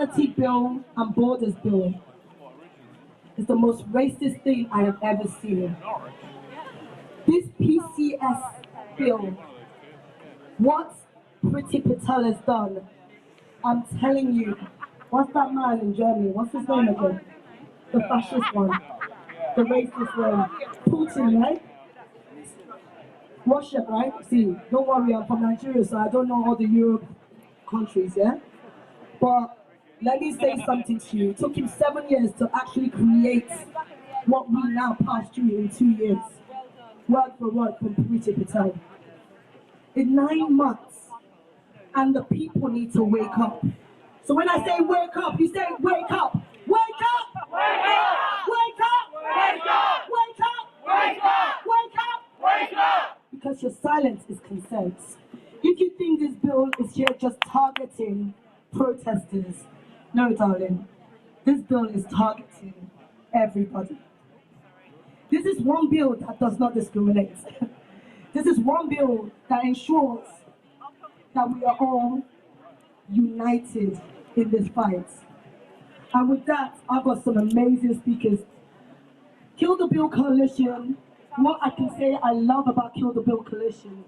Nationality Bill and Borders Bill is the most racist thing I have ever seen. This PCS bill, what Priti Patel has done, I'm telling you, what's that man in Germany? What's his name again? The fascist one, the racist one. Putin, right? Russia, right? See, don't worry, I'm from Nigeria, so I don't know all the Europe countries, yeah? But let me say something to you. It took him 7 years to actually create what we now passed through in 2 years. Word for word from Priti Patel. In 9 months, and the people need to wake up. So when I say wake up, you say wake up! Wake up! Wake up! Wake up! Wake up! Wake up! Wake up! Wake up! Wake up! Because your silence is consent. If you think this bill is here just targeting protesters, no, darling. This bill is targeting everybody. This is one bill that does not discriminate. This is one bill that ensures that we are all united in this fight. And with that, I've got some amazing speakers. Kill the Bill Coalition, what I can say I love about Kill the Bill Coalition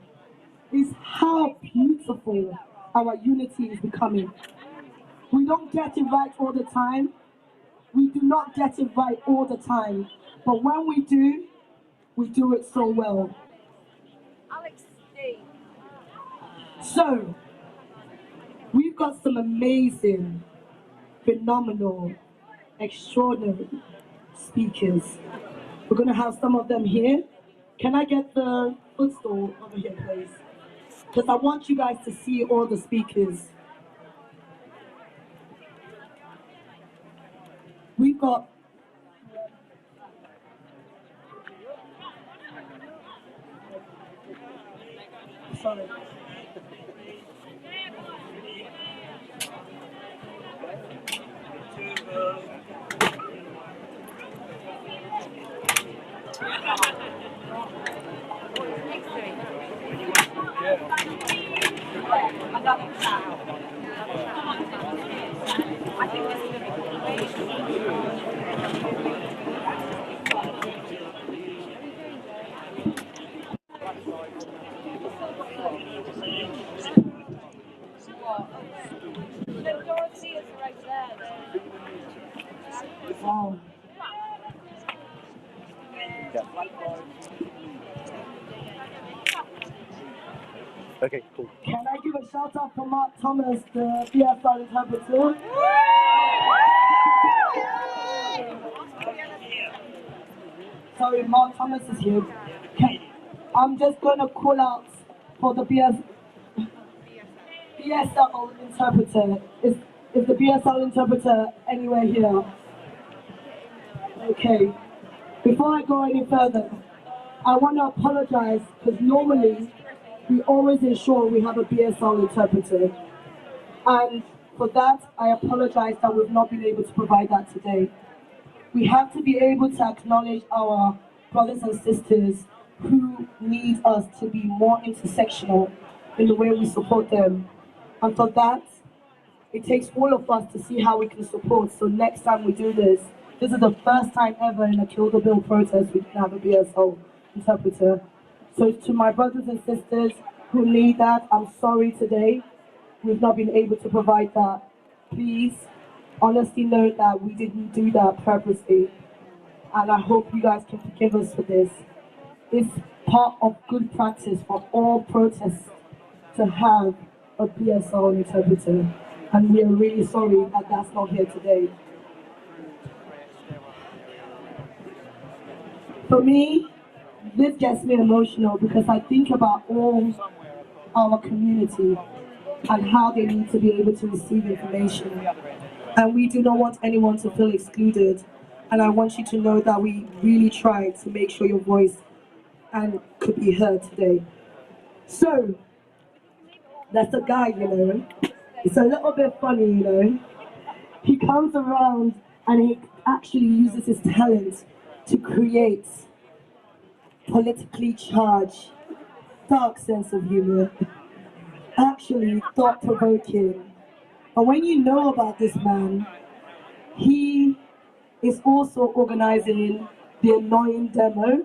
is how beautiful our unity is becoming. We don't get it right all the time. We do not get it right all the time. But when we do it so well. So, we've got some amazing, phenomenal, extraordinary speakers. We're going to have some of them here. Can I get the footstool over here, please? Because I want you guys to see all the speakers. We've got sorry. Wow. Okay, cool. Can I give a shout out for Mark Thomas, the BSR interpreter? Sorry, Mark Thomas is here. Okay. I'm just going to call out for the BSL interpreter. Is the BSL interpreter anywhere here? Okay. Before I go any further, I want to apologize because normally we always ensure we have a BSL interpreter. And for that, I apologize that we've not been able to provide that today. We have to be able to acknowledge our brothers and sisters who need us to be more intersectional in the way we support them. And for that, it takes all of us to see how we can support. So next time we do this, this is the first time ever in a Kill the Bill protest we can have a BSL interpreter. So to my brothers and sisters who need that, I'm sorry today. We've not been able to provide that. Please, honestly know that we didn't do that purposely. And I hope you guys can forgive us for this. It's part of good practice for all protests to have a BSL interpreter. And we are really sorry that that's not here today. For me, this gets me emotional because I think about all our community and how they need to be able to receive information. And we do not want anyone to feel excluded. And I want you to know that we really tried to make sure your voice and could be heard today. So, that's a guy, you know. It's a little bit funny, you know. He comes around and he actually uses his talent to create politically charged, dark sense of humor, actually thought-provoking, And when you know about this man, he is also organizing the annoying demo,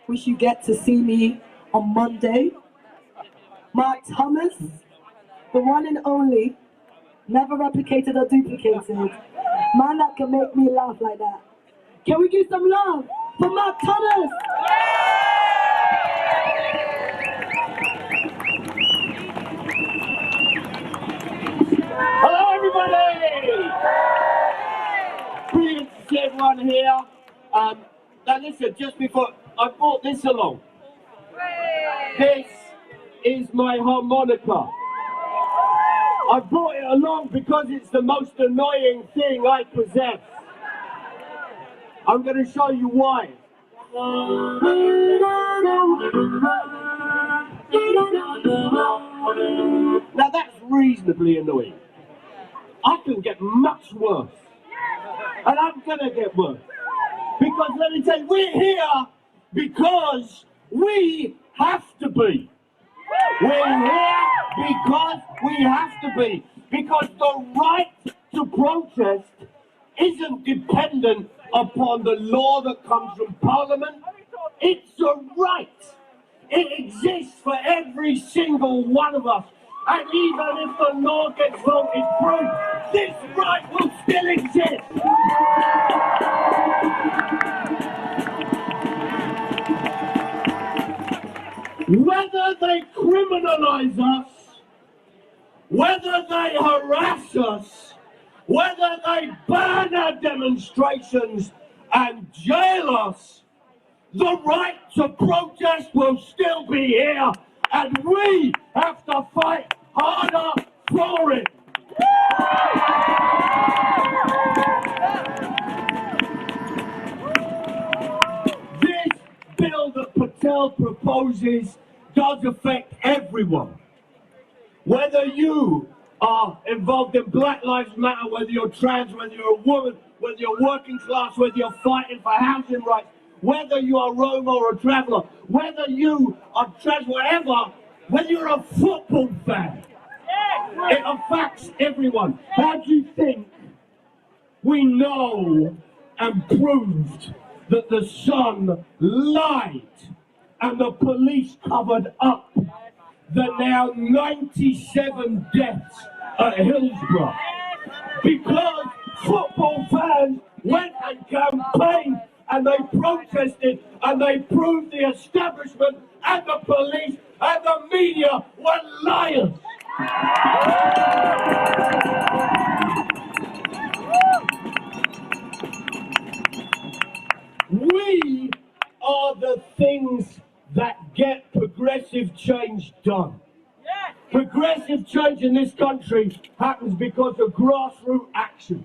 which you get to see me on Monday. Mark Thomas, the one and only, never replicated or duplicated. Man that can make me laugh like that. Can we give some love for Mark Thomas? Hello everybody! Brilliant to see everyone here. Now listen, just before, I brought this along. This is my harmonica. I brought it along because it's the most annoying thing I possess. I'm going to show you why. Now that's reasonably annoying. I can get much worse. And I'm going to get worse. Because let me tell you, we're here because we have to be. We're here because we have to be. Because the right to protest isn't dependent upon the law that comes from Parliament. It's a right. It exists for every single one of us. And even if the law gets voted through, this right will still exist. Whether they criminalize us, whether they harass us, whether they ban our demonstrations and jail us, the right to protest will still be here, and we have to fight harder for it. This bill that Patel proposes does affect everyone. Whether you are involved in Black Lives Matter, whether you're trans, whether you're a woman, whether you're working class, whether you're fighting for housing rights, whether you are Roma or a traveller, whether you are trans, whatever, whether you're a football fan, it affects everyone. How do you think we know and proved that the Sun lied and the police covered up the now 97 deaths at Hillsborough? Because football fans went and campaigned and they protested and they proved the establishment and the police and the media were liars. We are the things that get progressive change done. Progressive change in this country happens because of grassroots action.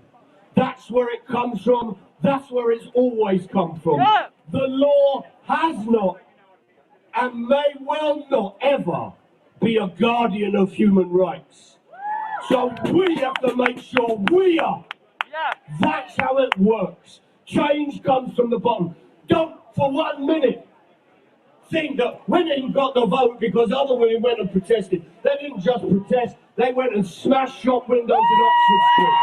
That's where it comes from. That's where it's always come from. The law has not and may well not ever be a guardian of human rights. So we have to make sure we are. That's how it works. Change comes from the bottom. Don't for 1 minute think that women got the vote because other women went and protested. They didn't just protest, they went and smashed shop windows in Oxford Street.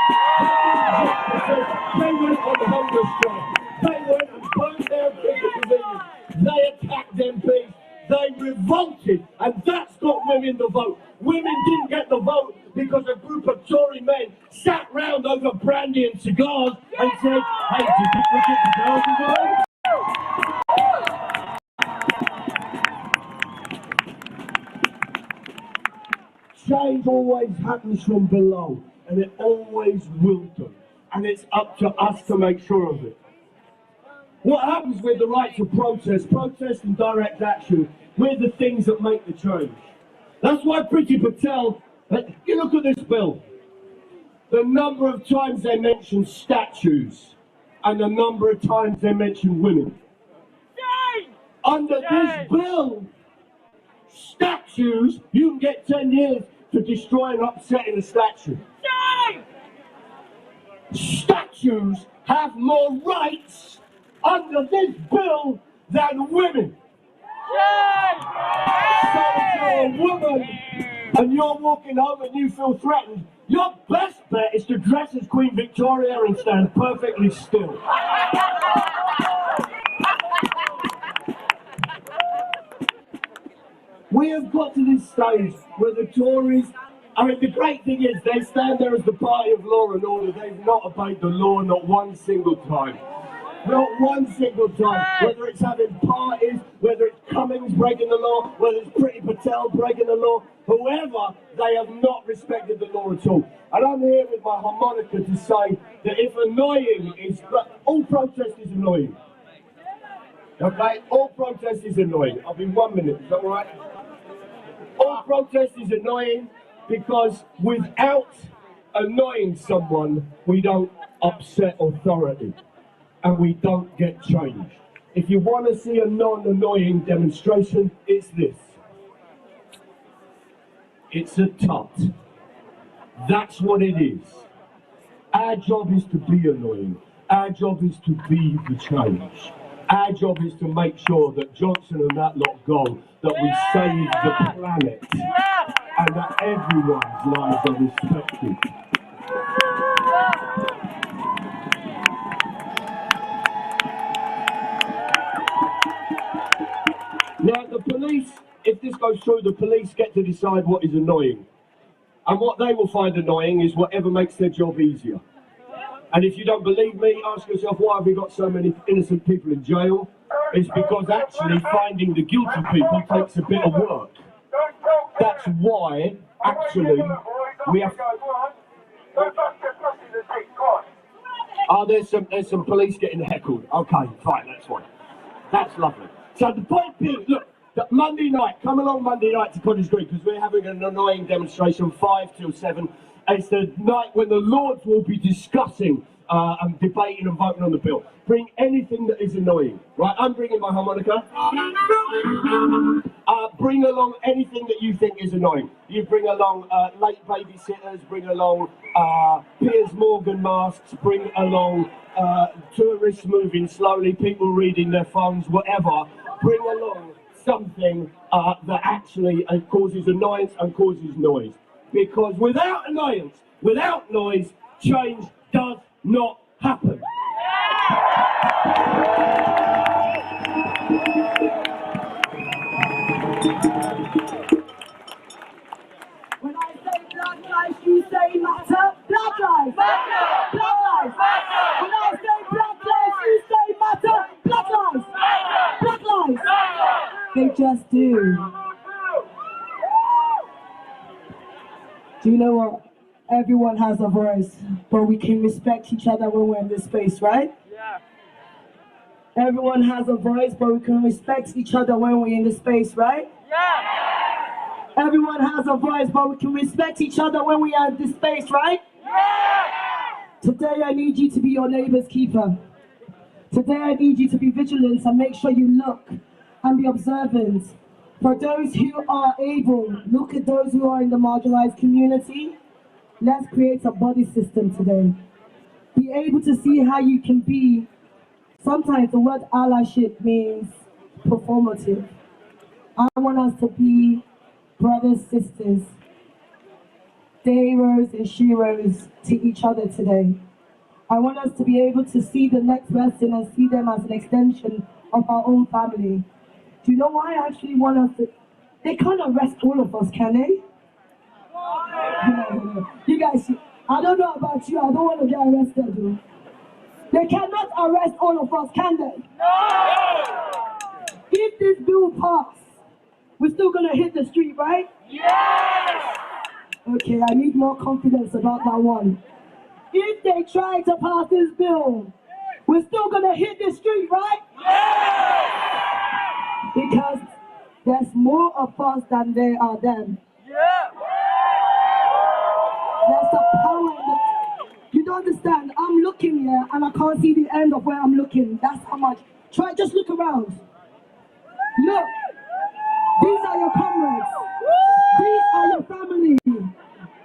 They went on the hunger strike. They went and burned down cricket pavilions. They attacked MPs. They revolted, and that's got women the vote. Women didn't get the vote because a group of Tory men sat round over brandy and cigars and said, hey, did you get the girls involved? Change always happens from below, and it always will do. And it's up to us to make sure of it. What happens with the right to protest and direct action, we're the things that make the change. That's why Priti Patel, you look at this bill, the number of times they mention statues and the number of times they mention women. Under this bill, statues, you can get 10 years for destroying and upsetting a statue. Statues have more rights under this bill than women. So if you're a woman and you're walking home and you feel threatened, your best but it's to dress as Queen Victoria and stand perfectly still. We have got to this stage where the Tories, I mean, the great thing is they stand there as the party of law and order. They've not obeyed the law not one single time. Not one single time. Whether it's having parties, whether it's Cummings breaking the law, whether it's Priti Patel breaking the law, whoever, they have not respected the law at all. And I'm here with my harmonica to say that if annoying is, all protest is annoying. Okay, all protest is annoying. I'll be 1 minute, is that all right? All protest is annoying because without annoying someone, we don't upset authority and we don't get change. If you want to see a non-annoying demonstration, it's this. It's a tut. That's what it is. Our job is to be annoying. Our job is to be the change. Our job is to make sure that Johnson and that lot go, that we save the planet, and that everyone's lives are respected. Now the police, if this goes through, the police get to decide what is annoying. And what they will find annoying is whatever makes their job easier. And if you don't believe me, ask yourself, why have we got so many innocent people in jail? It's because actually finding the guilty people takes a bit of work. That's why, actually, we have... Oh, there's some police getting heckled. Okay, fine, that's fine. That's lovely. So the point being, look, that Monday night, come along Monday night to Cottage Green, because we're having an annoying demonstration, 5 till 7. It's the night when the Lords will be discussing and debating and voting on the bill. Bring anything that is annoying, right? I'm bringing my harmonica. Bring along anything that you think is annoying. You bring along late babysitters, bring along Piers Morgan masks, bring along tourists moving slowly, people reading their phones, whatever. Bring along something that actually causes annoyance and causes noise. Because without annoyance, without noise, change does not happen. When I say black lives, you say matter. Black lives. Black lives. When I say black lives, you say matter. Black lives. Black lives. They just do. Do you know what? Everyone has a voice, but we can respect each other when we're in this space, right? Yeah. Everyone has a voice, but we can respect each other when we're in this space, right? Yeah. Everyone has a voice, but we can respect each other when we are in this space, right? Yeah. Today I need you to be your neighbor's keeper. Today I need you to be vigilant and make sure you look and be observant. For those who are able, look at those who are in the marginalized community. Let's create a body system today. Be able to see how you can be. Sometimes the word allyship means performative. I want us to be brothers, sisters, heroes and sheroes to each other today. I want us to be able to see the next person and see them as an extension of our own family. Do you know why I actually want us to... They can't arrest all of us, can they? No. You guys, I don't know about you, I don't want to get arrested. Though. They cannot arrest all of us, can they? No! If this bill passes, we're still going to hit the street, right? Yes! Okay, I need more confidence about that one. If they try to pass this bill, we're still going to hit the street, right? Yes! Because there's more of us than there are them. Yeah. There's a power in the... You don't understand. I'm looking here and I can't see the end of where I'm looking. That's how much. Try, just look around. Look. These are your comrades. These are your family.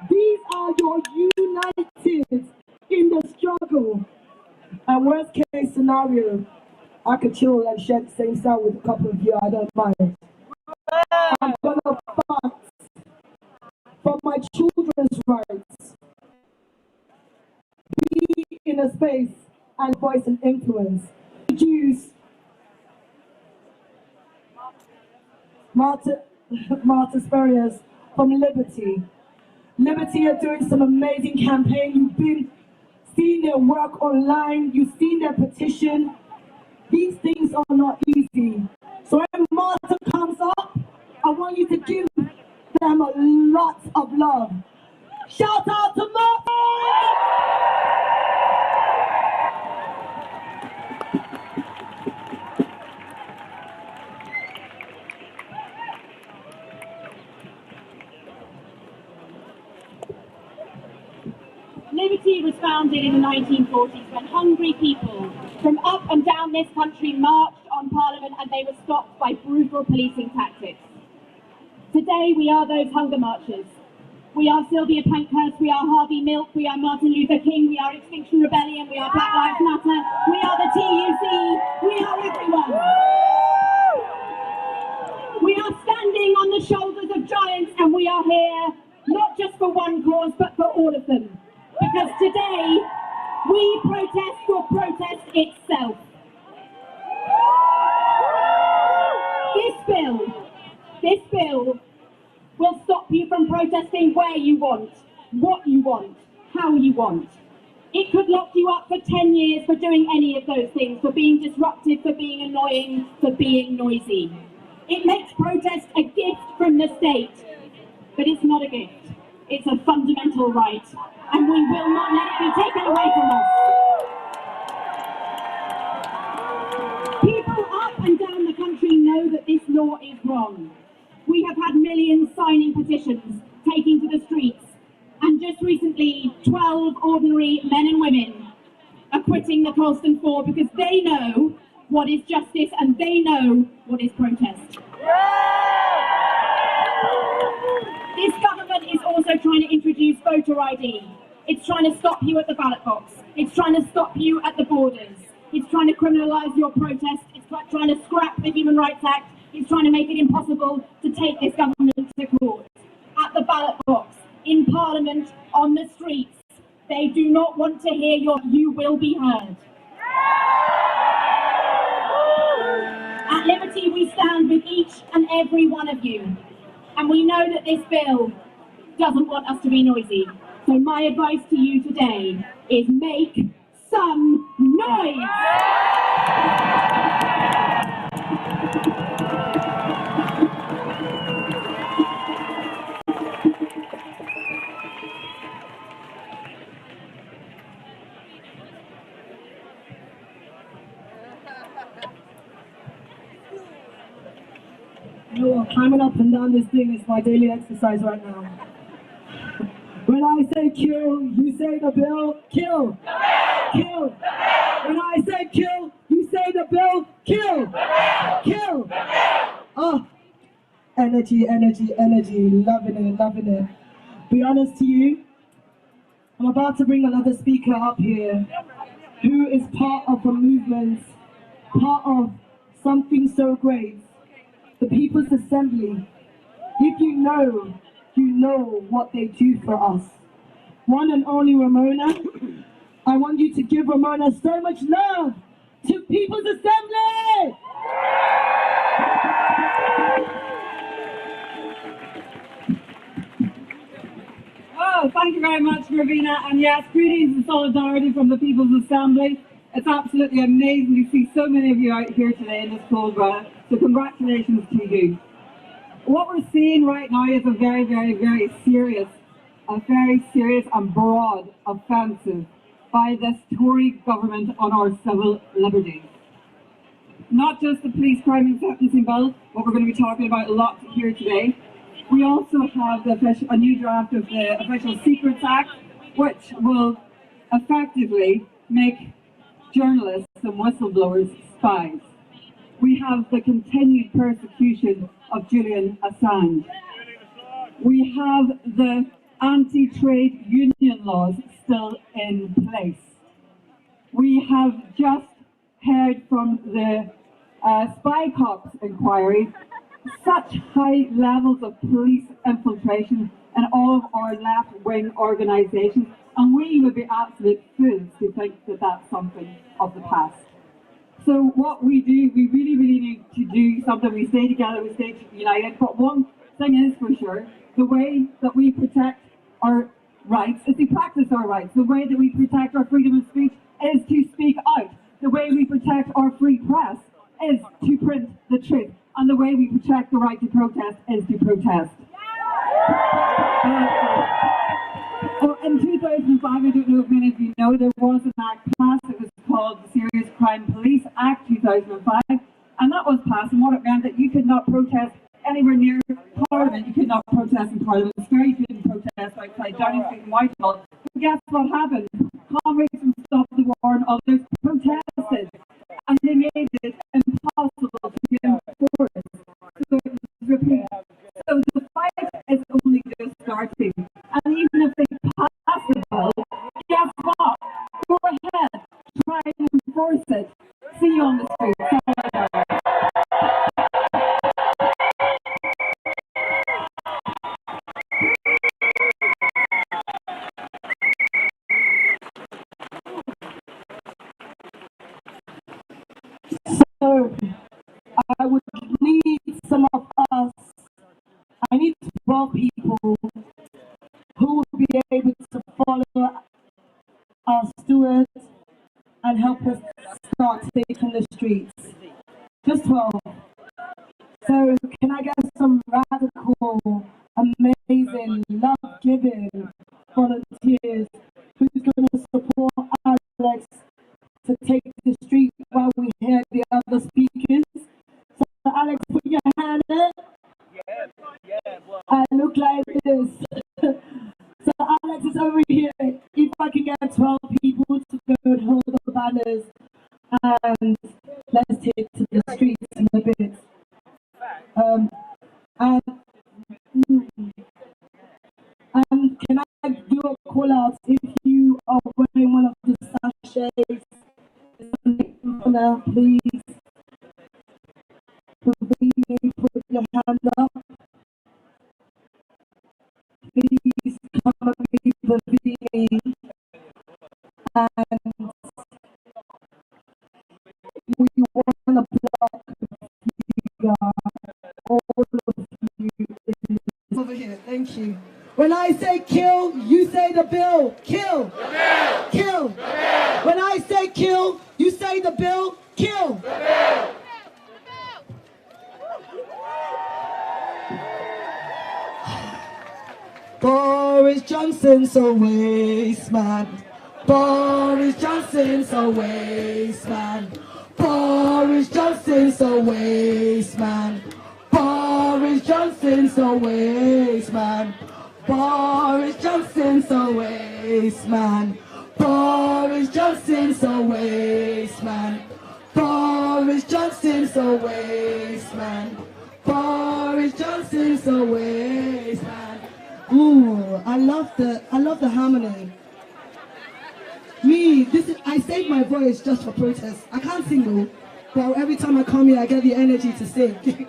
These are your united in the struggle. And worst case scenario, I could chill and share the same cell with a couple of you. I don't mind. I'm gonna fight for my children's rights. in a space and voice and influence. Jews, Martyrs Barriers from Liberty. Liberty are doing some amazing campaign. You've been seeing their work online, you've seen their petition. These things are not easy. So when Martha comes up, I want you to give them a lot of love. Shout out to Martha! Liberty was founded in the 1940s when hungry people from up and down this country marched on Parliament and they were stopped by brutal policing tactics. Today we are those hunger marchers. We are Sylvia Pankhurst, we are Harvey Milk, we are Martin Luther King, we are Extinction Rebellion, we are Black Lives Matter, we are the TUC, we are everyone. We are standing on the shoulders of giants and we are here not just for one cause but for all of them. Because today, we protest for protest itself. This bill will stop you from protesting where you want, what you want, how you want. It could lock you up for 10 years for doing any of those things, for being disruptive, for being annoying, for being noisy. It makes protest a gift from the state, but it's not a gift. It's a fundamental right, and we will not let it be taken away from us. People up and down the country know that this law is wrong. We have had millions signing petitions, taking to the streets, and just recently 12 ordinary men and women are quitting the Colston 4 because they know what is justice and they know what is protest. This government is also trying to introduce voter ID. It's trying to stop you at the ballot box. It's trying to stop you at the borders. It's trying to criminalise your protest. It's trying to scrap the Human Rights Act. It's trying to make it impossible to take this government to court. At the ballot box, in Parliament, on the streets, they do not want to hear your "you will be heard." At Liberty, we stand with each and every one of you. And we know that this bill doesn't want us to be noisy. So my advice to you today is make some noise! You know what, climbing up and down this thing is my daily exercise right now. When I say kill, you say the bill, kill. Kill. When I say kill, you say the bill, kill. Kill. Oh, energy, energy, energy, loving it, loving it. Be honest to you, I'm about to bring another speaker up here who is part of a movement, part of something so great. The People's Assembly. If you know what they do for us. One and only Ramona. I want you to give Ramona so much love to People's Assembly! Oh, thank you very much, Ravina. And yes, greetings and solidarity from the People's Assembly. It's absolutely amazing to see so many of you out here today in this cold weather. So congratulations to you. What we're seeing right now is a very, very, very serious and broad offensive by this Tory government on our civil liberties. Not just the police crime and sentencing bill, what we're going to be talking about a lot here today. We also have a new draft of the Official Secrets Act, which will effectively make journalists and whistleblowers spies. We have the continued persecution of Julian Assange. We have the anti-trade union laws still in place. We have just heard from the Spy Cops inquiry such high levels of police infiltration and all of our left-wing organisations, and we would be absolute fools to think that that's something of the past. So what we do, we really, really need to do something. We stay together, we stay united, but one thing is for sure, the way that we protect our rights is to practice our rights. The way that we protect our freedom of speech is to speak out. The way we protect our free press is to print the truth. And the way we protect the right to protest is to protest. In 2005, I don't know if many of you know, there was an act passed. It was called the Serious Crime Police Act 2005. And that was passed, and what it meant that you could not protest anywhere near Parliament. You could not protest in Parliament Square, you couldn't protest outside Downing Street and Whitehall. But guess what happened? Comrades from Stop the War and others protested, and they made it impossible to enforce. So it was repeated. So the fight is only just starting. And even if they pass the bill, guess what? Go ahead, try and enforce it. See you on the street. So I would need some of us, I need 12 people who will be able to follow our stewards and help us start taking the streets. Just 12. So can I get some radical, amazing, love-giving volunteers who's going to support Alex to take the street while we hear the other speakers? So Alex, put your hand up. I look like this. So Alex is over here. If I can get 12 people to go and hold the banners, and let's take to the streets in a bit. And can I do a call out if you are wearing one of the sachets? Please, put your hand up. Please come and be the Vini, and we want to block you guys, all of you. Over here, thank you. When I say kill, you say the bill. Kill. The bill. Kill. The bill. When I say kill, you say the bill. Kill. The bill. Boris Johnson's a waste man. Boris Johnson's a waste man. Boris Johnson's a waste man. Boris Johnson's a waste man. Boris Johnson's a waste man. Boris Johnson's a waste man. Boris Johnson's a waste man. Boris Johnson's a waste man. Ooh, I love the harmony. I save my voice just for protest. I can't sing though, but every time I come here I get the energy to sing.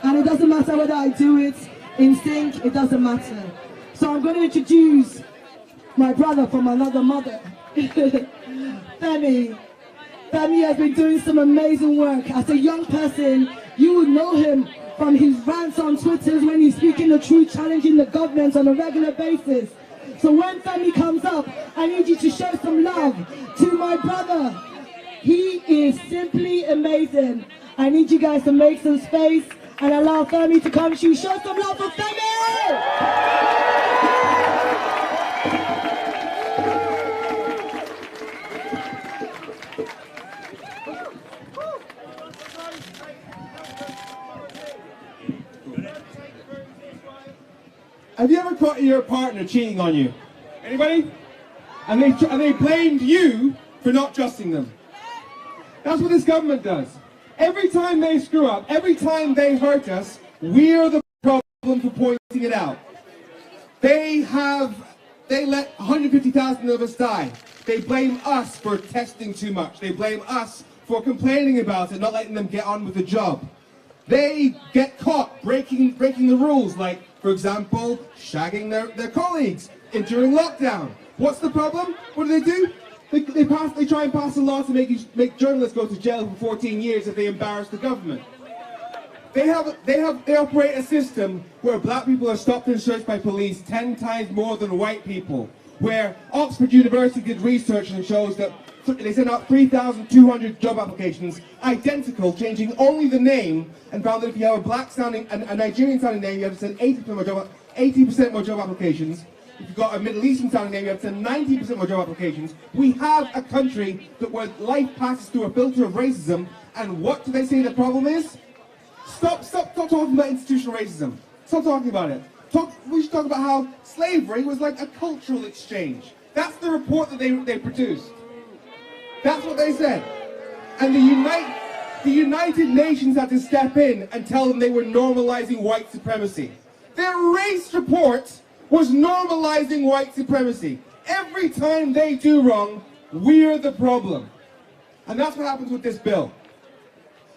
And it doesn't matter whether I do it in sync, it doesn't matter. So I'm going to introduce my brother from another mother. Femi. Femi has been doing some amazing work. As a young person, you would know him from his rants on Twitter when he's speaking the truth, challenging the government on a regular basis. So when Femi comes up, I need you to show some love to my brother. He is simply amazing. I need you guys to make some space and allow Femi to come to you. Show some love for Femi! Have you ever caught your partner cheating on you? Anybody? And they blamed you for not trusting them. That's what this government does. Every time they screw up, every time they hurt us, we're the problem for pointing it out. They let 150,000 of us die. They blame us for testing too much. They blame us for complaining about it, not letting them get on with the job. They get caught breaking the rules, like For example, shagging their colleagues during lockdown. What's the problem? What do? They try and pass a law to make journalists go to jail for 14 years if they embarrass the government. They operate a system where black people are stopped and searched by police 10 times more than white people. Where Oxford University did research and shows that they sent out 3,200 job applications, identical, changing only the name, and found that if you have a black sounding, a Nigerian sounding name, you have to send 80% more job applications. If you've got a Middle Eastern sounding name, you have to send 90% more job applications. We have a country where life passes through a filter of racism, and what do they say the problem is? Stop talking about institutional racism. Stop talking about it. We should talk about how slavery was like a cultural exchange. That's the report that they produced. That's what they said. And the United Nations had to step in and tell them they were normalizing white supremacy. Their race report was normalizing white supremacy. Every time they do wrong, we're the problem. And that's what happens with this bill.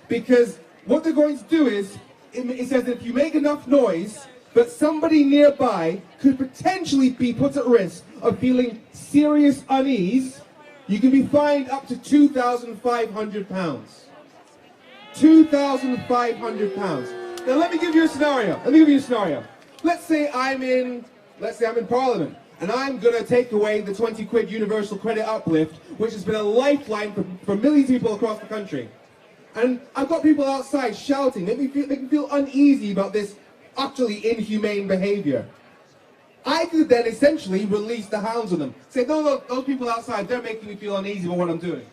Because what they're going to do is, it says that if you make enough noise, that somebody nearby could potentially be put at risk of feeling serious unease, you can be fined up to £2,500. £2,500. Now let me give you a scenario. Let's say I'm in Parliament, and I'm going to take away the 20 quid universal credit uplift, which has been a lifeline for millions of people across the country. And I've got people outside shouting, make me feel uneasy about this utterly inhumane behaviour. I could then essentially release the hounds on them. Say, no, those people outside, they're making me feel uneasy about what I'm doing.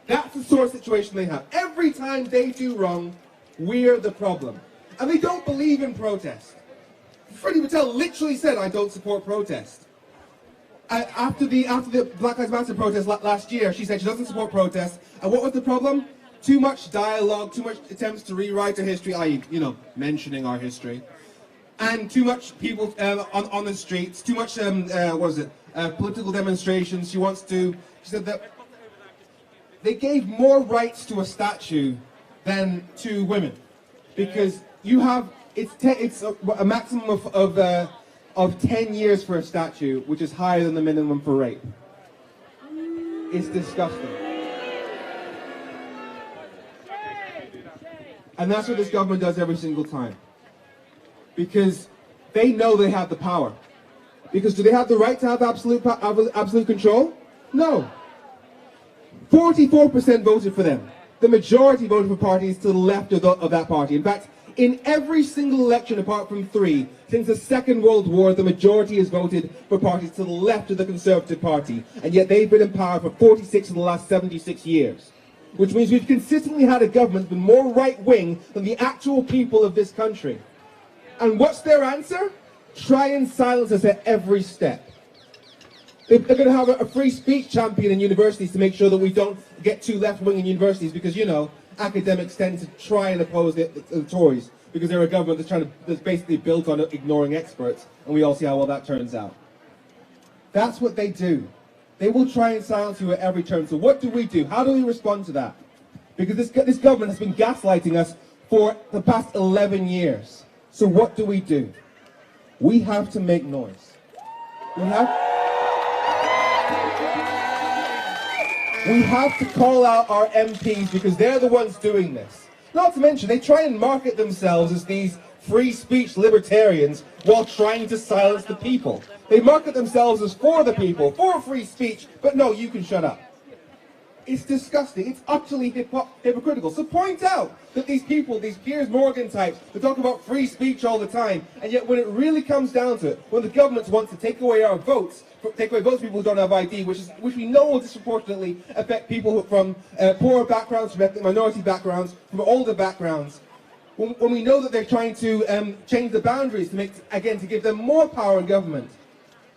That's the sort of situation they have. Every time they do wrong, we're the problem. And they don't believe in protest. Freddie Patel literally said, I don't support protest. After the Black Lives Matter protest last year, she said she doesn't support protest. And what was the problem? Too much dialogue, too much attempts to rewrite our history, i.e., mentioning our history. And too much people on the streets, too much, political demonstrations. She said that they gave more rights to a statue than to women. Because it's a maximum of 10 years for a statue, which is higher than the minimum for rape. It's disgusting. And that's what this government does every single time. Because they know they have the power. Because do they have the right to have absolute control? No. 44% voted for them. The majority voted for parties to the left of that party. In fact, in every single election apart from 3, since the Second World War, the majority has voted for parties to the left of the Conservative Party. And yet they've been in power for 46 of the last 76 years. Which means we've consistently had a government that's been more right-wing than the actual people of this country. And what's their answer? Try and silence us at every step. They're going to have a free speech champion in universities to make sure that we don't get too left-wing in universities because, academics tend to try and oppose the Tories because they're a government that's basically built on ignoring experts, and we all see how well that turns out. That's what they do. They will try and silence you at every turn. So what do we do? How do we respond to that? Because this government has been gaslighting us for the past 11 years. So what do? We have to make noise. We have to call out our MPs because they're the ones doing this. Not to mention, they try and market themselves as these free speech libertarians while trying to silence the people. They market themselves as for the people, for free speech, but no, you can shut up. It's disgusting. It's utterly hypocritical. So point out that these people, these Piers Morgan types, they talk about free speech all the time, and yet when it really comes down to it, when the government wants to take away our votes, take away votes of people who don't have ID, which we know will disproportionately affect people from poorer backgrounds, from ethnic minority backgrounds, from older backgrounds, when we know that they're trying to change the boundaries to give them more power in government,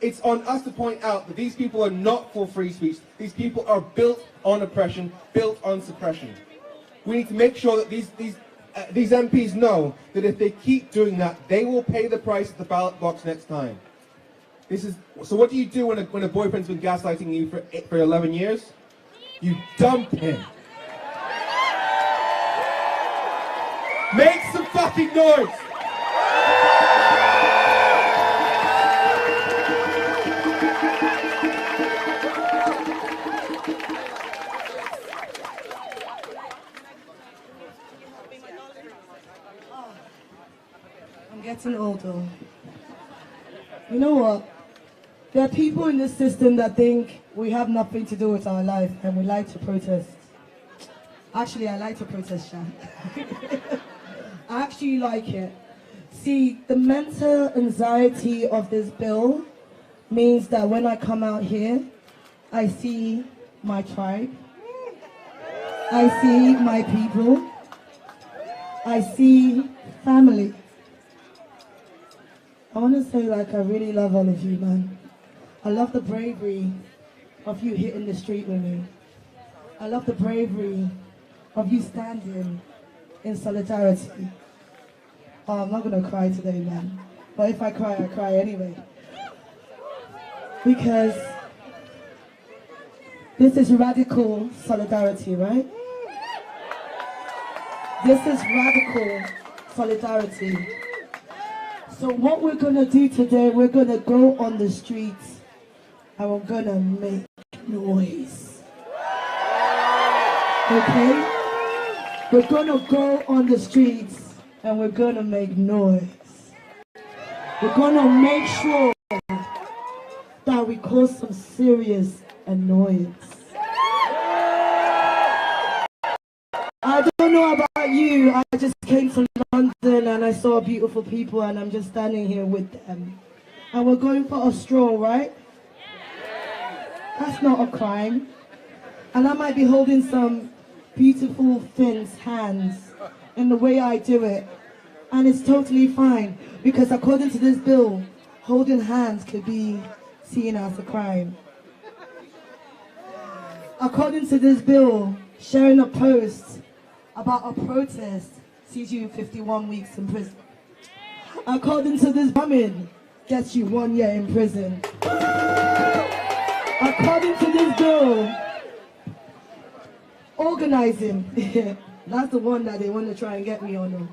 it's on us to point out that these people are not for free speech. These people are built on oppression, built on suppression. We need to make sure that these MPs know that if they keep doing that, they will pay the price at the ballot box next time. So what do you do when a boyfriend's been gaslighting you for 11 years? You dump him. Make some fucking noise! getting older. You know what? There are people in this system that think we have nothing to do with our life and we like to protest. Actually, I like to protest, Chant. I actually like it. See, the mental anxiety of this bill means that when I come out here, I see my tribe, I see my people, I see family. I want to say, like, I really love all of you, man. I love the bravery of you hitting the street with me. I love the bravery of you standing in solidarity. Oh, I'm not gonna cry today, man. But if I cry, I cry anyway. Because this is radical solidarity, right? This is radical solidarity. So what we're gonna do today, we're gonna go on the streets and we're gonna make noise. Okay? We're gonna go on the streets and we're gonna make noise. We're gonna make sure that we cause some serious annoyance. I don't know about you, I just came to London and I saw beautiful people and I'm just standing here with them. And we're going for a stroll, right? That's not a crime. And I might be holding some beautiful Finn's hands in the way I do it. And it's totally fine, because according to this bill, holding hands could be seen as a crime. According to this bill, sharing a post about a protest sees you 51 weeks in prison. According to this bombing, gets you 1 year in prison. According to this bill, organizing, that's the one that they want to try and get me on.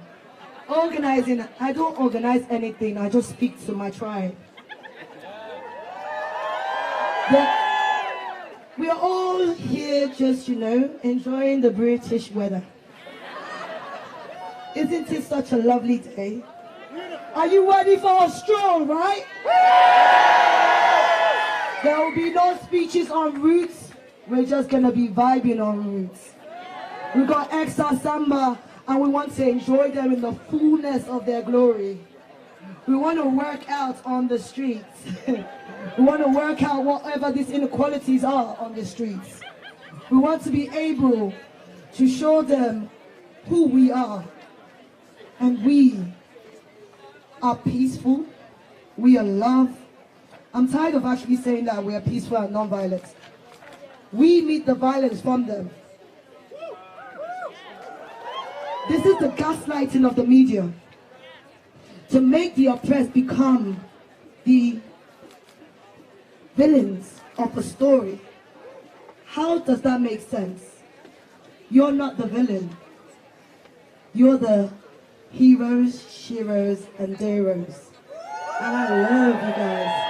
Organizing, I don't organize anything, I just speak to my tribe. We are all here just, enjoying the British weather. Isn't it such a lovely day? Are you ready for a stroll, right? There will be no speeches on roots. We're just going to be vibing on roots. We got Exa Samba, and we want to enjoy them in the fullness of their glory. We want to work out on the streets. We want to work out whatever these inequalities are on the streets. We want to be able to show them who we are. And we are peaceful. We are love. I'm tired of actually saying that we are peaceful and non-violent. We meet the violence from them. This is the gaslighting of the media to make the oppressed become the villains of a story. How does that make sense? You're not the villain. You're the heroes, sheroes, and deros. And I love you guys.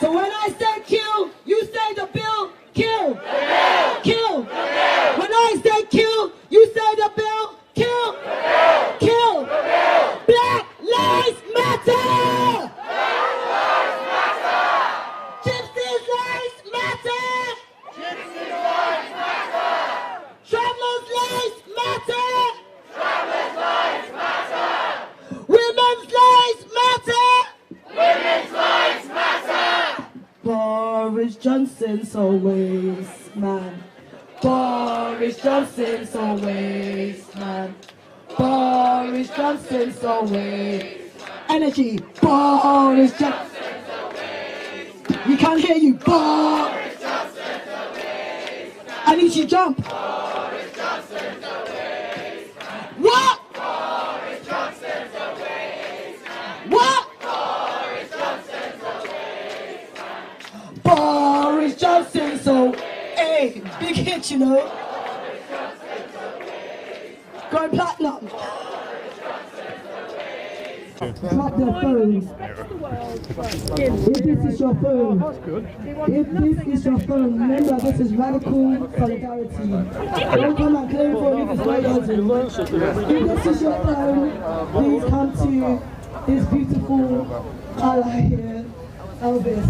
So when I say kill, you say the bill, kill. The bill. Kill. The bill. When I say kill, you say the bill, kill. The bill. Kill. The bill. Black lives matter. Black lives matter. Gypsies lives matter. Gypsies lives matter. Travelers lives matter. Travelers lives matter. Women's lives matter. Women's lives matter. Boris Johnson's always man. Boris Johnson's always man. Boris Johnson's always energy. Boris Johnson's always. We can't hear you. Boris Johnson's always. I need you to jump. Boris Johnson's always. What? Boris Johnson's always. What? Boris Johnson's always. Boris Johnson's always. Hey, big hit, Going platinum. Drop their phones. If this is your phone, if this is your phone, remember this is radical solidarity. Don't come and claim for niggas' loyalty. If this is your phone, please come to this beautiful ally here, Elvis,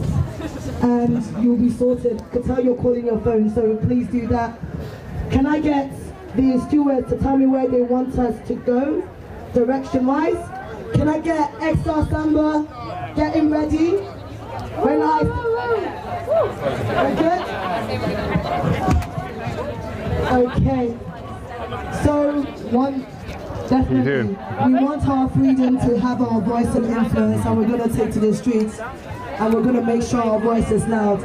and you'll be sorted. I can tell you're calling your phone, so please do that. Can I get the stewards to tell me where they want us to go, direction-wise? Can I get XR Samba getting ready? When I... Okay. So, definitely, we want our freedom to have our voice and influence, and we're going to take to the streets, and we're going to make sure our voice is loud.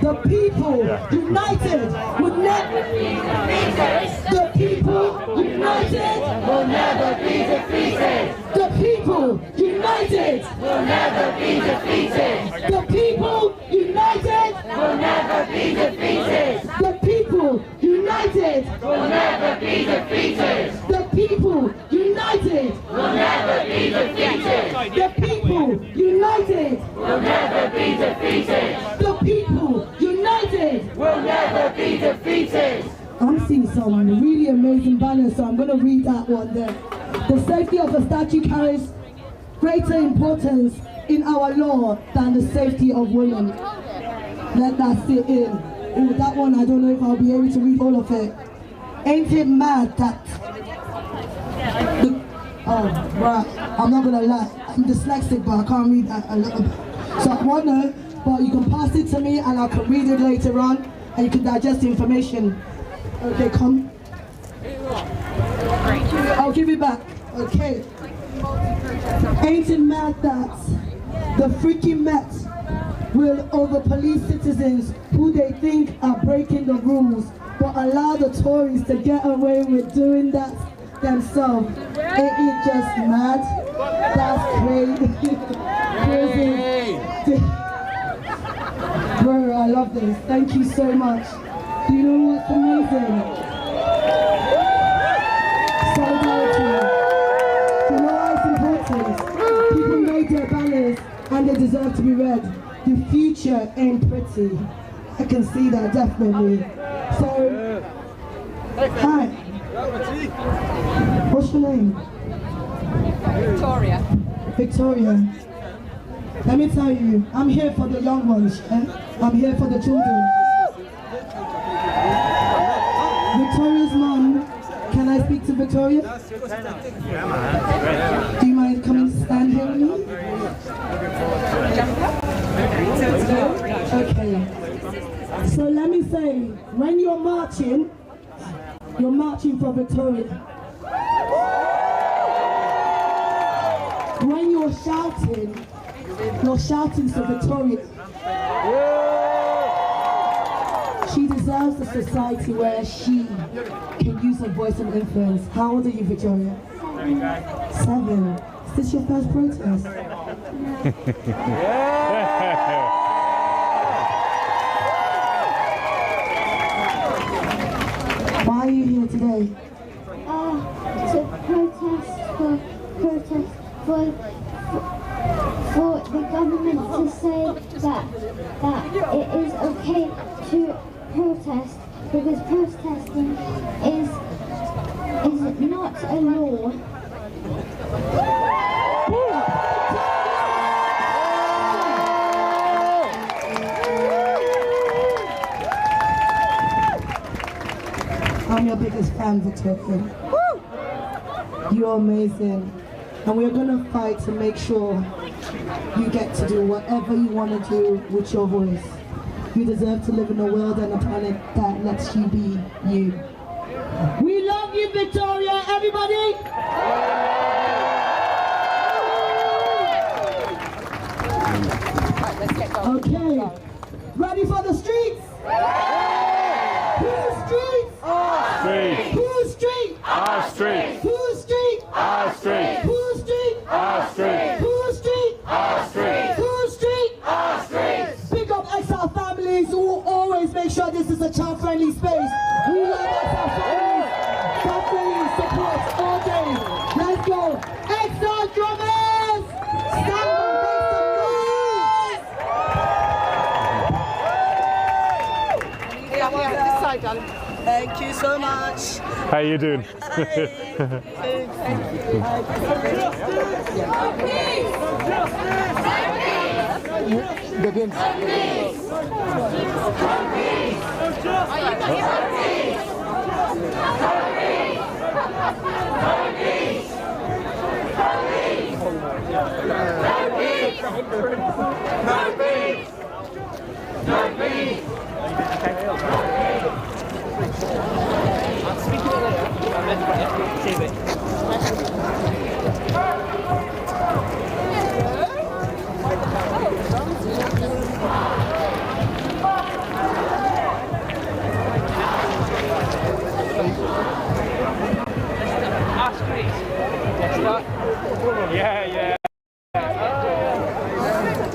The people united would never be defeated. The people united will never be defeated. The people united will never be defeated. The people united will never be defeated. The people united will never be defeated. The people united will never be defeated. The people united will never be defeated. The people united will never be defeated. I'm seeing some really amazing banners, so I'm going to read that one there. The safety of the statue carries greater importance in our law than the safety of women. Let that sit in. Oh, that one, I don't know if I'll be able to read all of it. Ain't it mad that... Oh, right, I'm not gonna lie. I'm dyslexic, but I can't read that a little bit. So I wonder, but you can pass it to me and I can read it later on and you can digest the information. Okay, come. I'll give it back. Okay. Ain't it mad that the freaky Met will over-police citizens who they think are breaking the rules, but allow the Tories to get away with doing that themselves? Ain't it just mad? That's crazy. Crazy. Bro, I love this. Thank you so much. Do you know what's amazing? Solidarity. Do you know why it's important? People made their banners and they deserve to be read. The future ain't pretty. I can see that, definitely. So, hi. What's your name? Victoria. Victoria. Let me tell you, I'm here for the young ones. I'm here for the children. Victoria's mom, can I speak to Victoria? Do you mind coming to stand here with me? Okay. So let me say, when you're marching for Victoria. When you're shouting for Victoria. She deserves a society where she can use her voice and influence. How old are you, Victoria? 7. Is this your first protest? Why are you here today? To protest for the government to say that it is okay to protest, because protesting is not a law. I'm your biggest fan, Victoria. You're amazing. And we're going to fight to make sure you get to do whatever you want to do with your voice. You deserve to live in a world and a planet that lets you be you. We love you, Victoria, everybody! Right, let's get going. Okay, ready for the streets? Whose streets? Our street. Whose street? Our street. Whose street? Our street. Whose street? Our street. Whose street? Our street. Whose street? Our street. Big up XR families who always make sure this is a child-friendly space. We love XR families. Definitely support all day. Let's go. XR drummers! Stand up, make some noise! Yeah, this side, darling. Thank you so much. How you doing?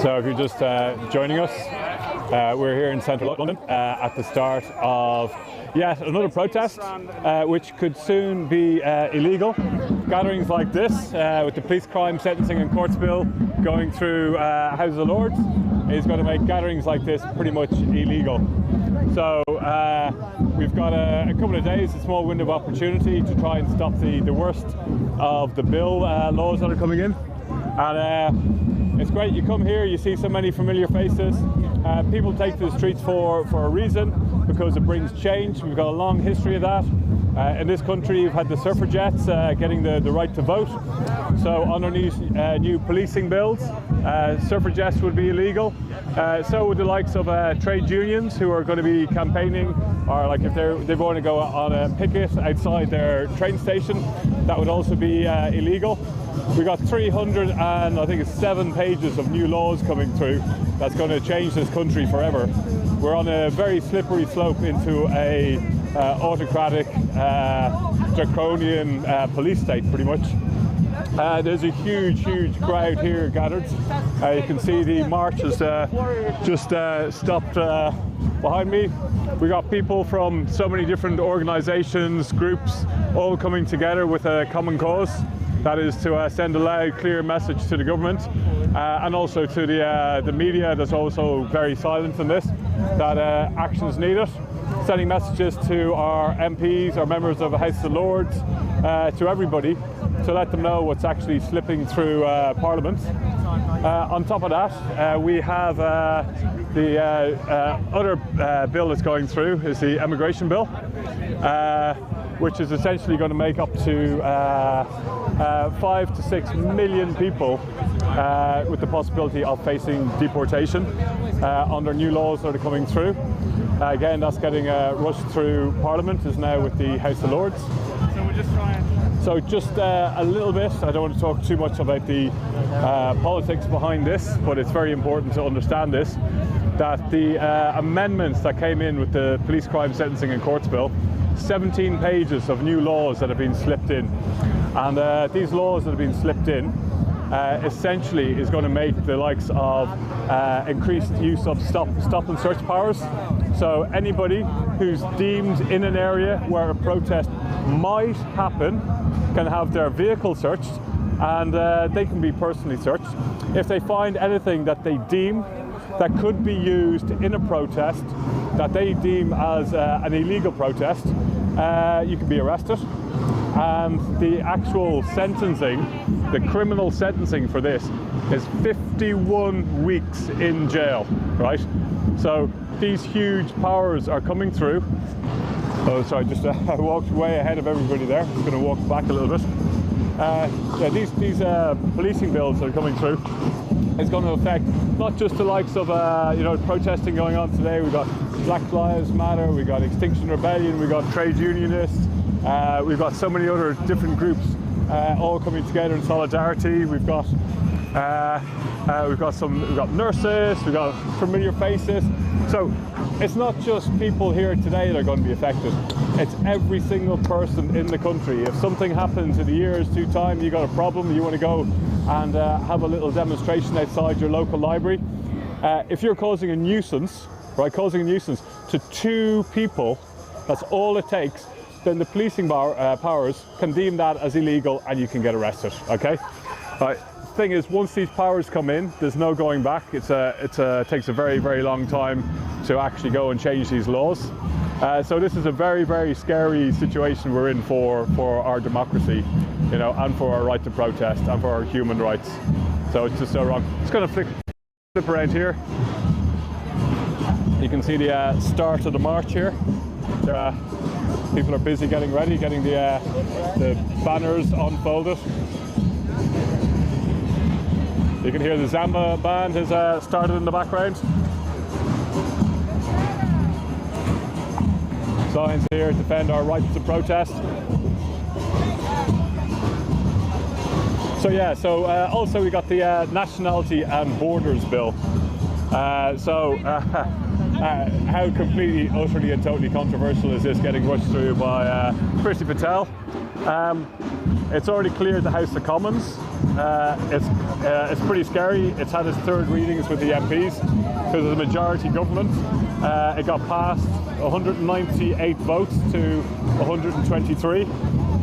So if you're just joining us, we're here in central London at the start of yet another protest, which could soon be illegal. Gatherings like this, with the police crime sentencing and courts bill going through Houses of Lords, is going to make gatherings like this pretty much illegal. So we've got a couple of days, a small window of opportunity to try and stop the worst of the bill laws that are coming in. And it's great, you come here, you see so many familiar faces. People take to the streets for a reason, because it brings change. We've got a long history of that. In this country, you've had the suffragettes getting the right to vote. So under these new policing bills, suffragettes would be illegal. So would the likes of trade unions, who are going to be campaigning, or like if they want to go on a picket outside their train station, that would also be illegal. We got 307 pages of new laws coming through that's going to change this country forever. We're on a very slippery slope into a autocratic, draconian police state, pretty much. There's a huge crowd here gathered. You can see the march has just stopped behind me. We got people from so many different organisations, groups, all coming together with a common cause. That is to send a loud, clear message to the government and also to the media that's also very silent on this, that action is needed. Sending messages to our MPs, our members of the House of Lords, to everybody, to let them know what's actually slipping through Parliament. On top of that, we have the other bill that's going through is the immigration bill, which is essentially going to make up to 5 to 6 million people with the possibility of facing deportation under new laws that are coming through. Again, that's getting rushed through Parliament, is now with the House of Lords. So we're just trying. So just a little bit, I don't want to talk too much about the politics behind this, but it's very important to understand this, that the amendments that came in with the Police Crime Sentencing and Courts Bill, 17 pages of new laws that have been slipped in. And these laws that have been slipped in essentially is going to make the likes of increased use of stop and search powers. So anybody who's deemed in an area where a protest might happen can have their vehicle searched, and they can be personally searched. If they find anything that they deem that could be used in a protest, that they deem as an illegal protest, you can be arrested. And the actual sentencing, the criminal sentencing for this, is 51 weeks in jail, right? So these huge powers are coming through. Oh, sorry, just I walked way ahead of everybody there. I'm going to walk back a little bit. Yeah, these policing bills that are coming through is going to affect not just the likes of protesting going on today. We've got Black Lives Matter, we've got Extinction Rebellion, we've got trade unionists, we've got so many other different groups all coming together in solidarity. We've got nurses, we've got familiar faces. So it's not just people here today that are going to be affected. It's every single person in the country. If something happens in a year's time, you got a problem, you want to go and have a little demonstration outside your local library. If you're causing a nuisance, right, to 2 people, that's all it takes, then the policing powers can deem that as illegal and you can get arrested, okay? The thing is, once these powers come in, there's no going back. It takes a very, very long time to actually go and change these laws. So this is a very, very scary situation we're in for our democracy, you know, and for our right to protest and for our human rights. So it's just so wrong. Just going to flip around here. You can see the start of the march here. People are busy getting ready, getting the banners unfolded. You can hear the Zamba band has started in the background. Signs here, defend our right to protest. So yeah, also we got the Nationality and Borders Bill. How completely, utterly and totally controversial is this getting rushed through by Priti Patel? It's already cleared the House of Commons. It's pretty scary. It's had its third readings with the MPs because of the majority government. It got passed 198 votes to 123.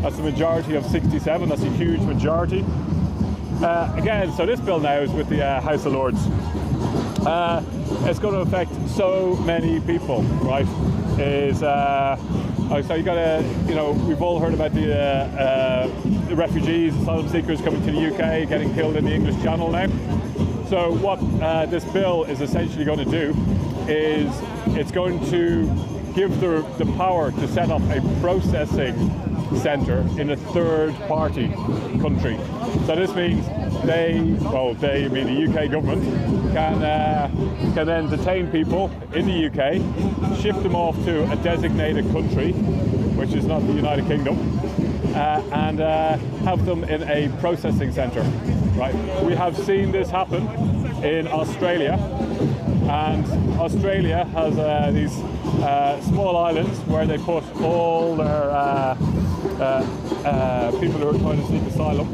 That's a majority of 67. That's a huge majority. Again, so this bill now is with the House of Lords. It's going to affect so many people, right? So you got to, you know, we've all heard about the refugees, asylum seekers coming to the UK, getting killed in the English Channel now. So what this bill is essentially going to do is it's going to give the power to set up a processing centre in a third-party country. So this means the UK government can then detain people in the UK, ship them off to a designated country, which is not the United Kingdom, and have them in a processing centre. Right? We have seen this happen in Australia, and Australia has these small islands where they put all their people who are trying to seek asylum,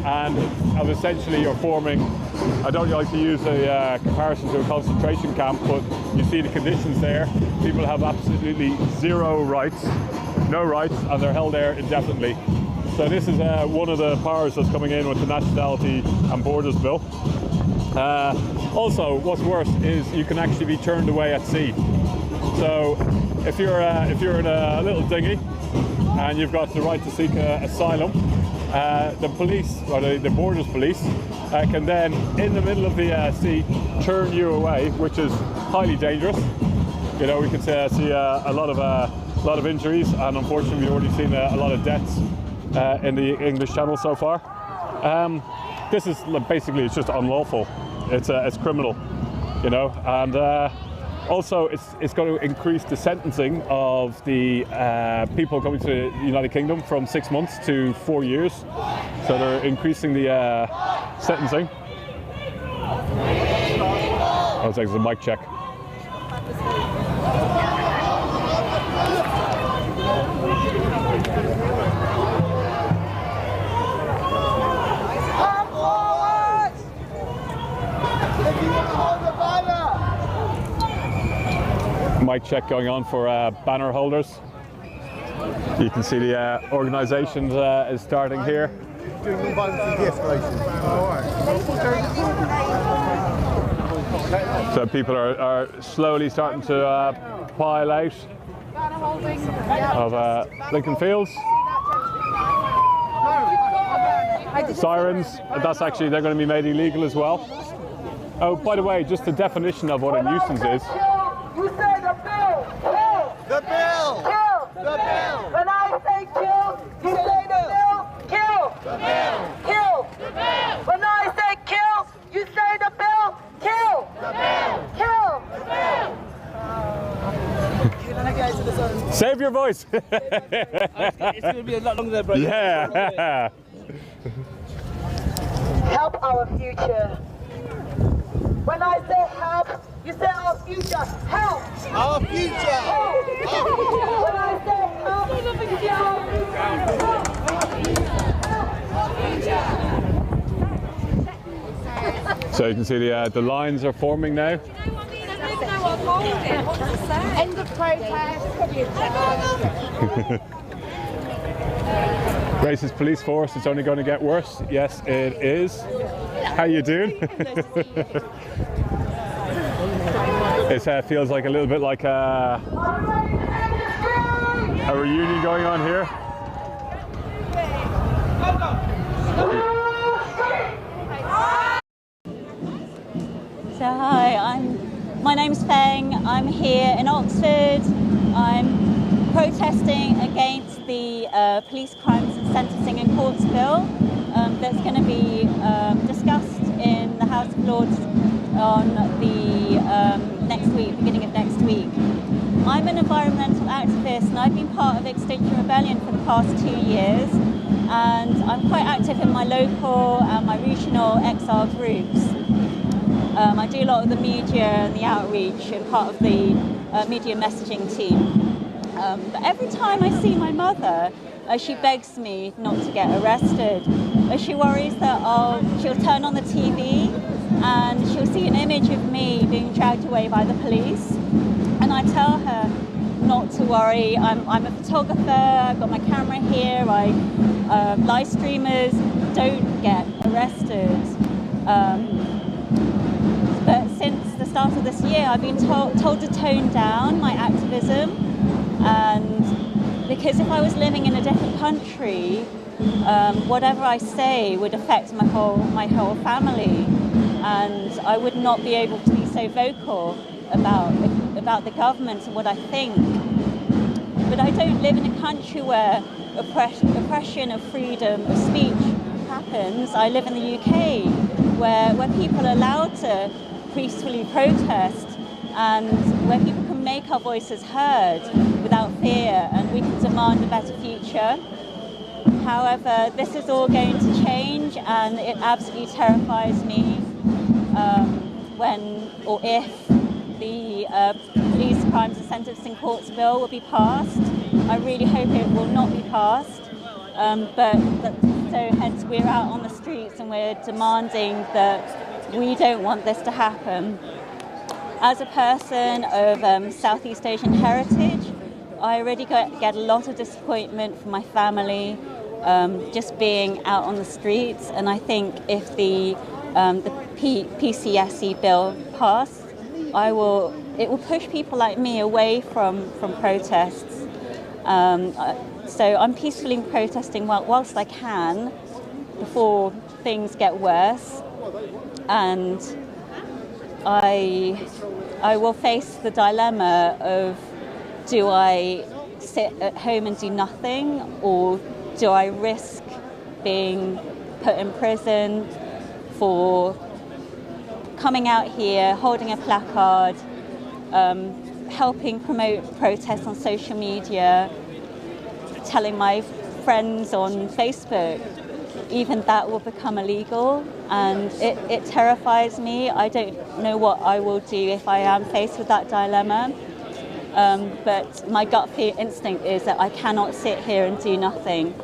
and have essentially are forming, I don't like to use a comparison to a concentration camp, but you see the conditions there. People have absolutely zero rights, no rights, and they're held there indefinitely. So this is one of the powers that's coming in with the Nationality and Borders Bill. Also, what's worse is you can actually be turned away at sea. So if you're in a little dinghy and you've got the right to seek asylum, the police, or the Borders Police, can then, in the middle of the sea, turn you away, which is highly dangerous. You know, we could see a lot of injuries, and unfortunately, we've already seen a lot of deaths in the English Channel so far. This is basically, it's just unlawful. It's criminal, you know, and also it's going to increase the sentencing of the people coming to the United Kingdom from 6 months to 4 years. So they're increasing the sentencing. I'll take the mic check. Mic check going on for banner holders. You can see the organisation is starting here. Doing violence de-escalation. So people are slowly starting to pile out of Lincoln Fields. Sirens, that's actually, they're going to be made illegal as well. Oh, by the way, just the definition of what a nuisance is. You say the bill, kill. The bill! Kill. The bill! When I say kill, you say the bill, kill. The bill! Kill. The bill! When I say kill, you say the bill, kill. The bill! Kill. The bill! Save your voice! It's going to be a lot longer there, bro. Yeah! Help our future. When I say help, you say our future. Help! Our future! When I say help, you say our future. So you can see the lines are forming now. End of protest. Racist police force, it's only going to get worse. Yes, it is. How you doing? It feels like a little bit like a reunion going on here. So hi, my name's Feng. I'm here in Oxford. I'm protesting against the Police Crimes and Sentencing in Courts Bill that's going to be discussed in the House of Lords on the next week, beginning of next week. I'm an environmental activist and I've been part of Extinction Rebellion for the past 2 years, and I'm quite active in my local and my regional XR groups. I do a lot of the media and the outreach and part of the media messaging team. But every time I see my mother, she begs me not to get arrested. She worries that she'll turn on the TV and she'll see an image of me being dragged away by the police. And I tell her not to worry. I'm a photographer, I've got my camera here, live streamers don't get arrested. But since the start of this year, I've been told to tone down my activism, and because if I was living in a different country, whatever I say would affect my whole family, and I would not be able to be so vocal about the government and what I think. But I don't live in a country where oppression of freedom of speech happens. I live in the UK, where people are allowed to peacefully protest and where people can make our voices heard without fear, and we can demand a better future. However, this is all going to change, and it absolutely terrifies me when or if the Police Crimes and Sentencing Courts Bill will be passed. I really hope it will not be passed, so hence we're out on the streets and we're demanding that we don't want this to happen. As a person of Southeast Asian heritage, I already get a lot of disappointment from my family just being out on the streets, and I think if the PCSE bill passed, it will push people like me away from protests. So I'm peacefully protesting whilst I can before things get worse, and I will face the dilemma of, do I sit at home and do nothing, or do I risk being put in prison for coming out here, holding a placard, helping promote protests on social media, telling my friends on Facebook? Even that will become illegal, and it terrifies me. I don't know what I will do if I am faced with that dilemma, but my gut instinct is that I cannot sit here and do nothing.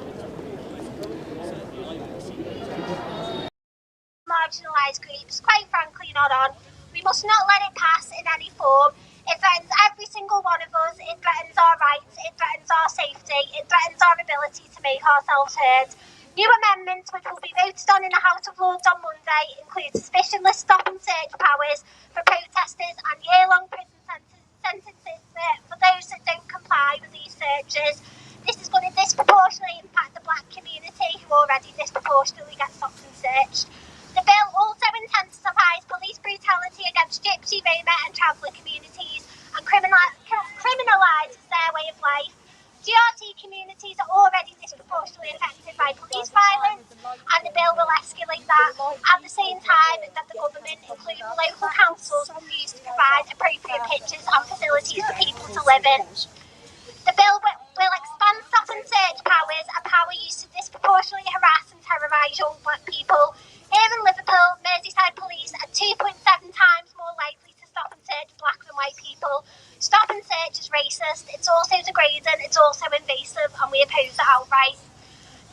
Marginalised groups, quite frankly, not on. We must not let it pass in any form. It threatens every single one of us. It threatens our rights, it threatens our safety, it threatens our ability to make ourselves heard. New amendments, which will be voted on in the House of Lords on Monday, include suspicionless stop and search powers for protesters and year-long prison sentences for those that don't comply with these searches. This is going to disproportionately impact the black community, who already disproportionately get stopped and searched. The bill also intensifies police brutality against Gypsy, Roma and traveller communities and criminalises their way of life. GRT communities are already disproportionately affected by police violence, and the bill will escalate that at the same time that the government, including local councils, refuse to provide appropriate pitches and facilities for people to live in. The bill will expand stop and search powers and power used to disproportionately harass and terrorise young black people. Here in Liverpool, Merseyside police are 2.7 times more likely to stop and search black than white people. Stop and search is racist, it's also degrading, it's also invasive, and we oppose it outright.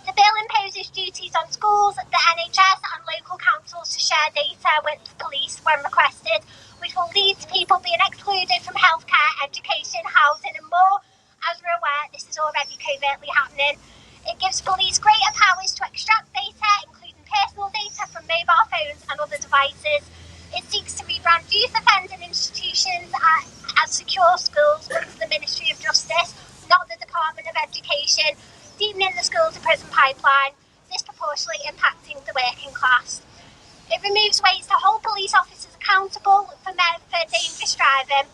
The bill imposes duties on schools, the NHS and local councils to share data with the police when requested, which will lead to people being excluded from healthcare, education, housing and more. As we're aware, this is already covertly happening. It gives police greater powers to extract data, including personal data from mobile phones and other devices. It seeks to rebrand youth offending institutions as secure schools under the Ministry of Justice, not the Department Department of Education, deepening the school to prison pipeline, disproportionately impacting the working class. It removes ways to hold police officers accountable for dangerous driving.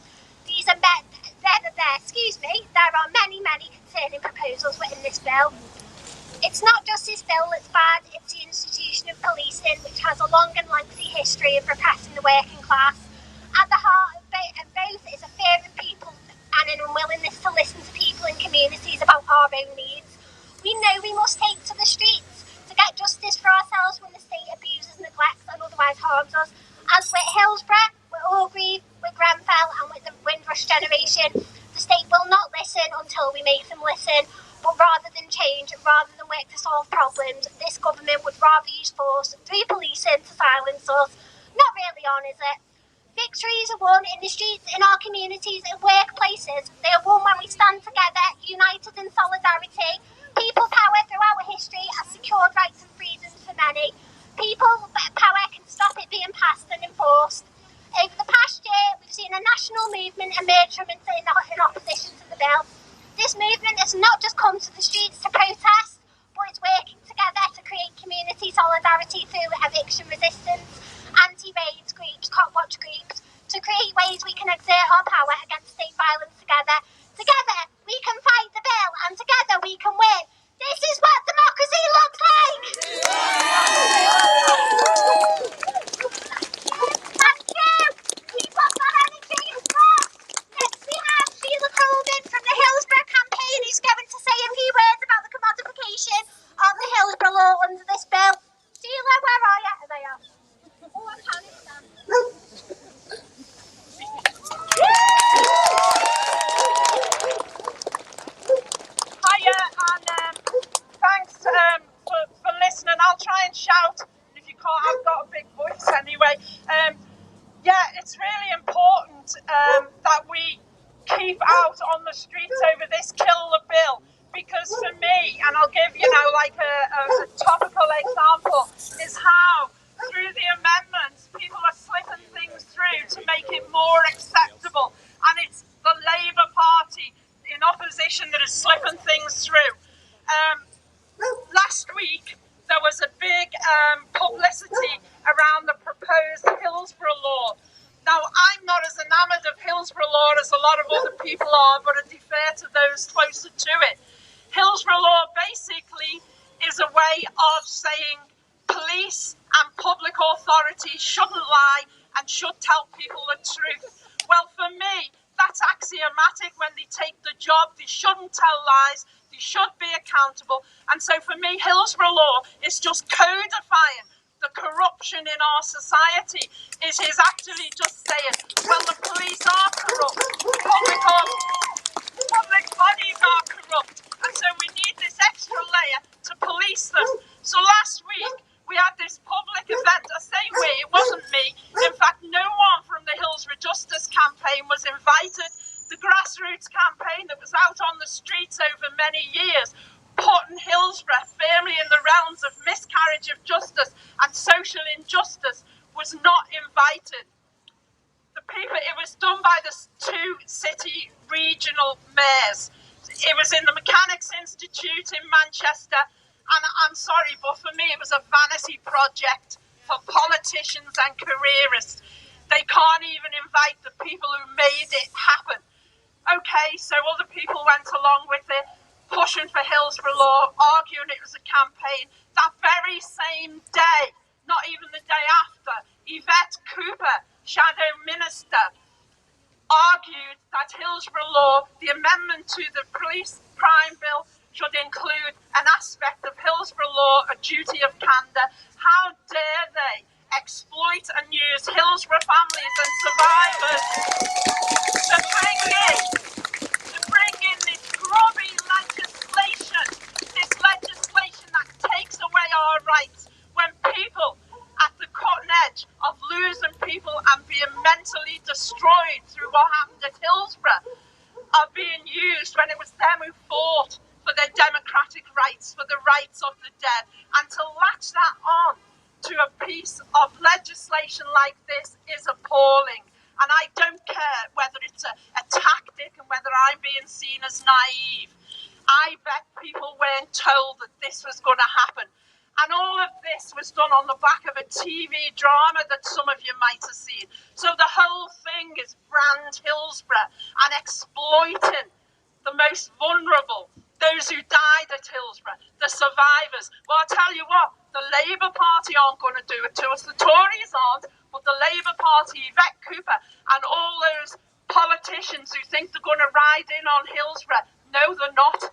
There are many concerning proposals within this bill. It's not just this bill that's bad, it's the institution of policing, which has a long and lengthy history of repressing the working class. At the heart of both is a fear of people and an unwillingness to listen to people in communities about our own needs. We know we must take to the streets to get justice for ourselves when the state abuses, neglects and otherwise harms us. As with Hillsborough, with Orgreave, with Grenfell and with the Windrush generation, the state will not listen until we make them listen. But rather than change, rather than work to solve problems, this government would rather use force through policing to silence us. Not really on, is it? Victories are won in the streets, in our communities, in workplaces. They are won when we stand together, united in solidarity. People power throughout history has secured rights and freedoms for many. People power can stop it being passed and enforced. Over the past year, we've seen a national movement emerge from in opposition to the bill. This movement has not just come to the streets to protest, but it's working together to create community solidarity through eviction resistance, anti-raids groups, cop watch groups, to create ways we can exert our power against state violence together. Together, we can fight the bill, and together we can win. This is what democracy looks like! Thank you! Keep up that energy and stuff! Next we have Sheila Coleman from the Hillsborough campaign, who's going to say a few words about the commodification of the Hillsborough law under this bill. Sheila, where are you? There you are. Oh, I can't stand. Hiya, and thanks for listening. I'll try and shout. If you can't, I've got a big voice anyway. Yeah, it's really important that we keep out on the streets over this kill the bill, because for me, and I'll give like a topical example, is how through the amendments people are slipping things through to make it more acceptable, and it's the Labour Party in opposition that is slipping things through. Last week there was a big publicity around the proposed Hillsborough law. Now, I'm not as enamoured of Hillsborough law as a lot of other people are, but I defer to those closer to it. Hillsborough law basically is a way of saying police and public authorities shouldn't lie and should tell people the truth. Well, for me, that's axiomatic. When they take the job, they shouldn't tell lies, they should be accountable. And so for me, Hillsborough law is just codifying the corruption in our society. It is actually just saying, well, the police are corrupt, public bodies are corrupt, and so we need this extra layer to police them. So last week, we had this public event. I say we, it wasn't me. In fact, no one from the Hillsborough Justice campaign was invited. The grassroots campaign that was out on the streets over many years, putting Hillsborough firmly in the realms of miscarriage of justice and social injustice, was not invited. The people, it was done by the two city regional mayors. It was in the Mechanics Institute in Manchester, and I'm sorry, but for me it was a vanity project for politicians and careerists. They can't even invite the people who made it happen. Okay, so other people went along with it, pushing for Hillsborough law, arguing it was a campaign. That very same day, not even the day after, Yvette Cooper, Shadow Minister, argued that Hillsborough law, the amendment to the police crime bill, should include an aspect of Hillsborough law, a duty of candour. How dare they exploit and use Hillsborough families and survivors to bring in this grubby legislation, this legislation that takes away our rights, when people at the cutting edge of losing people and being mentally destroyed through what happened at Hillsborough are being used when it was them who fought for their democratic rights, for the rights of the dead. And to latch that on to a piece of legislation like this is appalling. And I don't care whether it's a tactic and whether I'm being seen as naive. I bet people weren't told that this was going to happen. And all of this was done on the back of a TV drama that some of you might have seen. So the whole thing is brand Hillsborough and exploiting the most vulnerable, those who died at Hillsborough, the survivors. Well, I'll tell you what, the Labour Party aren't going to do it to us. The Tories aren't, but the Labour Party, Yvette Cooper, and all those politicians who think they're going to ride in on Hillsborough, no, they're not.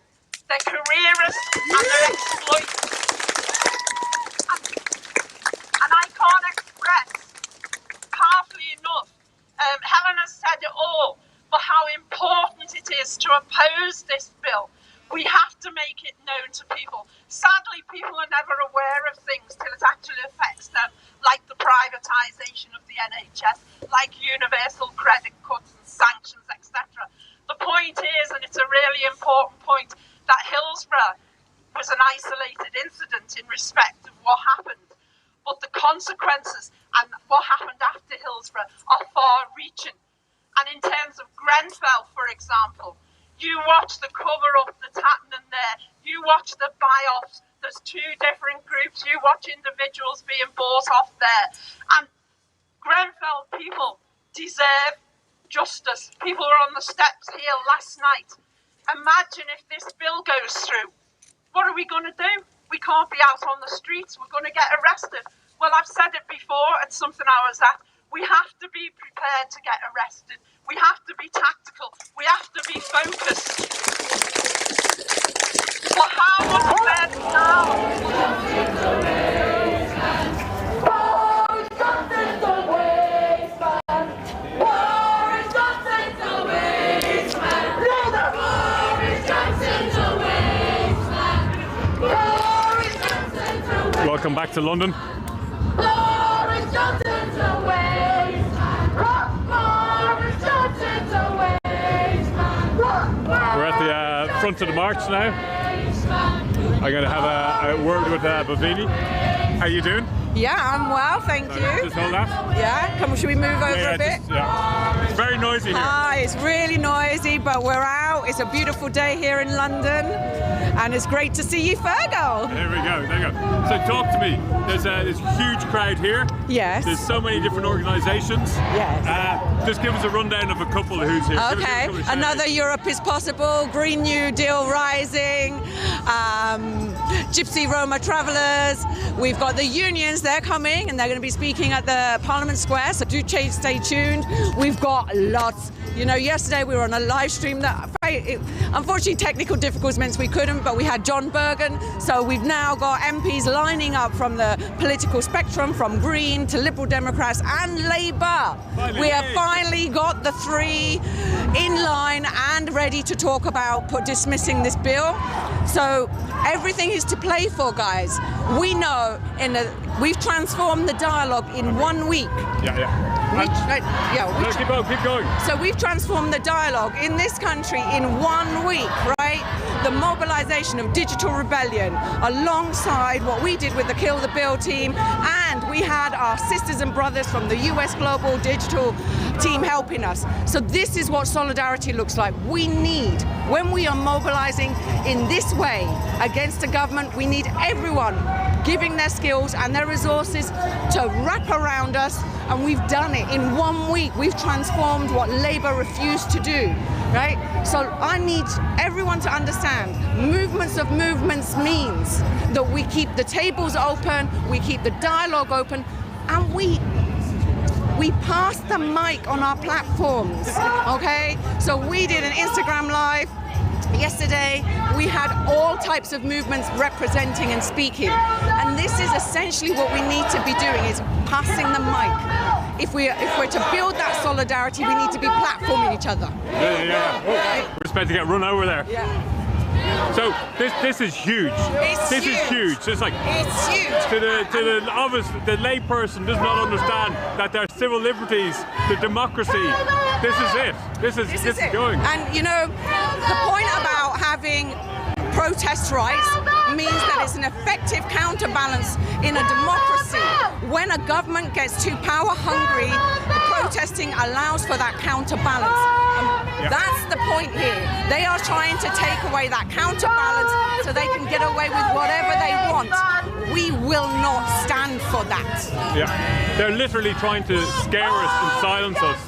They're careerists and they're exploiters. And I can't express powerfully enough, Helen has said it all, but how important it is to oppose this bill. We have to make it known to people. Sadly, people are never aware of things till it actually affects them, like the privatisation of the NHS, like universal credit cuts and sanctions, etc. The point is, and it's a really important point, that Hillsborough was an isolated incident in respect of what happened. But the consequences and what happened after Hillsborough are far-reaching. And in terms of Grenfell, for example, you watch the cover-up that's happening there. You watch the buy-offs. There's two different groups. You watch individuals being bought off there. And Grenfell people deserve justice. People were on the steps here last night. Imagine if this bill goes through. What are we going to do? We can't be out on the streets. We're going to get arrested. Well, I've said it before at something I was at. We have to be prepared to get arrested. We have to be tactical. We have to be focused. But how much further now? Welcome back to London. We're at the front of the march now. I'm going to have a word with Bhavini. How are you doing? Yeah, I'm well, thank you. Just hold that. Yeah, should we move over a bit? It's very noisy here. It's really noisy, but we're out. It's a beautiful day here in London, and it's great to see you, Fergal. There we go, there you go. So talk to me. There's a huge crowd here. Yes. There's so many different organisations. Yes. Just give us a rundown of a couple who's here. Okay. Another Europe is Possible, Green New Deal Rising, Gypsy Roma Travellers. We've got the unions, they're coming, and they're going to be speaking at the Parliament Square, so do stay tuned. We've got lots. You know, yesterday we were on a live stream that, unfortunately, technical difficulties meant we couldn't, but we had John Bergen. So we've now got MPs lining up from the political spectrum, from Green to Liberal Democrats and Labour. We have finally got the three in line and ready to talk about dismissing this bill. So everything is to play for, guys. We know we've transformed the dialogue in 1 week. Keep going. So we've transformed the dialogue in this country in 1 week, right? The mobilization of digital rebellion alongside what we did with the Kill the Bill team, and we had our sisters and brothers from the US Global Digital team helping us. So this is what solidarity looks like. We need, when we are mobilizing in this way against the government, we need everyone giving their skills and their resources to wrap around us, and we've done it in 1 week. We've transformed what Labour refused to do, right? So I need everyone to understand, movements of movements means that we keep the tables open, we keep the dialogue open, and we pass the mic on our platforms, okay? So we did an Instagram Live yesterday. We had all types of movements representing and speaking, and this is essentially what we need to be doing, is passing the mic. If we're to build that solidarity, we need to be platforming each other. Yeah. Right? We're just about to get run over there. Yeah. So this is huge. This is huge. It's like it's huge. To the obvious, the layperson does not understand that their civil liberties, the democracy. This is it. This is going. And you know, the point about having protest rights means that it's an effective counterbalance in a democracy. When a government gets too power hungry, the protesting allows for that counterbalance. Yeah. That's the point here. They are trying to take away that counterbalance so they can get away with whatever they want. We will not stand for that. Yeah, they're literally trying to scare us and silence us,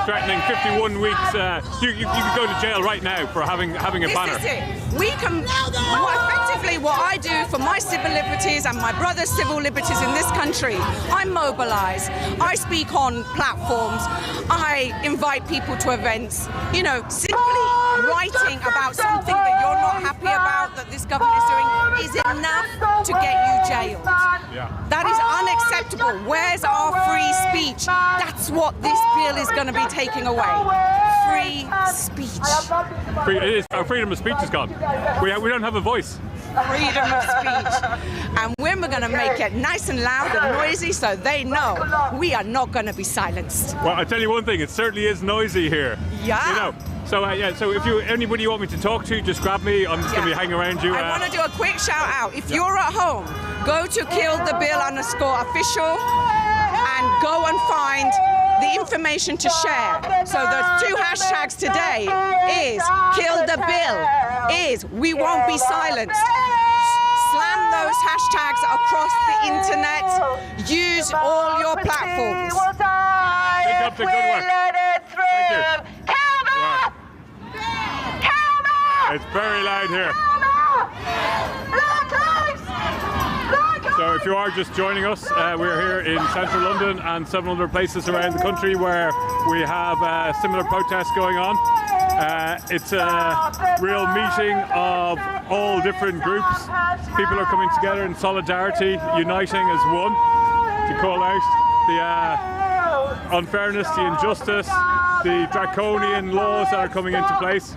threatening 51 weeks. You could go to jail right now for having a banner. This is it. We can, effectively what I do for my civil liberties and my brother's civil liberties in this country, I mobilise, I speak on platforms, I invite people to events, you know, simply writing about something that you're not happy about that this government is doing is enough to get you jailed. Yeah. That is unacceptable. Where's our free speech? That's what this bill is going to be taking away. Free speech. Our freedom of speech is gone. We don't have a voice. Freedom of speech. And we're going to make it nice and loud and noisy so they know we are not going to be silenced. Well, I tell you one thing, it certainly is noisy here. Yeah. You know. So so if anybody you want me to talk to, just grab me. I'm just going to be hanging around you. I want to do a quick shout out. If you're at home, go to killthebill_official and go and find the information to share. So the 2 hashtags today is kill the bill, is we won't be silenced. Slam those hashtags across the internet. Use all your platforms. Keep up the good work. Thank you. It's very loud here. So if you are just joining us, we're here in central London and several other places around the country where we have similar protests going on. It's a real meeting of all different groups. People are coming together in solidarity, uniting as one to call out the unfairness, the injustice, the draconian laws that are coming into place.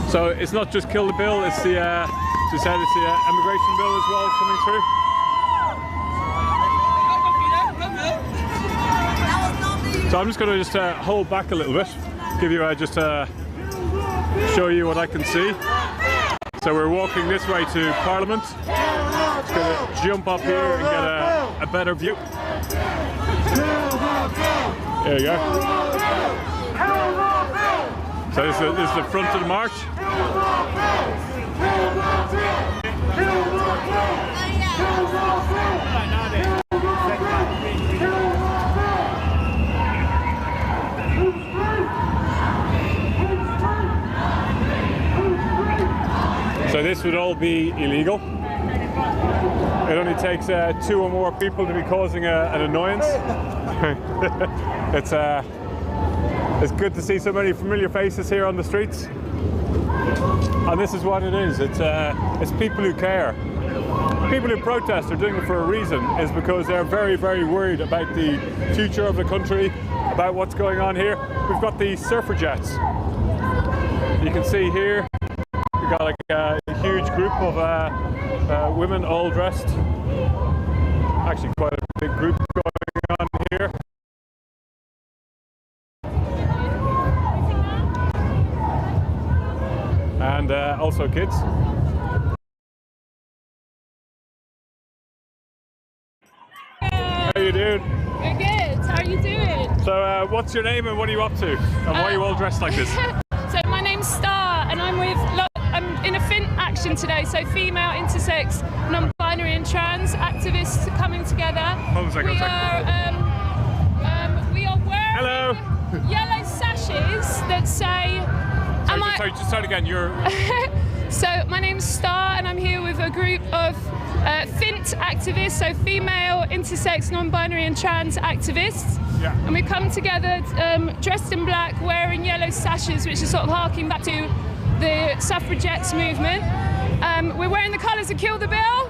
So it's not just kill the bill, it's the, as you said, it's the immigration bill as well coming through. So I'm just going to hold back a little bit, give you show you what I can see. So we're walking this way to Parliament. Just going to jump up here and get a better view. There you go. So this is the front of the march. So this would all be illegal. It only takes 2 or more people to be causing an annoyance. It's good to see so many familiar faces here on the streets. And this is what it is. It's people who care. People who protest are doing it for a reason, is because they're very, very worried about the future of the country, about what's going on here. We've got the suffragettes. You can see here, we've got like a huge group of women all dressed. Actually quite a big group going on here. And also kids. How are you doing? We're good. How are you doing? So what's your name and what are you up to? And why are you all dressed like this? So my name's Star and I'm in a FINT action today. So female, intersex, non-binary and trans activists coming together. Hold on a second. We are wearing Hello. Yellow sashes that say... Sorry, just start again. You're... So my name's Star and I'm here with a group of FINT activists, so female, intersex, non-binary and trans activists. Yeah. And we come together dressed in black, wearing yellow sashes, which is sort of harking back to the suffragettes movement. We're wearing the colours of Kill the Bill.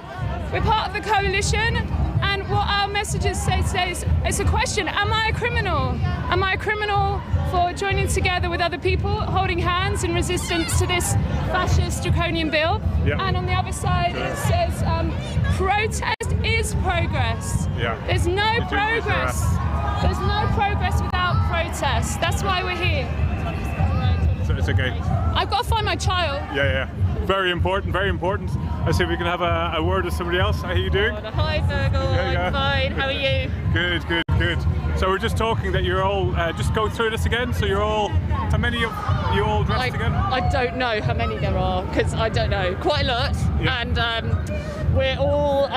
We're part of the coalition. And what our messages say today is, it's a question, am I a criminal? Am I a criminal for joining together with other people, holding hands in resistance to this fascist draconian bill? Yep. And on the other side it says, protest is progress. Yeah. There's no progress. There's no progress without protest. That's why we're here. It's okay. I've got to find my child. Yeah. Very important, very important. Let's see if we can have a word with somebody else. How are you doing? Hi Virgil, I'm fine. How are you? Good. Good. So we're just talking that you're all, just go through this again, so you're all, how many of you all dressed again? I don't know how many there are, because I don't know. Quite a lot. Yeah. And we're all,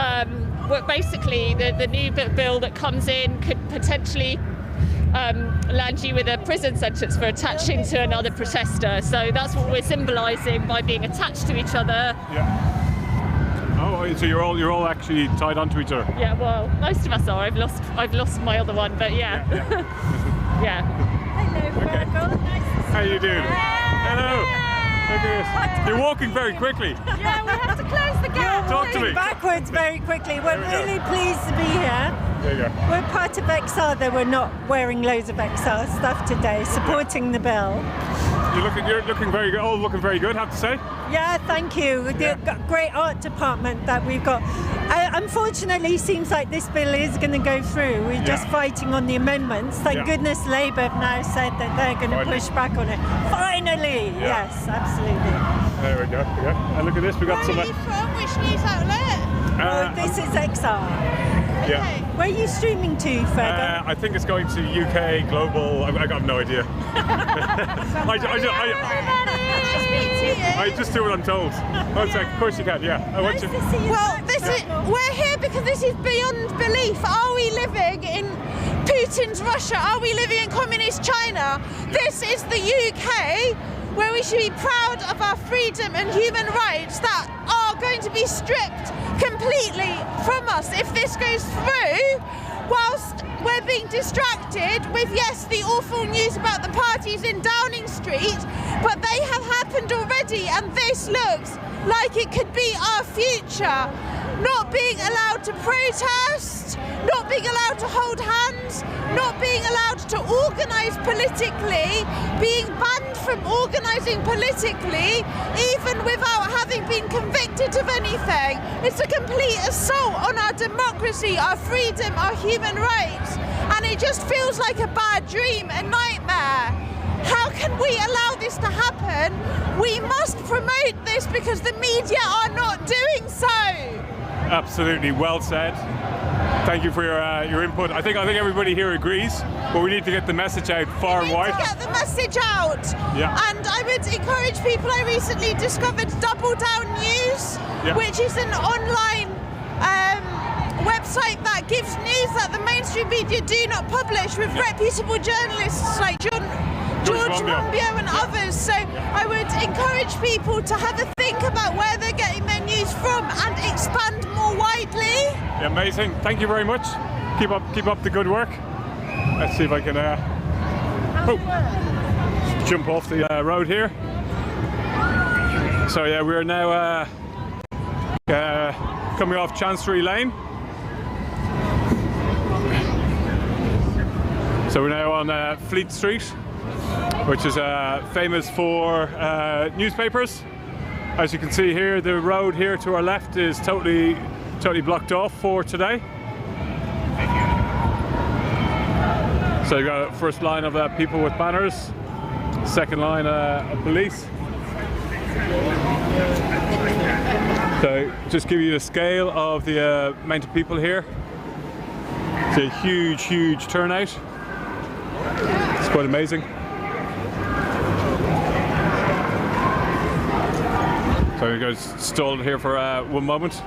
basically the new bill that comes in could potentially land you with a prison sentence for attaching to another protester. So that's what we're symbolising by being attached to each other. Yeah. Oh, so you're all actually tied onto each other. Yeah, well, most of us are. I've lost my other one, but yeah. Yeah. Hello, Okay. Virgo. Nice to see How you doing? Hello. Yay! Look at this. You're walking very quickly. Yeah, we have to close the gap. Talk to me. Backwards very quickly. We're really pleased to be here. There you go. We're part of XR, though we're not wearing loads of XR stuff today, supporting the bill. You're looking very good. All looking very good, have to say. Yeah, thank you. The great art department that we've got. Unfortunately, seems like this bill is going to go through. We're just fighting on the amendments. Thank goodness Labour have now said that they're going to push back on it. Finally! Yeah. Yes, absolutely. There we go. Yeah. And look at this. We got some. Where are you from? Which news outlet? This is XR. Yeah. Where are you streaming to, Fergal? I think it's going to UK, global. I got no idea. I just do what I'm told. One sec, of course you can. Yeah. Nice to see you. Well, we're here because this is beyond belief. Are we living in Putin's Russia? Are we living in communist China? This is the UK, where we should be proud of our freedom and human rights that are going to be stripped completely from us if this goes through, whilst we're being distracted with, yes, the awful news about the parties in Downing Street, but they have happened already, and this looks like it could be our future. Not being allowed to protest, not being allowed to hold hands, not being allowed to organise politically, being banned from organising politically, even without having been convicted of anything. It's a complete assault on our democracy, our freedom, our human rights, and it just feels like a bad dream, a nightmare. How can we allow this to happen? We must promote this because the media are not doing so. Absolutely, well said. Thank you for your input. I think everybody here agrees, but we need to get the message out far and wide. We need to get the message out. Yeah. And I would encourage people. I recently discovered Double Down News, which is an online website that gives news that the mainstream media do not publish, with reputable journalists like George Monbiot and others. So I would encourage people to have a think about where they're getting their news from and expand more widely. Amazing. Thank you very much. Keep up the good work. Let's see if I can jump off the road here. So yeah, we're now coming off Chancery Lane. So we're now on Fleet Street, which is famous for newspapers. As you can see here, the road here to our left is totally blocked off for today. So you've got a first line of people with banners, second line of police. So just give you a scale of the amount of people here. It's a huge turnout. It's quite amazing. So we're going to stall here for one moment.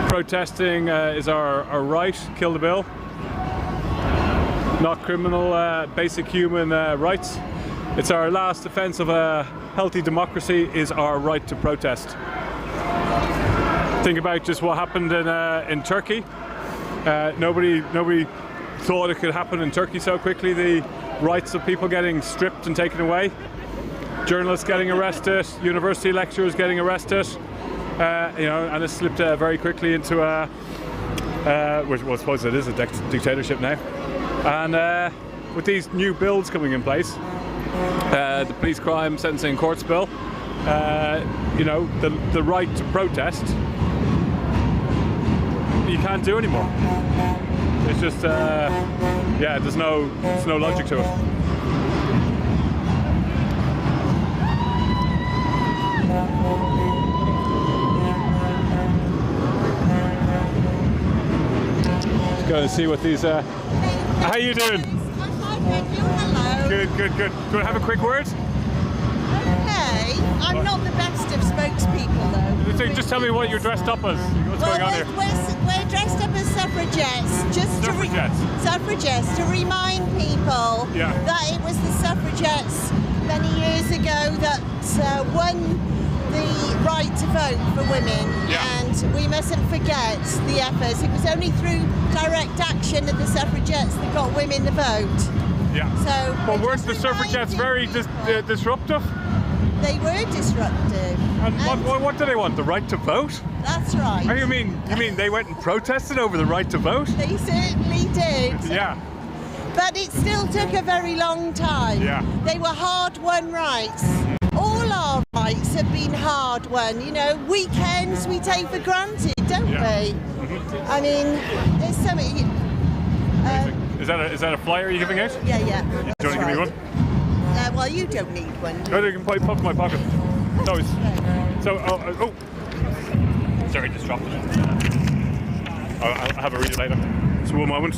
Protesting is our right, kill the bill. Not criminal, basic human rights. It's our last defence of a healthy democracy is our right to protest. Think about just what happened in Turkey. Nobody thought it could happen in Turkey so quickly. The rights of people getting stripped and taken away. Journalists getting arrested, university lecturers getting arrested, and it slipped very quickly into which I suppose it is a dictatorship now. And with these new bills coming in place, the police crime sentencing courts bill, the right to protest, you can't do anymore. It's just, there's no logic to it. go and see what these. How you doing? Hello. Good. Do you want to have a quick word? Okay. I'm not the best of spokespeople though. So just tell me what you're dressed up as. What's going on here? We're dressed up as suffragettes, suffragettes to remind people that it was the suffragettes many years ago that won the right to vote for women, and we mustn't forget the efforts. It was only through direct action of the suffragettes that got women the vote. Yeah. So, but weren't the suffragettes very disruptive? They were disruptive. And what do they want? The right to vote? That's right. Oh, you mean they went and protested over the right to vote? They certainly did. Yeah. But it still took a very long time. Yeah. They were hard-won rights. All our rights have been hard-won. You know, weekends we take for granted, don't we? Mm-hmm. I mean, there's something. Is that a flyer you're giving out? Yeah. Do you want to give me one? Well, you don't need one. No, you can pop in my pocket. No, oh. Sorry, just dropped it. I'll have a read it later. Just one moment.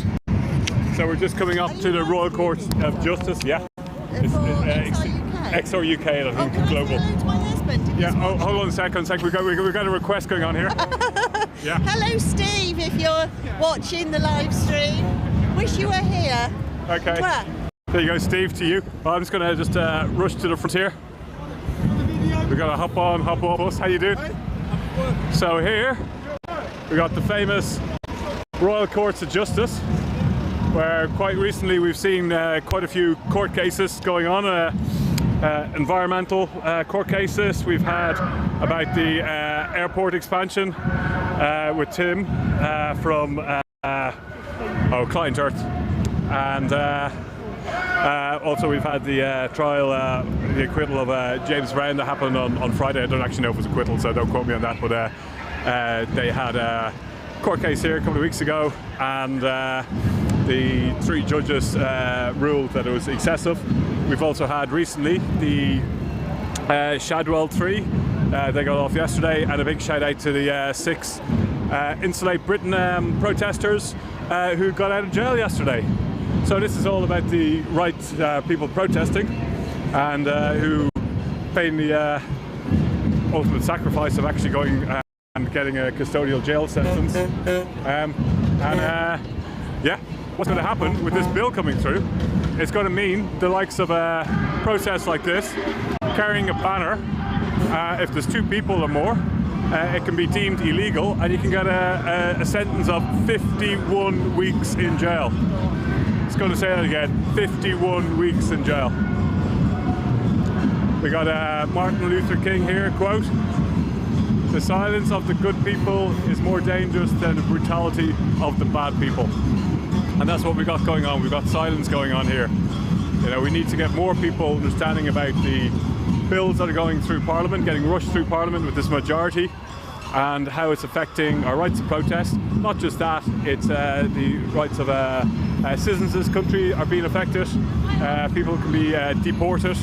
So we're just coming up to the Royal Court of Justice. Yeah. It's XR UK, I think, global. My husband. Yeah. Oh, hold on a second. We've got a request going on here. Yeah. Hello, Steve. If you're watching the live stream, wish you were here. Okay. Mwah. There you go, Steve. To you. Well, I'm just going to rush to the front here. We've got to hop on bus. How you doing? So here we got the famous Royal Courts of Justice, where quite recently we've seen quite a few court cases going on. Environmental court cases. We've had about the airport expansion with Tim from Client Earth, and also we've had the trial, the acquittal of James Brown that happened on Friday. I don't actually know if it was acquittal, so don't quote me on that, but they had a court case here a couple of weeks ago, and the three judges ruled that it was excessive. We've also had recently the Shadwell 3, they got off yesterday, and a big shout out to the 6 Insulate Britain protesters who got out of jail yesterday. So this is all about the right people protesting, and who paid the ultimate sacrifice of actually going and getting a custodial jail sentence. Yeah, what's going to happen with this bill coming through? It's going to mean the likes of a protest like this, carrying a banner, if there's 2 people or more, it can be deemed illegal, and you can get a sentence of 51 weeks in jail. It's going to say that again, 51 weeks in jail. We got Martin Luther King here, quote, "The silence of the good people is more dangerous than the brutality of the bad people." And that's what we got going on. We've got silence going on here. You know, we need to get more people understanding about the bills that are going through Parliament, getting rushed through Parliament with this majority, and how it's affecting our rights to protest. Not just that, it's the rights of citizens of this country are being affected. People can be deported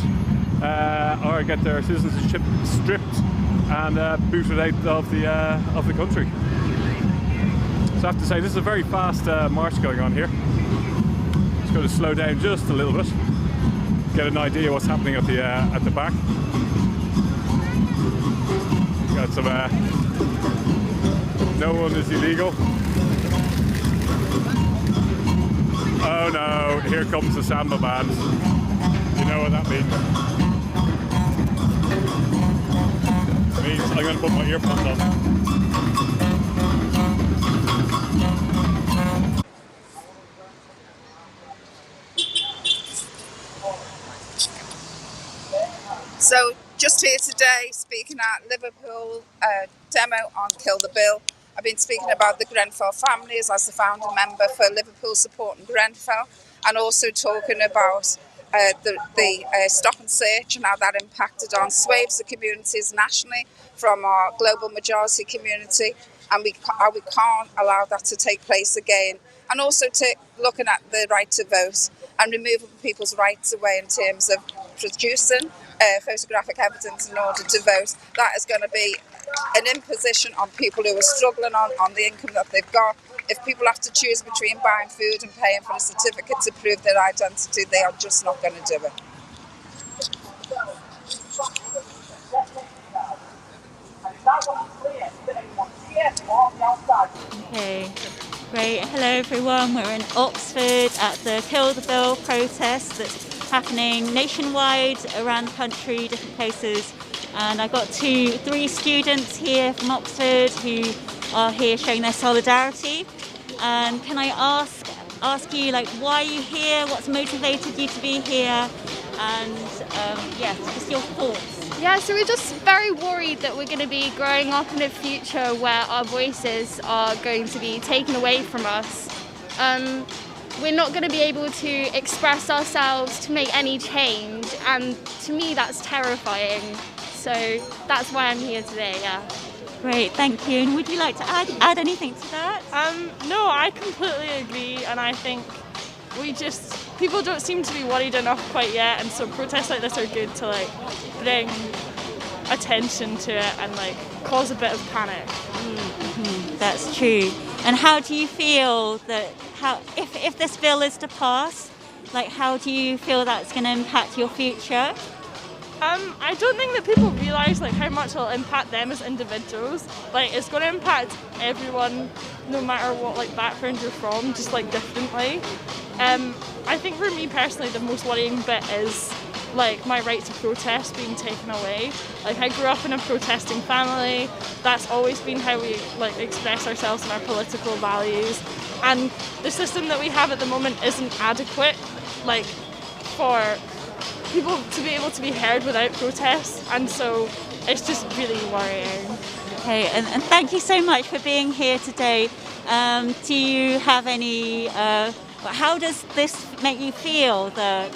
or get their citizenship stripped and booted out of the country. So I have to say, this is a very fast march going on here. Just going to slow down just a little bit, get an idea what's happening at the back. Got some. No one is illegal. Oh no! Here comes the samba band. You know what that means? It means I'm going to put my earphones on. So just here today, speaking at Liverpool demo on Kill the Bill. I've been speaking about the Grenfell families as the founder member for Liverpool Supporting Grenfell, and also talking about the stop and search and how that impacted on swathes of communities nationally from our global majority community, and how we can't allow that to take place again. And also looking at the right to vote and removing people's rights away in terms of producing photographic evidence in order to vote. That is going to be an imposition on people who are struggling on the income that they've got, If people have to choose between buying food and paying for a certificate to prove their identity, they are just not going to do it. Okay, great. Hello everyone. We're in Oxford at the Kill the Bill protest that's happening nationwide around the country, different places. And I got three students here from Oxford who are here showing their solidarity. And can I ask you, like, why are you here? What's motivated you to be here? And just your thoughts. Yeah, so we're just very worried that we're going to be growing up in a future where our voices are going to be taken away from us. We're not going to be able to express ourselves, to make any change, and to me that's terrifying. So that's why I'm here today, yeah. Great, thank you. And would you like to add anything to that? No, I completely agree, and I think people don't seem to be worried enough quite yet, and so protests like this are good to like bring attention to it and like cause a bit of panic. Mm-hmm. That's true. And how do you feel if this bill is to pass, like how do you feel that's going to impact your future? I don't think that people realise like how much it'll impact them as individuals. Like it's going to impact everyone, no matter what like background you're from, just like differently. I think for me personally, the most worrying bit is like my right to protest being taken away. Like I grew up in a protesting family. That's always been how we like express ourselves and our political values. And the system that we have at the moment isn't adequate, like for people to be able to be heard without protests, and so it's just really worrying. Okay, and thank you so much for being here today. Do you have any, how does this make you feel, the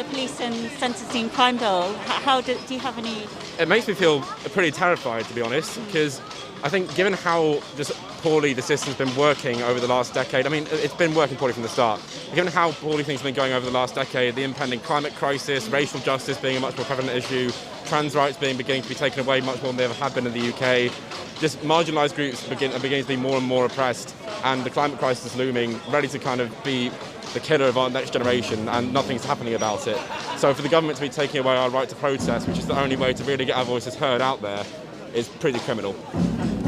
police and sentencing crime bill? Do you have any? It makes me feel pretty terrified, to be honest, because I think given how just poorly the system's been working over the last decade, I mean, it's been working poorly from the start. Given how poorly things have been going over the last decade, the impending climate crisis, racial justice being a much more prevalent issue, trans rights beginning to be taken away much more than they ever have been in the UK, just marginalised groups are beginning to be more and more oppressed, and the climate crisis looming, ready to kind of be the killer of our next generation, and nothing's happening about it. So for the government to be taking away our right to protest, which is the only way to really get our voices heard out there, is pretty criminal.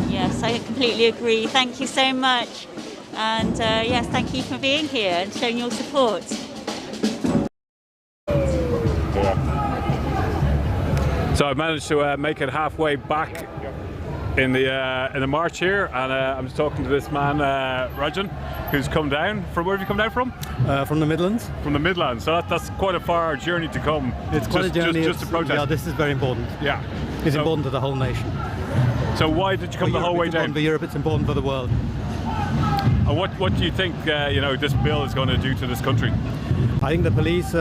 Yes, I completely agree. Thank you so much. And yes, thank you for being here and showing your support. So I managed to make it halfway back in the march here, and I'm just talking to this man, Rajan, who's come down from, where have you come down from? From the Midlands. From the Midlands, so that's quite a far journey to come. It's quite a journey. Just to protest. Yeah, this is very important. Yeah. It's important to the whole nation. So why did you come the whole way down? For Europe, it's important for the world. And what do you think this bill is going to do to this country? I think the police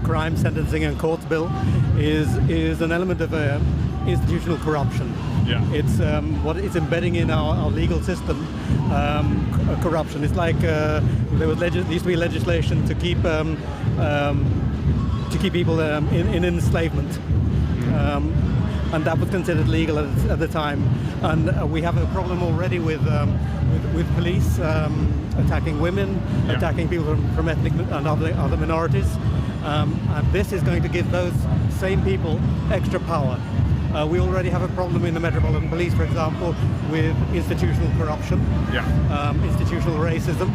crime sentencing and courts bill is an element of institutional corruption. Yeah. It's embedding in our legal system corruption. It's like there used to be legislation to keep people in enslavement. And that was considered legal at the time. And we have a problem already with police attacking women, attacking people from ethnic and other minorities. And this is going to give those same people extra power. We already have a problem in the Metropolitan Police, for example, with institutional corruption, institutional racism.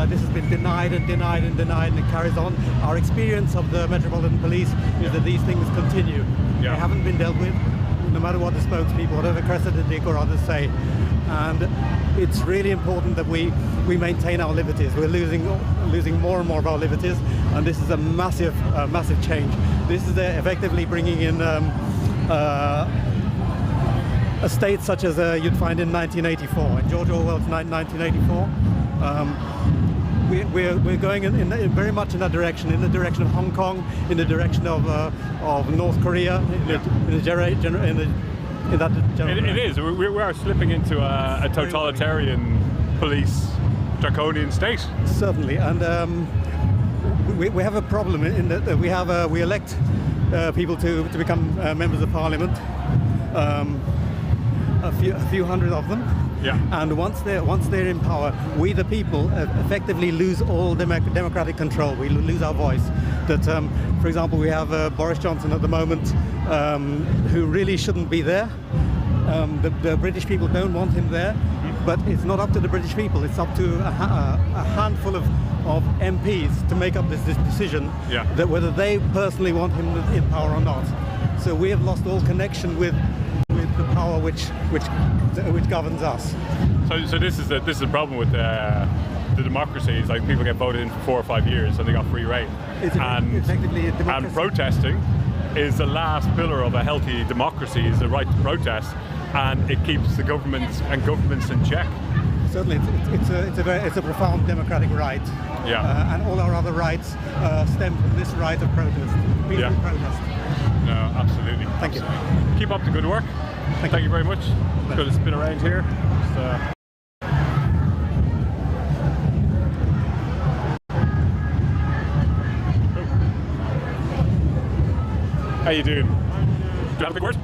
This has been denied and denied and denied, and it carries on. Our experience of the Metropolitan Police is that these things continue. They haven't been dealt with, no matter what the spokespeople, whatever Cressida Dick or others say. And it's really important that we maintain our liberties. We're losing more and more of our liberties, and this is a massive change. This is effectively bringing in a state such as you'd find in 1984, in George Orwell's 1984. We're going in very much in that direction, in the direction of Hong Kong, in the direction of North Korea, in that general. It is. We are slipping into a totalitarian police draconian state. Certainly, and we have a problem in that we elect people to become members of Parliament. a few hundred of them. Yeah. And once they're in power, we the people effectively lose all democratic control. We lose our voice. That, for example, we have Boris Johnson at the moment, who really shouldn't be there. The British people don't want him there, but it's not up to the British people. It's up to a handful of MPs to make up this decision that whether they personally want him in power or not. So we have lost all connection with the power which governs us. So this is the problem with the democracy. Is like people get voted in for 4 or 5 years and they got free reign. And effectively a democracy. And protesting is the last pillar of a healthy democracy, is the right to protest, and it keeps the governments in check. Certainly, it's a profound democratic right. Yeah. And all our other rights stem from this right of protest, peaceful protest. No, absolutely. Thank you. Keep up the good work. Thank you very much. Good to spin around here. How you doing? Do you have a big word?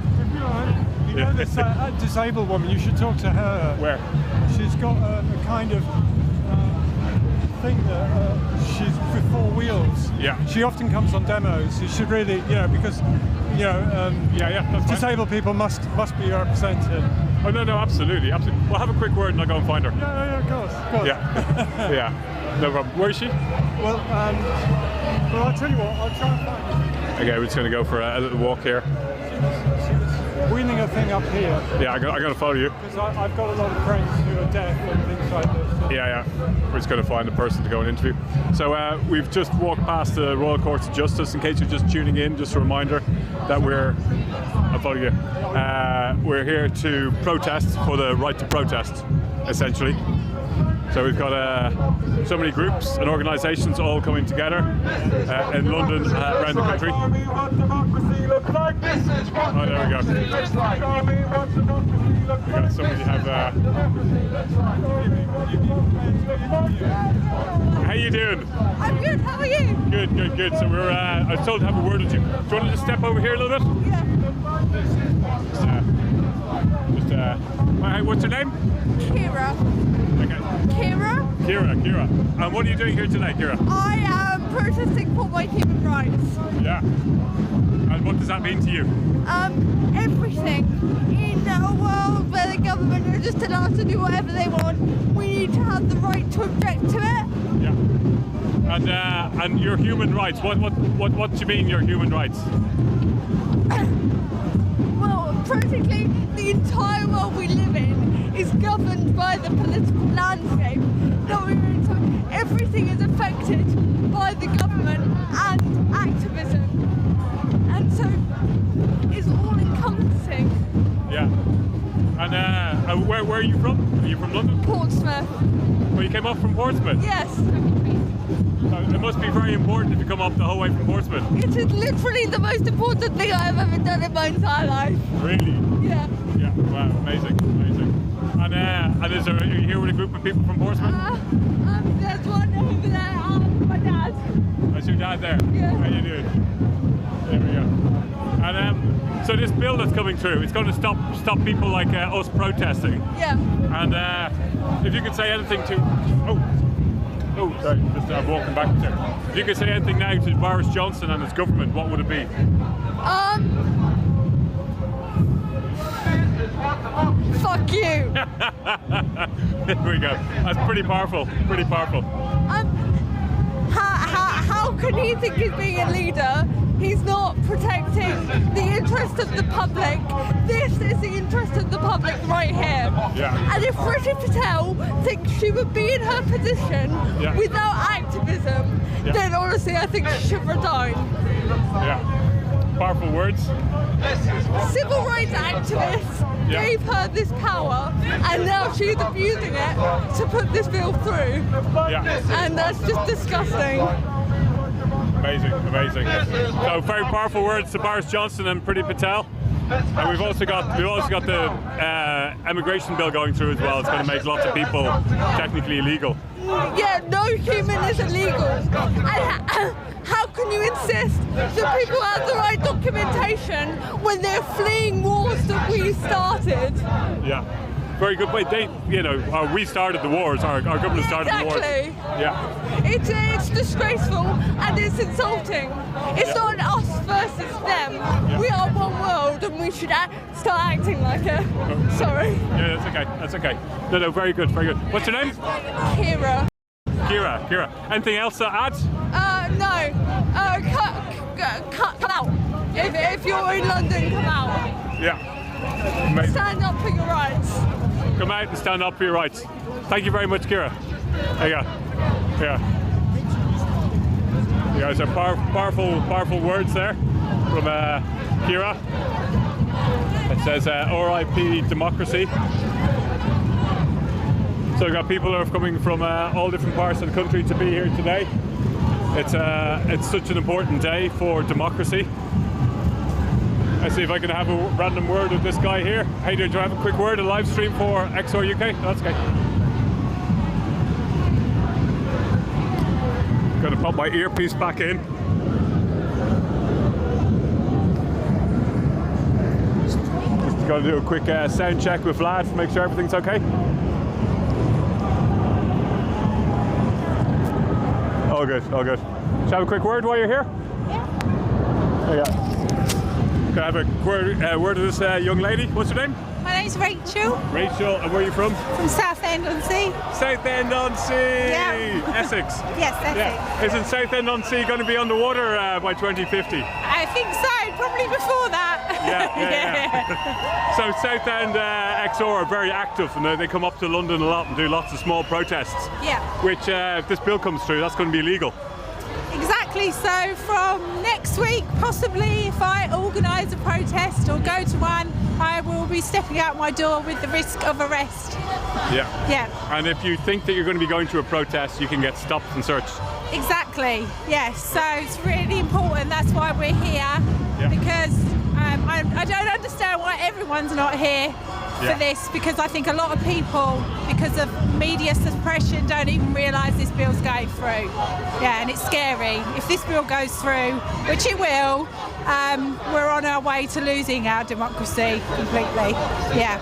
You know this disabled woman, you should talk to her. Where? She's got a kind of thing that she's with 4 wheels. Yeah. She often comes on demos. You should really, because, that's disabled people must be represented. Oh, no, absolutely. Well, have a quick word and I'll go and find her. Yeah, of course. Yeah. Yeah, no problem. Where is she? Well, I'll tell you what, I'll try and find her. Okay, we're just going to go for a little walk here. She was wheeling a thing up here. Yeah, I'm going to follow you. Because I've got a lot of friends who are deaf and things like this. So. Yeah. We're just going to find a person to go and interview. So we've just walked past the Royal Courts of Justice. In case you're just tuning in, just a reminder that I'll follow you. We're here to protest for the right to protest, essentially. So we've got so many groups and organisations all coming together in London, around the country. Oh, there we go. We got somebody have. How you doing? I'm good. How are you? Good. So we're. I was told to have a word with you. Do you want to just step over here a little bit? Yeah. What's your name? Kira. Kira. And what are you doing here today, Kira? I am protesting for my human rights. Yeah. And what does that mean to you? Everything. In a world where the government are just allowed to do whatever they want, we need to have the right to object to it. Yeah. And your human rights. What do you mean your human rights? Well, practically the entire world we live in is governed by the political landscape that we're in. So everything is affected by the government and activism. And so it's all encompassing. Yeah. And where are you from? Are you from London? Portsmouth. Well, you came up from Portsmouth? Yes. It must be very important if you come up the whole way from Portsmouth. It is literally the most important thing I've ever done in my entire life. Really? Yeah. Yeah, wow, amazing. And are you here with a group of people from Portsmouth? There's one over there, my dad. That's your dad there? Yeah. How you doing? There we go. And so this bill that's coming through, it's going to stop people like us protesting. Yeah. And if you could say anything to... Oh, sorry, I'm walking back there. If you could say anything now to Boris Johnson and his government, what would it be? Fuck you. There we go. That's pretty powerful. How can he think he's being a leader? He's not protecting the interest of the public. This is the interest of the public right here. Yeah. And if Priti Patel thinks she would be in her position without activism, then honestly I think she should resign. Yeah. Powerful words. Civil rights activists gave her this power, and now she's abusing it to put this bill through. And that's just disgusting. Amazing. So very powerful words to Boris Johnson and Priti Patel. And we've also got the immigration bill going through as well. It's going to make lots of people technically illegal. Yeah, no human is illegal. And how can you insist that people have the right documentation when they're fleeing wars that we started? Yeah. Very good. Wait, we started the wars. Our government started the wars. Exactly. Yeah. It's disgraceful and it's insulting. It's not us versus them. Yeah. We are one world and we should start acting like it. Sorry. Yeah, that's okay. That's okay. No, very good, very good. What's your name? Kira. Kira. Anything else to add? No. Come out. If you're in London, come out. Yeah. Amazing. Stand up for your rights. Come out and stand up for your rights. Thank you very much, Kira. There you go. Yeah. Yeah, so powerful words there from Kira. It says RIP democracy. So we've got people who are coming from all different parts of the country to be here today. It's such an important day for democracy. Let's see if I can have a random word with this guy here. Hey, do you have a quick word, a live stream for XOR UK? No, that's okay. Gonna pop my earpiece back in. Just gotta do a quick sound check with Vlad to make sure everything's okay. All good, all good. Shall I have a quick word while you're here? Yeah. There you go. Can I have a word of this young lady? What's her name? My name's Rachel. Rachel, and where are you from? From Southend-on-Sea. Southend-on-Sea! Yeah. Essex? Yes, Essex. Yeah. Isn't Southend-on-Sea going to be underwater by 2050? I think so, probably before that. Yeah. So Southend XOR are very active and they come up to London a lot and do lots of small protests. Yeah. Which, if this bill comes through, that's going to be illegal. Exactly, so from next week, possibly, if I organise a protest or go to one, I will be stepping out my door with the risk of arrest. Yeah. Yeah. And if you think that you're going to be going to a protest, you can get stopped and searched. Exactly, yes, so it's really important, that's why we're here, because I don't understand why everyone's not here for this, because I think a lot of people, because of media suppression, don't even realise this bill's going through. Yeah, and it's scary. If this bill goes through, which it will, we're on our way to losing our democracy completely. Yeah.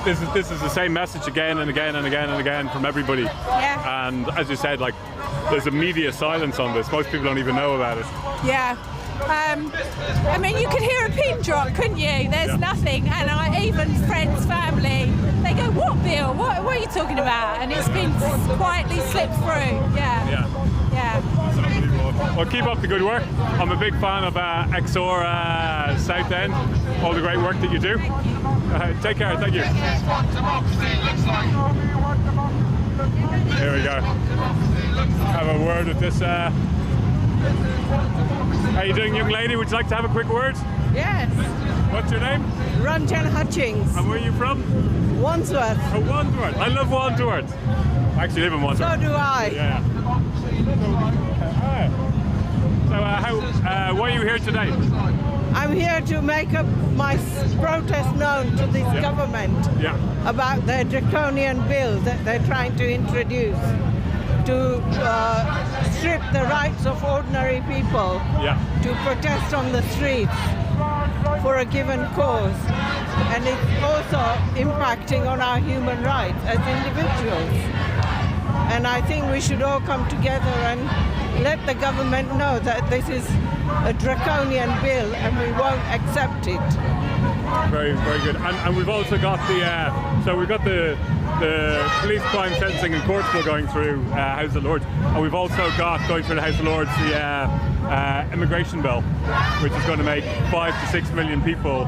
This is the same message again and again and again and again from everybody. Yeah. And as you said, like, there's a media silence on this. Most people don't even know about it. Yeah. I mean, you could hear a pin drop, couldn't you? There's nothing, and even friends, family, they go, "What bill? What are you talking about?" And it's been quietly slipped through. Yeah. Well, keep up the good work. I'm a big fan of XOR Southend, all the great work that you do. Take care, thank you. Here we go. Have a word with this. How you doing, young lady? Would you like to have a quick word? Yes. What's your name? Ranjan Hutchings. And where are you from? Wandsworth. Oh, Wandsworth. I love Wandsworth. I actually live in Wandsworth. So do I. Yeah. So why are you here today? I'm here to make up my protest known to this government about their draconian bill that they're trying to introduce to strip the rights of ordinary people to protest on the streets for a given cause. And it's also impacting on our human rights as individuals. And I think we should all come together and let the government know that this is a draconian bill and we won't accept it. Very, very good. And we've also got the police crime sentencing and courts bill going through House of Lords, and we've also got going through the House of Lords the immigration bill, which is going to make 5 to 6 million people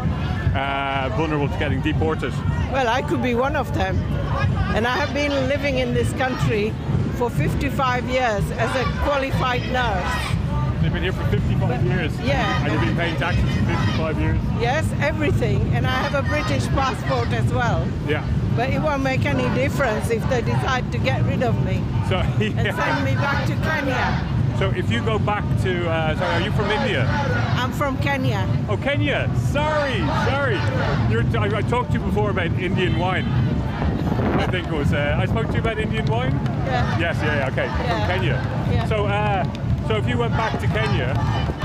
vulnerable to getting deported. Well, I could be one of them, and I have been living in this country for 55 years as a qualified nurse. You've been here for 55 years? Yeah. And you've been paying taxes for 55 years? Yes, everything. And I have a British passport as well. Yeah. But it won't make any difference if they decide to get rid of me and send me back to Kenya. So if you go back to, sorry, are you from India? I'm from Kenya. Oh, Kenya. Sorry. I talked to you before about Indian wine. I think it was, I spoke to you about Indian wine? Yeah. Yes, okay. Yeah. From Kenya. Yeah. So if you went back to Kenya,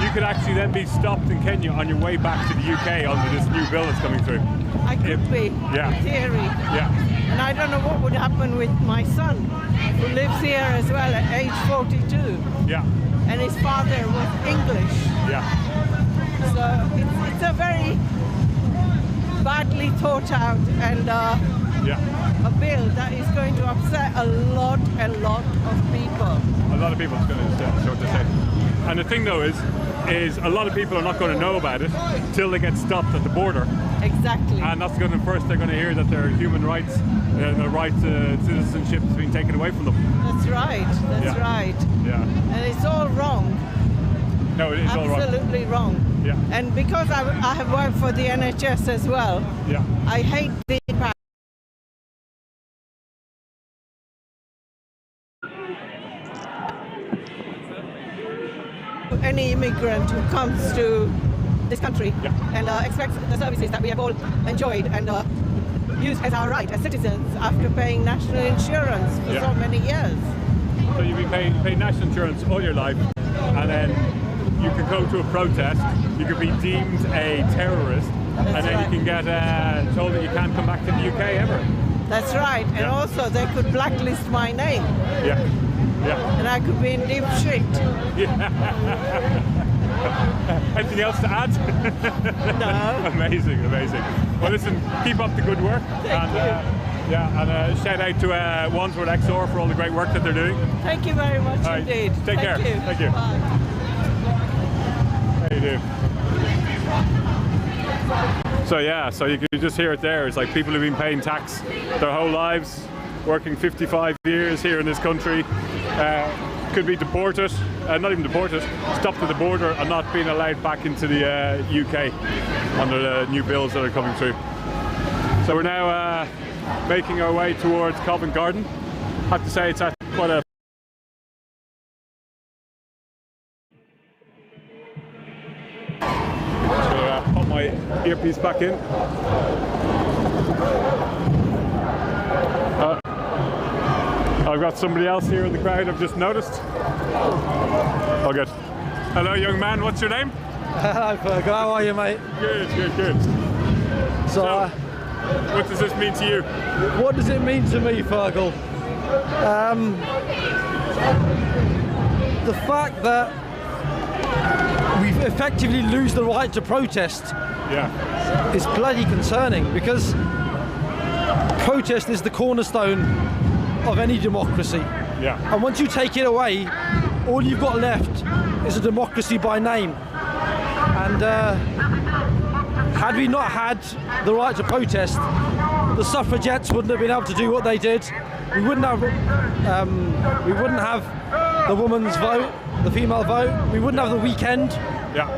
you could actually then be stopped in Kenya on your way back to the UK under this new bill that's coming through. I could be, Yeah. in theory. Yeah. And I don't know what would happen with my son, who lives here as well at age 42. Yeah. And his father was English. Yeah. So it's a very badly thought out and a bill that is going to upset a lot of people. A lot of people is going to sort of say. And the thing though is a lot of people are not going to know about it till they get stopped at the border. Exactly. And that's going to first they're going to hear that their human rights, their right to citizenship has been taken away from them. That's right. That's right. Yeah. And it's all wrong. No, it is all wrong. Absolutely wrong. Yeah. And because I have worked for the NHS as well, yeah. I hate the impact. Any immigrant who comes to this country and expects the services that we have all enjoyed and used as our right as citizens after paying national insurance for so many years. So you've been paying national insurance all your life, and then you could go to a protest, you could be deemed a terrorist, and then you can get told that you can't come back to the UK ever. That's right, and also they could blacklist my name. Yeah. Yeah. And I could be in deep shit. Anything else to add? No. Amazing. Well, listen, keep up the good work. Thank you. Yeah, and shout out to Wandsworth XR for all the great work that they're doing. Thank you very much indeed. Take care. Thank you. Bye. How you doing? So you can just hear it there. It's like people who've been paying tax their whole lives, working 55 years here in this country, could be deported, not even deported, stopped at the border and not being allowed back into the UK under the new bills that are coming through. So we're now making our way towards Covent Garden. I have to say it's at quite a pop my earpiece back in. I've got somebody else here in the crowd I've just noticed. Oh, good. Hello, young man. What's your name? Hello, Fergal. How are you, mate? Good. So, what does this mean to you? What does it mean to me, Fergal? The fact that we effectively lose the right to protest is bloody concerning, because protest is the cornerstone of any democracy. Yeah. And once you take it away, all you've got left is a democracy by name. And had we not had the right to protest, the suffragettes wouldn't have been able to do what they did. We wouldn't have the woman's vote, the female vote. We wouldn't have the weekend. Yeah.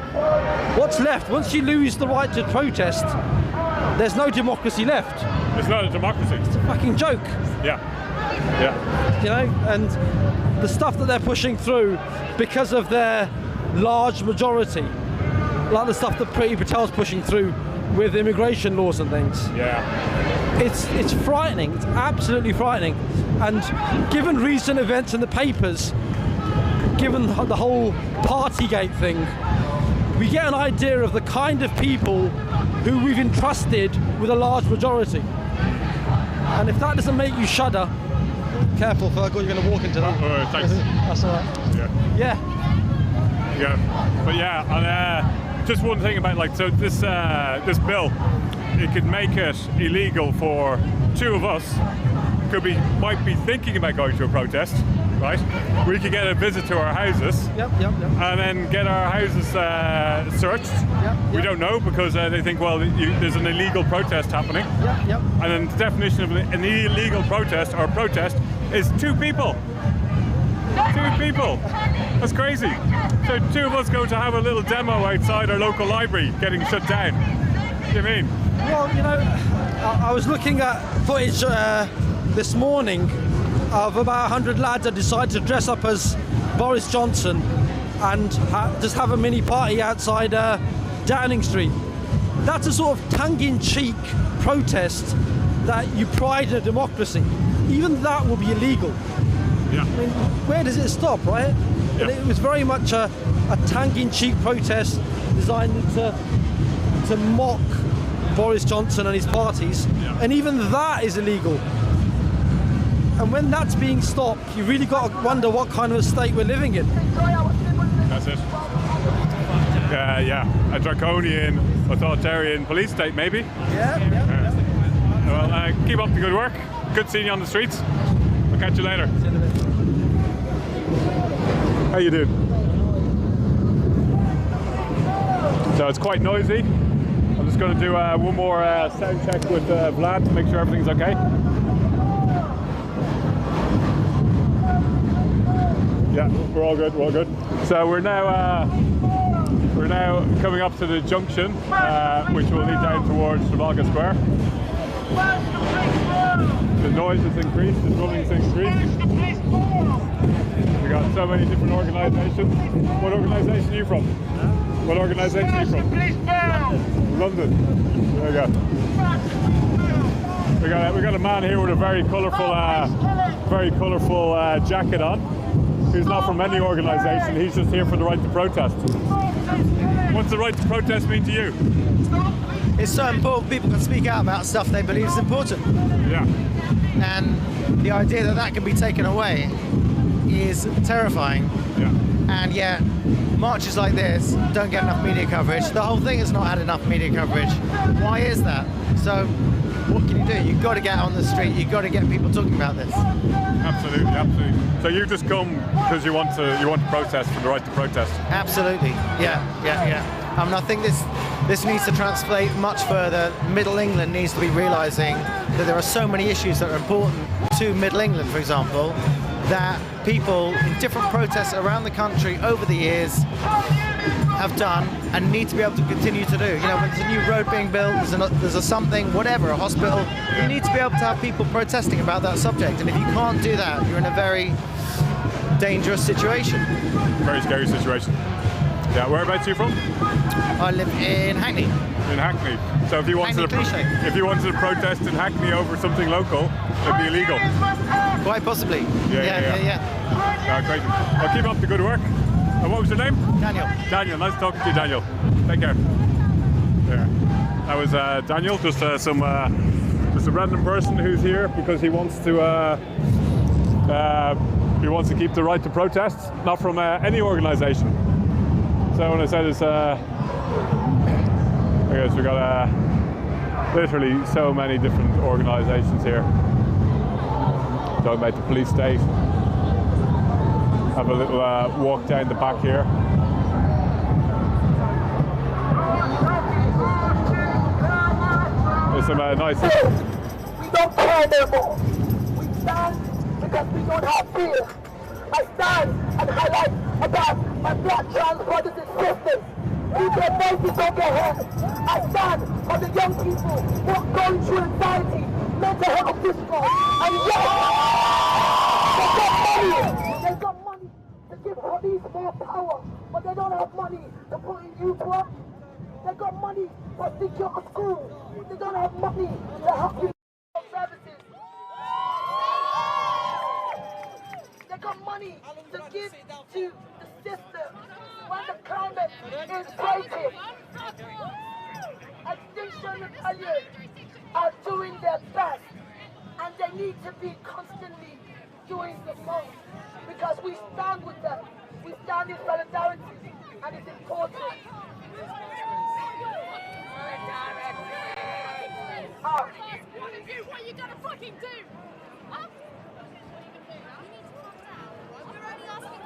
What's left? Once you lose the right to protest, there's no democracy left. It's not a democracy. It's a fucking joke. Yeah. You know, and the stuff that they're pushing through because of their large majority, like the stuff that Priti Patel's pushing through with immigration laws and things. Yeah. It's frightening. It's absolutely frightening. And given recent events in the papers, given the whole Partygate thing, we get an idea of the kind of people who we've entrusted with a large majority. And if that doesn't make you shudder, careful, Fergal, you're going to walk into that. Oh, thanks. That's all right. Yeah. But and just one thing about this bill, it could make it illegal for two of us might be thinking about going to a protest, right? We could get a visit to our houses, and then get our houses searched. We don't know because they think, well, there's an illegal protest happening. And then the definition of an illegal protest or protest is two people. Two people. That's crazy. So two of us go to have a little demo outside our local library getting shut down. What do you mean? Well, you know, I was looking at footage this morning of about 100 lads that decided to dress up as Boris Johnson and just have a mini party outside Downing Street. That's a sort of tongue-in-cheek protest that you pride in a democracy. Even that will be illegal. Yeah. I mean, where does it stop, right? Yeah. And it was very much a tongue-in-cheek protest designed to mock Boris Johnson and his parties, and even that is illegal. And when that's being stopped, you really got to wonder what kind of a state we're living in. That's it. Yeah, a draconian, authoritarian police state, maybe. Yeah. Well, keep up the good work. Good seeing you on the streets. I'll catch you later. How you doing? So it's quite noisy. I'm just going to do one more sound check with Vlad to make sure everything's okay. Yeah, we're all good. So we're now coming up to the junction, which will lead down towards Trafalgar Square. The noise has increased, the drumming has increased. We got so many different organisations. What organisation are you from? What organisation are you from? London. There we go. We got a man here with a very colourful jacket on. He's not from any organisation. He's just here for the right to protest. What's the right to protest mean to you? It's so important people can speak out about stuff they believe is important. Yeah. And the idea that that can be taken away is terrifying. Yeah. And yet, marches like this don't get enough media coverage. The whole thing has not had enough media coverage. Why is that? So, what can you do? You've got to get on the street. You've got to get people talking about this. Absolutely. So you just come because you want to protest for the right to protest. Absolutely. Yeah. I mean, I think this needs to translate much further. Middle England needs to be realising that there are so many issues that are important to Middle England, for example, that people in different protests around the country over the years have done and need to be able to continue to do. You know, when there's a new road being built, there's a something, whatever, a hospital, you need to be able to have people protesting about that subject. And if you can't do that, you're in a very dangerous situation. Very scary situation. Yeah, whereabouts are you from? I live in Hackney. In Hackney. So if you wanted to protest in Hackney over something local, it'd be illegal. Quite possibly. Yeah. Great. Well, keep up the good work. What was your name? Daniel. Daniel, nice talking to you, Daniel. Take care. Yeah. That was Daniel, just a random person who's here because he wants to keep the right to protest, not from any organisation. So when I said it's, I guess we got literally so many different organisations here. Talking about the police state. Have a little walk down the back here. There's some nice. We don't care no more. We stand because we don't have fear. I stand and highlight about my black trans brothers and sisters. Keep their voices on their head. I stand for the young people who are going through anxiety, mental health difficulties, and yet they've got money to give police more power, but they don't have money to put in youth work. They've got money for secure schools, but they don't have money to help you services. They got money to give to the system when the climate is breaking. Extinction Rebellion are doing their best, and they need to be constantly doing the most because we stand with them. We stand in solidarity, and it's important. What are you gonna fucking do?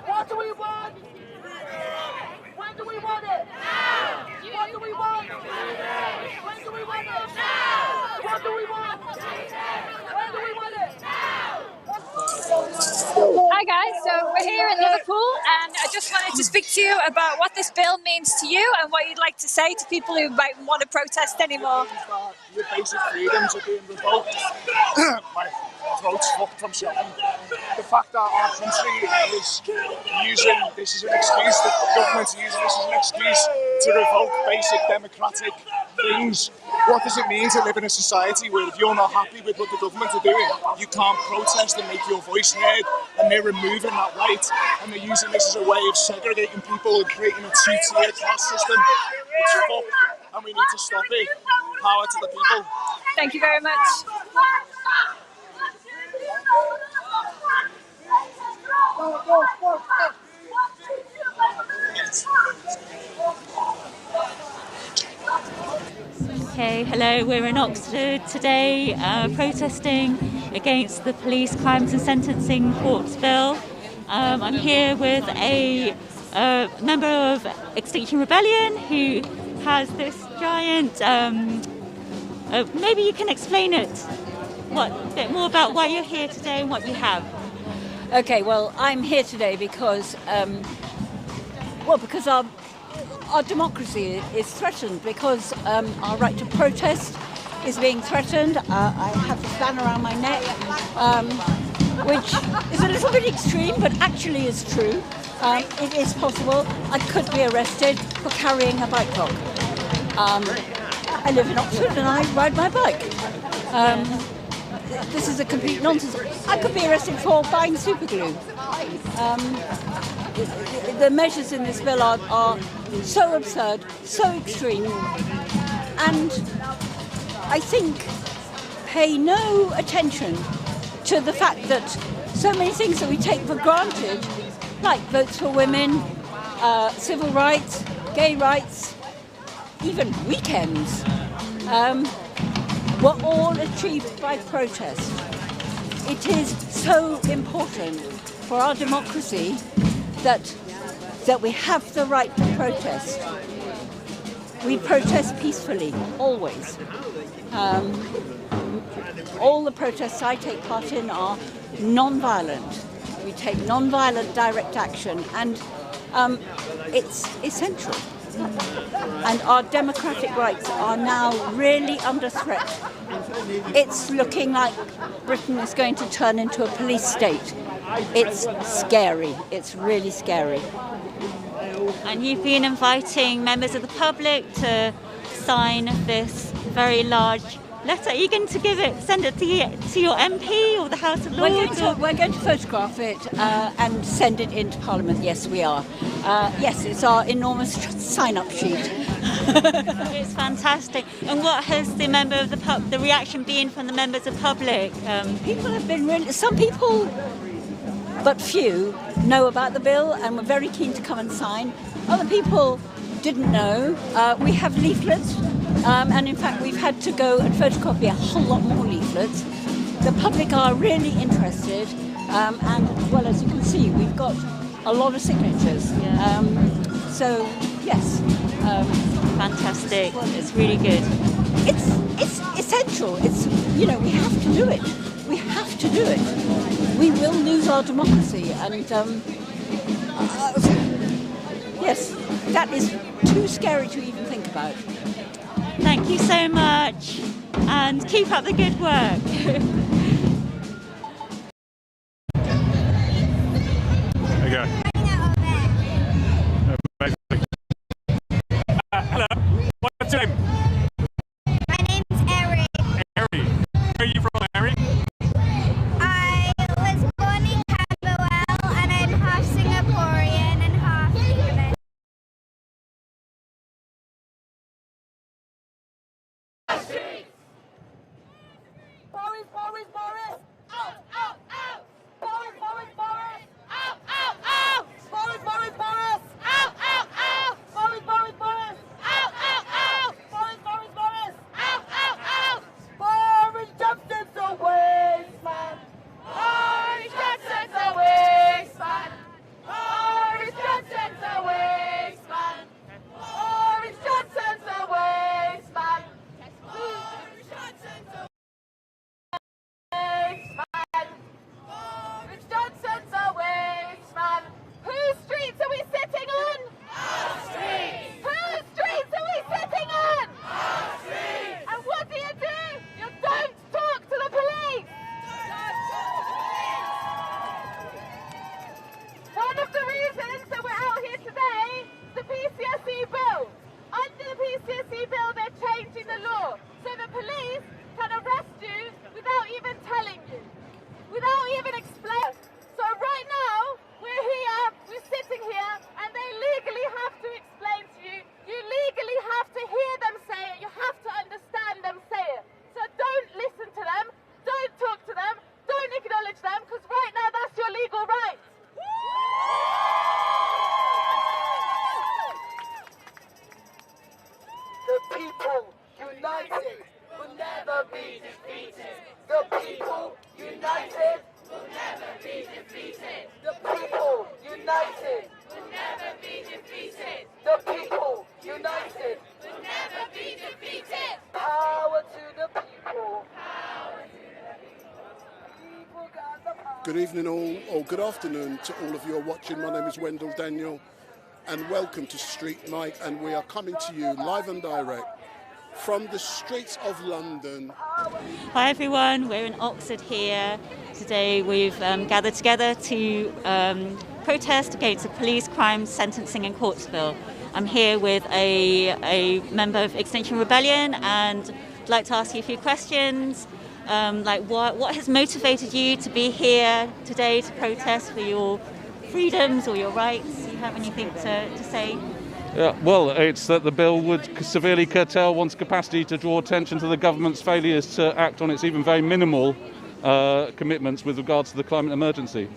What do we want? When do we want it? Now! What do we want? When do we want it? Now! What do we want? When do we want it? Now! Hi guys, so we're here in Liverpool and I just wanted to speak to you about what this bill means to you and what you'd like to say to people who might want to protest anymore. Your basic freedoms are being revoked. My throat's fucked from shouting. The fact that our country is using this as an excuse, the government are using this as an excuse to revoke basic democratic things. What does it mean to live in a society where if you're not happy with what the government are doing, you can't protest and make your voice heard, and they're removing that right, and they're using this as a way of segregating people and creating a two-tier class system? It's fucked. and we need to stop it. Power to the people. Thank you very much. Okay, hello, we're in Oxford today protesting against the Police Crimes and Sentencing Courts Bill. I'm here with a member of Extinction Rebellion who has this giant, maybe you can explain it, a bit more about why you're here today and what you have. Okay, well, I'm here today because, because our democracy is threatened, because our right to protest is being threatened. I have this ban around my neck, which is a little bit extreme, but actually is true. It is possible I could be arrested for carrying a bike lock. I live in Oxford and I ride my bike. This is a complete nonsense. I could be arrested for buying superglue. The measures in this bill are so absurd, so extreme, and I think pay no attention to the fact that so many things that we take for granted, like votes for women, civil rights, gay rights, even weekends, were all achieved by protest. It is so important for our democracy that we have the right to protest. We protest peacefully, always. All the protests I take part in are non-violent. We take non-violent direct action, and it's essential. And our democratic rights are now really under threat. It's looking like Britain is going to turn into a police state. It's scary. It's really scary. And you've been inviting members of the public to sign this very large letter. Are you going to send it to your MP or the House of Lords? We're going to photograph it and send it into Parliament. Yes, we are. Yes, it's our enormous sign-up sheet. It's fantastic. And what has the reaction been from the members of the public? People have been some people, but few, know about the bill and were very keen to come and sign. Other people didn't know. We have leaflets, and in fact we've had to go and photocopy a whole lot more leaflets. The public are really interested, and well, as you can see, we've got a lot of signatures. Yeah. So yes, fantastic. It's really good. It's essential. It's we have to do it. We have to do it. We will lose our democracy, and yes, that is too scary to even think about. Thank you so much, and keep up the good work. Okay. Hello. What's your name? My name's Eric. Eric. Where are you from, Eric? I was born in Camberwell and I'm half Singaporean and half English. Boris, Boris, The people united will never be defeated. The people united will never be defeated. The people united will never be defeated. Power to the people. Power to the people. People got the power. Good evening all, or good afternoon to all of you who are watching. My name is Wendell Daniel and welcome to Street Night, and we are coming to you live and direct from the streets of London. Hi everyone, we're in Oxford here. Today we've gathered together to protest against the Police Crime Sentencing and Courts Bill. I'm here with a member of Extinction Rebellion and I'd like to ask you a few questions. Like what has motivated you to be here today to protest for your freedoms or your rights? Do you have anything to say? Yeah, well, it's that the bill would severely curtail one's capacity to draw attention to the government's failures to act on its even very minimal commitments with regards to the climate emergency.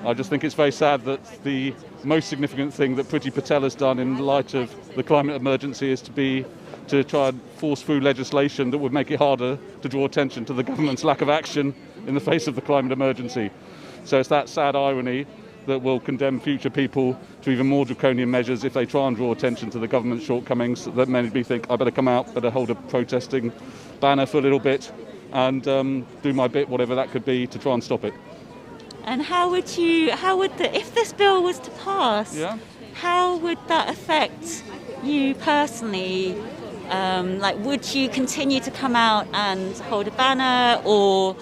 I just think it's very sad that the most significant thing that Priti Patel has done in light of the climate emergency is to try and force through legislation that would make it harder to draw attention to the government's lack of action in the face of the climate emergency. So it's that sad irony that will condemn future people to even more draconian measures if they try and draw attention to the government's shortcomings, that made me think I better come out, better hold a protesting banner for a little bit and do my bit, whatever that could be, to try and stop it. And if this bill was to pass, how would that affect you personally? Would you continue to come out and hold a banner, or?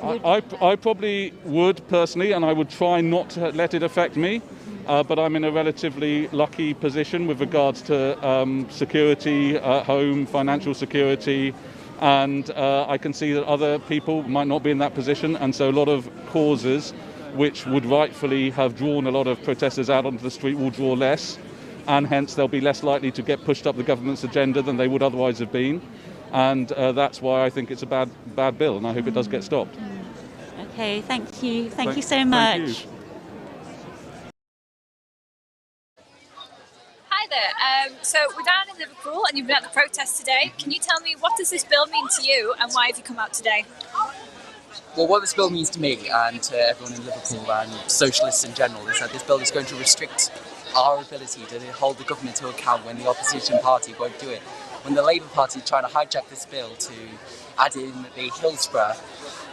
I probably would personally, and I would try not to let it affect me, but I'm in a relatively lucky position with regards to security at home, financial security, and I can see that other people might not be in that position, and so a lot of causes which would rightfully have drawn a lot of protesters out onto the street will draw less, and hence they'll be less likely to get pushed up the government's agenda than they would otherwise have been. And that's why I think it's a bad bill, and I hope it does get stopped. Okay, thank you. Thank you so much. Thank you. Hi there. So we're down in Liverpool and you've been at the protest today. Can you tell me, what does this bill mean to you and why have you come out today? Well, what this bill means to me and to everyone in Liverpool and socialists in general is that this bill is going to restrict our ability to hold the government to account when the opposition party won't do it. When the Labour Party is trying to hijack this bill to add in the Hillsborough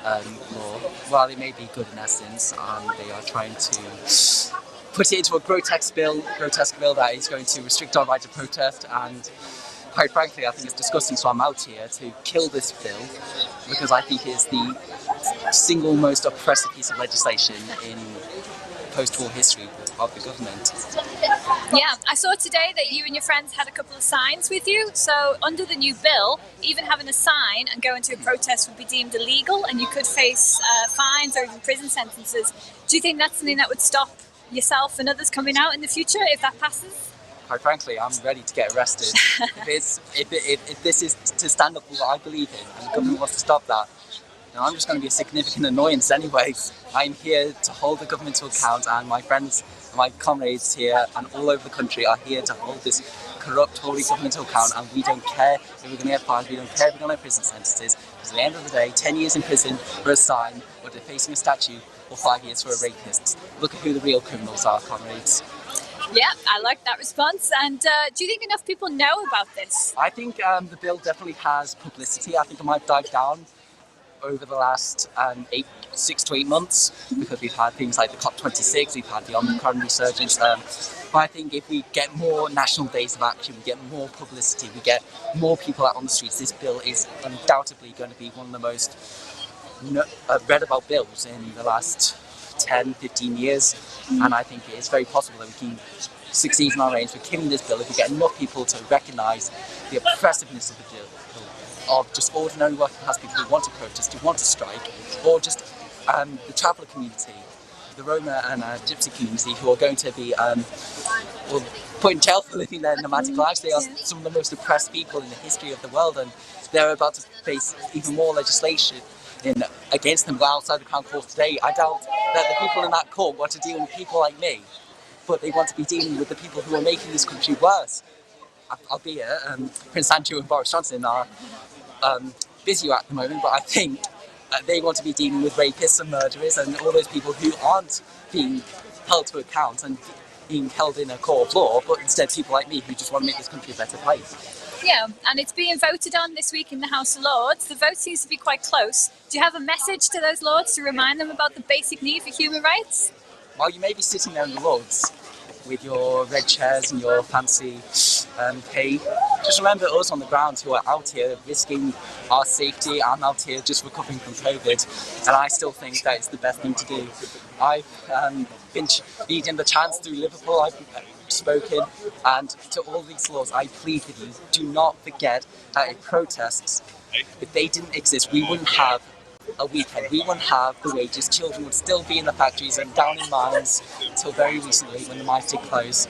law, while it may be good in essence, they are trying to put it into a grotesque bill that is going to restrict our right to protest, and quite frankly I think it's disgusting, so I'm out here to kill this bill because I think it's the single most oppressive piece of legislation in post-war history of the government. Yeah, I saw today that you and your friends had a couple of signs with you. So under the new bill, even having a sign and going to a protest would be deemed illegal and you could face fines or even prison sentences. Do you think that's something that would stop yourself and others coming out in the future if that passes? Quite frankly, I'm ready to get arrested. if this is to stand up for what I believe in and the government wants to stop that, now I'm just going to be a significant annoyance anyways. I'm here to hold the government to account, and my friends and my comrades here and all over the country are here to hold this corrupt, holy government to account, and we don't care if we're going to get fined, we don't care if we're going to have prison sentences, because at the end of the day, 10 years in prison for a sign, or defacing a statue, or 5 years for a rapist. Look at who the real criminals are, comrades. Yeah, I like that response. And do you think enough people know about this? I think the bill definitely has publicity. I think it might dive down over the last 6 to 8 months, because we've had things like the COP26, we've had the Omicron resurgence. But I think if we get more national days of action, we get more publicity, we get more people out on the streets, this bill is undoubtedly going to be one of the most read about bills in the last 10, 15 years. And I think it is very possible that we can succeed in our aims for killing this bill if we get enough people to recognise the oppressiveness of the bill, of just ordinary working class people who want to protest, who want to strike, or just the traveller community, the Roma and Gypsy community, who are going to be put in jail for living their nomadic lives. They are some of the most oppressed people in the history of the world, and they're about to face even more legislation against them outside the Crown Court today. I doubt that the people in that court want to deal with people like me, but they want to be dealing with the people who are making this country worse. Albeit Prince Andrew and Boris Johnson are busy at the moment, but I think they want to be dealing with rapists and murderers and all those people who aren't being held to account and being held in a court of law, but instead people like me who just want to make this country a better place. Yeah, and it's being voted on this week in the House of Lords. The vote seems to be quite close. Do you have a message to those Lords to remind them about the basic need for human rights? While you may be sitting there in the Lords with your red chairs and your fancy hay, just remember us on the ground who are out here risking our safety. I'm out here just recovering from COVID, and I still think that it's the best thing to do. I've been leading the chants through Liverpool. I've spoken, and to all these Lords, I plead with you, do not forget that if protests, if they didn't exist, we wouldn't have a weekend, we wouldn't have the wages, children would still be in the factories and down in mines until very recently when the mines did close.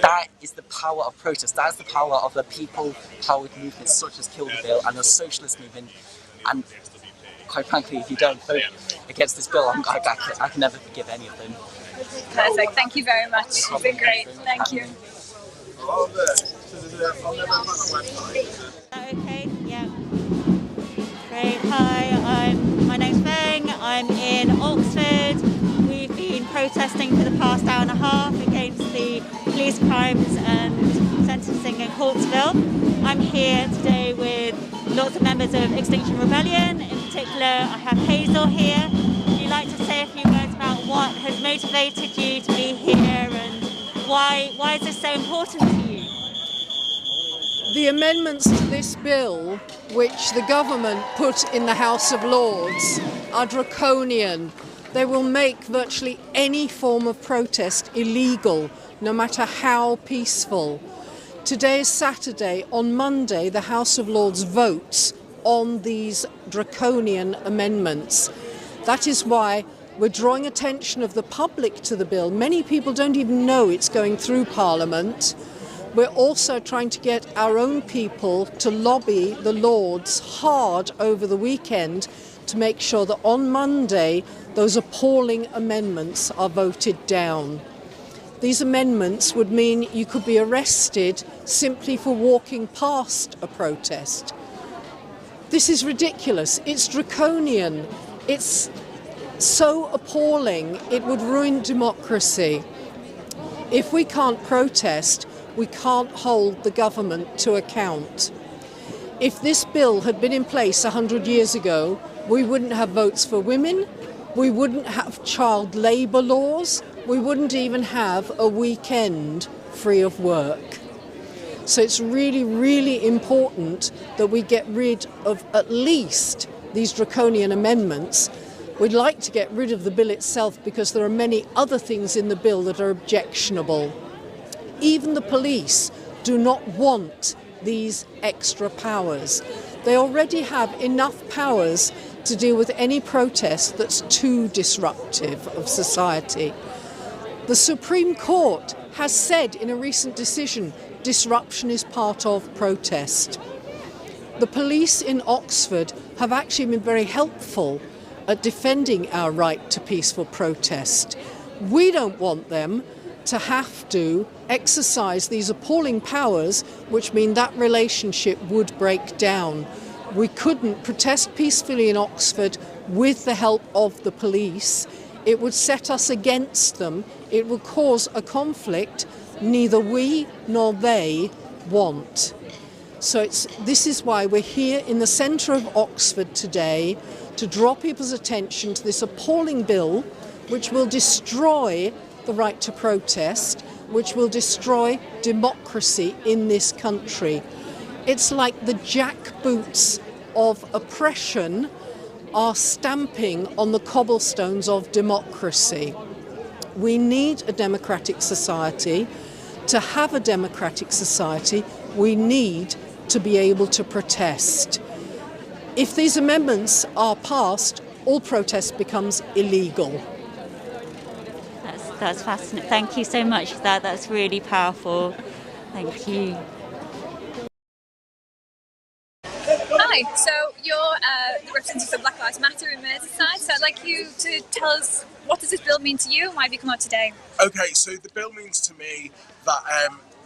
That is the power of protest, that is the power of the people-powered movements such as Kill the Bill and the socialist movement. And quite frankly, if you don't vote against this bill, I can never forgive any of them. Perfect, thank you very much. You've been great, thank you. Okay, yeah. Great, hi, my name's Feng, I'm in Oxford. We've been protesting for the past hour and a half against the police crimes and sentencing and courts bill. I'm here today with lots of members of Extinction Rebellion. In particular, I have Hazel here. Would you like to say a few words about what has motivated you to be here and why is this so important to you? The amendments to this bill, which the government put in the House of Lords, are draconian. They will make virtually any form of protest illegal, no matter how peaceful. Today is Saturday. On Monday, the House of Lords votes on these draconian amendments. That is why we're drawing attention of the public to the bill. Many people don't even know it's going through Parliament. We're also trying to get our own people to lobby the Lords hard over the weekend to make sure that on Monday those appalling amendments are voted down. These amendments would mean you could be arrested simply for walking past a protest. This is ridiculous. It's draconian. It's so appalling, it would ruin democracy. If we can't protest, we can't hold the government to account. If this bill had been in place 100 years ago, we wouldn't have votes for women, we wouldn't have child labour laws, we wouldn't even have a weekend free of work. So it's really, really important that we get rid of at least these draconian amendments. We'd like to get rid of the bill itself because there are many other things in the bill that are objectionable. Even the police do not want these extra powers. They already have enough powers to deal with any protest that's too disruptive of society. The Supreme Court has said in a recent decision, disruption is part of protest. The police in Oxford have actually been very helpful at defending our right to peaceful protest. We don't want them to have to exercise these appalling powers, which mean that relationship would break down. We couldn't protest peacefully in Oxford with the help of the police. It would set us against them. It would cause a conflict neither we nor they want. So this is why we're here in the centre of Oxford today, to draw people's attention to this appalling bill, which will destroy the right to protest, which will destroy democracy in this country. It's like the jackboots of oppression are stamping on the cobblestones of democracy. We need a democratic society. To have a democratic society, we need to be able to protest. If these amendments are passed, all protest becomes illegal. That's fascinating. Thank you so much for that. That's really powerful. Thank you. Hi, so you're the representative for Black Lives Matter in Merseyside, so I'd like you to tell us, what does this bill mean to you and why have you come out today? Okay, so the bill means to me that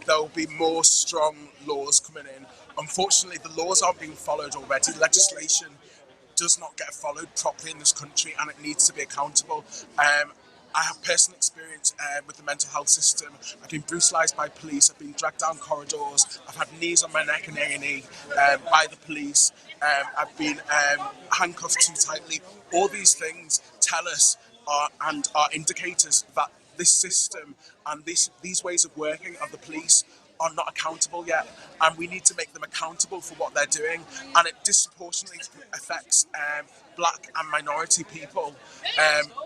there will be more strong laws coming in. Unfortunately, the laws aren't being followed already. Legislation does not get followed properly in this country, and it needs to be accountable. I have personal experience with the mental health system. I've been brutalised by police, I've been dragged down corridors, I've had knees on my neck in A&E by the police, I've been handcuffed too tightly. All these things tell us and are indicators that this system and these ways of working of the police are not accountable yet, and we need to make them accountable for what they're doing, and it disproportionately affects black and minority people.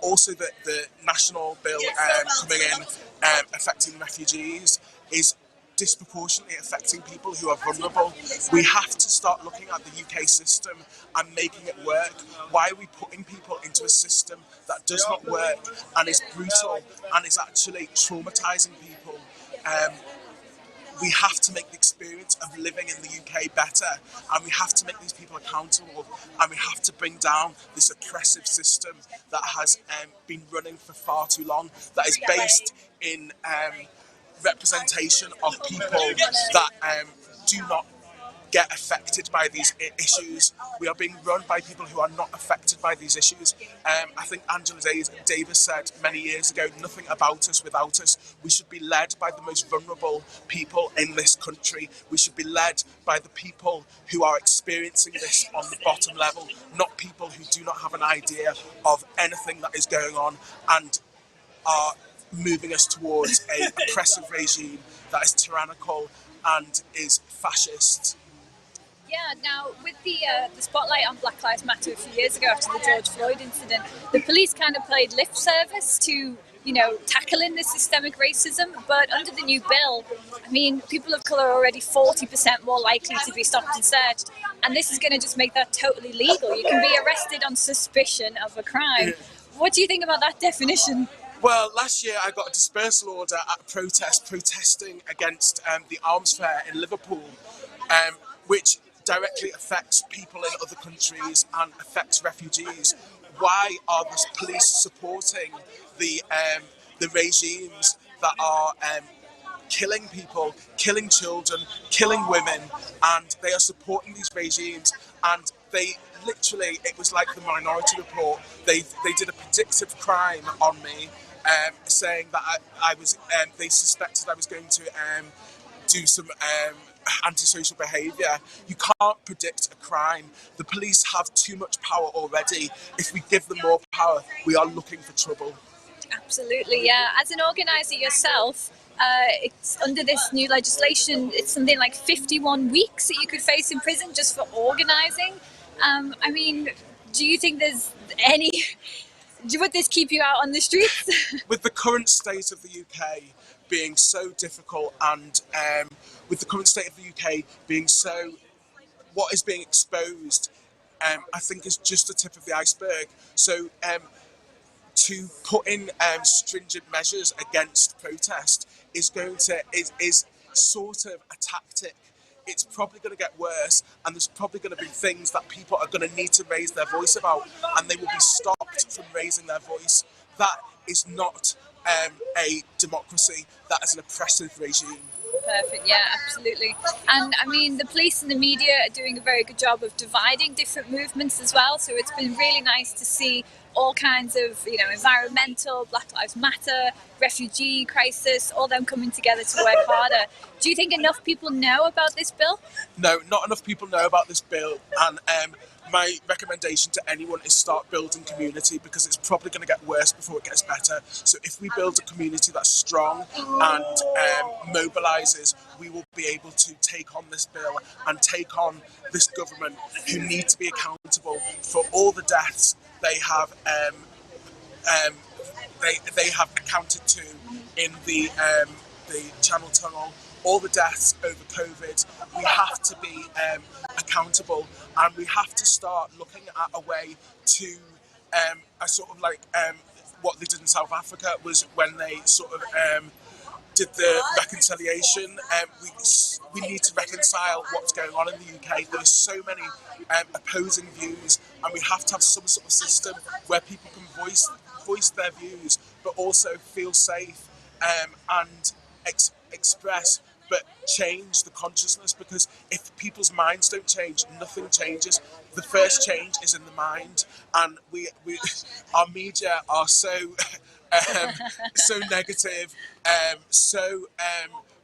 Also, the national bill coming in affecting refugees is disproportionately affecting people who are vulnerable. We have to start looking at the UK system and making it work. Why are we putting people into a system that does not work and is brutal and is actually traumatising people? We have to make the experience of living in the UK better, and we have to make these people accountable, and we have to bring down this oppressive system that has been running for far too long, that is based in representation of people that do not get affected by these issues. We are being run by people who are not affected by these issues. I think Angela Davis said many years ago, nothing about us without us. We should be led by the most vulnerable people in this country. We should be led by the people who are experiencing this on the bottom level, not people who do not have an idea of anything that is going on and are moving us towards an oppressive regime that is tyrannical and is fascist. Yeah, now with the spotlight on Black Lives Matter a few years ago after the George Floyd incident, the police kind of played lip service to, tackling this systemic racism. But under the new bill, I mean, people of colour are already 40% more likely to be stopped and searched, and this is going to just make that totally legal. You can be arrested on suspicion of a crime. What do you think about that definition? Well, last year I got a dispersal order at a protest protesting against the arms fair in Liverpool, which directly affects people in other countries and affects refugees. Why are the police supporting the regimes that are killing people, killing children, killing women, and they are supporting these regimes? And they literally, it was like the Minority Report. They did a predictive crime on me, saying that I was. They suspected I was going to do some antisocial behaviour. You can't predict a crime. The police have too much power already. If we give them more power, we are looking for trouble. Absolutely, yeah. As an organiser yourself, it's under this new legislation, it's something like 51 weeks that you could face in prison just for organising. I mean, do you think there's any... Would this keep you out on the streets? With the current state of the UK being so difficult, and with the current state of the UK being so... What is being exposed, I think, is just the tip of the iceberg. So to put in stringent measures against protest is sort of a tactic. It's probably going to get worse, and there's probably going to be things that people are going to need to raise their voice about, and they will be stopped from raising their voice. That is not a democracy. That is an oppressive regime. Perfect, yeah, absolutely. And I mean, the police and the media are doing a very good job of dividing different movements as well. So it's been really nice to see all kinds of, environmental, Black Lives Matter, refugee crisis, all them coming together to work harder. Do you think enough people know about this bill? No, not enough people know about this bill, and my recommendation to anyone is start building community, because it's probably going to get worse before it gets better. So if we build a community that's strong and mobilises, we will be able to take on this bill and take on this government, who need to be accountable for all the deaths they have they have accounted to in the Channel Tunnel, all the deaths over COVID. We have to be accountable, and we have to start looking at a way to a sort of like what they did in South Africa was when they sort of did the reconciliation. We need to reconcile what's going on in the UK. There are so many opposing views, and we have to have some sort of system where people can voice their views, but also feel safe and express, but change the consciousness, because if people's minds don't change, nothing changes. The first change is in the mind, and our media are so so negative,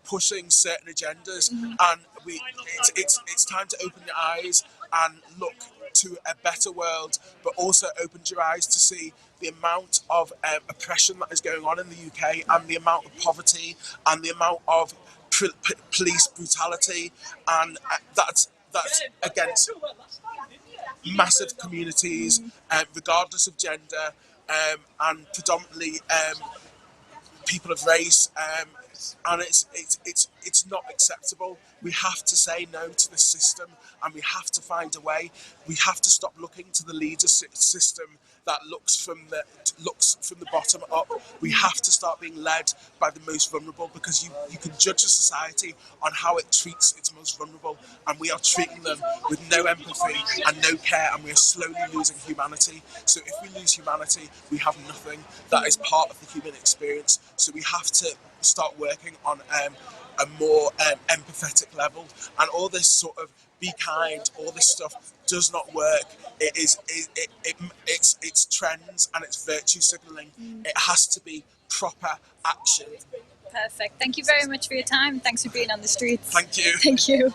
pushing certain agendas, and it's time to open your eyes and look to a better world, but also opened your eyes to see the amount of oppression that is going on in the UK, and the amount of poverty, and the amount of police brutality, and that's against massive communities, regardless of gender, and predominantly people of race, and it's not acceptable. We have to say no to the system, and we have to find a way. We have to stop looking to the leader system that looks from the bottom up. We have to start being led by the most vulnerable, because you can judge a society on how it treats its most vulnerable, and we are treating them with no empathy and no care, and we are slowly losing humanity. So if we lose humanity, we have nothing that is part of the human experience. So we have to start working on a more empathetic level, and all this sort of be kind, all this stuff does not work. It's trends and it's virtue signalling. It has to be proper action. Perfect. Thank you very much for your time. Thanks for being on the streets. Thank you. Thank you.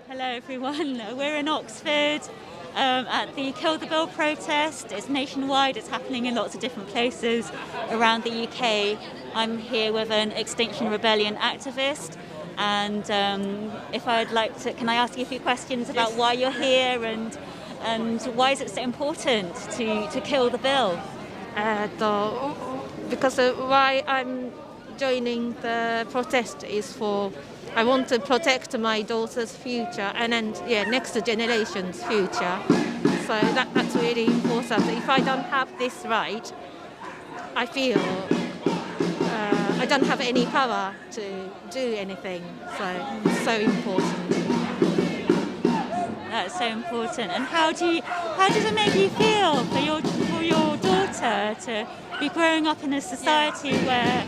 Hello everyone, we're in Oxford at the Kill the Bill protest. It's nationwide, it's happening in lots of different places around the UK. I'm here with an Extinction Rebellion activist, and if I'd like to, can I ask you a few questions about why you're here and why is it so important to kill the bill? Because why I'm joining the protest is I want to protect my daughter's future and then next generation's future. So that's really important. If I don't have this right, I feel I don't have any power to do anything. So it's so important. That's so important. And how does it make you feel for your daughter to be growing up in a society where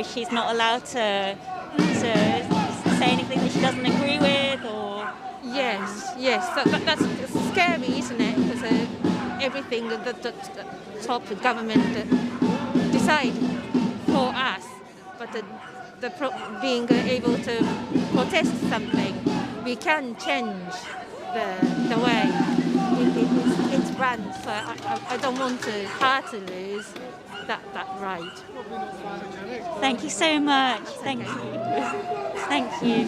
she's not allowed to say anything that she doesn't agree with, or yes. That's scary, isn't it? Because everything that the top government decide for us, but being able to protest something, we can change the way it's run. So I don't want her to lose that right. Thank you so much. Thank you. Thank you.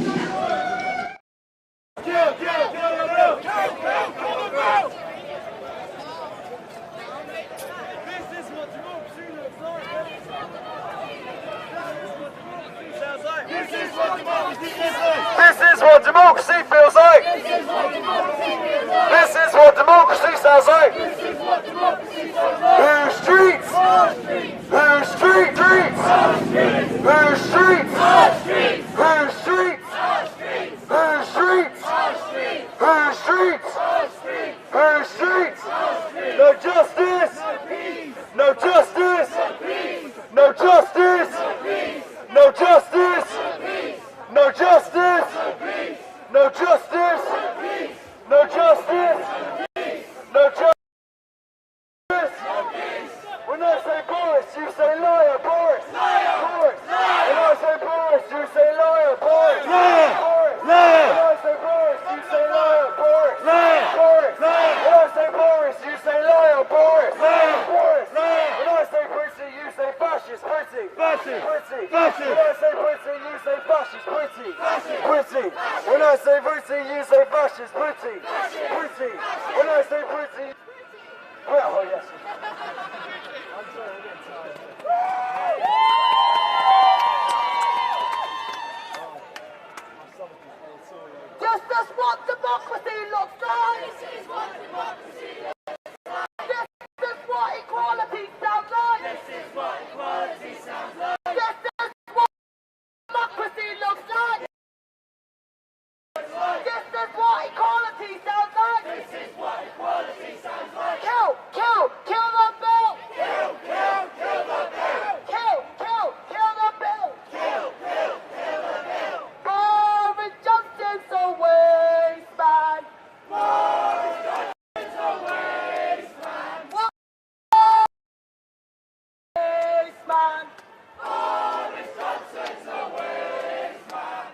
Kill the bill! Kill the bill! This is what democracy looks like. This is what democracy feels like. This is what democracy feels like. This is what democracy sounds like. Who's streets? Who's streets? Who's streets? Who's streets? Who's streets? Who's streets? Who's streets? No justice! No justice! justice! No justice! No justice! No justice! No justice! No justice! When I say Boris, you say liar, Boris! Boris! When I say Boris, you say liar, Boris! Boris! When I say Boris, you say liar, Boris! Boris! When I say Boris, you say liar, Boris! Boris! When I say Britty, you say fascist, Britty! Fascist! Britty! Fascist! When I say Britty, you say fascist, Britty! Britty! When I say Britty, you say fascist, Britty! Britty! When I say Britty... Oh, yes. Just what democracy looks like. This is what democracy looks like. This is what equality sounds like. This is what equality sounds like. This is what democracy looks like. This is what equality sounds like. This is what equality sounds like. Kill the bill. Kill the bill. Kill the bill. Kill the bill. Boris Johnson's a waste man. Boris Johnson's a waste man. Waste man. Boris Johnson's a waste man.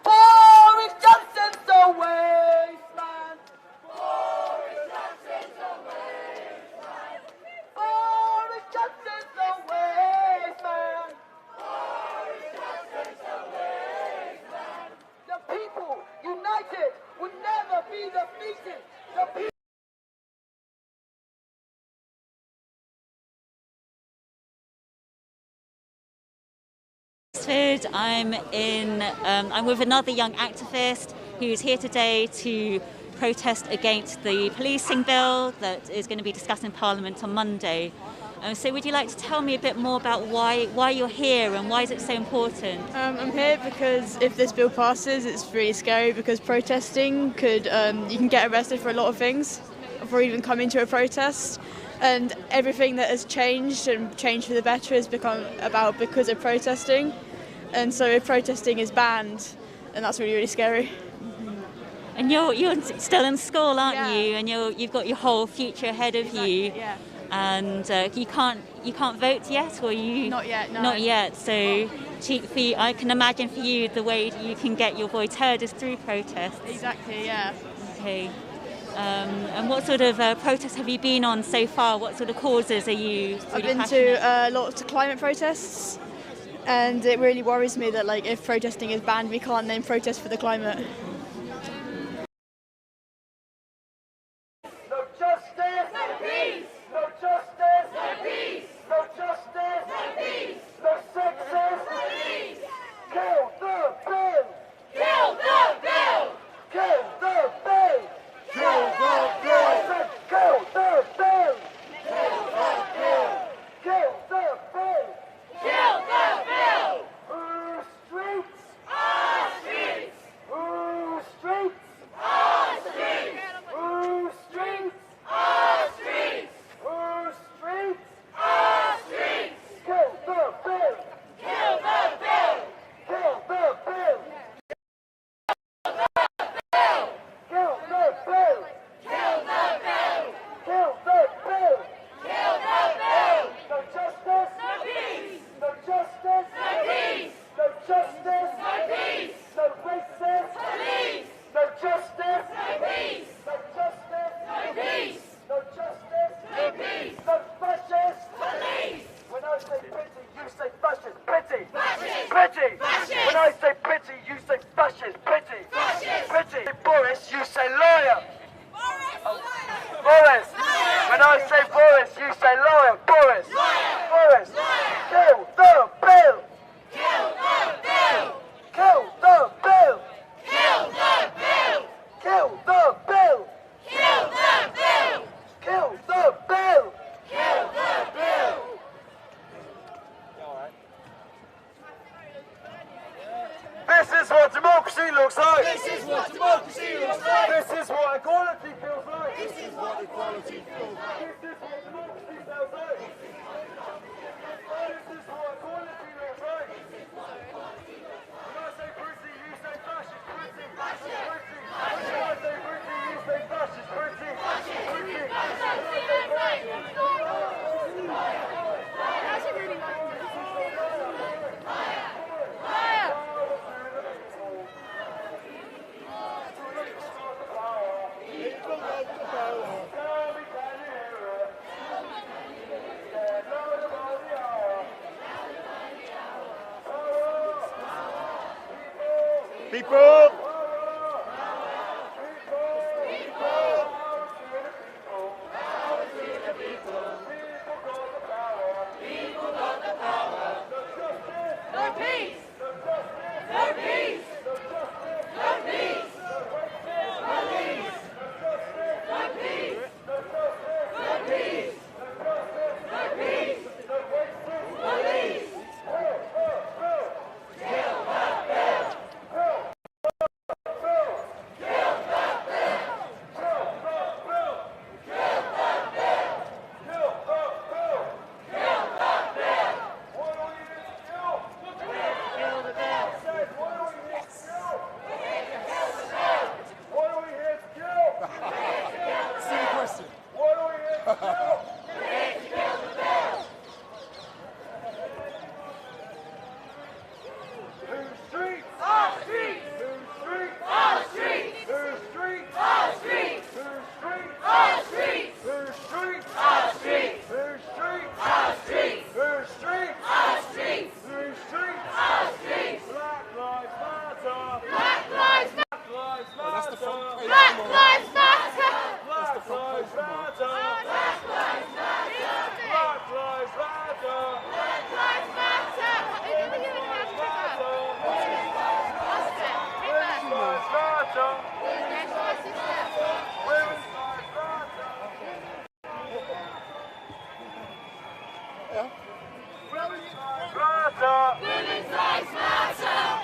Boris Johnson's a waste man. Boris Johnson's a waste man. Boris Johnson's a waste man. Boris Johnson's a waste man. The people united will never be defeated. The people. I'm with another young activist who's here today to protest against the policing bill that is going to be discussed in Parliament on Monday. So would you like to tell me a bit more about why you're here and why is it so important? I'm here because if this bill passes, it's really scary because protesting could, you can get arrested for a lot of things before even coming to a protest. And everything that has changed and changed for the better has become about because of protesting. And so if protesting is banned, then that's really, really scary. And you're still in school, aren't Yeah. you? And you've got your whole future ahead of you. Yeah. And you can't vote yet, or you? Not yet. No. Not yet. So for you, I can imagine for you the way you can get your voice heard is through protests. Exactly. Yeah. Okay. And what sort of protests have you been on so far? What sort of causes are you really I've been passionate? to lots of climate protests, and it really worries me that like if protesting is banned, we can't then protest for the climate. No justice. No peace. No justice. No peace. No justice. No peace. No sexist. No peace. Kill the bill. Kill the bill. Kill the bill. Kill the bill. I said kill the bill. Kill the bill. Kill the bill. Kill the bill. Whose streets? Our streets. Whose streets? Our streets. Whose streets? Our streets. Whose streets? Our streets. Kill the bill. Kill the bill. Kill the bill. Kill the bill. Kill the bill. Kill the bill. Kill the bill. No justice. No peace. No justice. No peace. No justice. No peace. No racist. Police. No justice. No peace. No justice. No peace. No justice. No peace. No fascist. Police. When I say pity, you say fascist. Pity. Fascist. Pity. Fascist. When I say pity, you say fascist. Pity. Fascist. Pity. Boris, you say liar. Boris. When I say Boris, you say liar. Boris. Boris. Kill the bill. Kill the bill. Kill the bill. Kill the bill. Kill the bill. Kill the bill. Kill the bill. Kill the bill. This is what democracy looks like. This is what democracy looks like. This is what equality feels like. This is what equality feels like. This is what democracy feels like. This is what equality People!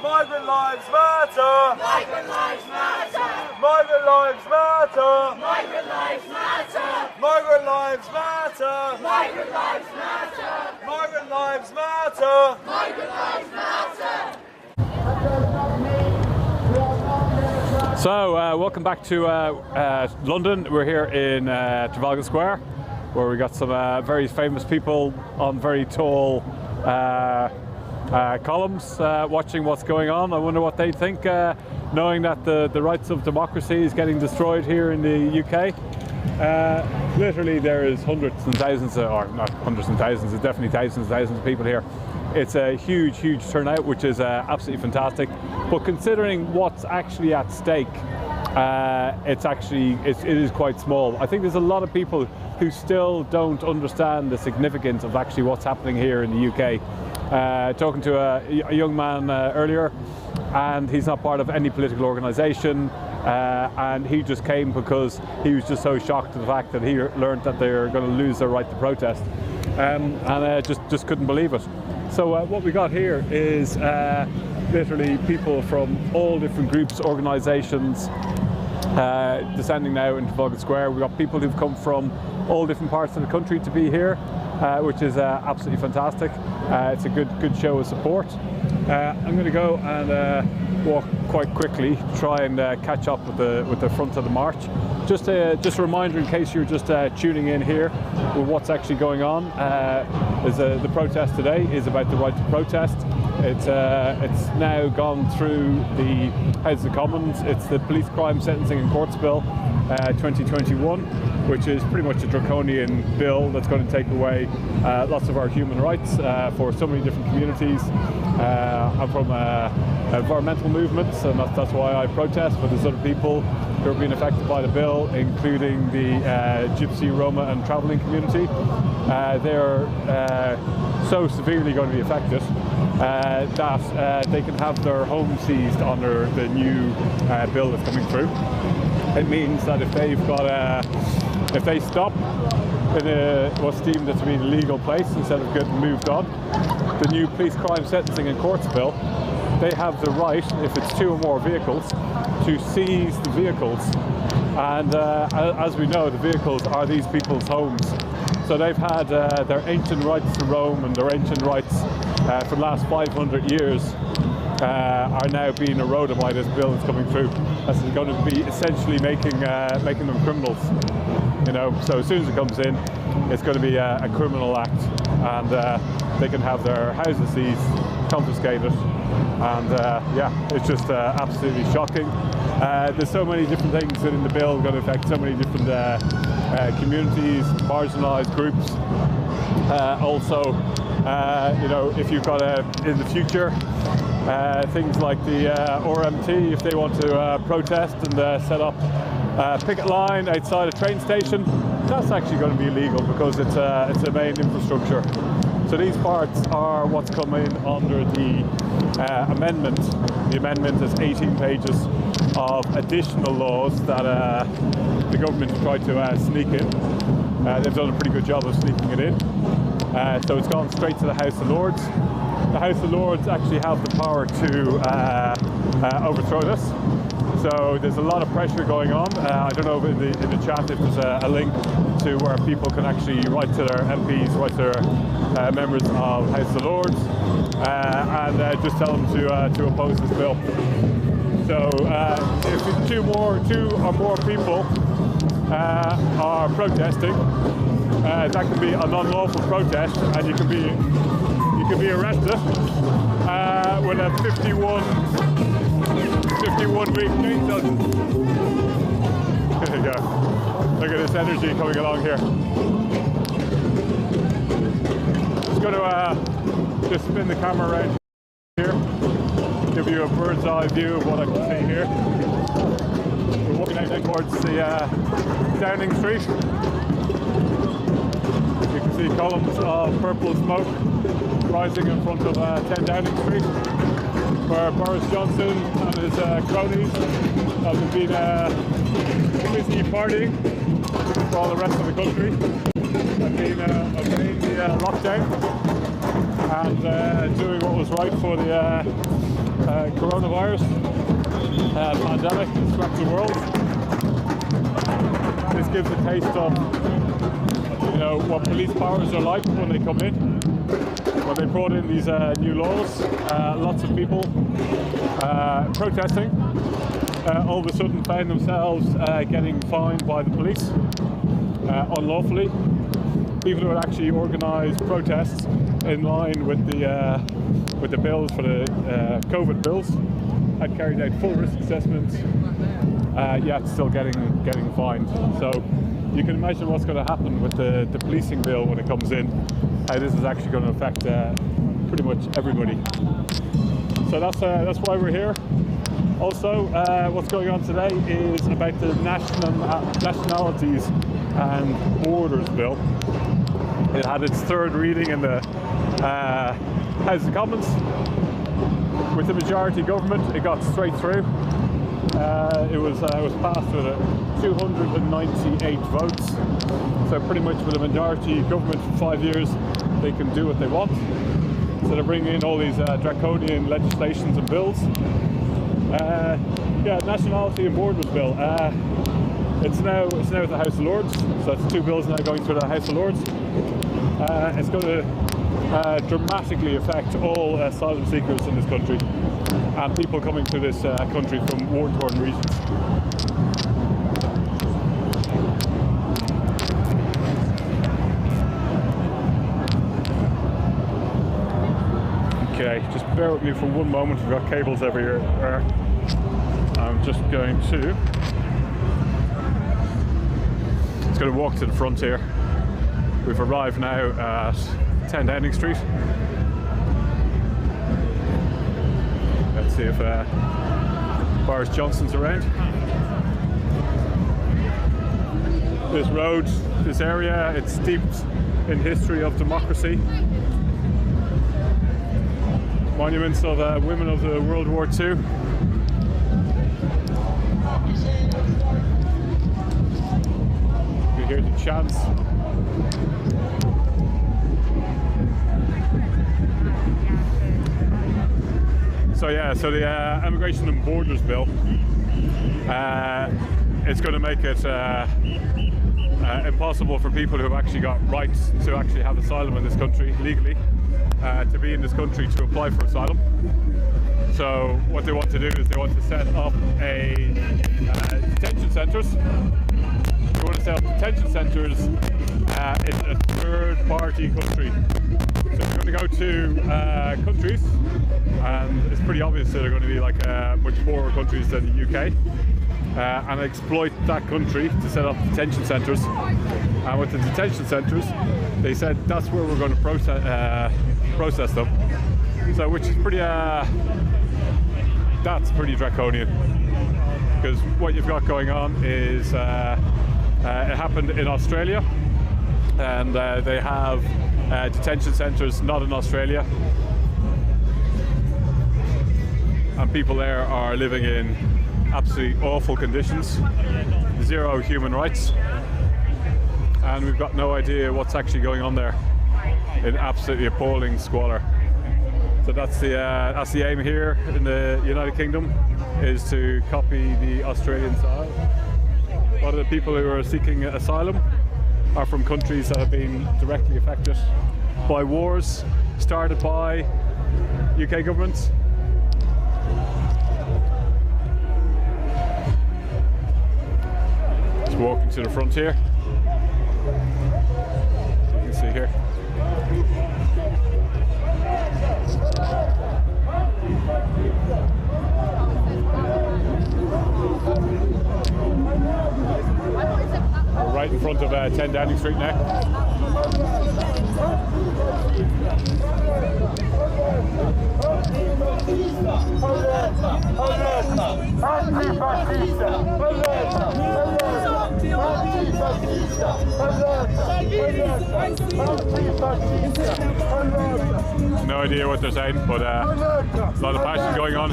Migrant lives matter! Migrant lives matter! Migrant lives matter! Migrant lives matter! Migrant lives matter! Migrant lives matter! Migrant lives matter! Migrant lives matter! So, welcome back to London. We're here in Trafalgar Square, where we got some very famous people on very tall columns watching what's going on. I wonder what they think, knowing that the rights of democracy is getting destroyed here in the UK. Literally there is hundreds and thousands, or not hundreds and thousands, it's definitely thousands and thousands of people here. It's a huge, huge turnout, which is absolutely fantastic. But considering what's actually at stake, it is quite small. I think there's a lot of people who still don't understand the significance of actually what's happening here in the UK. Talking to a young man earlier, and he's not part of any political organisation, and he just came because he was just so shocked at the fact that he learned that they're going to lose their right to protest, and just couldn't believe it. So what we got here is literally people from all different groups, organisations, descending now into Trafalgar Square. We've got people who've come from all different parts of the country to be here, which is absolutely fantastic. It's a good show of support. I'm going to go and walk quite quickly, try and catch up with the front of the march. Just a reminder, in case you're just tuning in here, with what's actually going on. The protest today is about the right to protest. It's now gone through the House of Commons. It's the Police Crime Sentencing and Courts Bill 2021, which is pretty much a draconian bill that's going to take away lots of our human rights for so many different communities. I'm from environmental movements, and that's why I protest, but there's other people who are being affected by the bill, including the Gypsy, Roma and travelling community. They're so severely going to be affected that they can have their homes seized under the new bill that's coming through. It means that if they stop in what's deemed to be an illegal place instead of getting moved on, the new Police Crime Sentencing and Courts Bill, they have the right, if it's 2 or more vehicles, to seize the vehicles. And as we know, the vehicles are these people's homes. So they've had their ancient rights to roam, and their ancient rights for the last 500 years are now being eroded by this bill that's coming through. This is going to be essentially making them criminals. So as soon as it comes in, it's going to be a criminal act, and they can have their houses seized, confiscated, and it's just absolutely shocking. There's so many different things that in the bill are going to affect so many different communities, marginalised groups. Also, if you've got in the future, things like the RMT, if they want to protest and set up a picket line outside a train station, that's actually going to be illegal because it's a main infrastructure. So these parts are what's coming under the amendment. The amendment is 18 pages of additional laws that the government tried to sneak in. They've done a pretty good job of sneaking it in. So it's gone straight to the House of Lords. The House of Lords actually have the power to overthrow this. So there's a lot of pressure going on. I don't know in the chat if there's a link to where people can actually write to their MPs, write to their members of House of Lords, and just tell them to oppose this bill. So if two or more people are protesting, that can be an unlawful protest, and you can be arrested with a 51-week jail sentence. There you go. Look at this energy coming along here. Just going to just spin the camera around here, give you a bird's eye view of what I can see here. We're walking out towards the Downing Street. You can see columns of purple smoke rising in front of 10 Downing Street, where Boris Johnson and his cronies have been busy partying while the rest of the country have been obeying the lockdown and doing what was right for the coronavirus pandemic that swept the world. This gives a taste of what police powers are like when they come in. When they brought in these new laws, lots of people protesting all of a sudden found themselves getting fined by the police unlawfully. People who had actually organised protests in line with the bills for the COVID bills had carried out full risk assessments, yet still getting fined. So you can imagine what's going to happen with the policing bill when it comes in, how this is actually going to affect pretty much everybody. So that's why we're here. Also, what's going on today is about the Nationalities and Borders Bill. It had its third reading in the House of Commons. With the majority government, it got straight through. It was passed with 298 votes. So pretty much with a majority government for 5 years, they can do what they want. So they're bringing in all these draconian legislations and bills. Nationality and Borders Bill. It's now at the House of Lords. So it's two bills now going through the House of Lords. It's going to dramatically affect all asylum seekers in this country and people coming to this country from war-torn regions. Okay, just bear with me for one moment. We've got cables everywhere. I'm just going to walk to the front here. We've arrived now at 10 Downing Street. Let's see if Boris Johnson's around. This road, this area, it's steeped in history of democracy. Monuments of women of the World War II. You hear the chants. So the Immigration and Borders Bill, it's going to make it impossible for people who have actually got rights to actually have asylum in this country legally, to be in this country to apply for asylum. So what they want to do is they want to set up detention centres. They want to set up detention centres in a third-party country. So they're going to go to countries, and it's pretty obvious that they're going to be like much poorer countries than the UK, and exploit that country to set up detention centres. And with the detention centres, they said that's where we're going to process them. So which is pretty, that's pretty draconian. Because what you've got going on is, it happened in Australia, and they have detention centres not in Australia. And people there are living in absolutely awful conditions, zero human rights, and we've got no idea what's actually going on there in absolutely appalling squalor. So that's the aim here in the United Kingdom, is to copy the Australian style. A lot of the people who are seeking asylum are from countries that have been directly affected by wars started by UK governments. Just walking to the front here. You can see here. We're right in front of 10 Downing Street now. No idea what they're saying, but a lot of passion going on.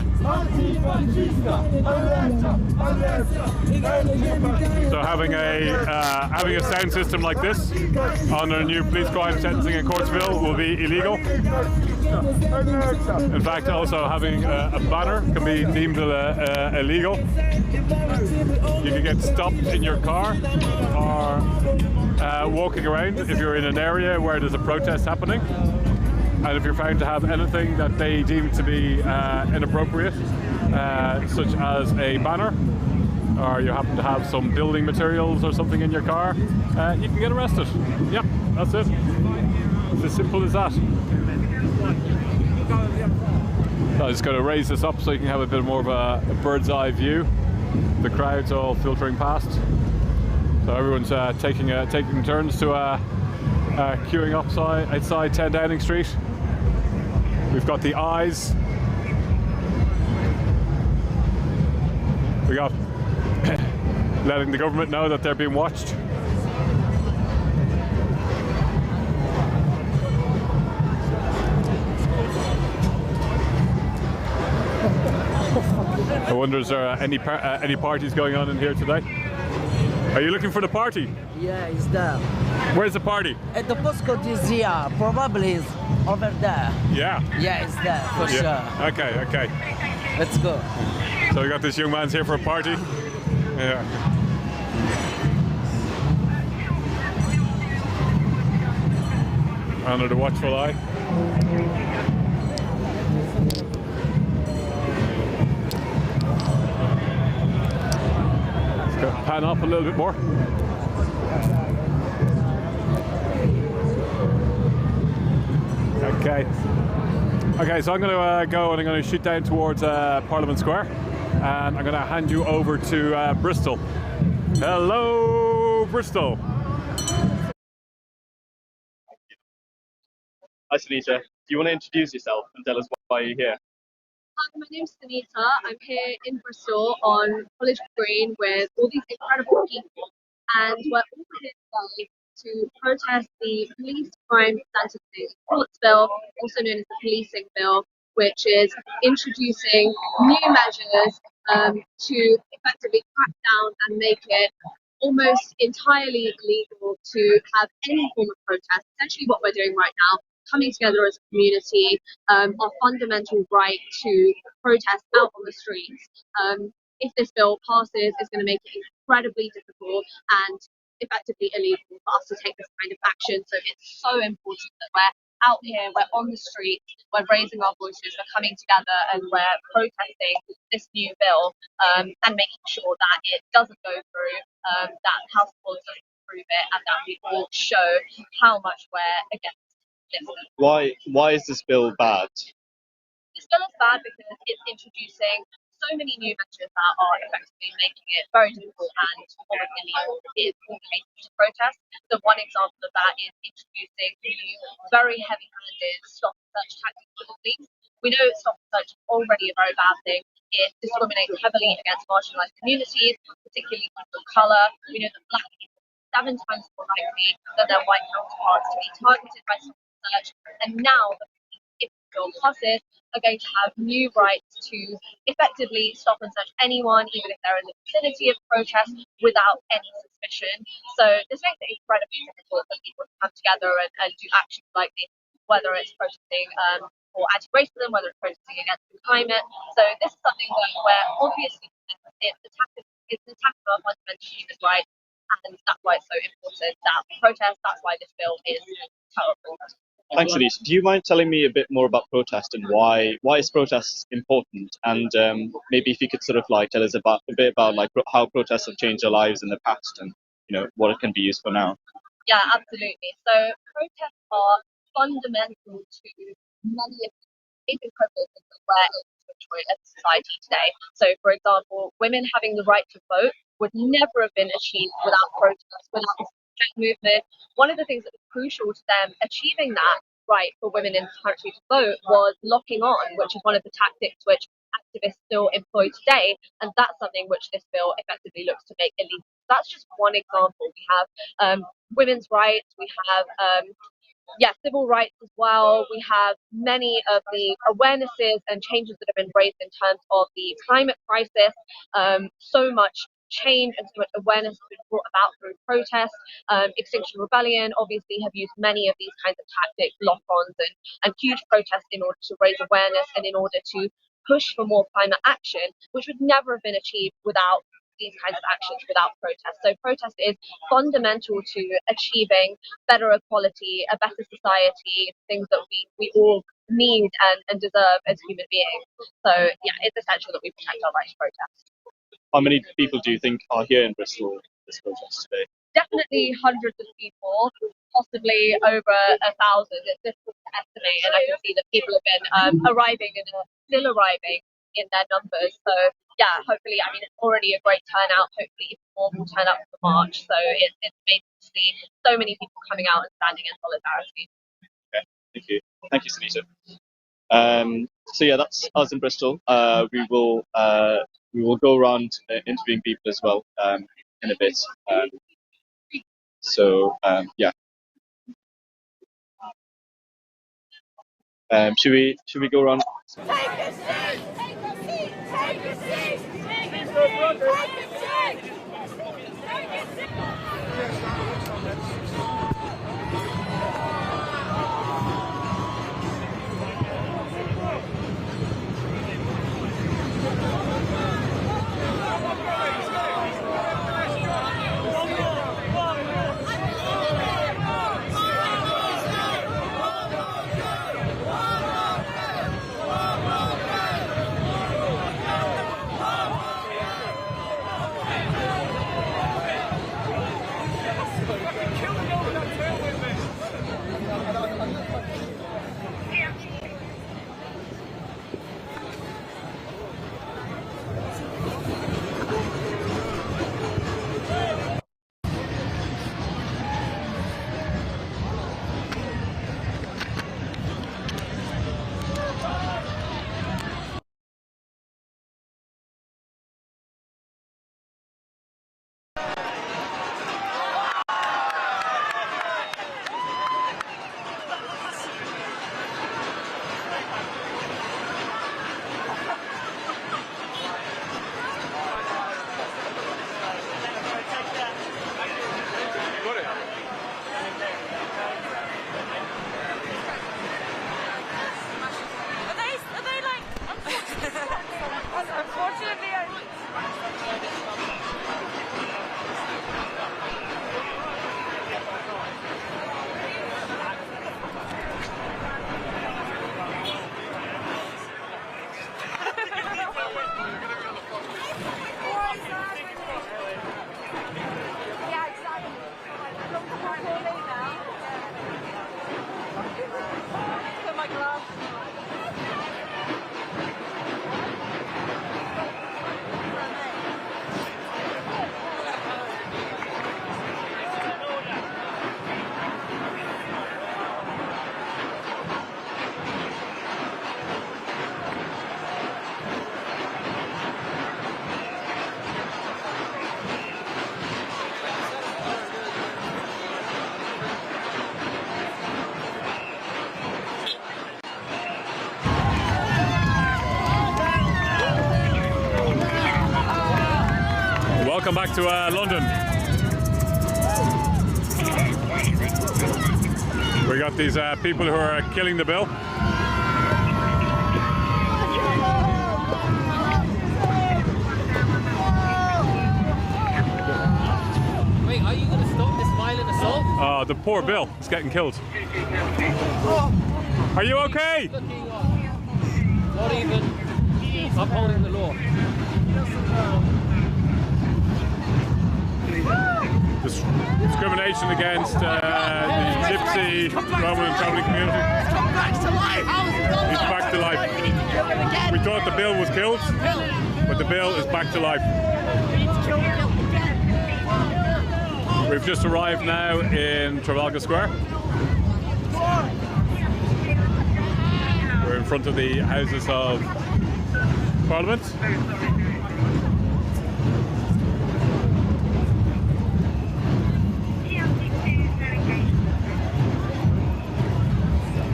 So having a sound system like this on a new police crime sentencing and courts bill will be illegal. In fact, also having a banner can be deemed illegal. You can get stopped in your car or walking around if you're in an area where there's a protest happening. And if you're found to have anything that they deem to be inappropriate, such as a banner, or you happen to have some building materials or something in your car, you can get arrested. Yep, that's it. It's as simple as that. So I'm just going to raise this up so you can have a bit more of a bird's eye view. The crowd's all filtering past. So everyone's taking turns to queuing outside 10 Downing Street. We've got the eyes. We got letting the government know that they're being watched. I wonder, is there any parties going on in here today? Are you looking for the party? Yeah, it's there. Where's the party? At the postcode is here. Probably is over there. Yeah? Yeah, it's there for sure. Okay. Let's go. So we got this young man's here for a party. Yeah. Under the watchful eye. Pan up a little bit more. Okay, so I'm going to go and I'm going to shoot down towards Parliament Square, and I'm going to hand you over to Bristol. Hello, Bristol. Hi, Sunita. Do you want to introduce yourself and tell us why you're here? Hi, my name's Sunita. I'm here in Bristol on College Green with all these incredible people, and we're all here today to protest the Police Crime Sentencing Courts Bill, also known as the Policing Bill, which is introducing new measures to effectively crack down and make it almost entirely illegal to have any form of protest. Essentially what we're doing right now, coming together as a community, our fundamental right to protest out on the streets. If this bill passes, it's going to make it incredibly difficult and effectively illegal for us to take this kind of action. So it's so important that we're out here, we're on the streets, we're raising our voices, we're coming together and we're protesting this new bill and making sure that it doesn't go through, that House of Lords doesn't approve it, and that we all show how much we're against this. Why is this bill bad? This bill is bad because it's introducing so many new measures that are effectively making it very difficult and almost illegal in all cases to protest. The one example of that is introducing new, very heavy-handed stop and search tactics for the police. We know stop and search is already a very bad thing. It discriminates heavily against marginalised communities, particularly people of colour. We know that black people are 7 times more likely than their white counterparts to be targeted by stop and search. And now, if the bill passes, are going to have new rights to effectively stop and search anyone, even if they're in the vicinity of protest, without any suspicion. So this makes it incredibly difficult for people to come together and do actions like this, whether it's protesting for anti-racism, whether it's protesting against the climate. So this is something where obviously it's an attack on our fundamental human rights, and that's why it's so important that we protest. That's why this bill is terrible. Thanks, Elise. Do you mind telling me a bit more about protest and why is protest important? And maybe if you could sort of like tell us a bit about like how protests have changed our lives in the past, and what it can be used for now. Yeah, absolutely. So protests are fundamental to many of the basic privileges that we're able to enjoy as a society today. So, for example, women having the right to vote would never have been achieved without protest, without the suffragette movement. One of the things that was crucial to them achieving that right for women in this country to vote was locking on, which is one of the tactics which activists still employ today, and that's something which this bill effectively looks to make illegal. That's just one example. We have women's rights, we have civil rights as well. We have many of the awarenesses and changes that have been raised in terms of the climate crisis. So much change and so much awareness has been brought about through protest. Extinction Rebellion obviously have used many of these kinds of tactics, lock-ons and huge protests in order to raise awareness and in order to push for more climate action, which would never have been achieved without these kinds of actions, without protest. So protest is fundamental to achieving better equality, a better society, things that we all need and deserve as human beings. So yeah, it's essential that we protect our right to protest. How many people do you think are here in Bristol for this protest today? Definitely hundreds of people, possibly over 1,000. It's difficult to estimate, and I can see that people have been arriving and are still arriving in their numbers. So yeah, hopefully, I mean, it's already a great turnout. Hopefully even more will turn up for the march. So it's amazing to see so many people coming out and standing in solidarity. Okay, thank you. Thank you, Sunita. So yeah, that's us in Bristol. We will go around interviewing people as well in a bit. Yeah. Should we go around? Take a seat! Take a seat! Take a seat! Take a seat! Take a seat! Welcome back to London. We got these people who are killing the bill. Wait, are you going to stop this violent assault? Oh, the poor Bill is getting killed. Are you okay? Not even upholding the law. Discrimination against the Gypsy, Roman and travelling community. He's back to life. We thought the Bill was killed, but the Bill is back to life. We've just arrived now in Trafalgar Square. We're in front of the Houses of Parliament.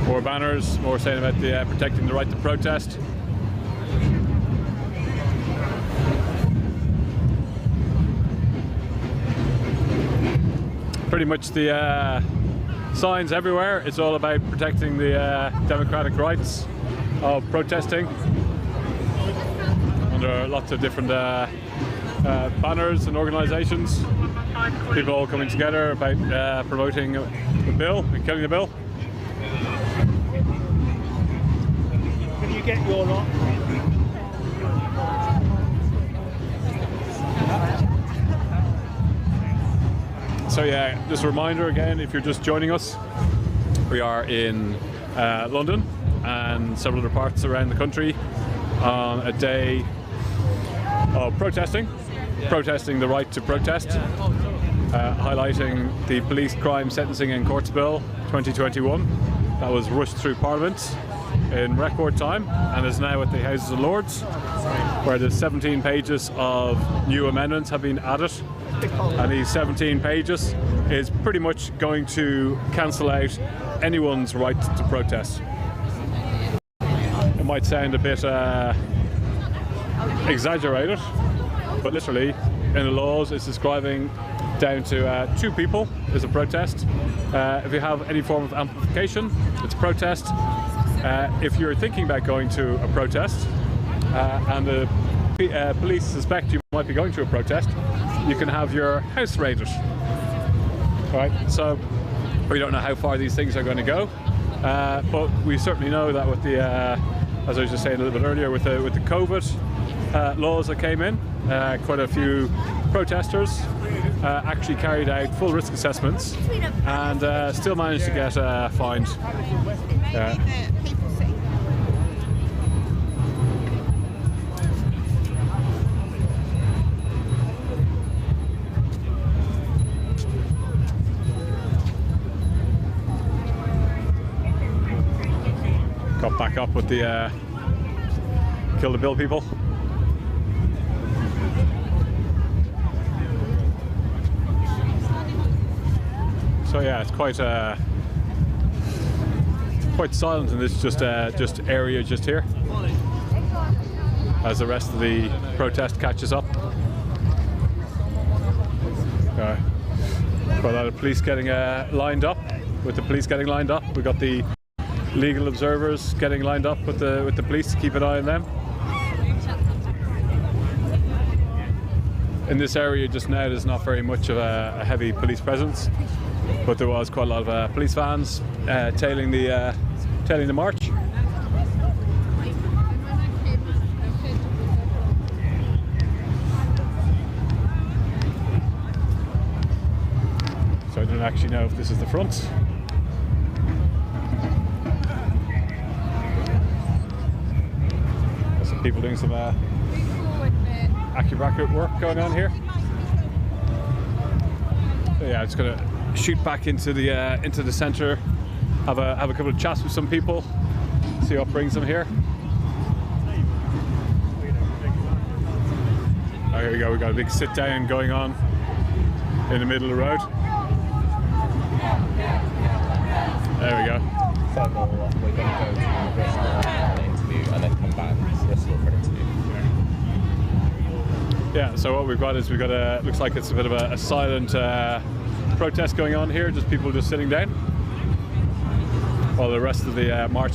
More banners, more saying about the protecting the right to protest. Pretty much the signs everywhere. It's all about protecting the democratic rights of protesting under lots of different banners and organisations. People all coming together about promoting the bill and killing the bill. Can you get your lot? So yeah, just a reminder again, if you're just joining us, we are in London and several other parts around the country on a day of protesting the right to protest, highlighting the Police Crime Sentencing and Courts Bill 2021 that was rushed through Parliament in record time and is now at the Houses of Lords, where the 17 pages of new amendments have been added. And these 17 pages is pretty much going to cancel out anyone's right to protest. It might sound a bit exaggerated, but literally in the laws it's describing down to 2 people is a protest. If you have any form of amplification, it's a protest. If you're thinking about going to a protest and the police suspect you might be going to a protest, you can have your house raided. Right, so we don't know how far these things are going to go, but we certainly know that with the, as I was just saying a little bit earlier, with the COVID laws that came in, quite a few protesters actually carried out full risk assessments and still managed to get fined. Got back up with the Kill the Bill people. So yeah, it's quite silent in this just area just here, as the rest of the protest catches up. Quite a lot of police getting lined up. With the police getting lined up, we got the legal observers getting lined up with the police to keep an eye on them. In this area just now there's not very much of a heavy police presence, but there was quite a lot of police vans tailing the march. So I don't actually know if this is the front. People doing some acrobatic work going on here. So yeah, I'm just gonna shoot back into the centre, have a couple of chats with some people, see what brings them here. Oh, here we go. We got a big sit down going on in the middle of the road. There we go. We're going to go to Bristol for an interview and then come back to Bristol for an interview. Yeah, so what we've got is looks like it's a bit of a silent protest going on here, just people just sitting down while the rest of the march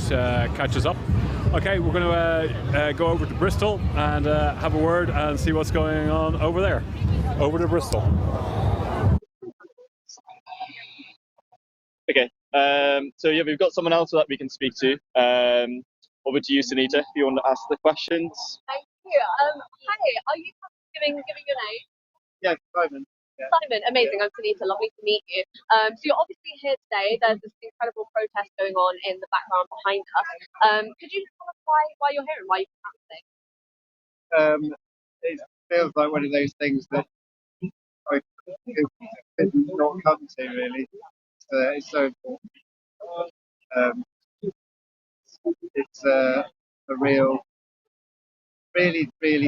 catches up. Okay, we're going to go over to Bristol and have a word and see what's going on over there. Over to Bristol. Okay, so yeah, we've got someone else that we can speak to. Over to you, Sunita, if you want to ask the questions. Thank you. Hi, are you giving your name? Yeah, Simon. Yeah. Simon, amazing. I'm Sunita. Lovely to meet you. So you're obviously here today. There's this incredible protest going on in the background behind us. Could you tell us why you're here and why you're practicing? It feels like one of those things that I could not come to, really. It's so important. It's a really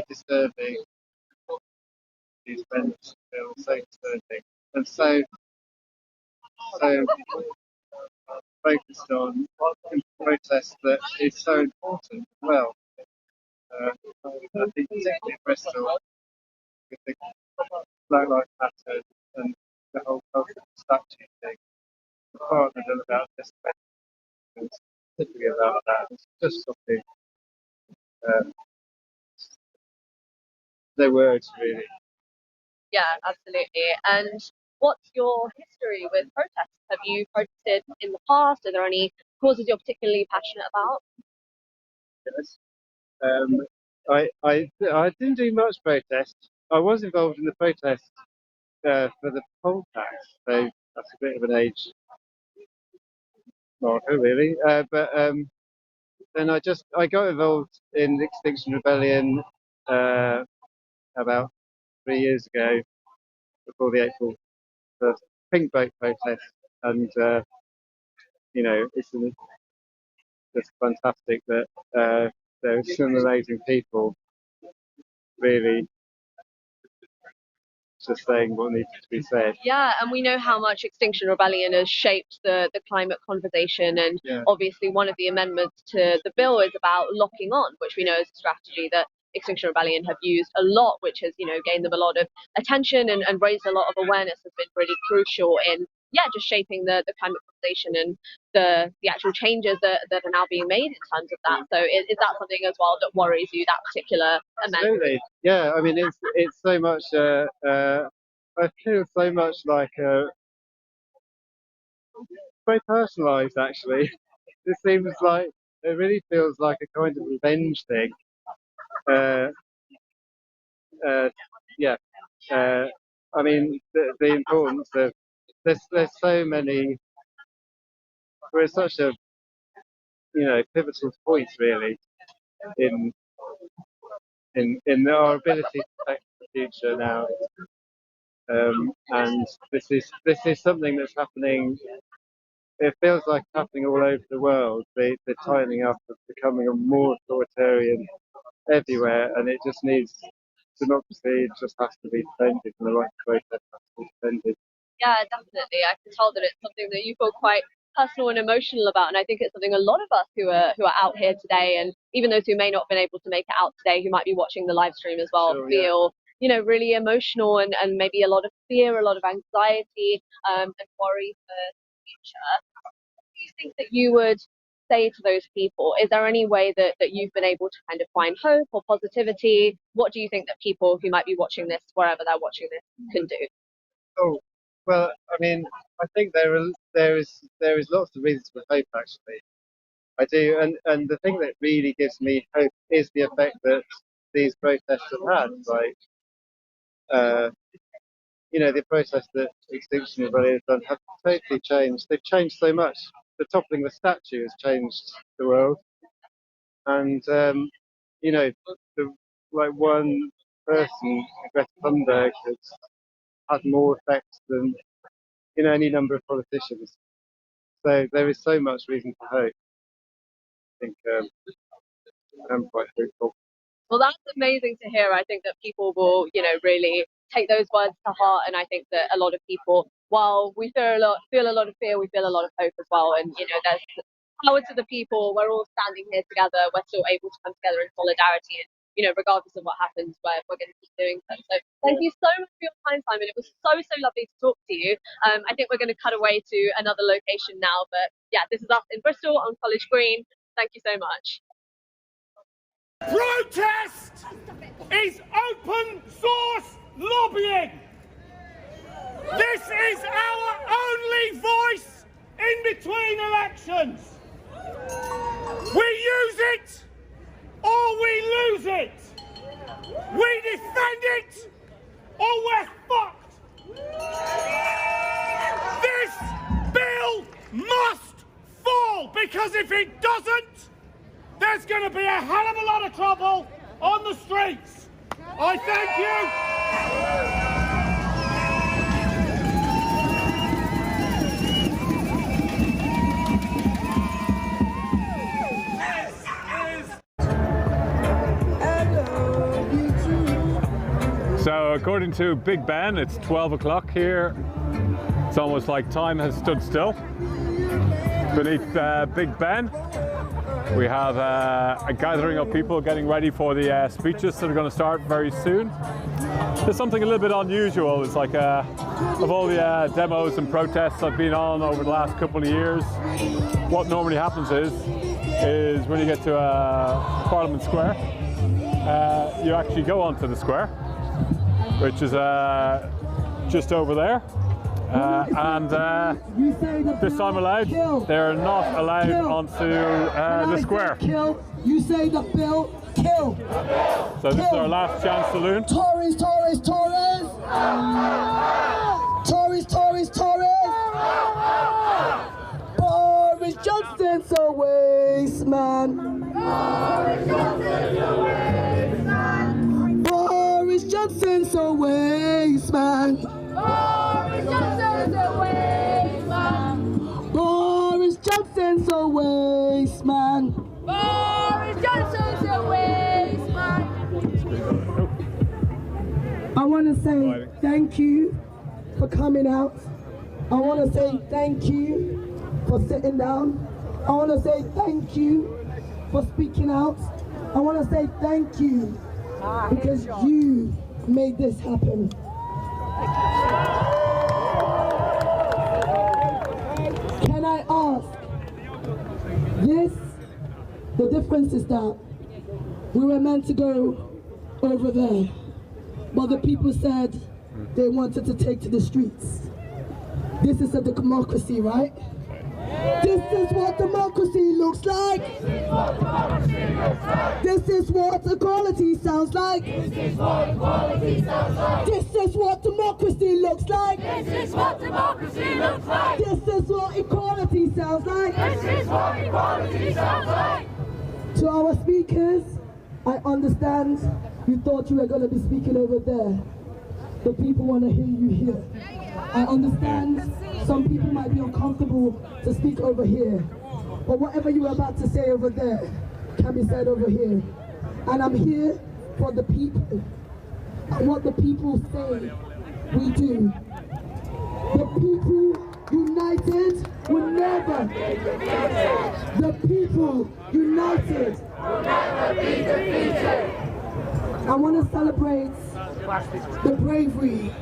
disturbing. These events feel so disturbing and so focused on protests that is so important as well. I think particularly Bristol, with the Black Lives Matter and the whole cultural statue thing, the partnered about this, particularly about that. It's just something. No words, really. Yeah, absolutely. And what's your history with protests? Have you protested in the past? Are there any causes you're particularly passionate about? Yes. I didn't do much protest. I was involved in the protest for the poll tax, so that's a bit of an age marker, really. But then I got involved in the Extinction Rebellion about 3 years ago, before the April 1st Pink Boat protest, and it's just fantastic that there are some amazing people really just saying what needs to be said. Yeah, and we know how much Extinction Rebellion has shaped the climate conversation, and obviously one of the amendments to the bill is about locking on, which we know is a strategy that Extinction Rebellion have used a lot, which has, gained them a lot of attention and raised a lot of awareness, has been really crucial in just shaping the climate conversation and the actual changes that are now being made in terms of that. So is that something as well that worries you, that particular amendment? Absolutely. Yeah, I mean it's so much I feel so much like very personalised actually. It seems like it really feels like a kind of revenge thing. Yeah. I mean the importance of there's so many. We're at such a pivotal point really in our ability to protect the future now. And this is something that's happening. It feels like it's happening all over the world. The tightening up of becoming a more authoritarian everywhere, and it just needs democracy. It just has to be defended, and the right to protest has to be defended. Yeah, definitely. I can tell that it's something that you feel quite personal and emotional about, and I think it's something a lot of us who are out here today, and even those who may not have been able to make it out today, who might be watching the live stream as well, feel really emotional and maybe a lot of fear, a lot of anxiety, and worry for the future. What do you think that you would say to those people? Is there any way that you've been able to kind of find hope or positivity? What do you think that people who might be watching this, wherever they're watching this, can do? Oh, well, I mean, I think there is lots of reasons for hope actually. I do, and the thing that really gives me hope is the effect that these protests have had. Like, the protests that Extinction Rebellion have done have totally changed. They've changed so much. The toppling the statue has changed the world, and like one person, Greta Thunberg, has had more effect than any number of politicians. So there is so much reason for hope. I think I'm quite hopeful. Well, that's amazing to hear. I think that people will, really take those words to heart. And I think that a lot of people, while we feel a lot of fear, we feel a lot of hope as well. And, there's power to the people. We're all standing here together. We're still able to come together in solidarity. And regardless of what happens, we're going to keep doing so. So thank you so much for your time, Simon. It was so lovely to talk to you. I think we're going to cut away to another location now, but yeah, this is us in Bristol on College Green. Thank you so much. Protest is open source lobbying. This is our only voice in between elections. We use it or we lose it. We defend it or we're fucked. This bill must fall, because if it doesn't, there's going to be a hell of a lot of trouble on the streets. I thank you. So according to Big Ben, it's 12 o'clock here. It's almost like time has stood still. Beneath Big Ben, we have a gathering of people getting ready for the speeches that are going to start very soon. There's something a little bit unusual. It's like of all the demos and protests I've been on over the last couple of years, what normally happens is when you get to Parliament Square, you actually go onto the square, which is just over there. And this time they're not allowed onto the square. You say the bill, kill. So this is our last chance saloon. Tories, Tories, Tories. Tories, Tories, Tories. Boris Johnson's a waste man. Boris Johnson's a waste man. Boris Johnson's a waste man. Boris Johnson's a waste man. Boris Johnson's a waste man. Boris Johnson's a waste man. I want to say thank you for coming out. I want to say thank you for sitting down. I want to say thank you for speaking out. I want to say thank you because you made this happen. Can I ask, the difference is that we were meant to go over there, but the people said they wanted to take to the streets. This is a democracy, right? This is what democracy looks like. This is what equality sounds like. This is what equality sounds like. This is what democracy looks like. This is what democracy looks like. This is what equality sounds like. This is what equality sounds like. To our speakers, I understand you thought you were going to be speaking over there. The people want to hear you here. I understand some people might be uncomfortable to speak over here, but whatever you are about to say over there can be said over here. And I'm here for the people. And what the people say, we do. The people united will never be defeated. The people united will never be defeated. I want to celebrate the bravery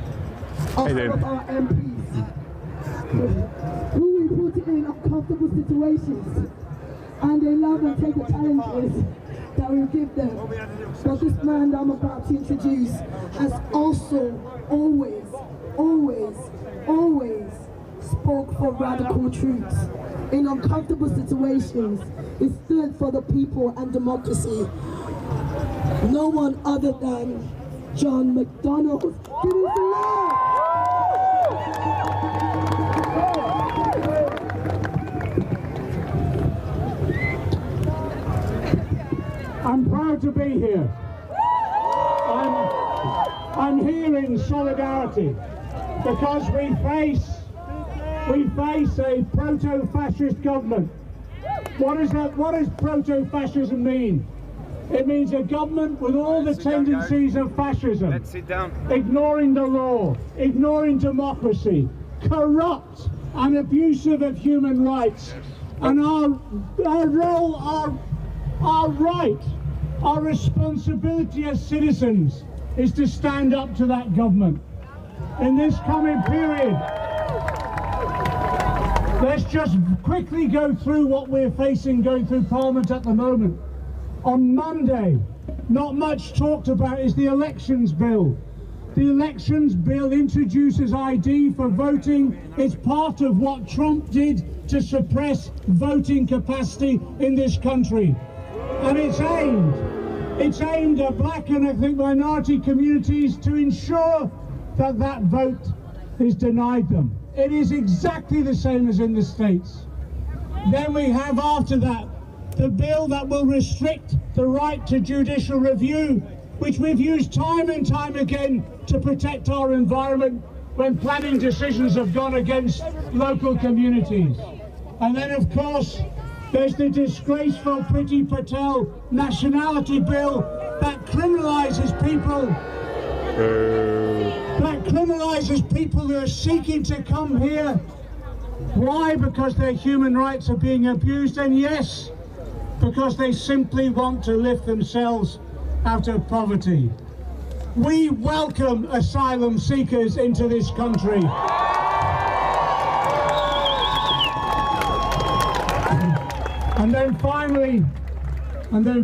of some of our MPs who we put in uncomfortable situations, and they love and take the challenges that we give them. But this man that I'm about to introduce has also always spoke for radical truths. In uncomfortable situations, he stood for the people and democracy. No one other than John McDonnell. Give him some love! I'm proud to be here. I'm here in solidarity because we face a proto-fascist government. What does proto-fascism mean? It means a government with all the tendencies of fascism. Let's sit down. Ignoring the law, ignoring democracy, corrupt and abusive of human rights. And our role, our right Our responsibility as citizens is to stand up to that government. In this coming period, let's just quickly go through what we're facing going through Parliament at the moment. On Monday, not much talked about is the Elections Bill. The Elections Bill introduces ID for voting. It's part of what Trump did to suppress voting capacity in this country. And it's aimed at black and I think minority communities to ensure that that vote is denied them. It is exactly the same as in the States. Then we have after that the bill that will restrict the right to judicial review, which we've used time and time again to protect our environment when planning decisions have gone against local communities. And then of course there's the disgraceful Priti Patel nationality bill that criminalises people who are seeking to come here. Why? Because their human rights are being abused, and yes, because they simply want to lift themselves out of poverty. We welcome asylum seekers into this country. And then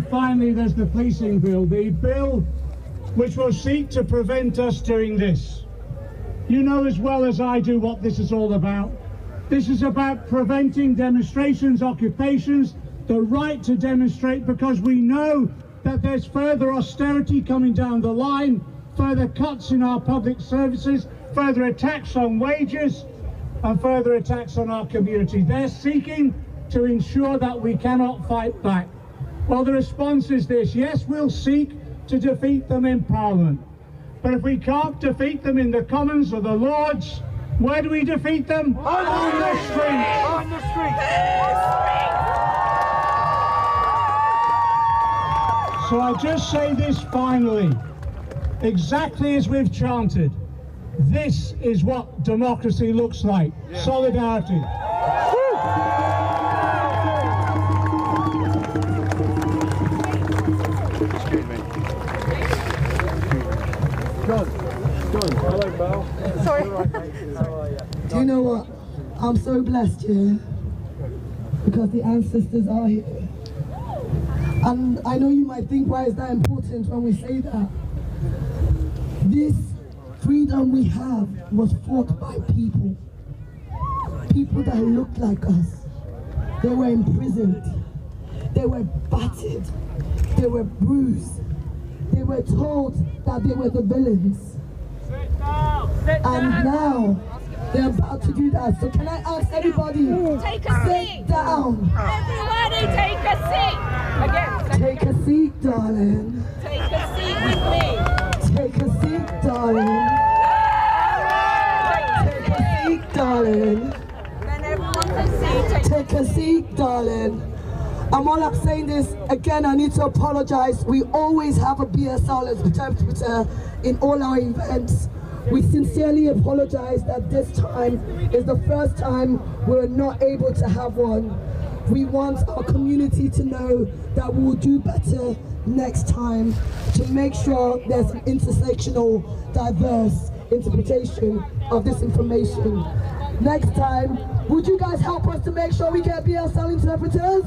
finally there's the policing bill, the bill which will seek to prevent us doing this. You know as well as I do what this is all about. This is about preventing demonstrations, occupations, the right to demonstrate, because we know that there's further austerity coming down the line, further cuts in our public services, further attacks on wages, and further attacks on our community. They're seeking to ensure that we cannot fight back. Well, the response is this: yes, we'll seek to defeat them in Parliament, but if we can't defeat them in the Commons or the Lords, where do we defeat them? On the streets! On the streets! So I just say this finally, exactly as we've chanted, this is what democracy looks like. Yeah. Solidarity. John, hello, Belle. Sorry. Do you know what? I'm so blessed here because the ancestors are here. And I know you might think, why is that important when we say that? This freedom we have was fought by people. People that looked like us. They were imprisoned. They were battered. They were bruised. They were told that they were the villains. And now they're about to do that. So can I ask everybody, take a seat down. Everybody take a seat. Again. Take a seat, darling. Take a seat with me. Take a seat, darling. Take a seat, darling. Then everyone can see. Take a seat, darling. And while I'm saying this, again, I need to apologize. We always have a BSL interpreter in all our events. We sincerely apologize that this time is the first time we're not able to have one. We want our community to know that we will do better next time to make sure there's an intersectional, diverse interpretation of this information. Next time, would you guys help us to make sure we get BSL interpreters?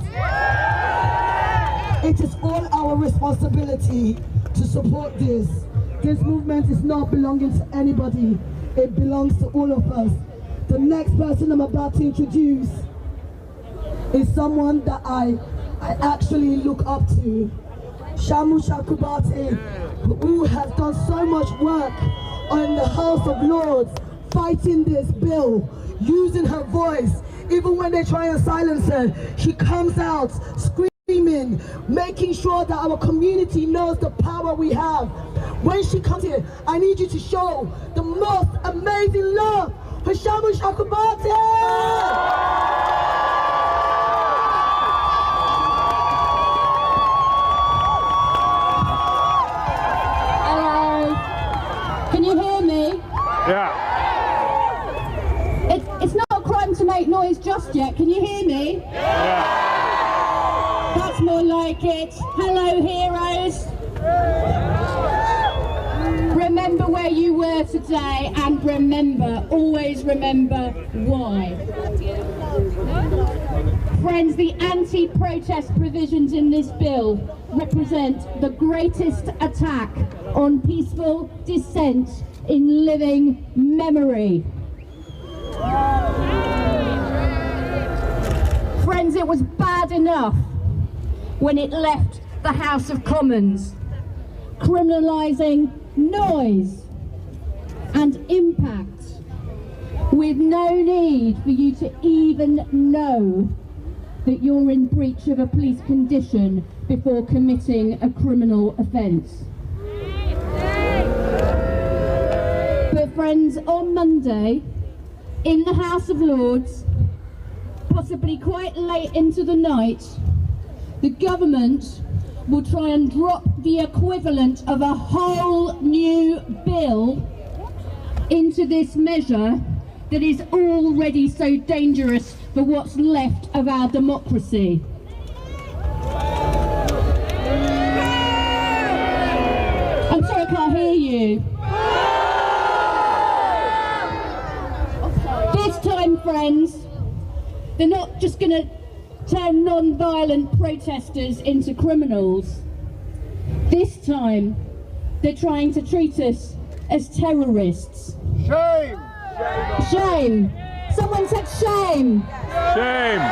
It is all our responsibility to support this. This movement is not belonging to anybody. It belongs to all of us. The next person I'm about to introduce is someone that I actually look up to. Shamu Shakubate, who has done so much work on the House of Lords, fighting this bill, using her voice. Even when they try and silence her, she comes out screaming, making sure that our community knows the power we have. When she comes here, I need you to show the most amazing love for Shamu Shakubate! Yeah. It's not a crime to make noise just yet. Can you hear me? Yeah. That's more like it. Hello, heroes. Remember where you were today, and remember, always remember why. Friends, the anti-protest provisions in this bill represent the greatest attack on peaceful dissent in living memory. Friends, it was bad enough when it left the House of Commons, criminalising noise and impact with no need for you to even know that you're in breach of a police condition before committing a criminal offence. But friends, on Monday, in the House of Lords, possibly quite late into the night, the government will try and drop the equivalent of a whole new bill into this measure that is already so dangerous for what's left of our democracy. I'm sorry, I can't hear you. This time, friends, they're not just going to turn non-violent protesters into criminals. This time, they're trying to treat us as terrorists. Shame! Shame! Someone said shame! Shame!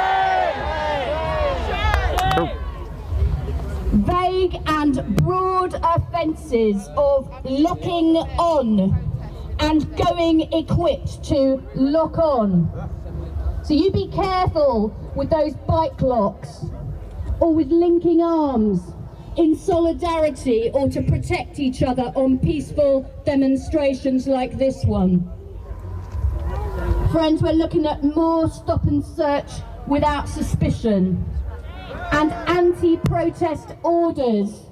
Vague and broad offences of locking on and going equipped to lock on. So you be careful with those bike locks, or with linking arms in solidarity or to protect each other on peaceful demonstrations like this one. Friends, we're looking at more stop and search without suspicion and anti-protest orders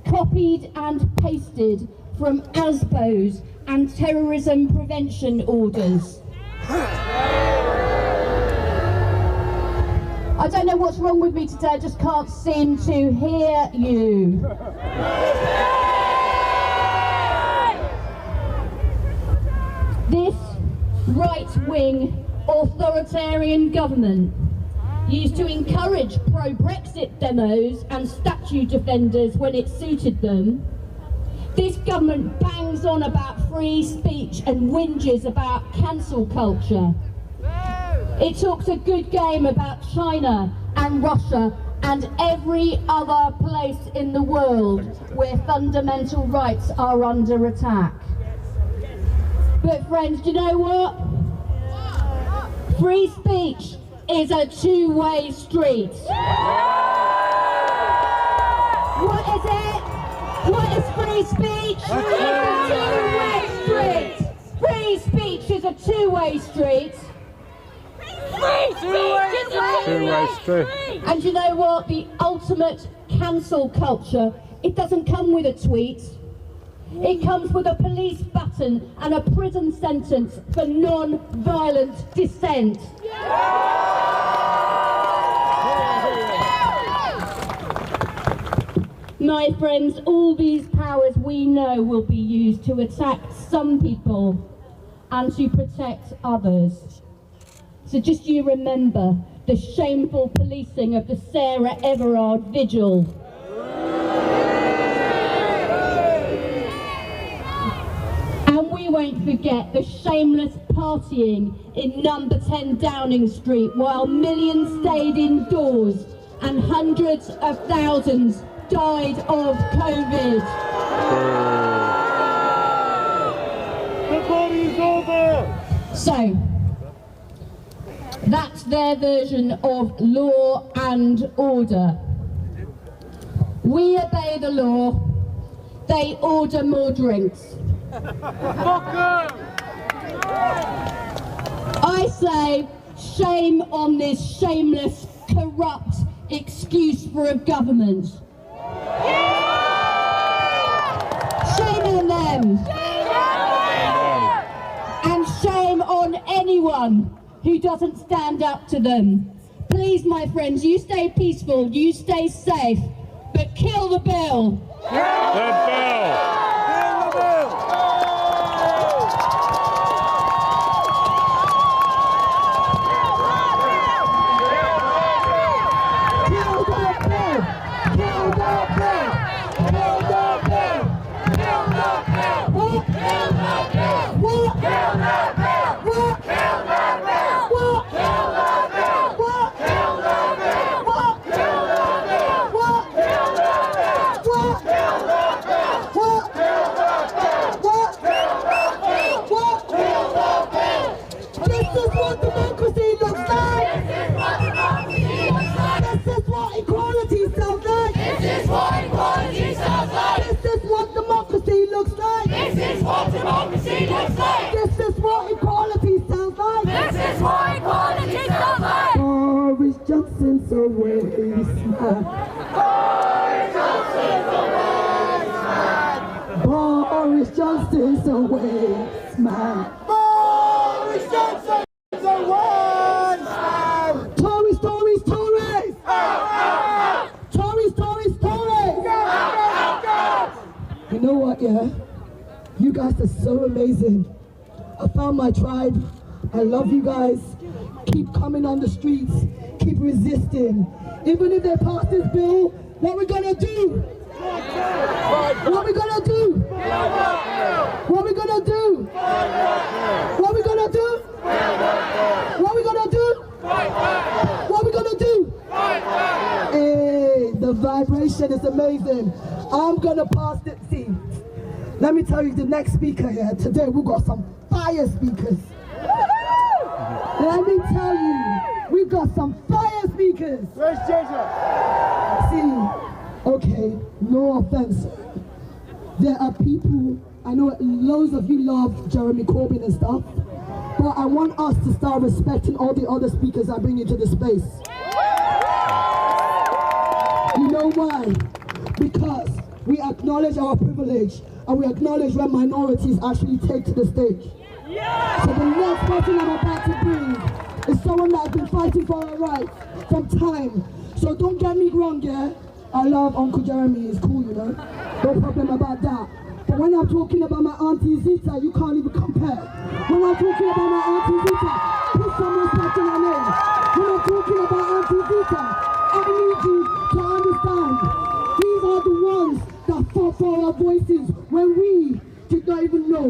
copied and pasted from ASBOs and terrorism prevention orders. I don't know what's wrong with me today, I just can't seem to hear you. This right-wing authoritarian government used to encourage pro-Brexit demos and statue defenders when it suited them. This government bangs on about free speech and whinges about cancel culture. It talks a good game about China and Russia and every other place in the world where fundamental rights are under attack. But friends, do you know what? Free speech is a two-way street. What is it? What is free speech? It's a two-way street. Free speech is a two-way street. Two-way street. And you know what? The ultimate cancel culture, it doesn't come with a tweet. It comes with a police button and a prison sentence for non-violent dissent. My friends, all these powers we know will be used to attack some people and to protect others. So just you remember the shameful policing of the Sarah Everard Vigil. And we won't forget the shameless partying in number 10 Downing Street while millions stayed indoors and hundreds of thousands died of COVID. The party's over! So, that's their version of law and order. We obey the law, they order more drinks. I say, shame on this shameless, corrupt excuse for a government. Shame on them. And shame on anyone who doesn't stand up to them. Please, my friends, you stay peaceful, you stay safe, but kill the bill. Kill the bill. Johnson's a waste man. Boris Johnson's a waste man. Boris Johnson's a waste man. Tories, Tories, Tories. Tories, Tories, Tories. You know what, yeah? You guys are so amazing. I found my tribe. I love you guys. Keep coming on the streets. Keep resisting. Even if they pass this bill, what we gonna do? What we gonna do? What we gonna do? What we gonna do? What we gonna do? What we gonna do? Hey, the vibration is amazing. I'm gonna pass it. See, let me tell you the next speaker here. Today we got some fire speakers. Let me tell you, we got some fire speakers. Where's Jesus? See, okay, no offense. There are people, I know loads of you love Jeremy Corbyn and stuff, but I want us to start respecting all the other speakers I bring into the space. You know why? Because we acknowledge our privilege and we acknowledge when minorities actually take to the stage. So the next person I'm about to bring is someone that has been fighting for our rights from time. So don't get me wrong, yeah? I love Uncle Jeremy, he's cool, you know? No problem about that. But when I'm talking about my Auntie Zita, you can't even compare. When I'm talking about my Auntie Zita, put some respect in her name. When I'm talking about Auntie Zita, I need you to understand. These are the ones that fought for our voices when we did not even know.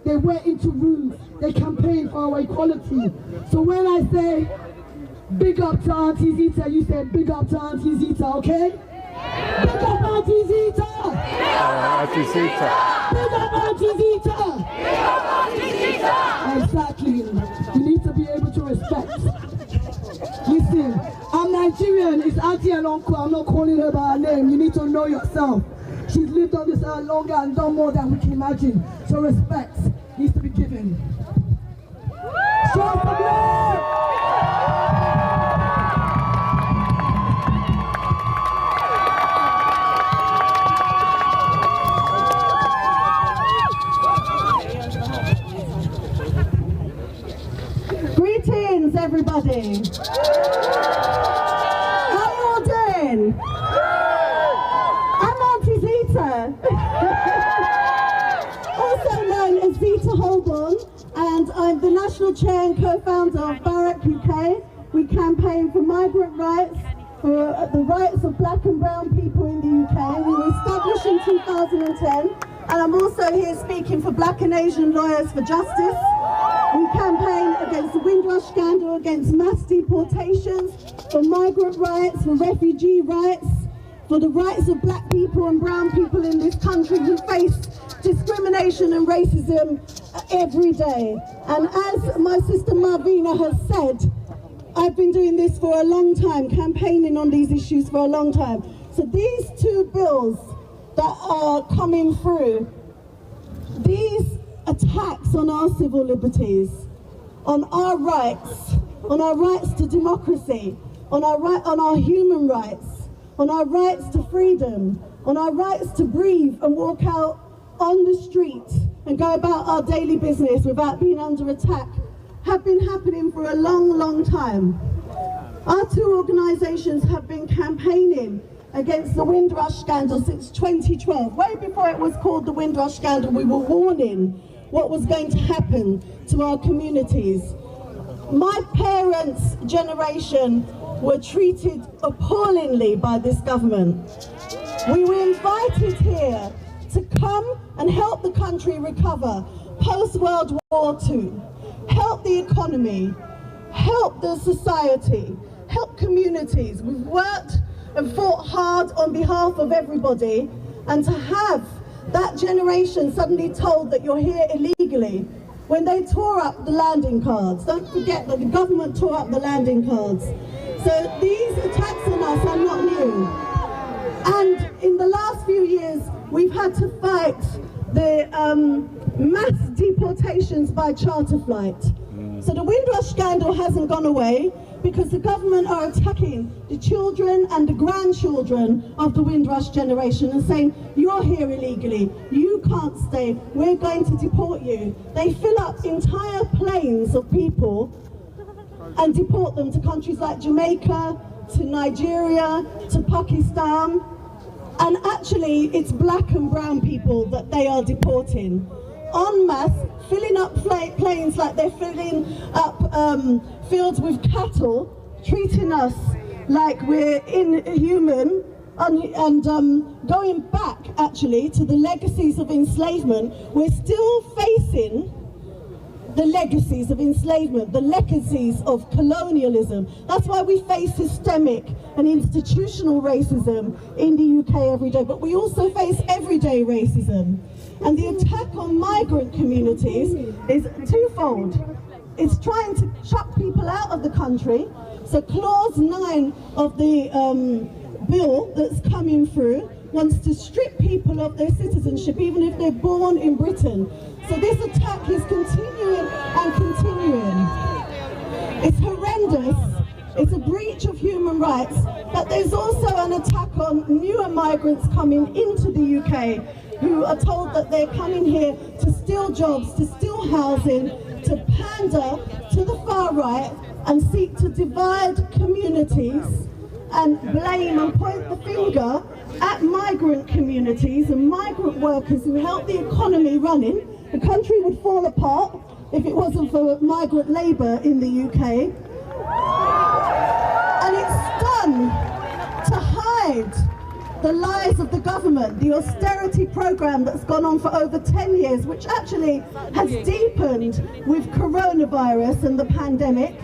They went into rooms, they campaigned for our equality. So when I say, big up to Auntie Zita, you say big up to Auntie Zita, okay? Big up Auntie Zita! Auntie Zita! Big up Auntie Zita! Big up Auntie Zita! Exactly. You need to be able to respect. Listen, I'm Nigerian, it's Auntie and Uncle, I'm not calling her by her name. You need to know yourself. She's lived on this earth longer and done more than we can imagine. So respect needs to be given. Show us some love! Greetings, everybody. How you all doing? Also known as Zita Holborn, and I'm the national chair and co-founder of Barrack UK. We campaign for migrant rights, for the rights of black and brown people in the UK. We were established in 2010, and I'm also here speaking for black and Asian lawyers for justice. We campaign against the Windrush scandal, against mass deportations, for migrant rights, for refugee rights, for the rights of black people and brown people in this country who face discrimination and racism every day. And as my sister Marvina has said, I've been doing this for a long time, campaigning on these issues for a long time. So these two bills that are coming through, these attacks on our civil liberties, on our rights to democracy, on our human rights, on our rights to freedom, on our rights to breathe and walk out on the street and go about our daily business without being under attack, have been happening for a long, long time. Our two organisations have been campaigning against the Windrush scandal since 2012. Way before it was called the Windrush scandal, we were warning what was going to happen to our communities. My parents' generation were treated appallingly by this government. We were invited here to come and help the country recover post-World War II, help the economy, help the society, help communities. We've worked and fought hard on behalf of everybody, and to have that generation suddenly told that you're here illegally when they tore up the landing cards. Don't forget that the government tore up the landing cards. So these attacks on us are not new. And in the last few years, we've had to fight the mass deportations by charter flight. So the Windrush scandal hasn't gone away because the government are attacking the children and the grandchildren of the Windrush generation and saying, you're here illegally, you can't stay, we're going to deport you. They fill up entire planes of people and deport them to countries like Jamaica, to Nigeria, to Pakistan. And actually, it's black and brown people that they are deporting. En masse, filling up planes like they're filling up fields with cattle, treating us like we're inhuman, and going back actually to the legacies of enslavement. We're still facing the legacies of enslavement, the legacies of colonialism. That's why we face systemic and institutional racism in the UK every day, but we also face everyday racism. And the attack on migrant communities is twofold. It's trying to chuck people out of the country. So clause 9 of the bill that's coming through wants to strip people of their citizenship, even if they're born in Britain. So this attack is continuing and continuing. It's horrendous. It's a breach of human rights, but there's also an attack on newer migrants coming into the UK who are told that they're coming here to steal jobs, to steal housing, to pander to the far right and seek to divide communities and blame and point the finger at migrant communities and migrant workers who help the economy running. The country would fall apart if it wasn't for migrant labour in the UK. And it's done to hide the lies of the government, the austerity programme that's gone on for over 10 years, which actually has deepened with coronavirus and the pandemic.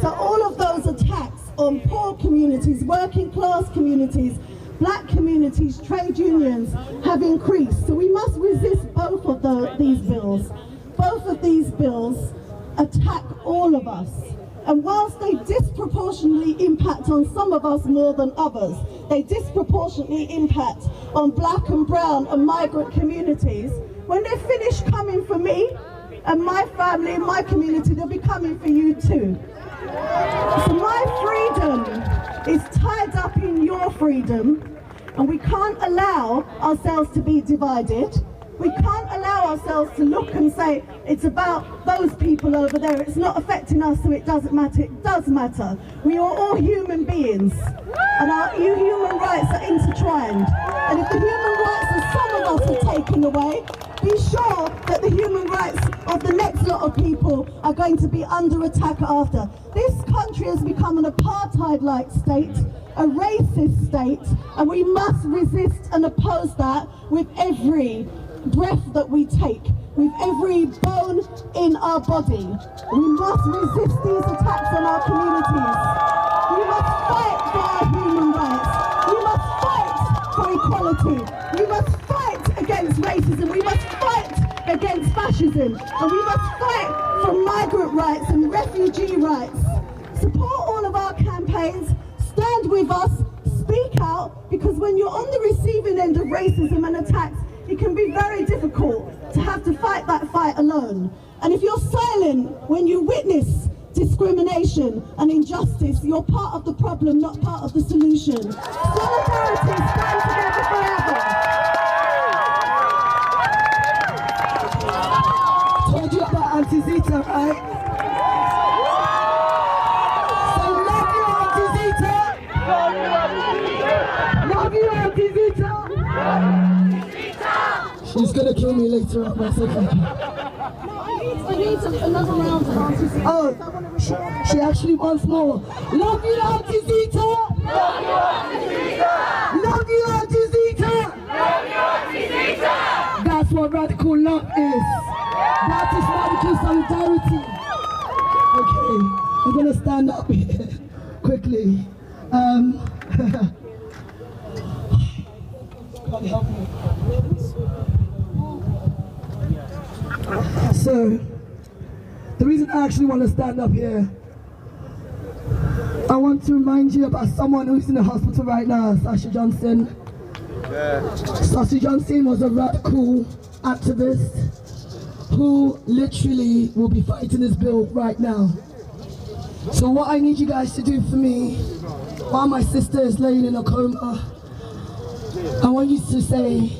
So all of those attacks on poor communities, working class communities, black communities, trade unions have increased. So we must resist both of these bills. Both of these bills attack all of us. And whilst they disproportionately impact on some of us more than others, they disproportionately impact on black and brown and migrant communities. When they're finished coming for me and my family and my community, they'll be coming for you too. So my freedom is tied up in your freedom, and we can't allow ourselves to be divided. We can't allow ourselves to look and say, it's about those people over there, it's not affecting us, so it doesn't matter. It does matter. We are all human beings, and our human rights are intertwined. And if the human rights of some of us are taken away, be sure that the human rights of the next lot of people are going to be under attack after. This country has become an apartheid-like state, a racist state, and we must resist and oppose that with every breath that we take, with every bone in our body. We must resist these attacks on our communities. We must fight for our human rights. We must fight for equality. We must fight against racism. We must fight against fascism. And we must fight for migrant rights and refugee rights. Support all of our campaigns. Stand with us. Speak out, because when you're on the receiving end of racism and attacks, it can be very difficult to have to fight that fight alone. And if you're silent when you witness discrimination and injustice, you're part of the problem, not part of the solution. Solidarity, stand together forever. Told you about Auntie Zita, right? So love you, Auntie Zita. She's gonna kill me later on, that's okay. I need another round of Auntie Zita. Oh, she actually wants more. Love you, Auntie Zita! Love you, Auntie Zita! Love you, Auntie Zita! Love you, Auntie Zita! That's what radical love is. That is radical solidarity. Okay, I'm gonna stand up here quickly. God help me. So, the reason I actually want to stand up here, I want to remind you about someone who's in the hospital right now, Sasha Johnson. Sasha Johnson was a radical activist who literally will be fighting this bill right now. So what I need you guys to do for me, while my sister is laying in a coma, I want you to say,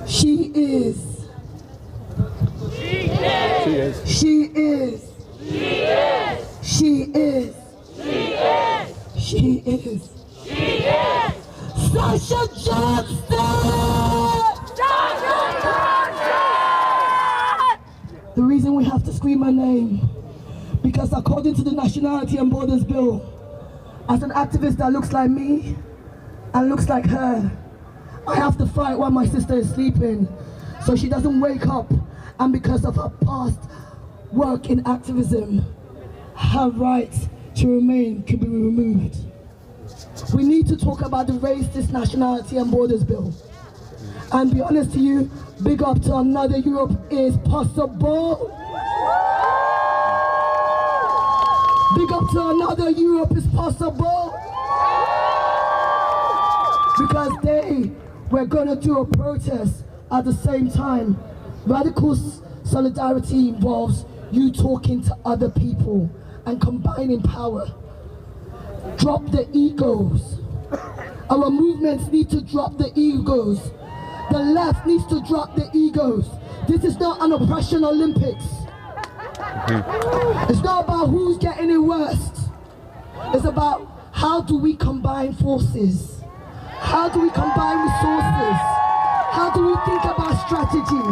she is. She is. She is. She is. She is. She is. She is. Sasha Johnson! Sasha Johnson! The reason we have to scream her name, because according to the Nationalities Borders Bill, as an activist that looks like me and looks like her, I have to fight while my sister is sleeping so she doesn't wake up, and because of her past work in activism, her right to remain can be removed. We need to talk about the racist Nationalities Borders Bill. And be honest to you, big up to another Europe is possible. Big up to another Europe is possible. Because they were gonna do a protest at the same time. Radical solidarity involves you talking to other people and combining power. Drop the egos. Our movements need to drop the egos. The left needs to drop the egos. This is not an oppression Olympics. It's not about who's getting it worst. It's about how do we combine forces? How do we combine resources? How do we think about strategy?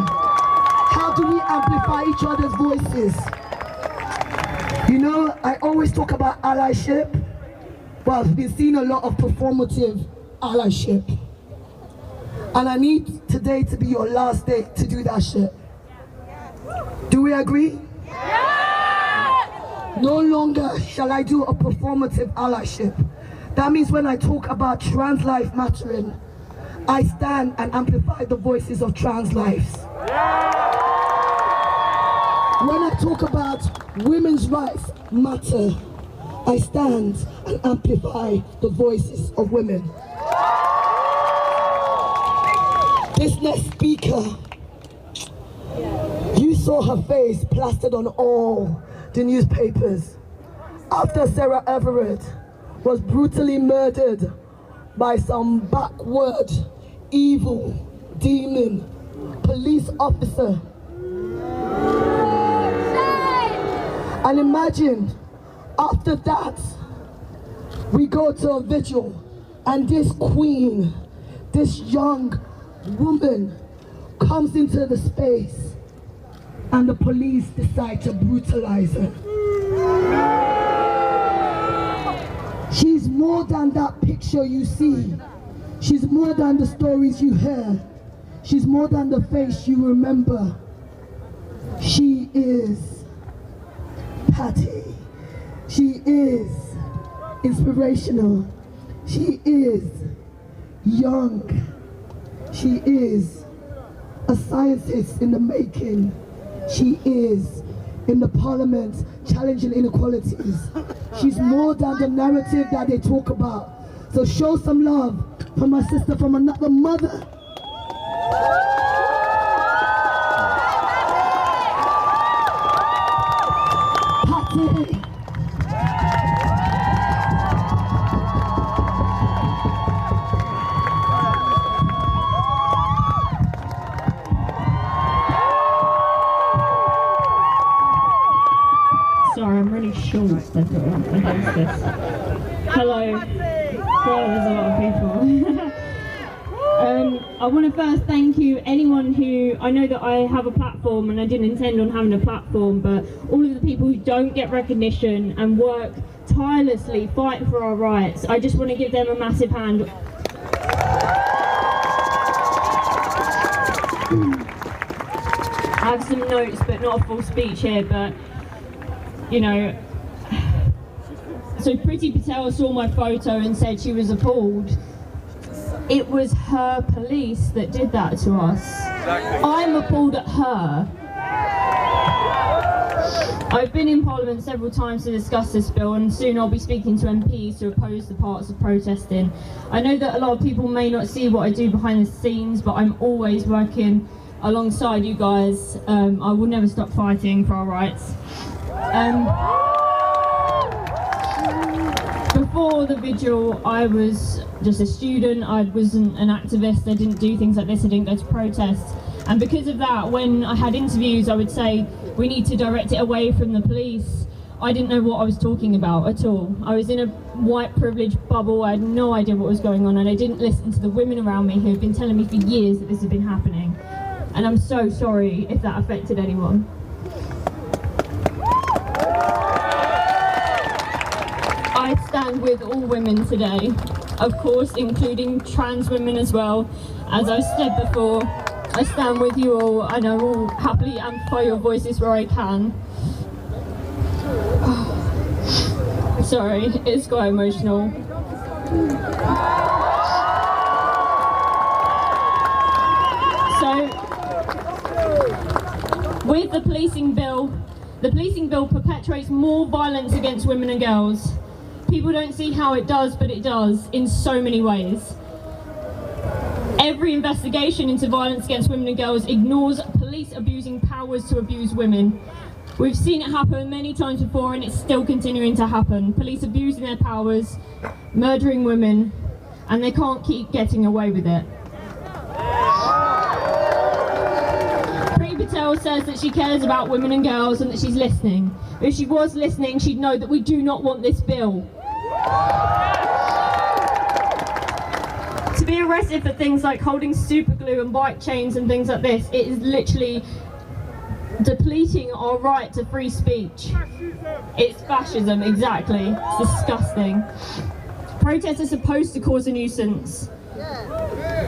How do we amplify each other's voices? You know, I always talk about allyship, but I've been seeing a lot of performative allyship. And I need today to be your last day to do that shit. Do we agree? Yeah! No longer shall I do a performative allyship. That means when I talk about trans life mattering, I stand and amplify the voices of trans lives. When I talk about women's rights matter, I stand and amplify the voices of women. This next speaker, you saw her face plastered on all the newspapers after Sarah Everett was brutally murdered by some backward, evil, demon police officer. And imagine, after that, we go to a vigil, and this queen, this young woman, comes into the space, and the police decide to brutalize her. She's more than that picture you see. She's more than the stories you hear. She's more than the face you remember. She is Patty. She is inspirational. She is young. She is a scientist in the making. She is in the parliament challenging inequalities. She's more than the narrative that they talk about. So show some love for my sister from another mother. Patty. Sorry, I'm really short against this. Hello. God, there's a lot of people. I want to first thank you, anyone who, I know that I have a platform and I didn't intend on having a platform, but all of the people who don't get recognition and work tirelessly, fight for our rights, I just want to give them a massive hand. I have some notes, but not a full speech here, but, you know, so Priti Patel saw my photo and said she was appalled. It was her police that did that to us. Exactly. I'm appalled at her. I've been in Parliament several times to discuss this bill, and soon I'll be speaking to MPs to oppose the parts of protesting. I know that a lot of people may not see what I do behind the scenes, but I'm always working alongside you guys. I will never stop fighting for our rights. Before the vigil, I was just a student. I wasn't an activist. I didn't do things like this. I didn't go to protests. And because of that, when I had interviews, I would say, we need to direct it away from the police. I didn't know what I was talking about at all. I was in a white privilege bubble. I had no idea what was going on, and I didn't listen to the women around me who have been telling me for years that this has been happening. And I'm so sorry if that affected anyone. I stand with all women today, of course, including trans women as well. As I've said before, I stand with you all, and I will happily amplify your voices where I can. Sorry, it's quite emotional. So, with the policing bill perpetuates more violence against women and girls. People don't see how it does, but it does in so many ways. Every investigation into violence against women and girls ignores police abusing powers to abuse women. We've seen it happen many times before, and it's still continuing to happen. Police abusing their powers, murdering women, and they can't keep getting away with it. Priti Patel says that she cares about women and girls and that she's listening. If she was listening, she'd know that we do not want this bill. To be arrested for things like holding super glue and bike chains and things like this, it is literally depleting our right to free speech. It's fascism, exactly. It's disgusting. Protests are supposed to cause a nuisance.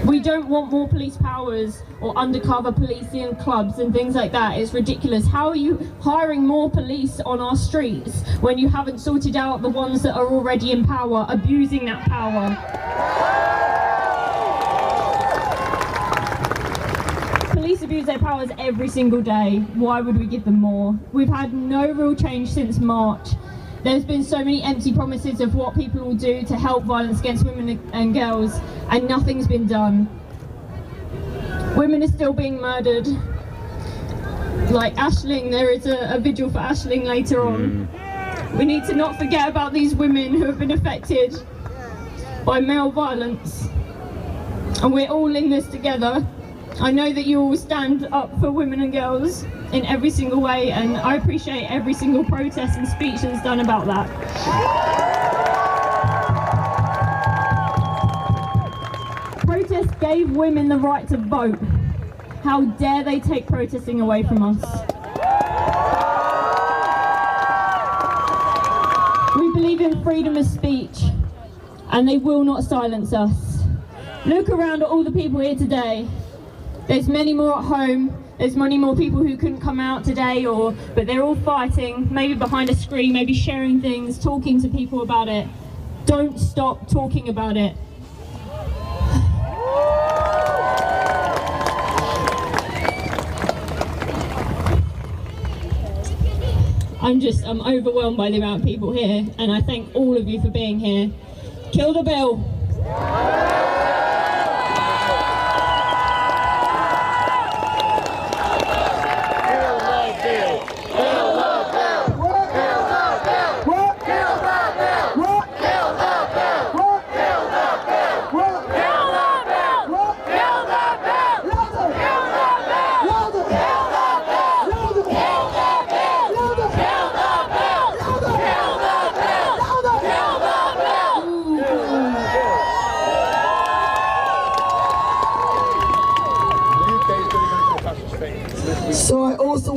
We don't want more police powers or undercover policing clubs and things like that. It's ridiculous. How are you hiring more police on our streets when you haven't sorted out the ones that are already in power, abusing that power? Police abuse their powers every single day. Why would we give them more? We've had no real change since March. There's been so many empty promises of what people will do to help violence against women and girls, and nothing's been done. Women are still being murdered. Like Aisling, there is a vigil for Aisling later on. We need to not forget about these women who have been affected by male violence. And we're all in this together. I know that you all stand up for women and girls in every single way, and I appreciate every single protest and speech that's done about that. Protests gave women the right to vote. How dare they take protesting away from us? We believe in freedom of speech, and they will not silence us. Look around at all the people here today. There's many more at home. There's many more people who couldn't come out today, but they're all fighting, maybe behind a screen, maybe sharing things, talking to people about it. Don't stop talking about it. I'm overwhelmed by the amount of people here, and I thank all of you for being here. Kill the bill.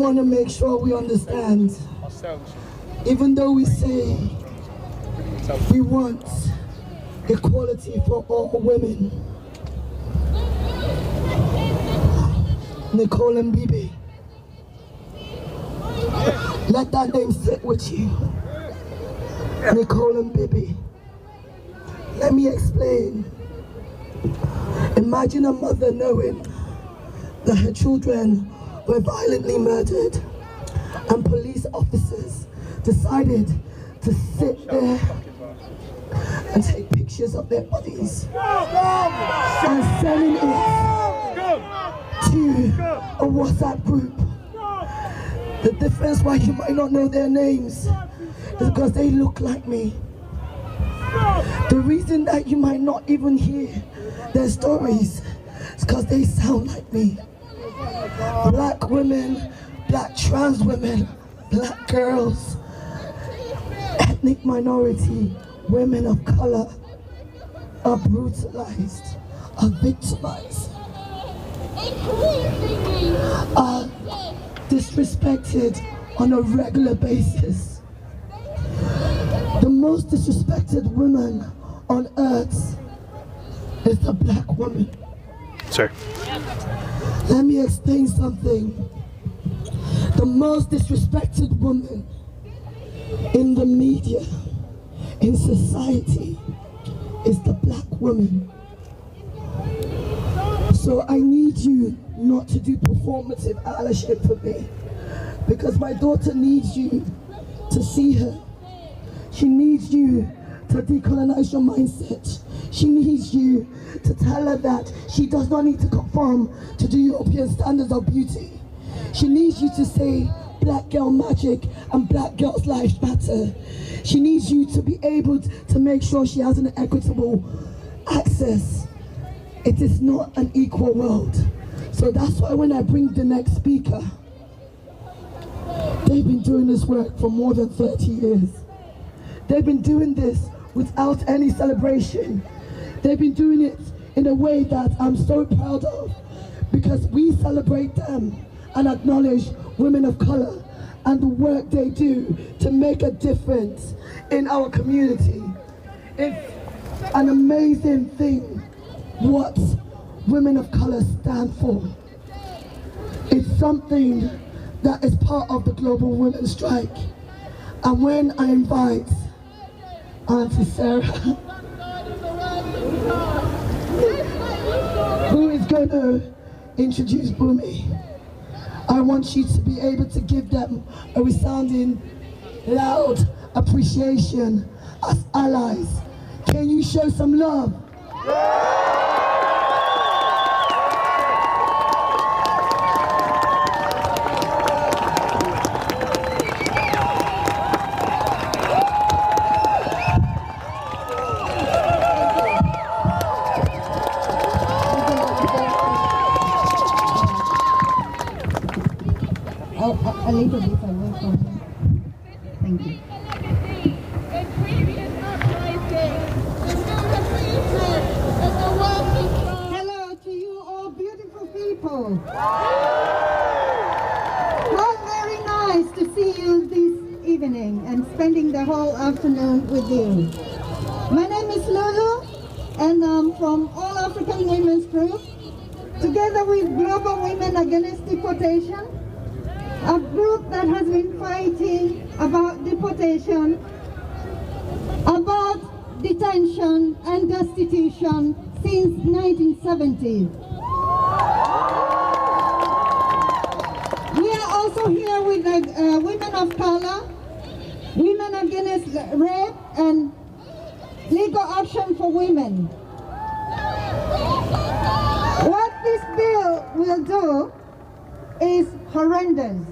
want to make sure we understand. Even though we say we want equality for all women, Nicole and Bibi, let that name sit with you. Nicole and Bibi. Let me explain. Imagine a mother knowing that her children were violently murdered and police officers decided to sit there and take pictures of their bodies and sending it to a WhatsApp group. The difference why you might not know their names is because they look like me. The reason that you might not even hear their stories is because they sound like me. Black women, black trans women, black girls, ethnic minority, women of color are brutalized, are victimized, are disrespected on a regular basis. The most disrespected woman on earth is the black woman. Sir. Let me explain something. The most disrespected woman in the media, in society, is the black woman. So I need you not to do performative allyship for me, because my daughter needs you to see her. She needs you to decolonize your mindset. She needs you to tell her that she does not need to conform to the European standards of beauty. She needs you to say black girl magic and black girls' lives matter. She needs you to be able to make sure she has an equitable access. It is not an equal world. So that's why when I bring the next speaker, they've been doing this work for more than 30 years. They've been doing this without any celebration. They've been doing it in a way that I'm so proud of, because we celebrate them and acknowledge women of color and the work they do to make a difference in our community. It's an amazing thing what women of color stand for. It's something that is part of the global women's strike. And when I invite Auntie Sarah, who is going to introduce Bumi, I want you to be able to give them a resounding, loud appreciation as allies. Can you show some love? A little bit away from me. Thank you. Hello to you all beautiful people. How very nice to see you this evening and spending the whole afternoon with you. My name is Lulu and I'm from All African Women's Group, together with Global Women Against Deportation, a group that has been fighting about deportation, about detention and destitution since 1970. We are also here with the women of color, women against rape and legal action for women. What this bill will do is horrendous.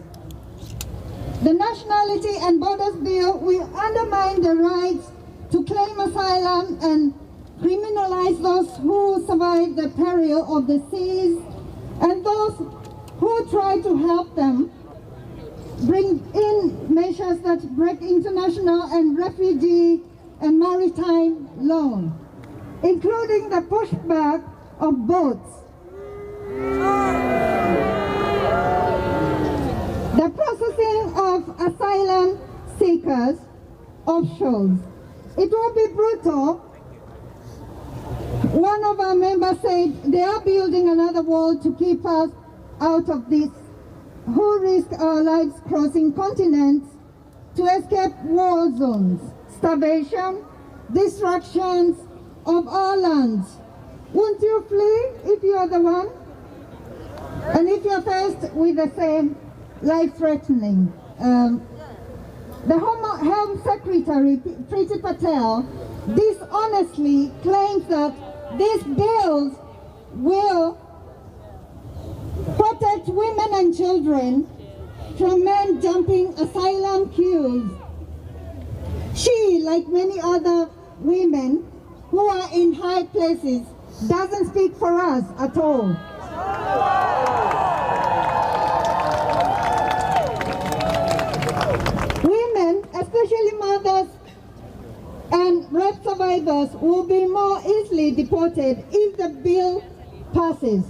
The Nationality and Borders Bill will undermine the rights to claim asylum and criminalize those who survive the peril of the seas and those who try to help them, bring in measures that break international and refugee and maritime law, including the pushback of boats. The asylum seekers offshore. It will be brutal. One of our members said they are building another wall to keep us out of this, who risk our lives crossing continents to escape war zones, starvation, destructions of our lands. Won't you flee if you are the one? And if you're faced with the same life-threatening. The Home Secretary, Priti Patel, dishonestly claims that these bills will protect women and children from men jumping asylum queues. She, like many other women who are in high places, doesn't speak for us at all. Women, especially mothers and rape survivors, will be more easily deported if the bill passes.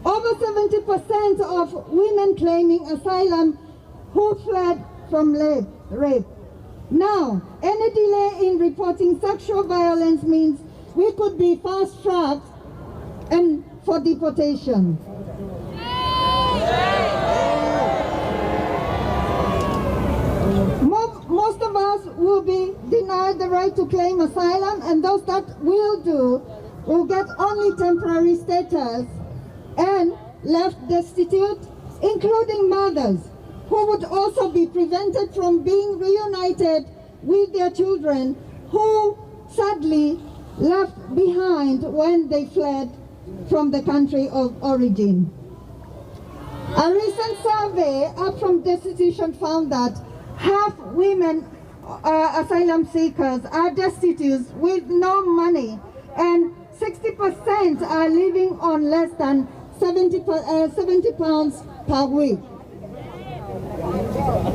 Over 70% of women claiming asylum who fled from rape. Now, any delay in reporting sexual violence means we could be fast-tracked and for deportation. Most of us will be denied the right to claim asylum, and those that will do will get only temporary status and left destitute, including mothers, who would also be prevented from being reunited with their children, who sadly left behind when they fled from the country of origin. A recent survey up from Destitution found that half women asylum seekers are destitute with no money, and 60% are living on less than 70 pounds per week.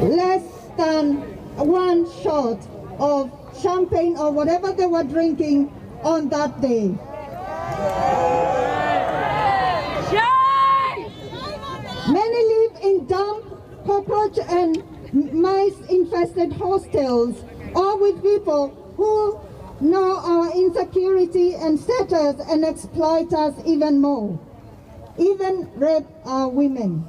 Less than one shot of champagne or whatever they were drinking on that day. Many live in damp, cockroach and mice-infested hostels, or with people who know our insecurity and status and exploit us even more. Even rape our women.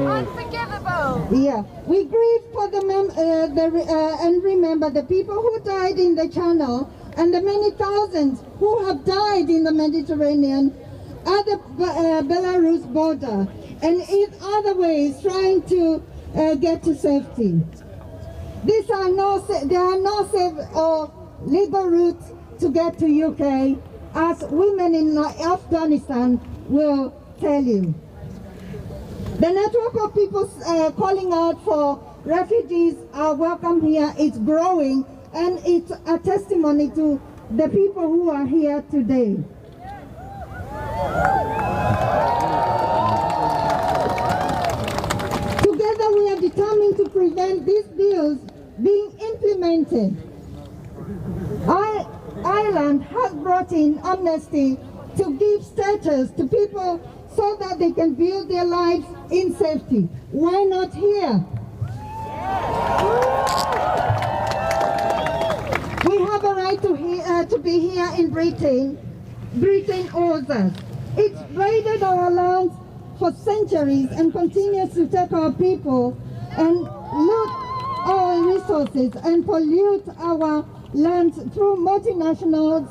Unforgivable. Yeah, we grieve for and remember the people who died in the Channel and the many thousands who have died in the Mediterranean at the Belarus border and in other ways trying to get to safety. There are no safe or legal routes to get to UK, as women in Afghanistan will tell you. The network of people calling out for refugees are welcome here is growing, and it's a testimony to the people who are here today. Together we are determined to prevent these bills being implemented. Ireland has brought in amnesty to give status to people so that they can build their lives in safety. Why not here? We have a right to be here in Britain. Britain owes us. It's raided our lands for centuries and continues to take our people and loot our resources and pollute our lands through multinationals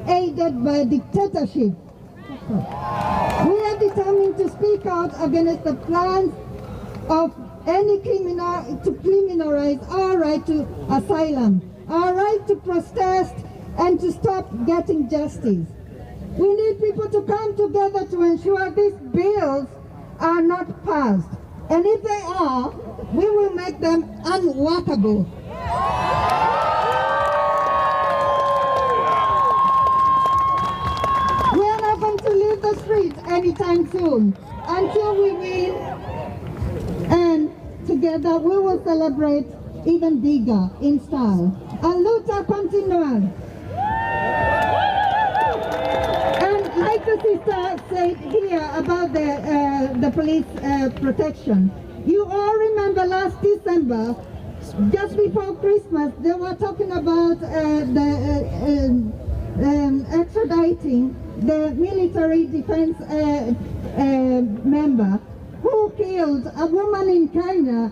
aided by dictatorship. We are determined to speak out against the plans of any to criminalize our right to asylum, our right to protest, and to stop getting justice. We need people to come together to ensure these bills are not passed. And if they are, we will make them unworkable. We are not going to leave the streets anytime soon until we win, and together we will celebrate even bigger in style. A luta continua. And like like the sister said here about the police protection, you all remember last December, just before Christmas, they were talking about extraditing the military defense member who killed a woman in Kenya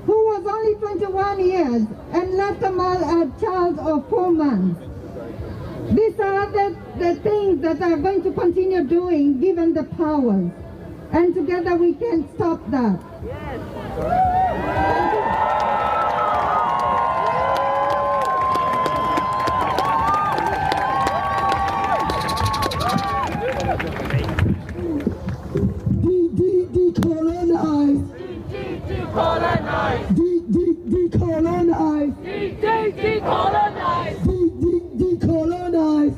who was only 21 years and left a child of 4 months. These are the things that are going to continue doing given the powers. And together we can stop that. Decolonize. Decolonize. Decolonize. Decolonize. Decolonize.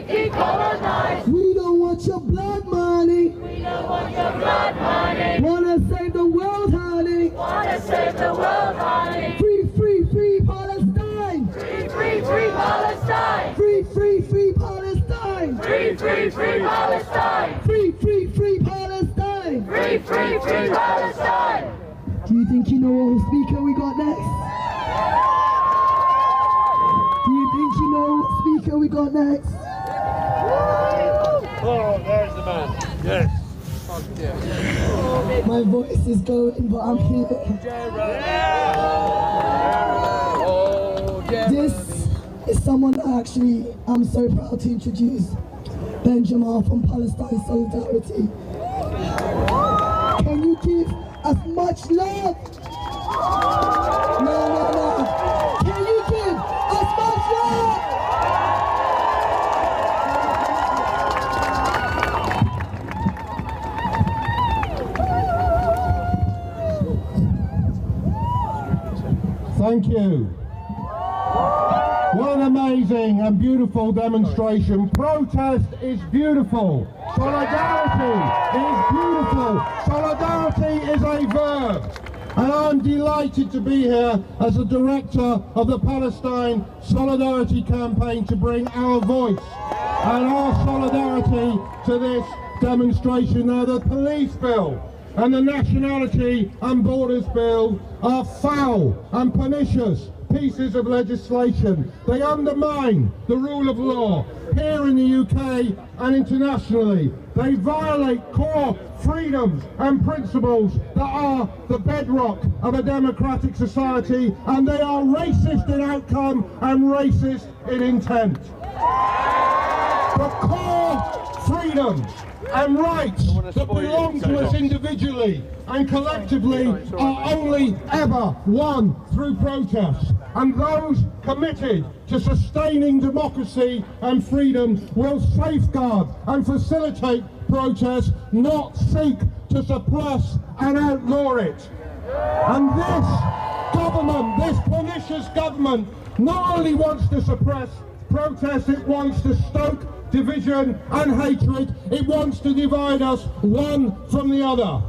Decolonize. We don't want your blood money. We don't want your blood money. Wanna save the world, honey. Wanna save the world, honey. Free, free, free Palestine. Free, free, free Palestine. Free, free, free Palestine. Free, free, free Palestine. Free, free, free Palestine. Free, free, free Palestine. Do you think you know what speaker we got next? Do you think you know what speaker we got next? Oh, there's the man. Yes. My voice is going, but I'm here. This is someone that actually I'm so proud to introduce. Benjamin from Palestine Solidarity. Can you give as much love? No. Can you give as much love? Thank you. What an amazing and beautiful demonstration. Protest is beautiful. Solidarity is beautiful. Solidarity is a verb. And I'm delighted to be here as the director of the Palestine Solidarity Campaign to bring our voice and our solidarity to this demonstration. Now, the police bill and the Nationality and Borders Bill are foul and pernicious pieces of legislation. They undermine the rule of law here in the UK and internationally. They violate core freedoms and principles that are the bedrock of a democratic society, and they are racist in outcome and racist in intent. The core freedoms and rights that belong to us individually and collectively are only ever won through protest, and those committed to sustaining democracy and freedom will safeguard and facilitate protest, not seek to suppress and outlaw it. And this government, this pernicious government, not only wants to suppress protest, it wants to stoke division and hatred. It wants to divide us one from the other.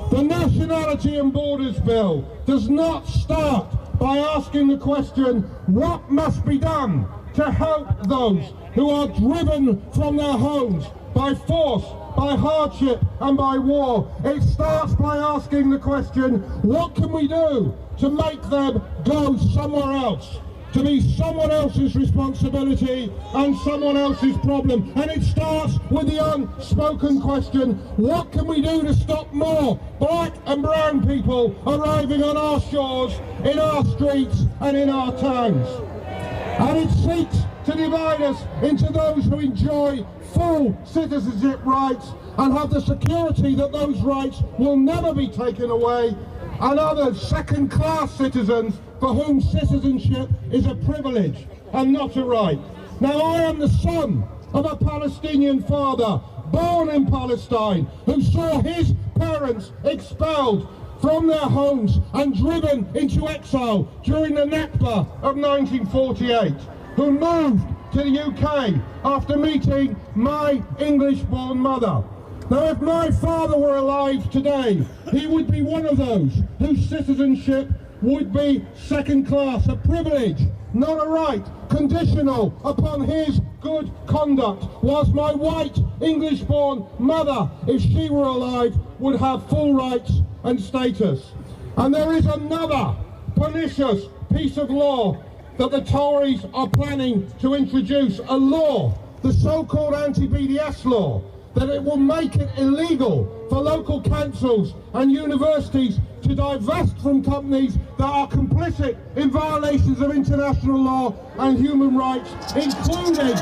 The Nationality and Borders Bill does not start by asking the question, what must be done to help those who are driven from their homes by force, by hardship and by war. It starts by asking the question, what can we do to make them go somewhere else? To be someone else's responsibility and someone else's problem. And it starts with the unspoken question, what can we do to stop more black and brown people arriving on our shores, in our streets and in our towns? And it seeks to divide us into those who enjoy full citizenship rights and have the security that those rights will never be taken away, and others, second-class citizens, for whom citizenship is a privilege and not a right. Now, I am the son of a Palestinian father, born in Palestine, who saw his parents expelled from their homes and driven into exile during the Nakba of 1948, who moved to the UK after meeting my English-born mother. Now, if my father were alive today, he would be one of those whose citizenship would be second class, a privilege, not a right, conditional upon his good conduct, whilst my white English-born mother, if she were alive, would have full rights and status. And there is another pernicious piece of law that the Tories are planning to introduce, a law, the so-called anti-BDS law, that it will make it illegal for local councils and universities to divest from companies that are complicit in violations of international law and human rights, including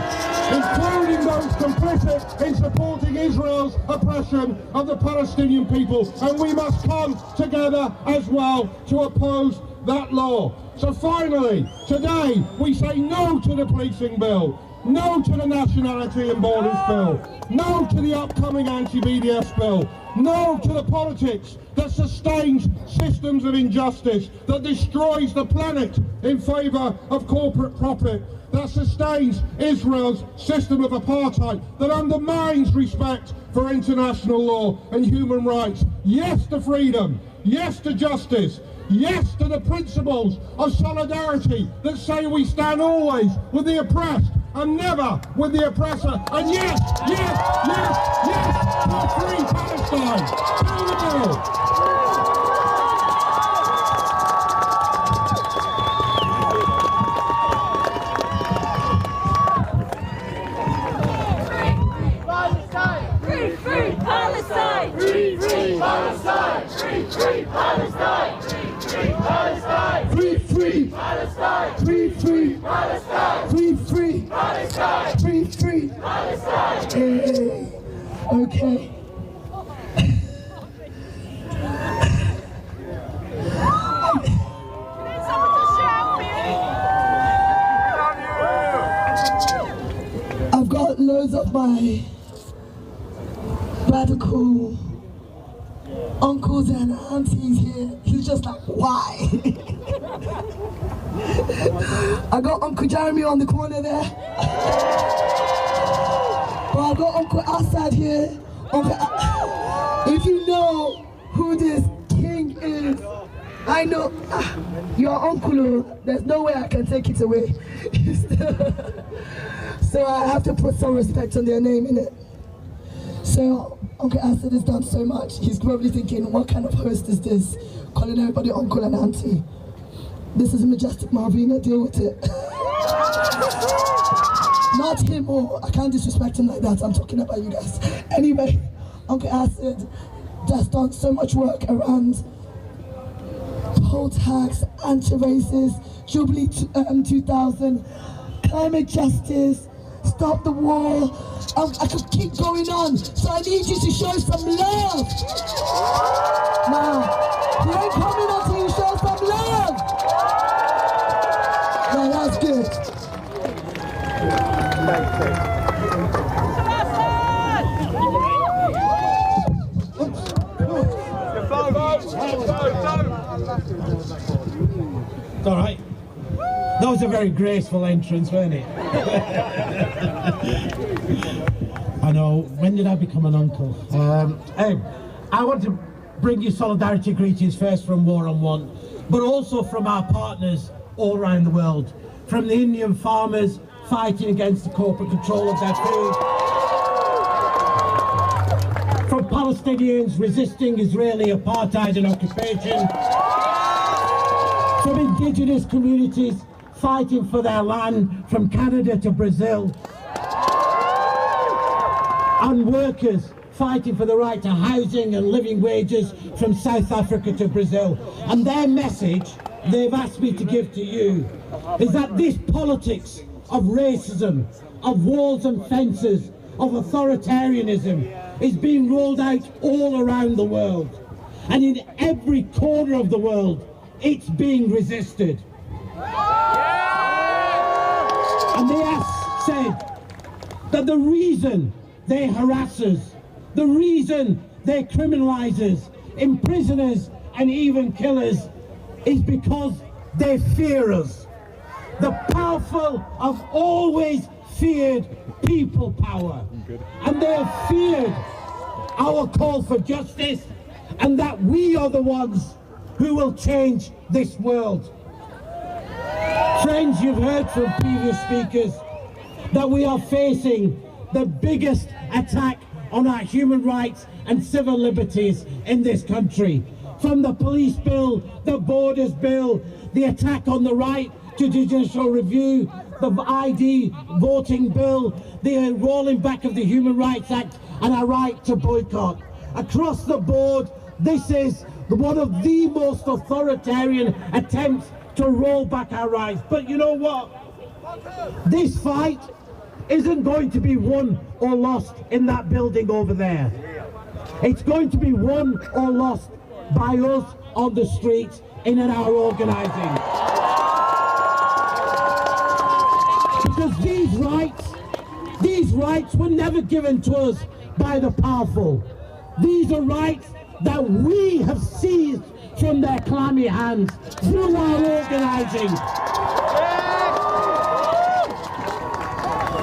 those complicit in supporting Israel's oppression of the Palestinian people. And we must come together as well to oppose that law. So finally, today, we say no to the policing bill, no to the Nationality and Borders Bill, no to the upcoming anti-BDS bill, no to the politics that sustains systems of injustice, that destroys the planet in favour of corporate profit, that sustains Israel's system of apartheid, that undermines respect for international law and human rights. Yes to freedom, yes to justice, yes to the principles of solidarity that say we stand always with the oppressed and never with the oppressor. And yes, yes, yes, yes for free Palestine. Kill the bill. Free, free Palestine! Free, free Palestine! Free, free Palestine! Free, free Palestine! Free, free Palestine! Free, free Palestine! Free, free Palestine! Free, free Palestine! Hey, okay. I've got loads of my radical uncles and aunties here. He's just like, why? I got Uncle Jeremy on the corner there. But I got Uncle Assad here. If you know who this king is, I know your uncle, there's no way I can take it away. So I have to put some respect on their name, innit? So Uncle Assad has done so much. He's probably thinking, what kind of host is this? Calling everybody uncle and auntie. This is a majestic Marvina, deal with it. Not him, I can't disrespect him like that. I'm talking about you guys. Anyway, Uncle Assad has done so much work around poll tax, anti-racist, Jubilee 2000, climate justice, stop the war. I could keep going on, so I need you to show some love. Now, you ain't coming until you show some love. Now that's good. It's all right. That was a very graceful entrance, wasn't it? I know. When did I become an uncle? Hey, I want to bring you solidarity greetings first from War on One, but also from our partners all around the world. From the Indian farmers fighting against the corporate control of their food. From Palestinians resisting Israeli apartheid and occupation. From indigenous communities fighting for their land from Canada to Brazil. And workers fighting for the right to housing and living wages from South Africa to Brazil. And their message they've asked me to give to you is that this politics of racism, of walls and fences, of authoritarianism is being rolled out all around the world. And in every corner of the world, it's being resisted. And they have said that the reason they harass us, the reason they criminalize us, imprison us and even kill us is because they fear us. The powerful have always feared people power. And they have feared our call for justice and that we are the ones who will change this world. Friends, you've heard from previous speakers that we are facing the biggest attack on our human rights and civil liberties in this country. From the police bill, the borders bill, the attack on the right to judicial review, the ID voting bill, the rolling back of the Human Rights Act and our right to boycott. Across the board, this is one of the most authoritarian attempts to roll back our rights. But you know what? This fight isn't going to be won or lost in that building over there. It's going to be won or lost by us on the streets in our organising. Because these rights were never given to us by the powerful. These are rights that we have seized from their clammy hands through our organising.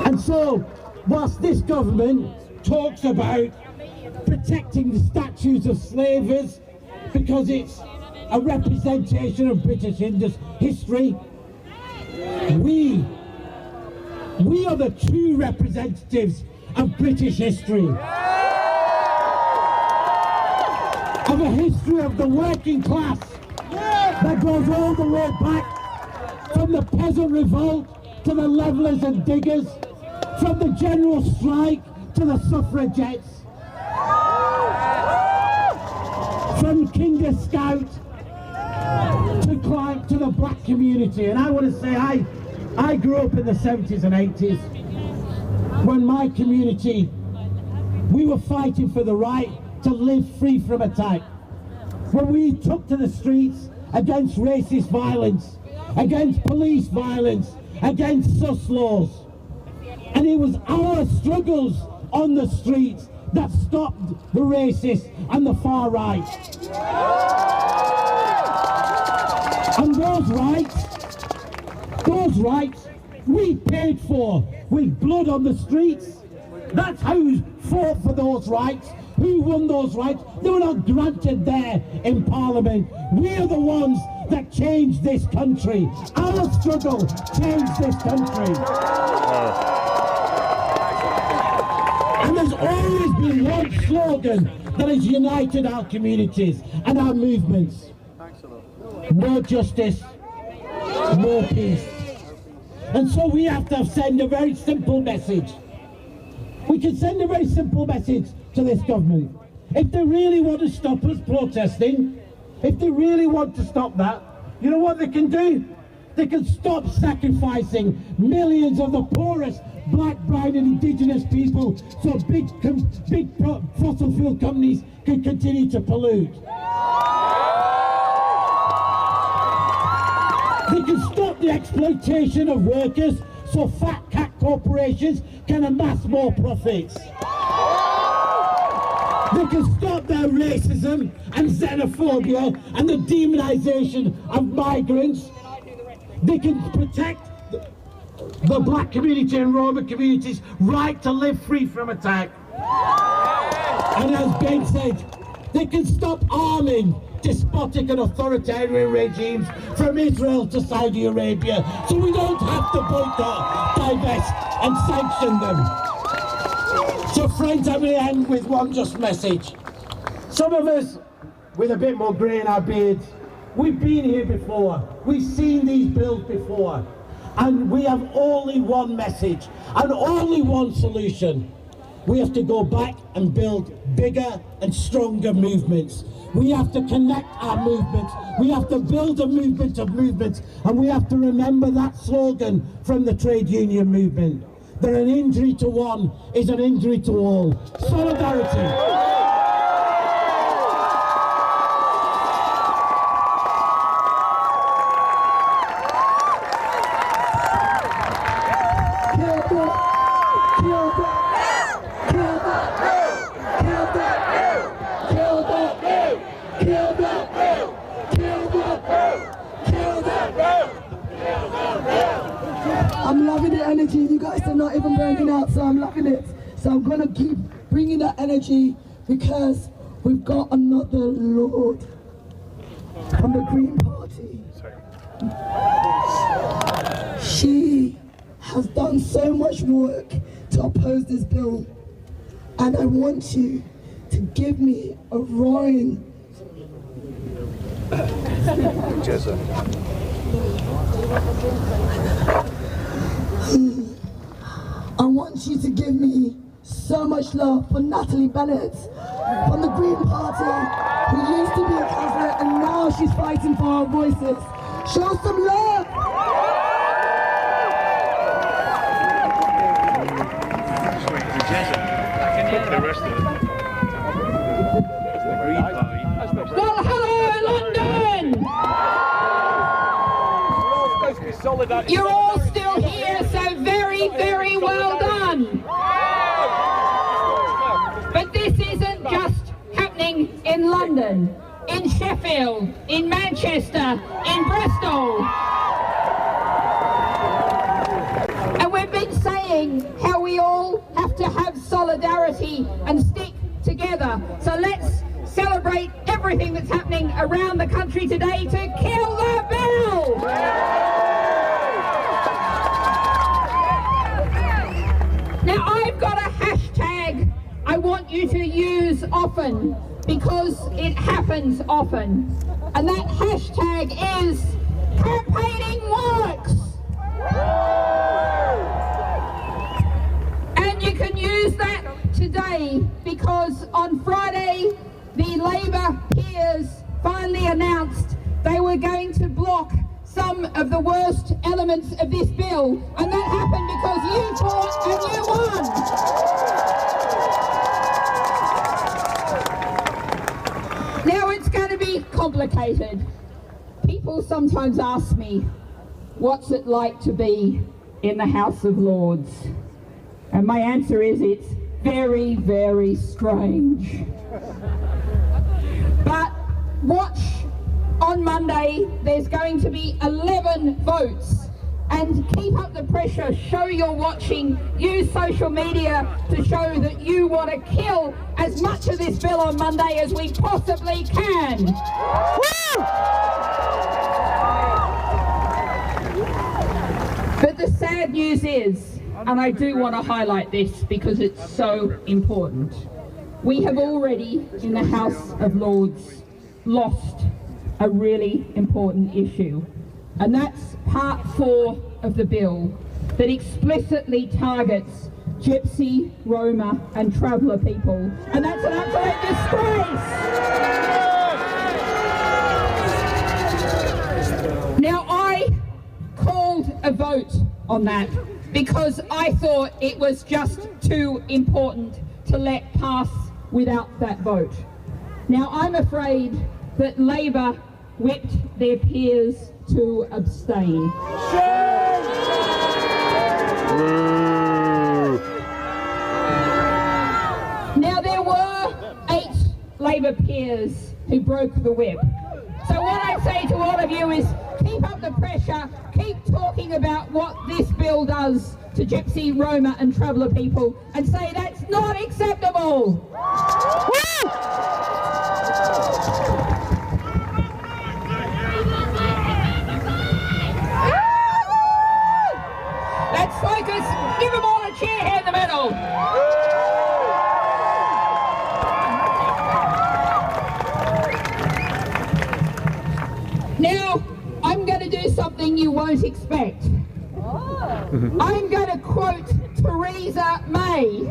And so, whilst this government talks about protecting the statues of slavers because it's a representation of British history, we are the true representatives of British history. Of a history of the working class that goes all the way back from the peasant revolt to the levellers and diggers, from the general strike to the suffragettes, from Kinder Scout to the black community. And I want to say I grew up in the 70s and 80s when my community, we were fighting for the right to live free from attack. When we took to the streets against racist violence, against police violence, against sus laws. And it was our struggles on the streets that stopped the racists and the far right. And those rights we paid for with blood on the streets. That's who fought for those rights. Who won those rights? They were not granted there in Parliament. We are the ones that changed this country. Our struggle changed this country. And there's always been one slogan that has united our communities and our movements. More justice, more peace. And so we have to send a very simple message. We can send a very simple message to this government. If they really want to stop us protesting, if they really want to stop that, you know what they can do? They can stop sacrificing millions of the poorest black, brown and indigenous people so big fossil fuel companies can continue to pollute. They can stop the exploitation of workers so fat cat corporations can amass more profits. They can stop their racism and xenophobia and the demonisation of migrants. They can protect the black community and Roma community's right to live free from attack. And as Ben said, they can stop arming despotic and authoritarian regimes from Israel to Saudi Arabia, so we don't have to boycott, divest and sanction them. So friends, I'm going to end with one just message. Some of us with a bit more grey in our beards, we've been here before, we've seen these bills before, and we have only one message and only one solution. We have to go back and build bigger and stronger movements. We have to connect our movements. We have to build a movement of movements, and we have to remember that slogan from the trade union movement, that an injury to one is an injury to all. Solidarity. I'm loving the energy. You guys are not even burning out, so I'm loving it. So I'm going to keep bringing that energy because we've got another Lord from the Green Party. She has done so much work to oppose this bill, and I want you to give me a roaring I want you to give me so much love for Natalie Bennett from the Green Party, who used to be a councillor and now she's fighting for our voices. Show some love! Well, hello, London! You're all still here, so very, very well done. But this isn't just happening in London, in Sheffield, in Manchester, in Bristol. And we've been saying how we all have to have solidarity and stick together. So let's celebrate everything that's happening around the country today to kill the bill! Now I've got a hashtag I want you to use often because it happens often. And that hashtag is campaigning works. And you can use that today because on Friday the Labour peers finally announced they were going to block some of the worst elements of this bill, and that happened because you fought and you won. Now it's going to be complicated. People sometimes ask me, what's it like to be in the House of Lords? And my answer is it's very, very strange. But watch on Monday, there's going to be 11 votes. And keep up the pressure, show you're watching, use social media to show that you want to kill as much of this bill on Monday as we possibly can. Woo! But the sad news is, and I do want to highlight this because it's so important, we have already in the House of Lords lost a really important issue, and that's part 4 of the bill that explicitly targets Gypsy, Roma and Traveller people, and that's an absolute disgrace. Now I called a vote on that because I thought it was just too important to let pass without that vote. Now I'm afraid that Labour whipped their peers to abstain. Now there were 8 Labour peers who broke the whip. So what I say to all of you is keep up the pressure, keep talking about what this bill does to Gypsy, Roma and Traveller people and say that's not acceptable. Woo! Let's focus. Give them all a cheer here in the middle. Now, I'm going to do something you won't expect. I'm going to quote Theresa May.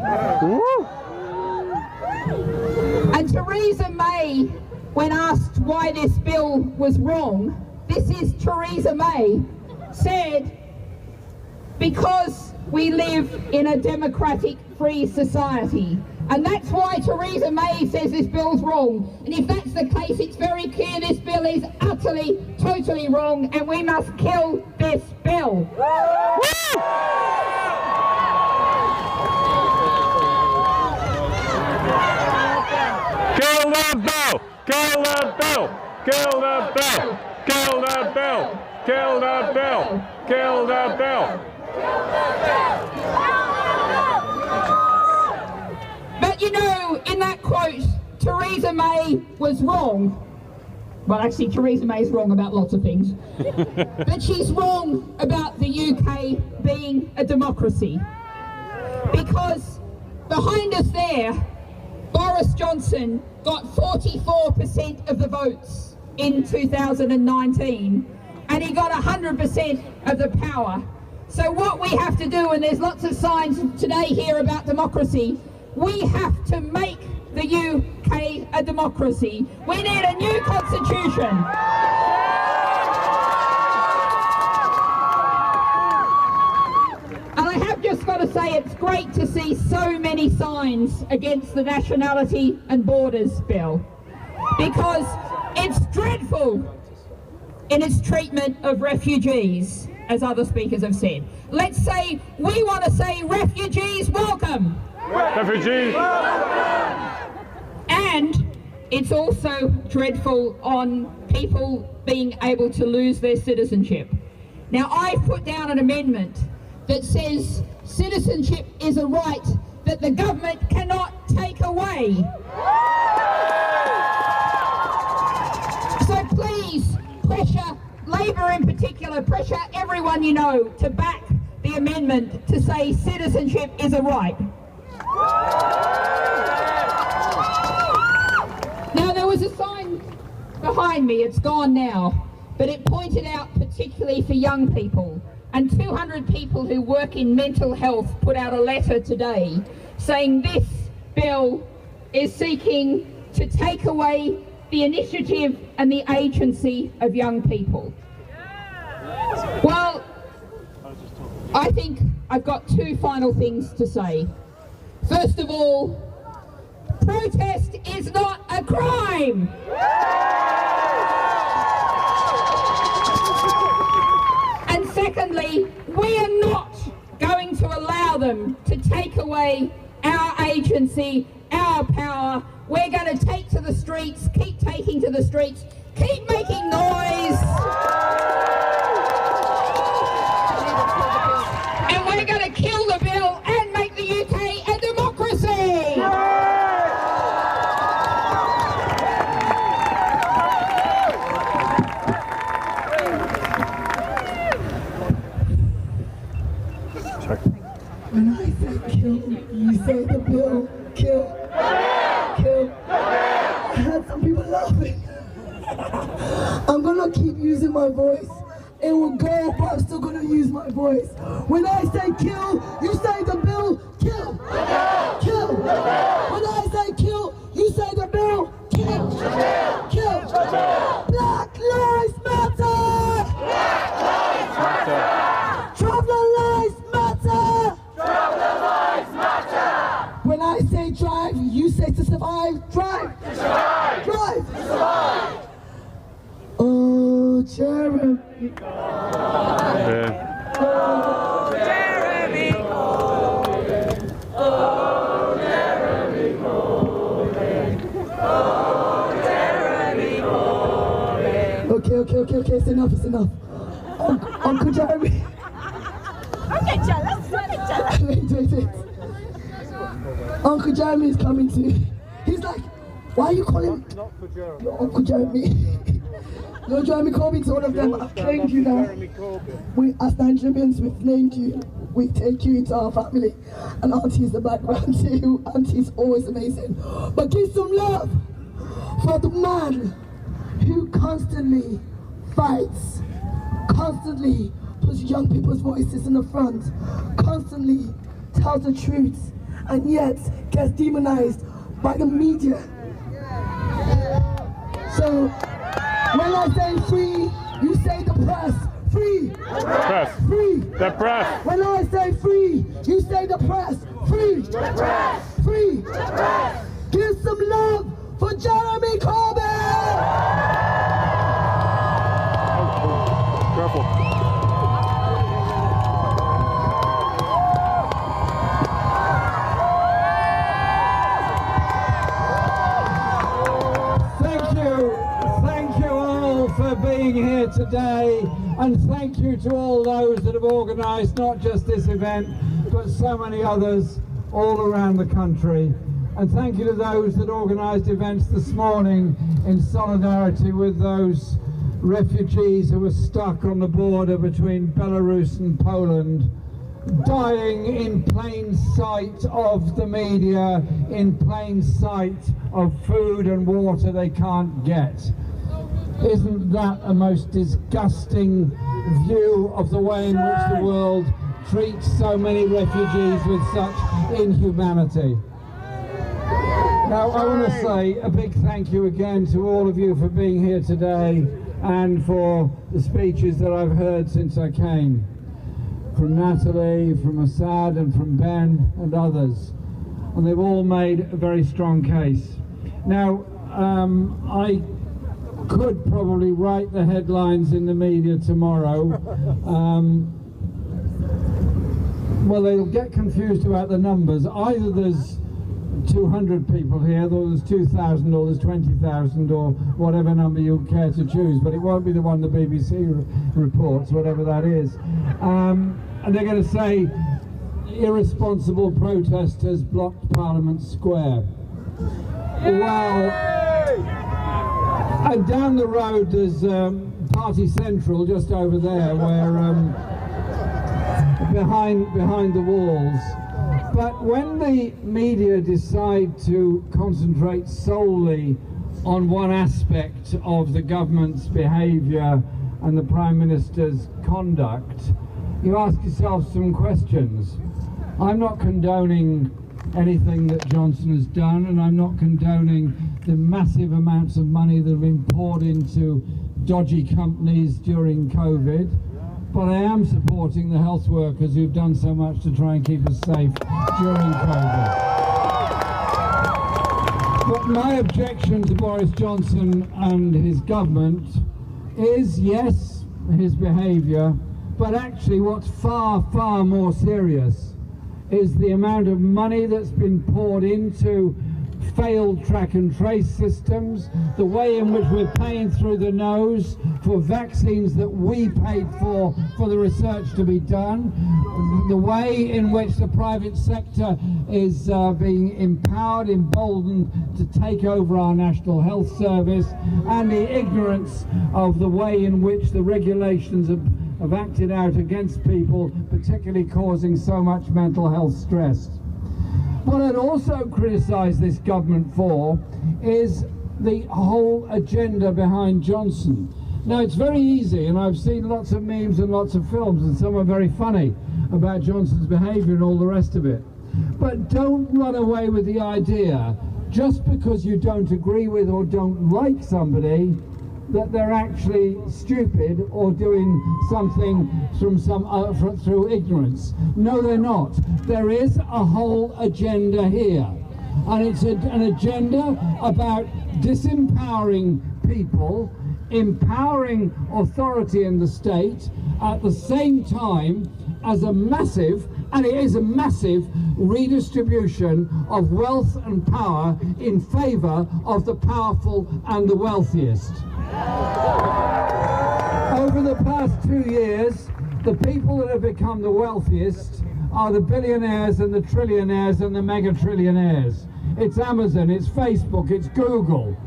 And Theresa May, when asked why this bill was wrong, this is Theresa May, said, because we live in a democratic, free society. And that's why Theresa May says this bill's wrong. And if that's the case, it's very clear this bill is utterly, totally wrong, and we must kill this bill. Kill that bill! Kill that bill! Kill that bill! Kill that bill! Kill that bill! Kill that bill! But you know, in that quote, Theresa May was wrong. Well, actually, Theresa May's wrong about lots of things. But she's wrong about the UK being a democracy. Because behind us there, Boris Johnson got 44% of the votes in 2019, and he got 100% of the power. So what we have to do, and there's lots of signs today here about democracy, we have to make the UK a democracy. We need a new constitution. And I have just got to say, it's great to see so many signs against the Nationality and Borders Bill, because it's dreadful in its treatment of refugees, as other speakers have said. Let's say, we want to say refugees welcome. Refugees welcome. And it's also dreadful on people being able to lose their citizenship. Now, I've put down an amendment that says citizenship is a right that the government cannot take away. So please, pressure Labor in particular, pressure everyone you know to back the amendment to say citizenship is a right. Now, there was a sign behind me, it's gone now, but it pointed out particularly for young people, and 200 people who work in mental health put out a letter today saying this bill is seeking to take away the initiative and the agency of young people. Well, I think I've got two final things to say. First of all, protest is not a crime. And secondly, we are not going to allow them to take away our agency, our power. We're going to take to the streets, keep taking to the streets, keep making noise. And we're going to kill the bill and make the UK a democracy. When I say kill, you say the bill, kill, kill. I had some people laughing. I'm gonna keep using my voice. It will go, but I'm still gonna use my voice. When I say kill, you say the bill, kill, kill. When I say kill, you say the bill, kill, kill. Black Lives Matter! Black Lives Matter! Traveller lives matter! Traveller lives matter! When I say drive, you say to survive, drive! To survive! Drive! To survive! Oh, Jeremy. Yeah. Oh, Jeremy Corbyn. Oh, Jeremy Corbyn. Oh, Jeremy Corbyn. Okay, it's enough, it's enough. Uncle Jeremy. Don't get jealous, don't get jealous. Wait. Uncle Jeremy is coming too. He's like, why are you calling not for Jeremy? Uncle Jeremy. No, Jeremy Corbyn to all of them. I've claimed you now. We, as Nigerians, we've named you. We take you into our family. And Auntie's the background too. Auntie's always amazing. But give some love for the man who constantly fights, constantly puts young people's voices in the front, constantly tells the truth, and yet gets demonized by the media. So, when I say free, you say the press. Free! The press! Free! The press! When I say free, you say the press. Free! The press! Free! The press! Give some love for Jeremy Corbyn! Careful. Thank you all for being here today, and thank you to all those that have organised not just this event but so many others all around the country. and thank you to those that organised events this morning in solidarity with those refugees who were stuck on the border between Belarus and Poland, dying in plain sight of the media, in plain sight of food and water they can't get. Isn't that a most disgusting view of the way in which the world treats so many refugees with such inhumanity? Now, I want to say a big thank you again to all of you for being here today and for the speeches that I've heard since I came. From Natalie, from Assad and from Ben and others. And they've all made a very strong case. Now, I could probably write the headlines in the media tomorrow. Well, they'll get confused about the numbers. Either there's 200 people here, or there's 2,000, or there's 20,000, or whatever number you care to choose, but it won't be the one the BBC reports, whatever that is. And they're going to say irresponsible protesters blocked Parliament Square. Well, and down the road there's Party Central just over there, where behind the walls. But when the media decide to concentrate solely on one aspect of the government's behaviour and the Prime Minister's conduct, you ask yourself some questions. I'm not condoning anything that Johnson has done, and I'm not condoning the massive amounts of money that have been poured into dodgy companies during COVID. But I am supporting the health workers who've done so much to try and keep us safe during COVID. But my objection to Boris Johnson and his government is, yes, his behaviour, but actually what's far, far more serious is the amount of money that's been poured into failed track and trace systems, the way in which we're paying through the nose for vaccines that we paid for the research to be done, the way in which the private sector is being empowered, emboldened to take over our National Health Service, and the ignorance of the way in which the regulations have acted out against people, particularly causing so much mental health stress. What I'd also criticise this government for is the whole agenda behind Johnson. Now, it's very easy, and I've seen lots of memes and lots of films, and some are very funny about Johnson's behaviour and all the rest of it. But don't run away with the idea, just because you don't agree with or don't like somebody, that they're actually stupid or doing something through ignorance. No, they're not. There is a whole agenda here, and it's an agenda about disempowering people, empowering authority in the state, at the same time as a massive, and it is a massive, redistribution of wealth and power in favour of the powerful and the wealthiest. Over the past 2 years, the people that have become the wealthiest are the billionaires and the trillionaires and the mega-trillionaires. It's Amazon, it's Facebook, it's Google.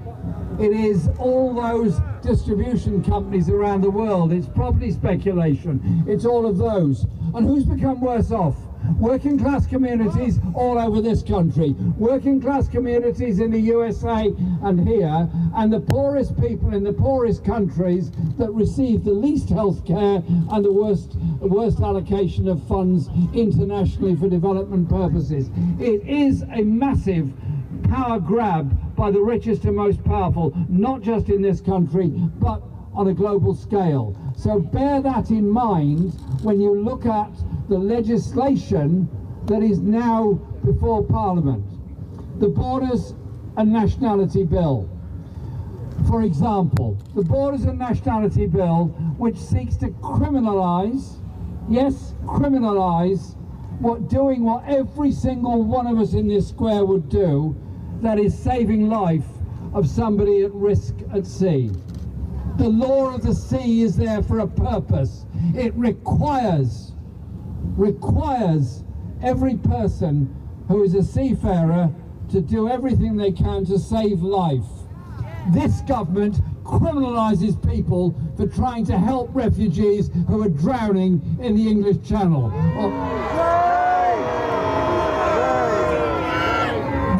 It is all those distribution companies around the world. It's property speculation. It's all of those. And who's become worse off? Working class communities all over this country, working class communities in the USA and here, and the poorest people in the poorest countries that receive the least health care and the worst allocation of funds internationally for development purposes. It is a massive power grab by the richest and most powerful, not just in this country, but on a global scale. So bear that in mind when you look at the legislation that is now before Parliament. The Borders and Nationality Bill. For example, the Borders and Nationality Bill, which seeks to criminalise, yes, criminalise, doing what every single one of us in this square would do, that is saving life of somebody at risk at sea. The law of the sea is there for a purpose. It requires every person who is a seafarer to do everything they can to save life. This government criminalises people for trying to help refugees who are drowning in the English Channel.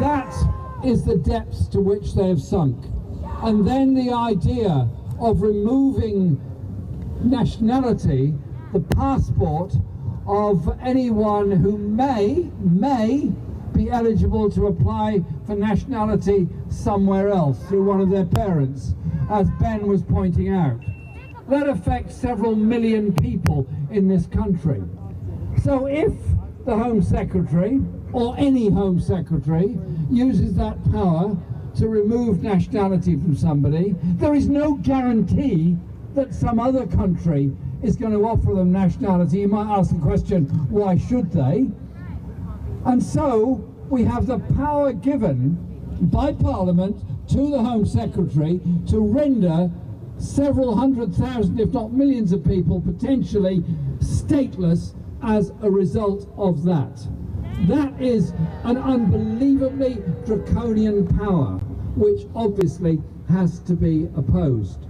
That is the depths to which they have sunk. And then the idea of removing nationality, the passport of anyone who may be eligible to apply for nationality somewhere else through one of their parents, as Ben was pointing out. That affects several million people in this country. So if the Home Secretary, or any Home Secretary, uses that power to remove nationality from somebody, there is no guarantee that some other country is going to offer them nationality. You might ask the question, why should they? And so we have the power given by Parliament to the Home Secretary to render several 100,000, if not millions of people potentially stateless as a result of that. That is an unbelievably draconian power, which obviously has to be opposed.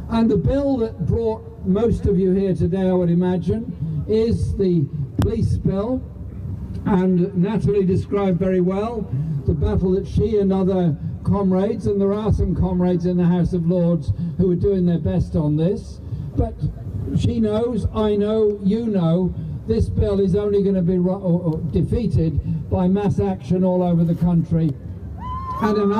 And the bill that brought most of you here today, I would imagine, is the police bill. And Natalie described very well the battle that she and other comrades, and there are some comrades in the House of Lords who are doing their best on this, but she knows, I know, you know, this bill is only going to be defeated by mass action all over the country and an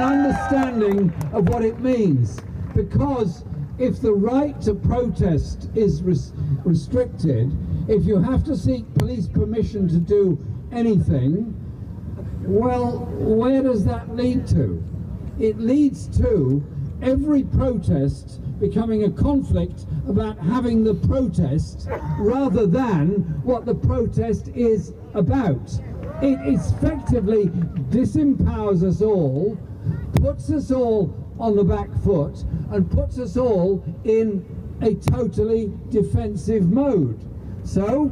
understanding of what it means. Because if the right to protest is restricted, if you have to seek police permission to do anything, well, where does that lead to? It leads to every protest becoming a conflict about having the protest rather than what the protest is about. It effectively disempowers us all, puts us all on the back foot, and puts us all in a totally defensive mode. So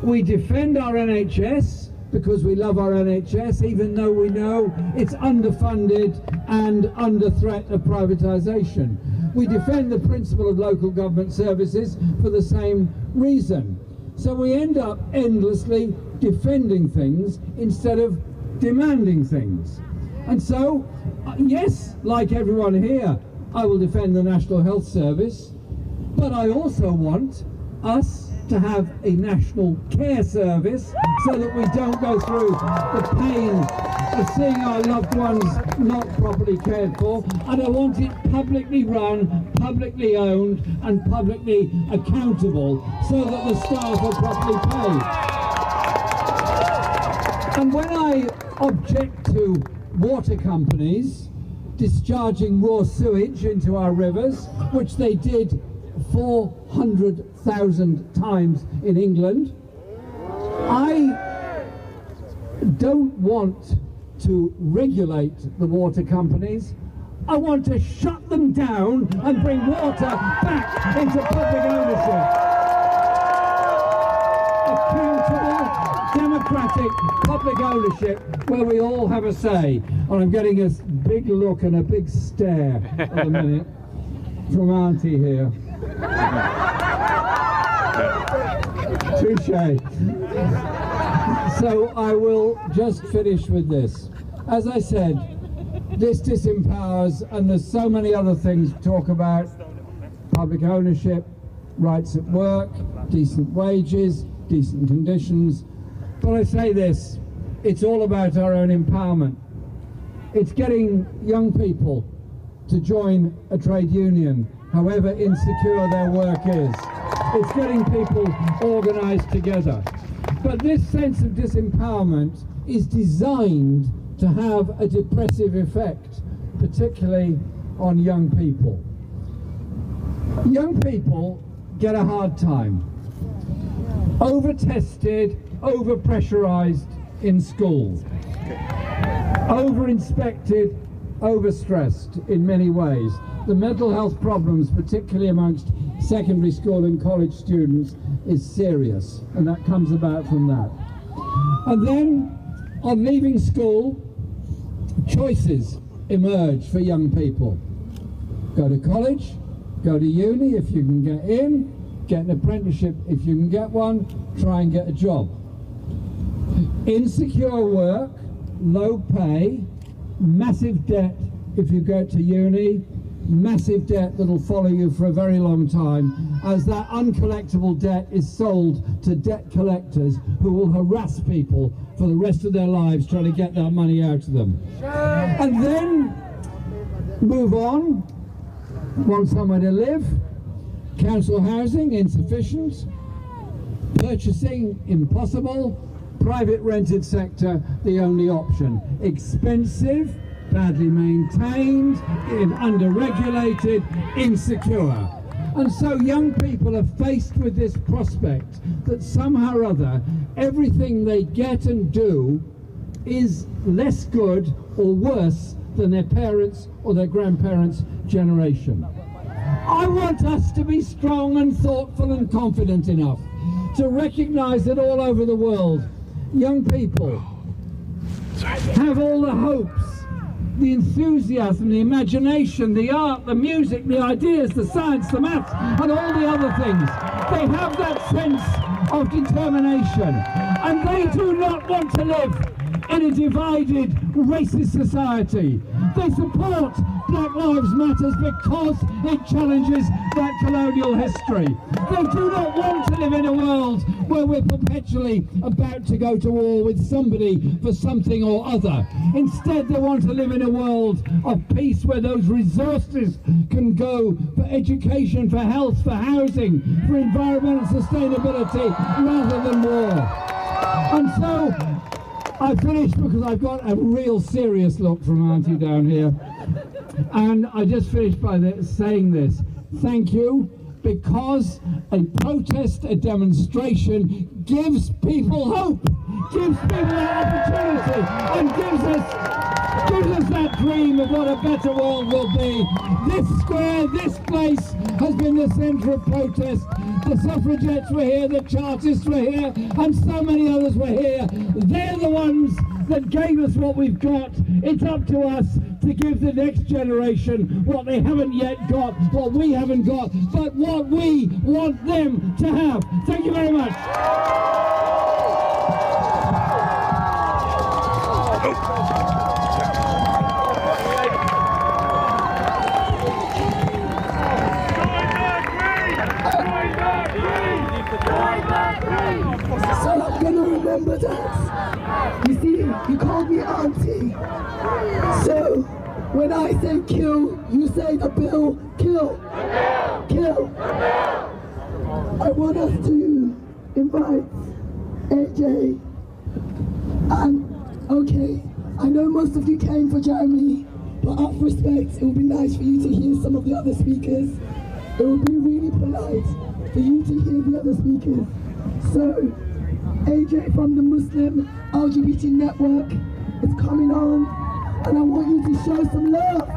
we defend our NHS because we love our NHS, even though we know it's underfunded and under threat of privatisation. We defend the principle of local government services for the same reason. So we end up endlessly defending things instead of demanding things. And so, yes, like everyone here, I will defend the National Health Service, but I also want us to have a national care service so that we don't go through the pain of seeing our loved ones not properly cared for, and I want it publicly run, publicly owned and publicly accountable so that the staff are properly paid. And when I object to water companies discharging raw sewage into our rivers, which they did 400,000 times in England, I don't want to regulate the water companies. I want to shut them down and bring water back into public ownership. Accountable, democratic public ownership where we all have a say. And I'm getting a big look and a big stare at a minute from Auntie here. Touché. So I will just finish with this. As I said, this disempowers, and there's so many other things to talk about: public ownership, rights at work, decent wages, decent conditions. But I say this, it's all about our own empowerment. It's getting young people to join a trade union, however insecure their work is. It's getting people organised together. But this sense of disempowerment is designed to have a depressive effect, particularly on young people. Young people get a hard time. Over-tested, over-pressurised in school. Over-inspected, over-stressed in many ways. The mental health problems, particularly amongst secondary school and college students, is serious, and that comes about from that. And then, on leaving school, choices emerge for young people. Go to college, go to uni if you can get in, get an apprenticeship if you can get one, try and get a job. Insecure work, low pay, massive debt if you go to uni, massive debt that'll follow you for a very long time, as that uncollectible debt is sold to debt collectors who will harass people for the rest of their lives trying to get that money out of them. And then move on, want somewhere to live, council housing insufficient, purchasing impossible, private rented sector the only option, expensive, badly maintained, under-regulated, insecure. And so young people are faced with this prospect that somehow or other everything they get and do is less good or worse than their parents' or their grandparents' generation. I want us to be strong and thoughtful and confident enough to recognize that all over the world, young people have all the hopes, the enthusiasm, the imagination, the art, the music, the ideas, the science, the maths, and all the other things. They have that sense of determination, and they do not want to live in a divided, racist society. They support Black Lives Matter because it challenges that colonial history. They do not want to live in a world where we're perpetually about to go to war with somebody for something or other. Instead, they want to live in a world of peace where those resources can go for education, for health, for housing, for environmental sustainability, rather than war. And so, I finished because I've got a real serious look from Auntie down here. And I just finished by saying this. Thank you, because a protest, a demonstration gives people hope, gives people an opportunity, and gives us that dream of what a better world will be. This square, this place has been the centre of protest. The suffragettes were here, the Chartists were here, and so many others were here. They're the ones that gave us what we've got. It's up to us to give the next generation what they haven't yet got, what we haven't got, but what we want them to have. Thank you very much. So I'm gonna remember that. You see, you called me auntie. So when I say kill, you say the bill, kill. Kill. I want us to invite AJ. And okay, I know most of you came for Jeremy, but out of respect, it would be nice for you to hear some of the other speakers. It would be really polite for you to hear the other speakers. So, AJ from the Muslim LGBT network is coming on, and I want you to show some love.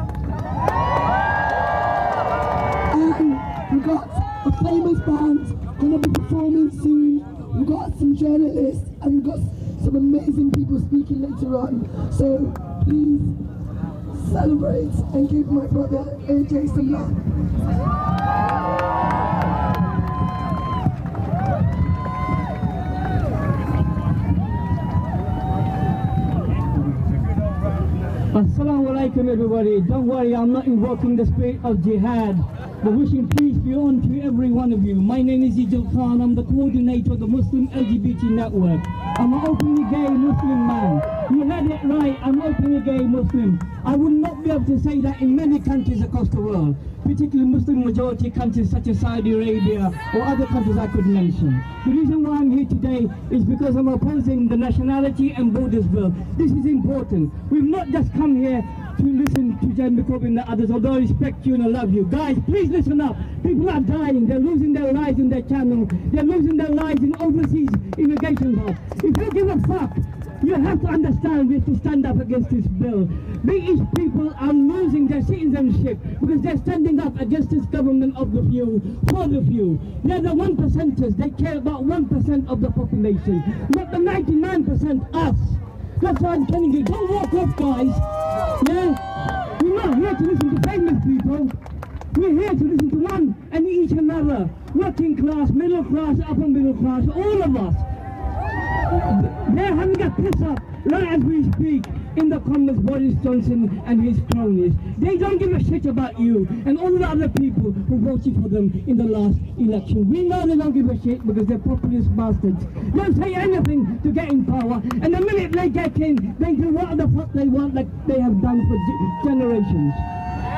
And we've got a famous band going to be performing soon. We've got some journalists, and we've got some amazing people speaking later on. So, please celebrate and give my brother AJ some love. Assalamu alaikum everybody. Don't worry, I'm not invoking the spirit of jihad, but wishing peace be on to every one of you. My name is Ijil Khan. I'm the coordinator of the Muslim LGBT network. I'm an openly gay Muslim man. You heard it right, I'm openly gay Muslim. I would not be able to say that in many countries across the world, particularly Muslim majority countries such as Saudi Arabia or other countries I could mention. The reason why I'm here today is because I'm opposing the Nationality and Borders Bill. This is important. We've not just come here to listen to Jeremy Corbyn and the others, although I respect you and I love you. Guys, please listen up. People are dying. They're losing their lives in their channel. They're losing their lives in overseas immigration laws. If you give a fuck, you have to understand we have to stand up against this bill. British people are losing their citizenship because they're standing up against this government of the few, for the few. They're the 1%ers. They care about 1% of the population, not the 99% us. That's why I'm telling you, don't walk off, guys. Yeah? We're not here to listen to famous people. We're here to listen to one and each another. Working class, middle class, upper middle class, all of us. They're having a piss up right as we speak in the Commons, Boris Johnson and his cronies. They don't give a shit about you and all the other people who voted for them in the last election. We know they don't give a shit because they're populist bastards. They'll say anything to get in power, and the minute they get in, they do what the fuck they want, like they have done for generations.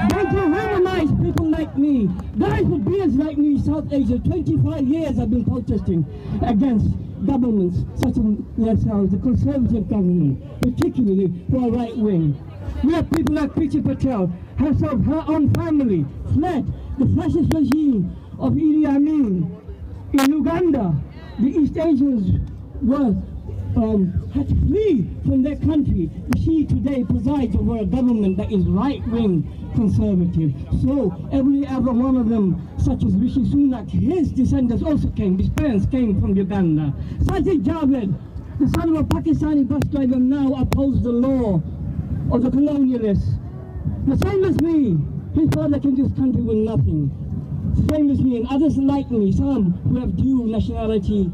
They dehumanize people like me. Guys with beards like me in South Asia, 25 years I've been protesting against governments such as yourselves, the conservative government, particularly for a right wing. We have people like Priti Patel, herself, her own family, fled the fascist regime of Idi Amin. In Uganda, the East Asians had to flee from their country. She today presides over a government that is right-wing conservative. So every other one of them, such as Rishi Sunak, his descendants also came, his parents came from Uganda. Sajid Javid, the son of a Pakistani bus driver, now opposed the law of the colonialists. The same as me, his father came to this country with nothing. The same as me and others like me, some who have dual nationality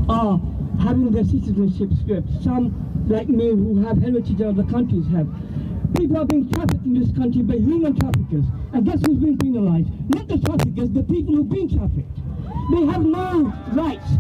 are having their citizenship stripped. Some, like me, who have heritage that other countries have. People are being trafficked in this country by human traffickers. And guess who's being penalized? Not the traffickers, the people who've been trafficked. They have no rights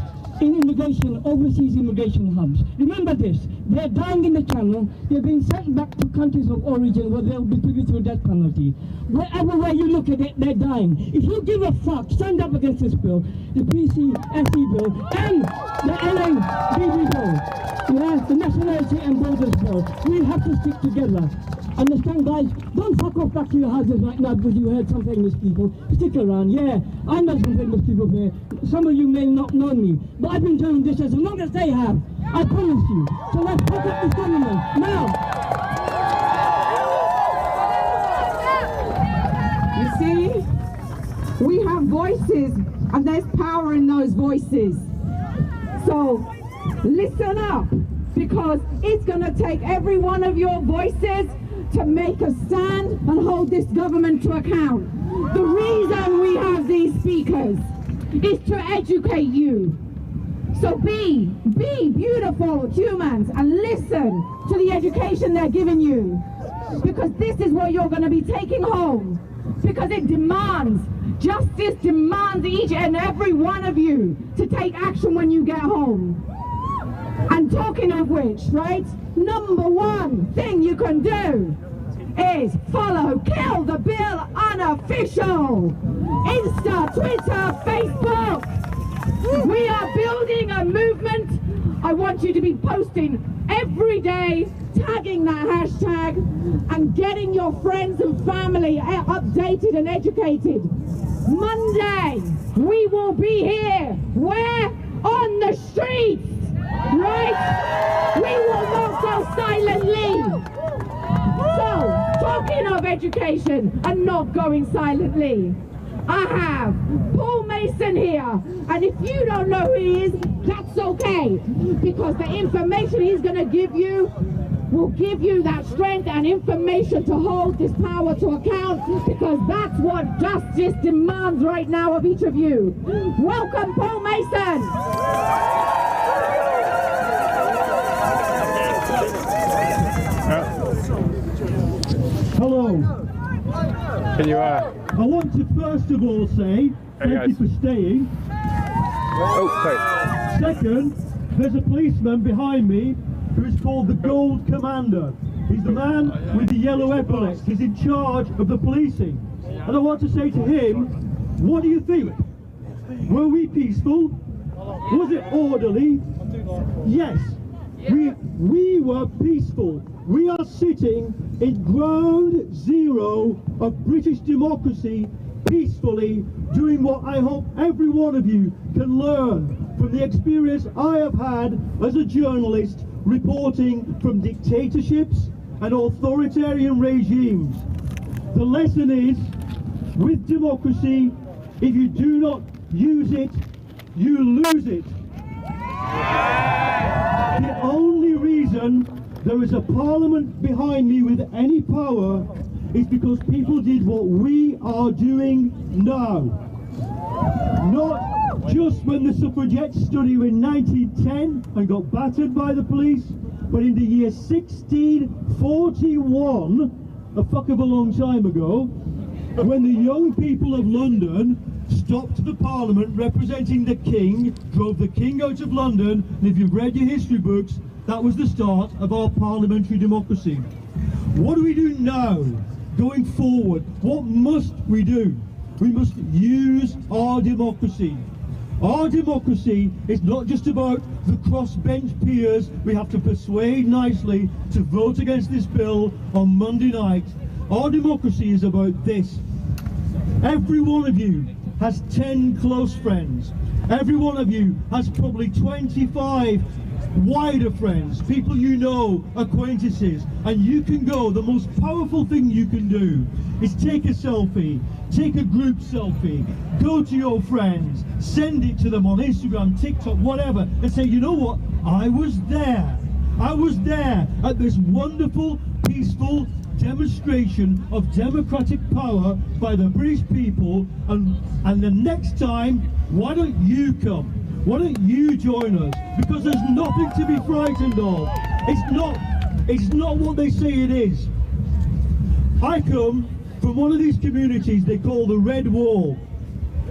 in immigration, overseas immigration hubs. Remember this, they're dying in the channel, they're being sent back to countries of origin where they'll be privy to a death penalty. Wherever way you look at it, they're dying. If you give a fuck, stand up against this bill, the PCSE bill, and the NABB bill, the Nationality and Borders Bill. We have to stick together. Understand, guys? Don't fuck off back to your houses right now because you heard some famous people. Stick around. Yeah, I know some famous people here. Some of you may not know me, but I've been doing this as long as they have. I promise you. So let's fuck up this government now. You see, we have voices, and there's power in those voices. So listen up, because it's going to take every one of your voices to make a stand and hold this government to account. The reason we have these speakers is to educate you. So be beautiful humans and listen to the education they're giving you, because this is what you're going to be taking home, because it demands, justice demands each and every one of you to take action when you get home. And talking of which, right, number one thing you can do is follow Kill the Bill Unofficial. Insta, Twitter, Facebook. We are building a movement. I want you to be posting every day, tagging that hashtag, and getting your friends and family updated and educated. Monday, we will be here. Where? On the streets. Right? We will not go silently. So, talking of education and not going silently, I have Paul Mason here, and if you don't know who he is, that's okay, because the information he's going to give you will give you that strength and information to hold this power to account, because that's what justice demands right now of each of you. Welcome, Paul Mason. Hello. Can you, I want to first of all say thank you for staying. Oh, sorry. Second, there's a policeman behind me who is called the Gold Commander. He's the man with the yellow epaulets. He's in charge of the policing. And I want to say to him, what do you think? Were we peaceful? Was it orderly? Yes. We were peaceful. We are sitting in ground zero of British democracy, peacefully doing what I hope every one of you can learn from the experience I have had as a journalist, reporting from dictatorships and authoritarian regimes. The lesson is, with democracy, if you do not use it, you lose it. The only reason there is a parliament behind me with any power is because people did what we are doing now. Not just when the suffragettes stood here in 1910 and got battered by the police, but in the year 1641, a fuck of a long time ago, when the young people of London stopped the Parliament representing the King, drove the King out of London, and if you've read your history books, that was the start of our parliamentary democracy. What do we do now, going forward? What must we do? We must use our democracy. Our democracy is not just about the crossbench peers we have to persuade nicely to vote against this bill on Monday night. Our democracy is about this. Every one of you has 10 close friends. Every one of you has probably 25 wider friends, people you know, acquaintances, and you can go, the most powerful thing you can do is take a selfie, take a group selfie, go to your friends, send it to them on Instagram, TikTok, whatever, and say, you know what, I was there at this wonderful, peaceful demonstration of democratic power by the British people, and the next time, why don't you come? Why don't you join us? Because there's nothing to be frightened of. It's not what they say it is. I come from one of these communities they call the Red Wall,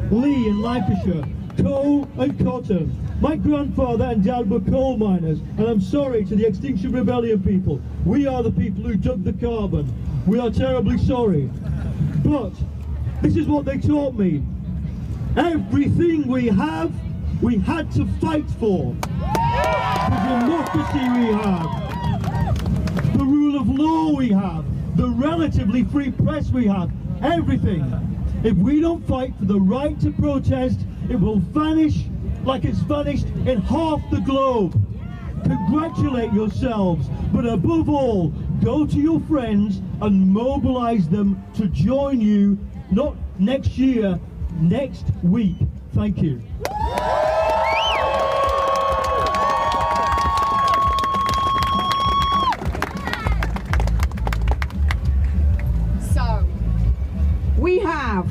Lee in Lancashire, coal and cotton. My grandfather and dad were coal miners, and I'm sorry to the Extinction Rebellion people. We are the people who dug the carbon. We are terribly sorry. But this is what they taught me. Everything we have, we had to fight for. The democracy we have, the rule of law we have, the relatively free press we have, everything. If we don't fight for the right to protest, it will vanish like it's vanished in half the globe. Congratulate yourselves, but above all, go to your friends and mobilize them to join you, not next year, next week. Thank you. So, we have,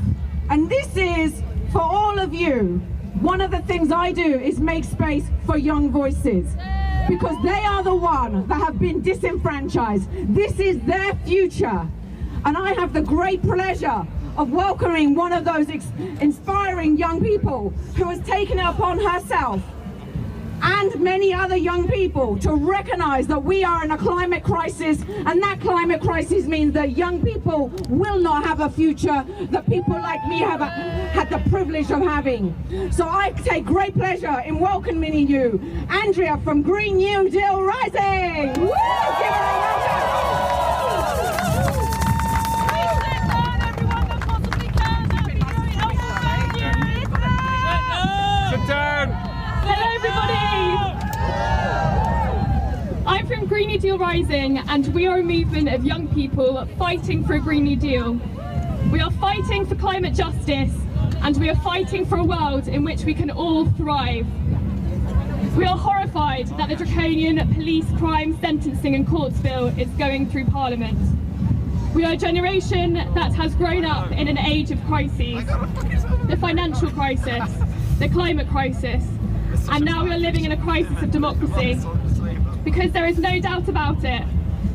and this is for all of you, one of the things I do is make space for young voices, because they are the ones that have been disenfranchised. This is their future, and I have the great pleasure of welcoming one of those inspiring young people who has taken it upon herself and many other young people to recognize that we are in a climate crisis, and that climate crisis means that young people will not have a future that people like me have had the privilege of having. So I take great pleasure in welcoming you, Andrea from Green New Deal Rising. Woo! Give her a welcome. Hello everybody! I'm from Green New Deal Rising, and we are a movement of young people fighting for a Green New Deal. We are fighting for climate justice, and we are fighting for a world in which we can all thrive. We are horrified that the draconian police crime sentencing and courts bill is going through Parliament. We are a generation that has grown up in an age of crises, the financial crisis, the climate crisis, and now we are living in a crisis of democracy. Because there is no doubt about it,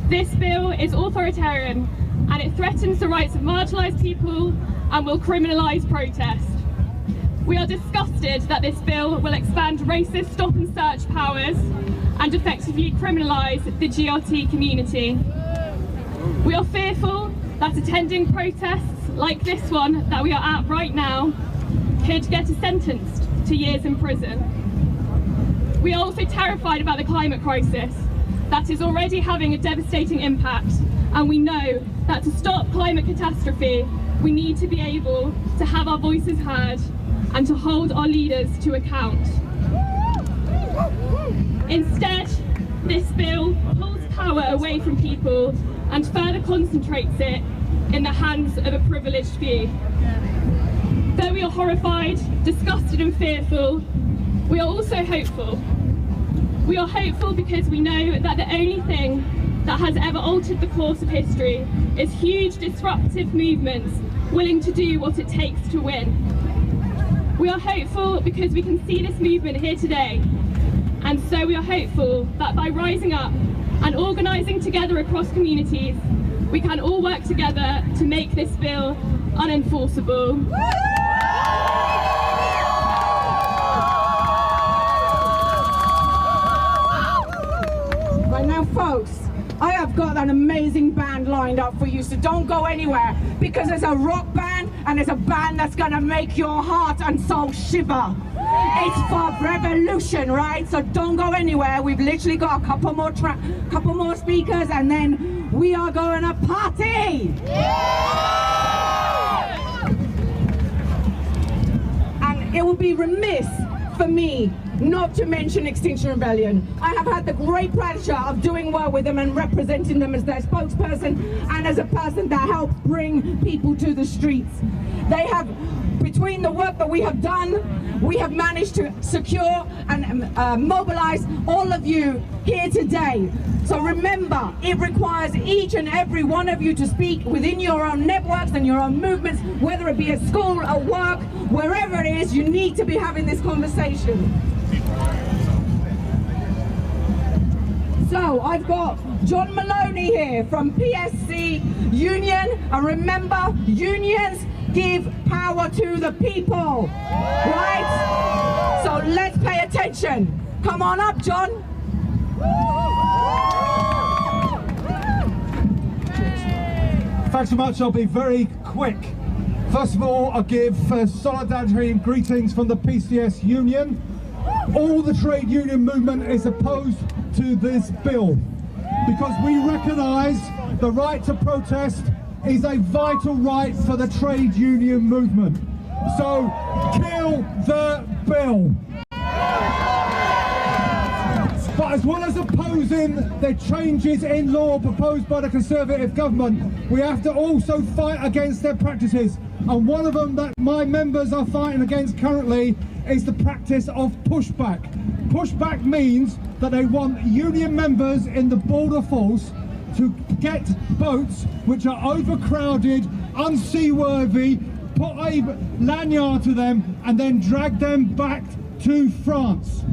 this bill is authoritarian, and it threatens the rights of marginalised people and will criminalise protest. We are disgusted that this bill will expand racist stop and search powers and effectively criminalise the GRT community. We are fearful that attending protests like this one that we are at right now could get us sentenced to years in prison. We are also terrified about the climate crisis that is already having a devastating impact, and we know that to stop climate catastrophe, we need to be able to have our voices heard and to hold our leaders to account. Instead, this bill pulls power away from people and further concentrates it in the hands of a privileged few. Though we are horrified, disgusted and fearful, we are also hopeful. We are hopeful because we know that the only thing that has ever altered the course of history is huge disruptive movements willing to do what it takes to win. We are hopeful because we can see this movement here today, and so we are hopeful that by rising up and organising together across communities, we can all work together to make this bill unenforceable. Right now, folks, I have got an amazing band lined up for you, so don't go anywhere, because there's a rock band and there's a band that's gonna make your heart and soul shiver. It's for revolution, right? So don't go anywhere. We've literally got a couple more speakers, and then we are going to party. And it would be remiss for me not to mention Extinction Rebellion. I have had the great pleasure of doing well with them and representing them as their spokesperson and as a person that helped bring people to the streets. They have, between the work that we have done, we have managed to secure and mobilize all of you here today. So remember, it requires each and every one of you to speak within your own networks and your own movements, whether it be at school, at work, wherever it is, you need to be having this conversation. So I've got John Maloney here from PSC Union, and remember, unions give power to the people, right? So let's pay attention. Come on up, John. Thanks so much. I'll be very quick. First of all, I'll give solidarity and greetings from the PCS Union. All the trade union movement is opposed to this bill because we recognise the right to protest is a vital right for the trade union movement. So, kill the bill. But as well as opposing the changes in law proposed by the Conservative government, we have to also fight against their practices. And one of them that my members are fighting against currently is the practice of pushback. Pushback means that they want union members in the border force to get boats which are overcrowded, unseaworthy, put a lanyard to them and then drag them back to France.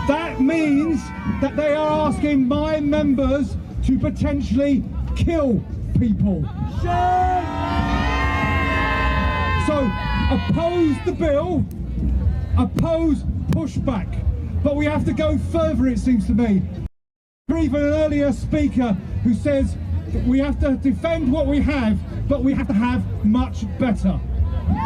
That means that they are asking my members to potentially kill people. So oppose the bill, oppose pushback, but we have to go further, it seems to me. Even an earlier speaker who says we have to defend what we have, but we have to have much better.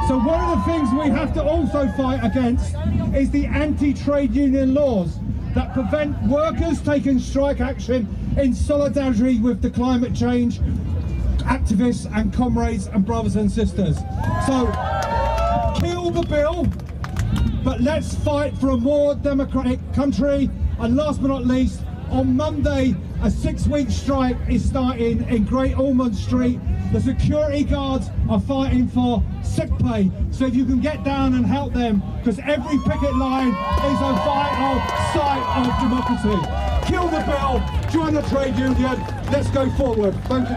So one of the things we have to also fight against is the anti-trade union laws that prevent workers taking strike action in solidarity with the climate change activists and comrades and brothers and sisters. So kill the bill, but let's fight for a more democratic country. And last but not least, on Monday, a 6-week strike is starting in Great Ormond Street. The security guards are fighting for sick pay. So if you can get down and help them, because every picket line is a vital site of democracy. Kill the bill, join the trade union, let's go forward. Thank you.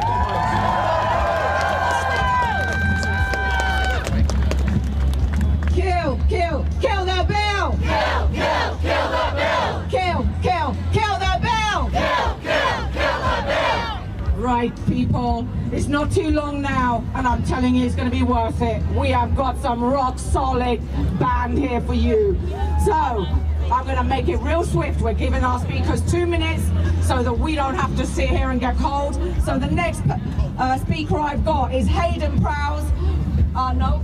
Kill the bill! Kill the bill! Kill the bill! Kill the bill! Right, people, it's not too long now, and I'm telling you it's going to be worth it. We have got some rock solid band here for you. So, I'm going to make it real swift. We're giving our speakers 2 minutes so that we don't have to sit here and get cold. So the next speaker I've got is Hayden Prowse. No.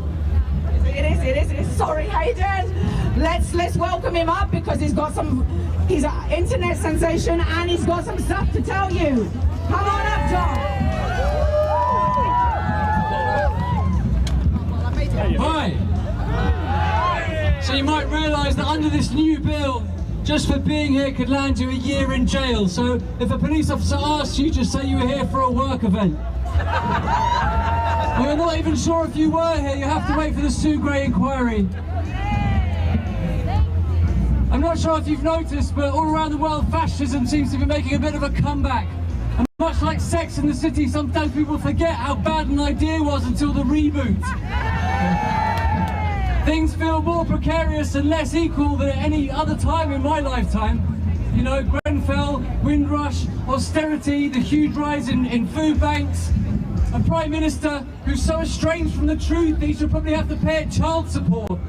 It is. Sorry, Hayden. Let's welcome him up because he's an internet sensation and he's got some stuff to tell you. Come on up, John. Hi. So you might realise that under this new bill, just for being here could land you a year in jail. So if a police officer asks you, just say you were here for a work event. We're not even sure if you were here. You have to wait for the Sue Gray inquiry. I'm not sure if you've noticed, but all around the world fascism seems to be making a bit of a comeback. And much like Sex in the City, sometimes people forget how bad an idea was until the reboot. Things feel more precarious and less equal than at any other time in my lifetime. You know, Grenfell, Windrush, austerity, the huge rise in food banks, a Prime Minister who's so estranged from the truth that he should probably have to pay child support.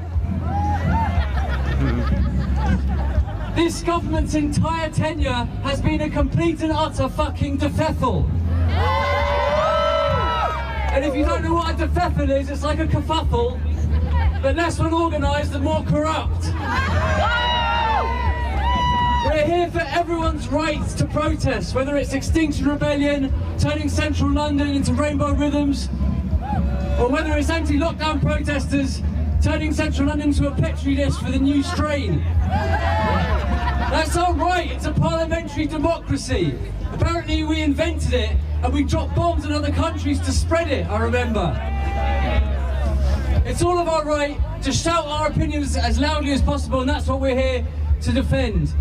This government's entire tenure has been a complete and utter fucking defeffle. And if you don't know what a defeffle is, it's like a kerfuffle, but less well organised and more corrupt. We're here for everyone's rights to protest, whether it's Extinction Rebellion, turning central London into rainbow rhythms, or whether it's anti-lockdown protesters turning central London into a petri dish for the new strain. That's our right, it's a parliamentary democracy. Apparently we invented it and we dropped bombs in other countries to spread it, I remember. It's all of our right to shout our opinions as loudly as possible, and that's what we're here to defend.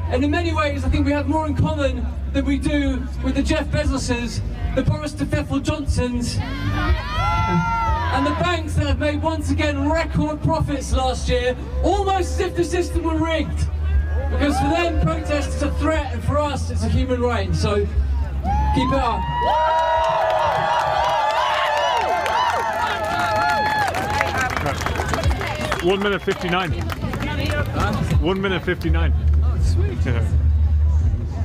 And in many ways, I think we have more in common than we do with the Jeff Bezoses, the Boris DeFeffel Johnsons, and the banks that have made once again record profits last year, almost as if the system were rigged. Because for them, protest is a threat, and for us, it's a human right. So, keep it up. 1 minute 59. 1 minute 59. Oh, sweet.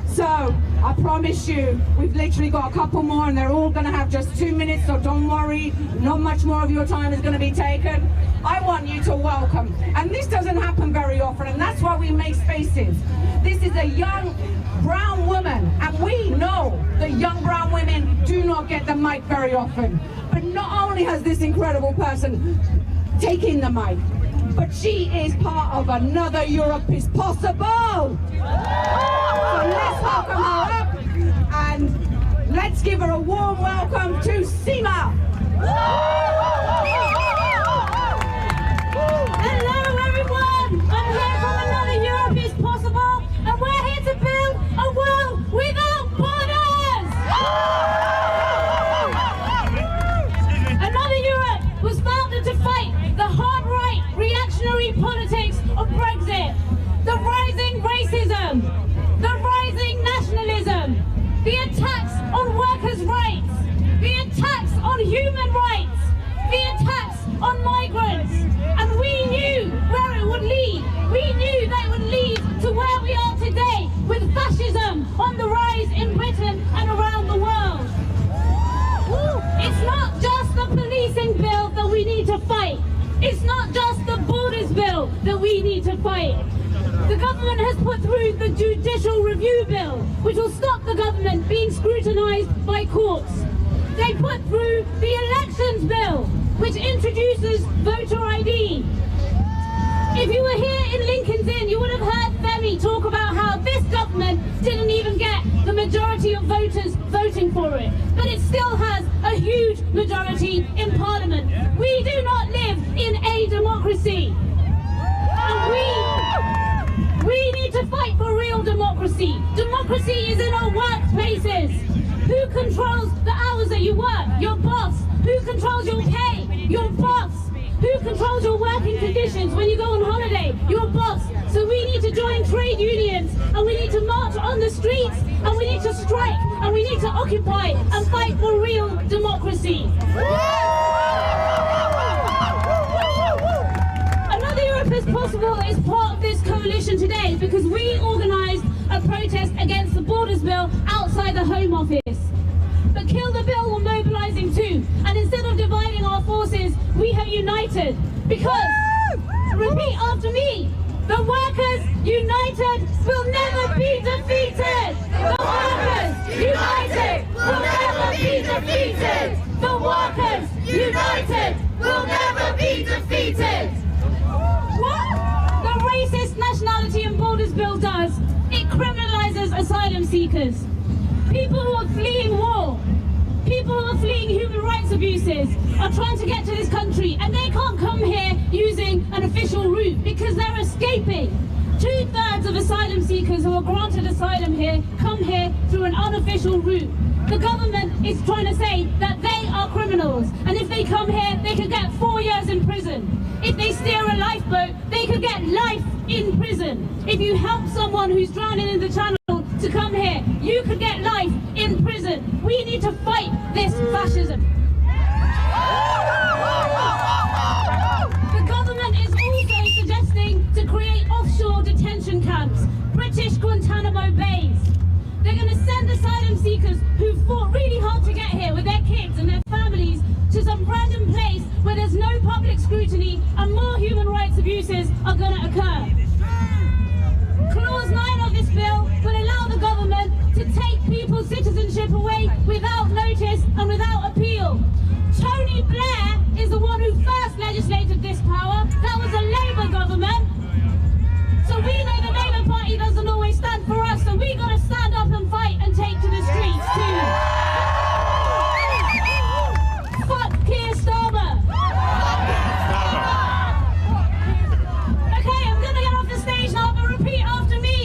So, I promise you, we've literally got a couple more and they're all going to have just 2 minutes, so don't worry, not much more of your time is going to be taken. I want you to welcome, and this doesn't happen very often, and that's why we make spaces. This is a young brown woman, and we know that young brown women do not get the mic very often. But not only has this incredible person taken the mic, but she is part of Another Europe is Possible. So let's welcome her up, and let's give her a warm welcome to Seema. Hello everyone, I'm here from Another Europe is Possible, and we're here to build a world without borders! Another Europe was founded to fight the hard right reactionary politics of Brexit, the rising racism, the rising nationalism, the attacks on workers' rights, the attacks on human rights, the attacks on migrants, and we knew where it would lead. We knew that it would lead to where we are today, with fascism on the rise in Britain and around the world. It's not just the policing bill that we need to fight. It's not just the Borders Bill that we need to fight. The government has put through the Judicial Review Bill, which will stop the government being scrutinised by courts. They put through the Elections Bill, which introduces voter ID. If you were here in Lincoln's Inn, you would have heard Femi talk about how this government didn't even get the majority of voters voting for it, but it still has a huge majority in Parliament. We do not live in a democracy, and we need to fight for real democracy. Democracy is in our workplaces. Who controls the hours that you work? Your boss. Who controls your pay? Your boss. Who controls your working conditions when you go on holiday? Your boss. So we need to join trade unions, and we need to march on the streets, and we need to strike, and we need to occupy and fight for real democracy. Another Europe is Possible is part of this coalition today because we organised a protest against the Borders Bill outside the Home Office. But Kill the Bill were mobilising too, and instead of dividing our forces, we have united. Because, repeat after me, the workers united will never be defeated! The workers united will never be defeated! The workers united will never be defeated! What? The racist Nationality and Borders Borders Bill does, it criminalises asylum seekers. People who are fleeing war, people who are fleeing human rights abuses are trying to get to this country and they can't come here using an official route because they're escaping. 2/3 of asylum seekers who are granted asylum here come here through an unofficial route. The government is trying to say that they are criminals, and if they come here, they could get 4 years in prison. If they steer a lifeboat, they could get life in prison. If you help someone who's drowning in the channel to come here, you could get life in prison. We need to fight this fascism. The government is also suggesting to create offshore detention camps, British Guantanamo Bays. They're going to send asylum seekers who fought really hard to get here with their kids and their families to some random place where there's no public scrutiny and more human rights abuses are going to occur. Clause 9 of this bill will allow the government to take people's citizenship away without notice and without appeal. Tony Blair is the one who first legislated this power. That was a Labour government. So we know the Labour Party doesn't always stand for us, so we got to stand up and fight and take to the streets too. Fuck Keir Starmer. Okay, I'm going to get off the stage now, but repeat after me.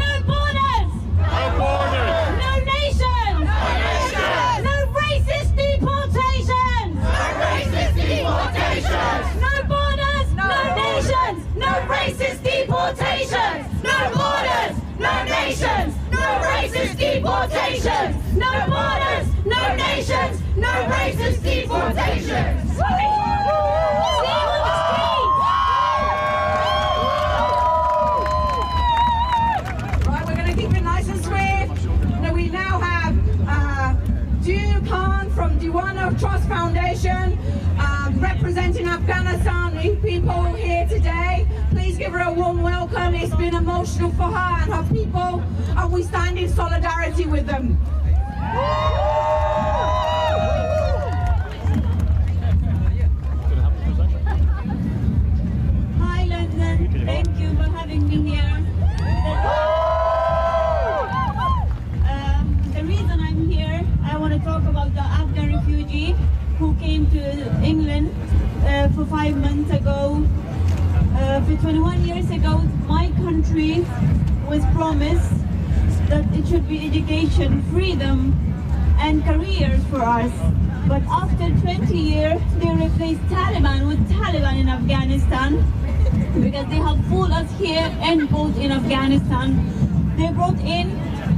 No borders. No borders. No nations. No nations. No racist deportations. No racist deportations. No borders. No nations. No racist deportations. No borders. No nations. No racist deportations. No borders. No nations. No racist deportations. See you on the streets. Right, we're going to keep it nice and swift. Now we now have Khan from Diwana Trust Foundation representing Afghanistan people here today. Please give her a warm welcome. It's been emotional for her and her people, and we stand in solidarity with them. Hi London, thank you for having me here. The reason I'm here, I want to talk about the Afghan refugee who came to England for 5 months ago. For 21 years ago, my country was promised that it should be education, freedom, and careers for us. But after 20 years, they replaced Taliban with Taliban in Afghanistan because they have fooled us here and both in Afghanistan. They brought in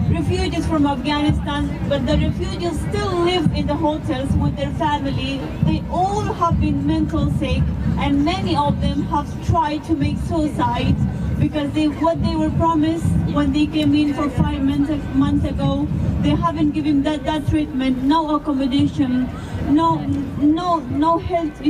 refugees from Afghanistan, but the refugees still live in the hotels with their family. They all have been mental sick, and many of them have tried to make suicide because what they were promised when they came in for 5 months ago, they haven't given that treatment, no accommodation, no health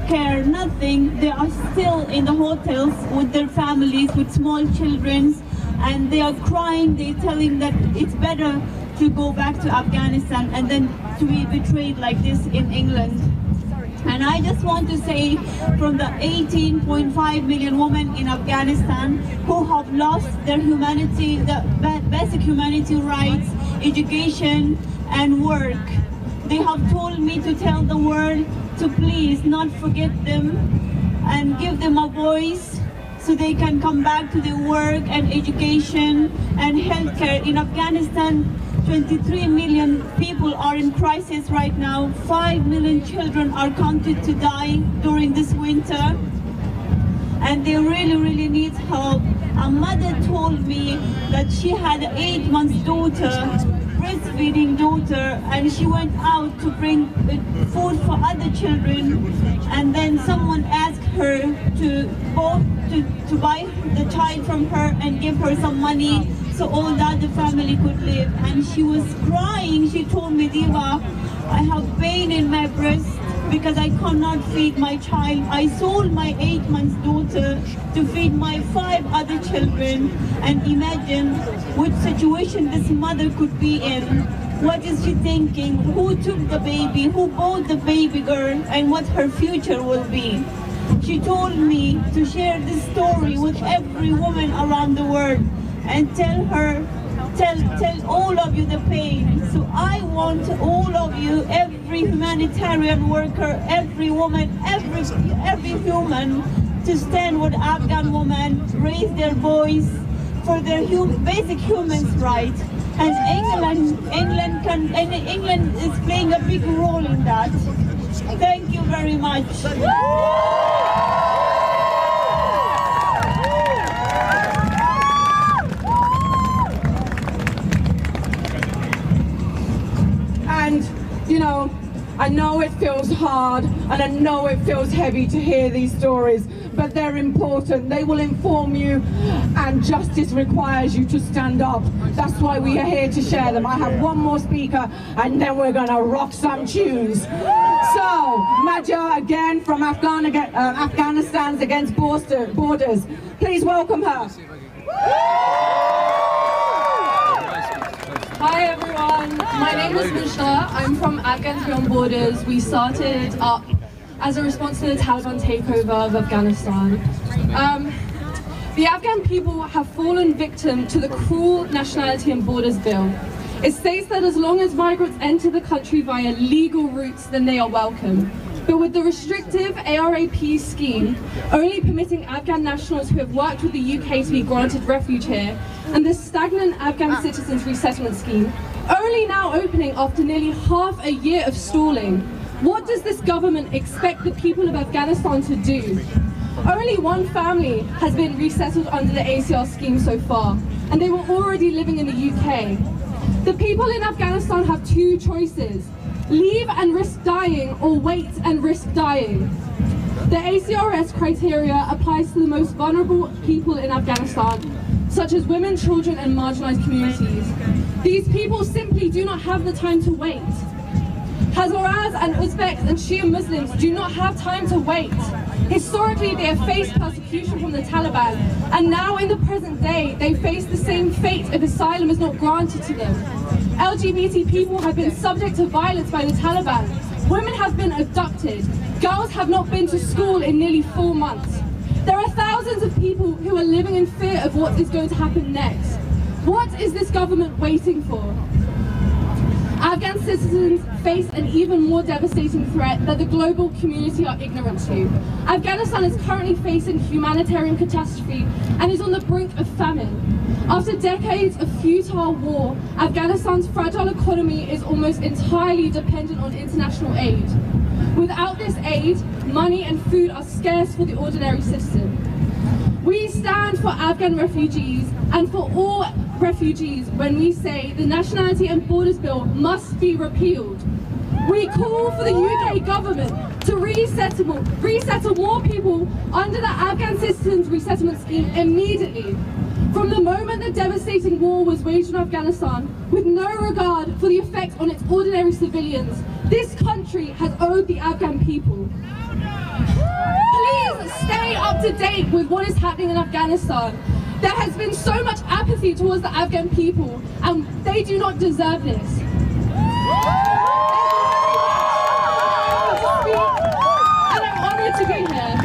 care, nothing. They are still in the hotels with their families, with small children, and they are crying. They're telling that it's better to go back to Afghanistan and then to be betrayed like this in England. And I just want to say, from the 18.5 million women in Afghanistan who have lost their humanity, the basic humanity rights, education and work, they have told me to tell the world to please not forget them and give them a voice so they can come back to their work and education and healthcare. In Afghanistan, 23 million people are in crisis right now. 5 million children are counted to die during this winter, and they really need help. A mother told me that she had an 8-month daughter, breastfeeding daughter, and she went out to bring food for other children, and then someone asked her to buy the child from her and give her some money so all the other family could live. And she was crying. She told me, Diva, I have pain in my breast because I cannot feed my child. I sold my 8-month daughter to feed my 5 other children. And imagine which situation this mother could be in. What is she thinking? Who took the baby? Who bought the baby girl? And what her future will be? She told me to share this story with every woman around the world and tell all of you the pain. So I want all of you, every humanitarian worker, every woman, every human, to stand with Afghan women, raise their voice for their basic human rights. And England is playing a big role in that. Thank you very much. And, you know, I know it feels hard and I know it feels heavy to hear these stories, but they're important. They will inform you, and justice requires you to stand up. That's why we are here to share them. I have one more speaker and then we're gonna rock some tunes. So, Maja again from Afghanistan's Against Borders. Please welcome her. Hi everyone, my name is Mishra. I'm from Afghans Beyond Borders. We started up as a response to the Taliban takeover of Afghanistan. The Afghan people have fallen victim to the cruel Nationality and Borders Bill. It states that as long as migrants enter the country via legal routes, then they are welcome. But with the restrictive ARAP scheme, only permitting Afghan nationals who have worked with the UK to be granted refuge here, and the stagnant Afghan citizens resettlement scheme, only now opening after nearly half a year of stalling, what does this government expect the people of Afghanistan to do? Only one family has been resettled under the ACR scheme so far, and they were already living in the UK. The people in Afghanistan have two choices: leave and risk dying, or wait and risk dying. The ACRS criteria applies to the most vulnerable people in Afghanistan, such as women, children and marginalized communities. These people simply do not have the time to wait. Hazaras and Uzbeks and Shia Muslims do not have time to wait. Historically, they have faced persecution from the Taliban, and now in the present day, they face the same fate if asylum is not granted to them. LGBT people have been subject to violence by the Taliban. Women have been abducted. Girls have not been to school in nearly 4 months. There are thousands of people who are living in fear of what is going to happen next. What is this government waiting for? Afghan citizens face an even more devastating threat that the global community are ignorant to. Afghanistan is currently facing humanitarian catastrophe and is on the brink of famine. After decades of futile war, Afghanistan's fragile economy is almost entirely dependent on international aid. Without this aid, money and food are scarce for the ordinary citizen. We stand for Afghan refugees and for all refugees when we say the Nationality and Borders Bill must be repealed. We call for the UK government to resettle more people under the Afghan Citizens Resettlement Scheme immediately. From the moment the devastating war was waged in Afghanistan, with no regard for the effect on its ordinary civilians, this country has owed the Afghan people. Please stay up to date with what is happening in Afghanistan. There has been so much apathy towards the Afghan people, and they do not deserve this. And I'm honored to be here.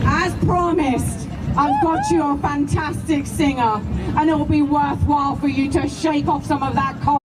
As promised, I've got you a fantastic singer, and it will be worthwhile for you to shake off some of that cold.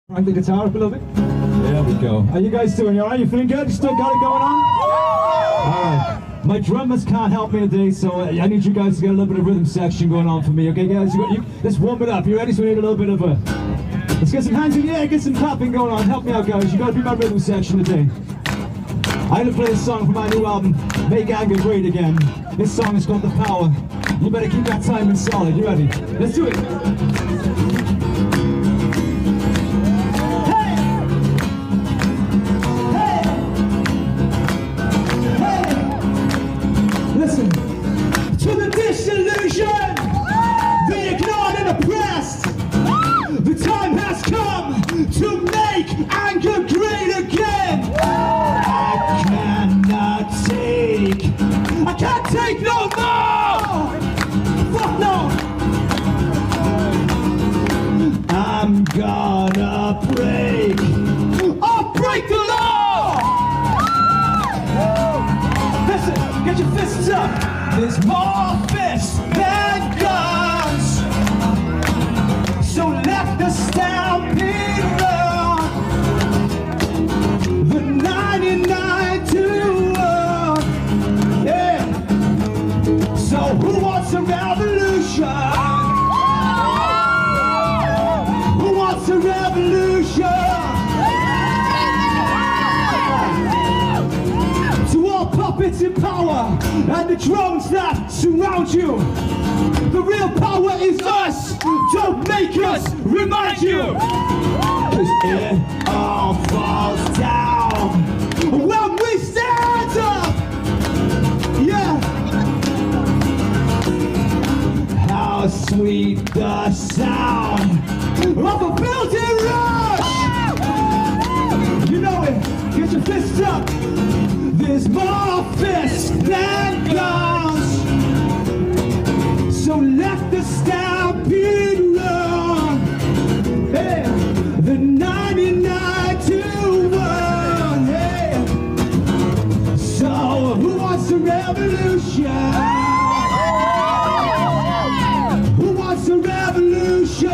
Crank the guitar up a little bit. There we go. How you guys doing? You alright? You feeling good? You still got it going on? Alright. My drummers can't help me today, so I need you guys to get a little bit of rhythm section going on for me. Okay, guys? Let's warm it up. You ready? So we need a little bit of a... Let's get some hands in the air, get some clapping going on. Help me out, guys. You gotta be my rhythm section today. I'm gonna play a song from my new album, Make Anger Great Again. This song is called The Power. You better keep that timing solid. You ready? Let's do it. Hey! Hey! Hey! Listen. To the disillusioned, the ignored and oppressed, the time has come to make anger great again. I can't take no more! Fuck no! I'm gonna break! I'll break the law! Listen, get your fists up! There's more fists than guns! So let the stampede run! The 99 to 1! Yeah! So who wants a revolution? Who wants a revolution? To all puppets in power and the drones that surround you, the real power is us. Don't make us remind you. 'Cause it all falls down when we stand up. Yeah. How sweet the sound of a building rush. You know it. Get your fists up. There's more fists than guns. So let the stampede run. Hey, the 99 to 1. Hey. So who wants a revolution? Who wants a revolution?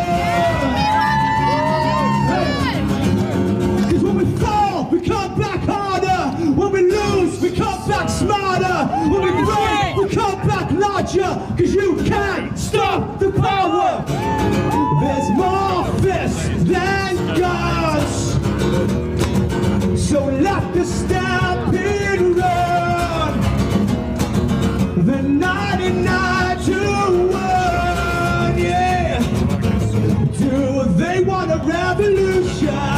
Hey. 'Cause when we fall, we come back harder. When we lose, we come back smarter. When we break, we come back larger. 'Cause you can't stop the power. There's more fists than guns. So let the stampede run. The 99 to 1, yeah. Do they want a revolution?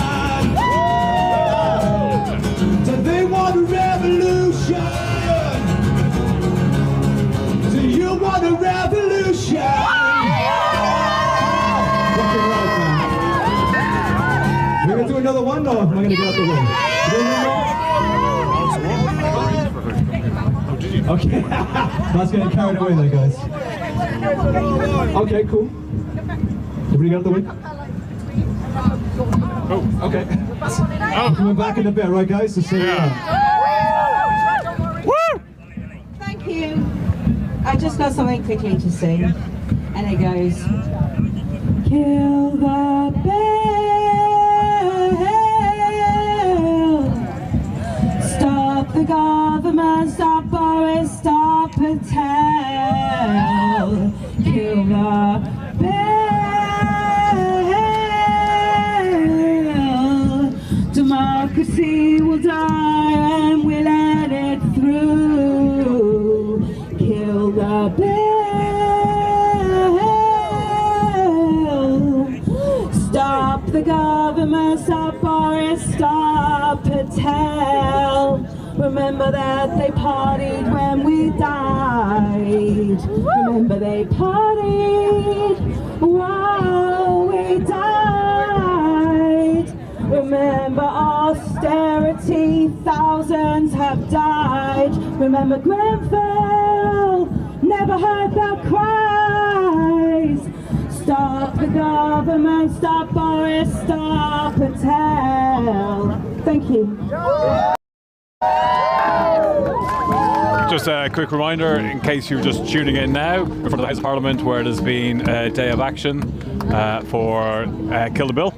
Do they want a revolution? Do you want a revolution? We're gonna do another one, or am I gonna get out the way? Okay, that's getting carried away there, guys. Okay, cool. Everybody got out the way? Oh, okay. I'm coming back in a bit, right, guys? So see you around. Woo! Thank you. I just got something quickly to sing, and it goes: kill the bill, stop the government, stop Boris, stop Patel, kill the bill, democracy will die and we let it through, kill the bill, stop the government, stop Boris, stop Patel. Remember that they partied when we died. Remember they partied while we died. Remember austerity, thousands have died. Remember Grenfell, never heard their cries. Stop the government, stop Boris, stop Patel. Thank you. Just a quick reminder, in case you're just tuning in now, in front of the House of Parliament, where there's been a day of action for Kill the Bill.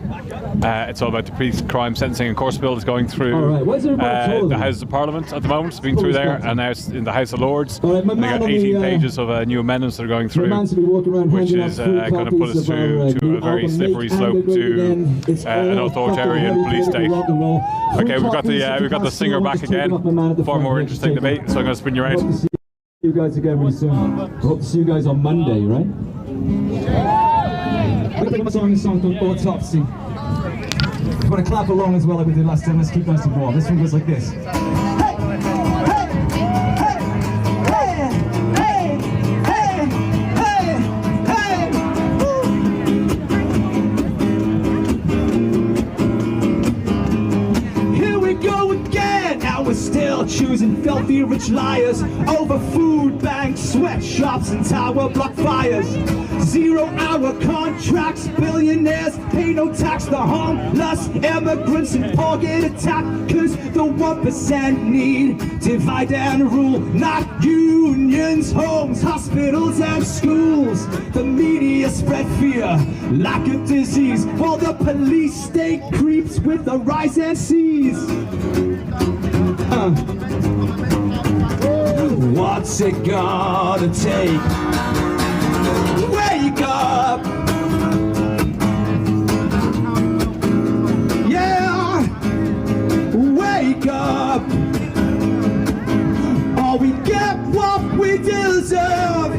It's all about the pre-crime sentencing and course bill that's going through the House of Parliament at the moment. It's been through there, and now it's in the House of Lords. And they got 18 pages of new amendments that are going through, which is going to put us through to a very slippery slope to an authoritarian police state. Okay, we've got the singer back again. Far more interesting debate, so I'm going to spin you around. You guys again really soon. I hope to see you guys on Monday, right? We're going to sing a song called Autopsy. If you want to clap along as well like we did last time, let's keep nice and warm. This one goes like this. Still choosing filthy rich liars over food banks, sweatshops and tower block fires. 0-hour contracts, billionaires pay no tax. The homeless, immigrants and poor get attacked, cause the 1% need divide and rule. Not unions, homes, hospitals and schools. The media spread fear like a disease, while the police state creeps with the rise and seas. What's it gonna take? Wake up! Yeah! Wake up! Or we get what we deserve.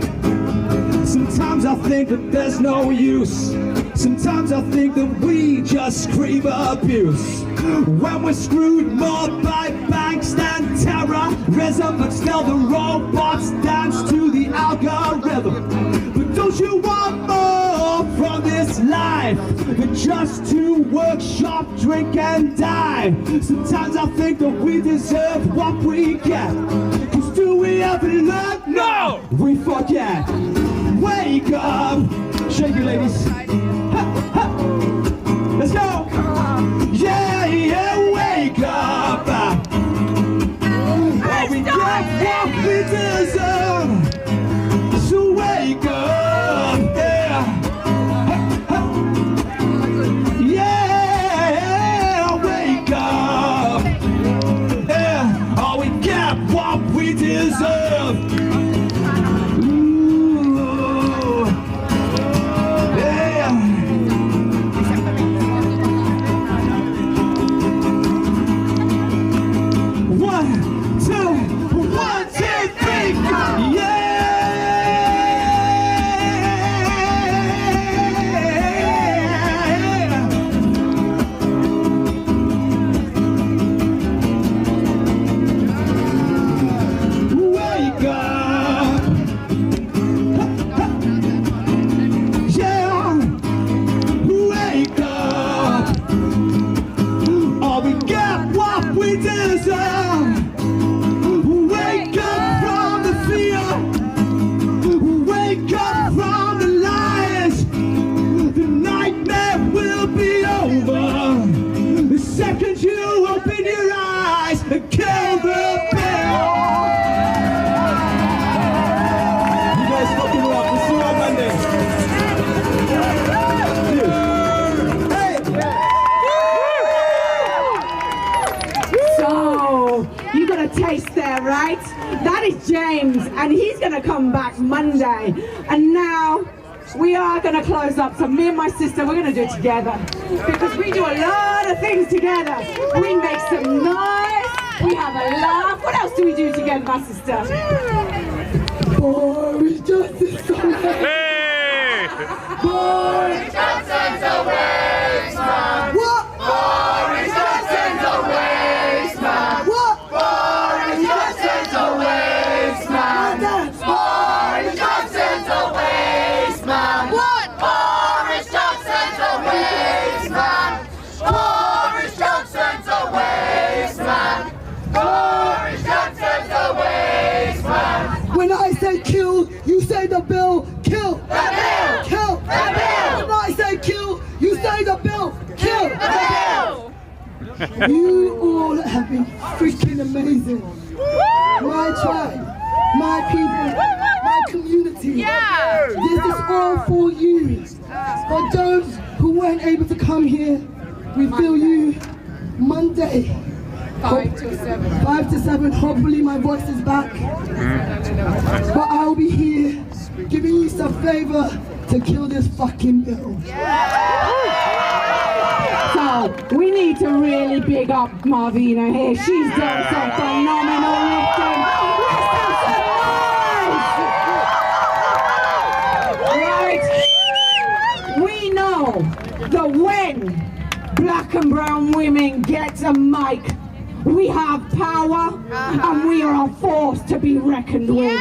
Sometimes I think that there's no use. Sometimes I think that we just scream abuse. When we're screwed more by banks than terrorism, but still the robots dance to the algorithm. But don't you want more from this life than just to work, shop, drink and die? Sometimes I think that we deserve what we get. Cause do we ever learn? No! We forget. Wake up! Shake it, ladies. Ha, ha. Let's go! Yeah, yeah, wake up! Oh, we get what we deserve. So wake up! Yeah! Ha, ha. Yeah, wake up! Yeah! Oh, we get what we deserve. Taste there, right? That is James, and he's gonna come back Monday. And now we are gonna close up. So me and my sister, we're gonna do it together because we do a lot of things together. We make some noise, we have a laugh. What else do we do together, my sister? Boris Johnson's away. Boris Johnson's a waste man. What? Boris Johnson's a waste man. What? Boris Johnson's a waste man. Boris Johnson's a waste man. What? Boris Johnson's a waste man. Boris Johnson's a waste man. Boris Johnson's a waste man. When I say kill, you say the bill. Kill. The bill. Kill. The bill. When I say kill, you say the bill. Kill. The bill. You all have been freaking amazing. My tribe, my people, my community. Yeah. This is all for you. For those who weren't able to come here, we feel you Monday. 5 to 7. 5 to 7. Hopefully my voice is back. But I'll be here giving you some flavor to kill this fucking bill. So we need to really big up Marvina here. She's done some phenomenal lifting. Let's have some noise! Black and brown women, get a mic. We have power and we are a force to be reckoned with.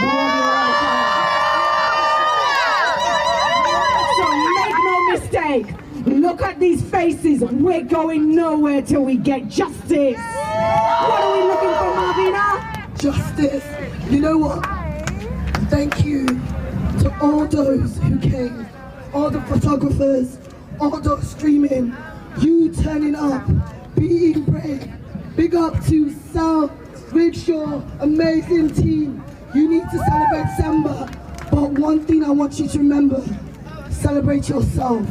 So make no mistake, look at these faces. We're going nowhere till we get justice. What are we looking for, Marvina? Justice. You know what? Thank you to all those who came, all the photographers, all those streaming, you turning up, being brave. Big up to South, Rickshaw, amazing team. You need to celebrate Samba, but one thing I want you to remember, celebrate yourself,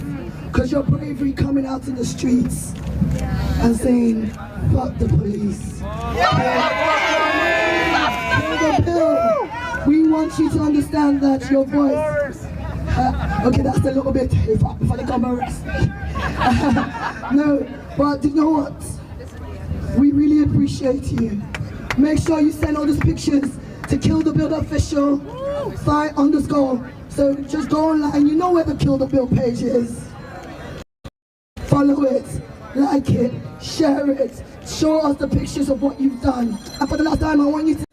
because your bravery coming out in the streets and saying, fuck the police. Kill the bill. We want you to understand that your voice, okay, that's a little bit, if I come arrest me. No, but you know what? We really appreciate you. Make sure you send all these pictures to Kill the Bill official, _. So just go online, you know where the Kill the Bill page is. Follow it, like it, share it, show us the pictures of what you've done. And for the last time, I want you to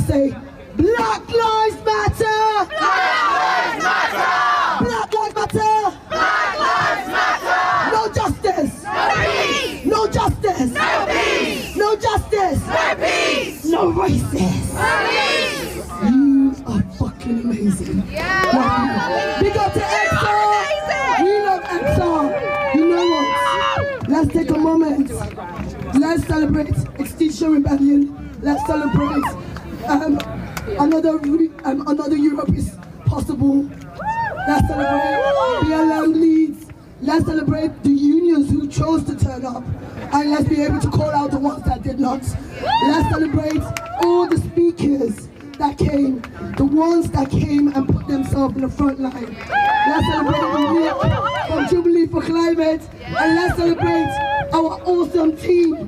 say, Black Lives Matter! Black Lives Matter! Black Lives Matter! Black Lives Matter! No justice! No peace! No justice! No peace! No justice! No peace! No racists! No peace! You are fucking amazing. Yeah! Big up to XR! We love XR! You know what? Let's take a moment. Let's celebrate Extinction Rebellion. Let's celebrate another Europe is possible. Let's celebrate BLM leads. Let's celebrate the unions who chose to turn up. And let's be able to call out the ones that did not. Let's celebrate all the speakers that came, the ones that came and put themselves in the front line. Let's celebrate the Nick from Jubilee for Climate. And let's celebrate our awesome team. We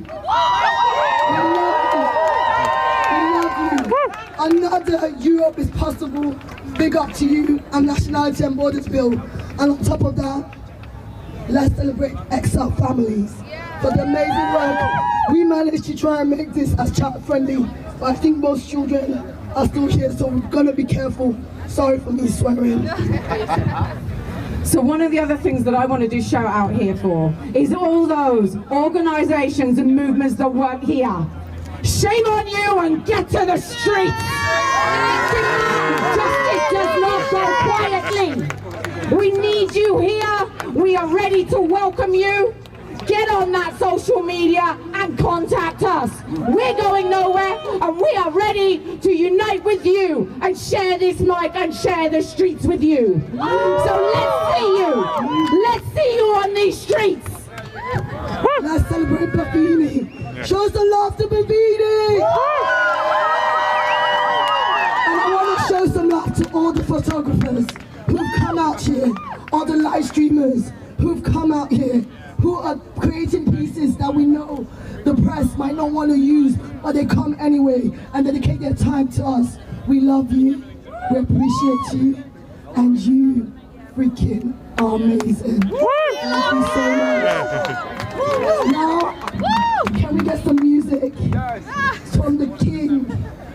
love you. Another Europe is possible. Big up to you and Nationalities Borders Bill. And on top of that, let's celebrate XR families for the amazing work. We managed to try and make this as child friendly, but I think most children are still here, so we've got to be careful. Sorry for me swearing. So one of the other things that I want to do shout out here for is all those organisations and movements that work here. Shame on you and get to the streets! Justice does not go quietly. We need you here. We are ready to welcome you. Get on that social media and contact us. We're going nowhere and we are ready to unite with you and share this mic and share the streets with you. So let's see you. Let's see you on these streets. Let's celebrate Bavini. Show some love to Bavini. And I want to show some love to all the photographers who've come out here, all the live streamers who've come out here, who are creating pieces that we know the press might not want to use, but they come anyway and dedicate their time to us. We love you, we appreciate you, and you freaking are amazing. Thank you so much. Now, can we get some music from the king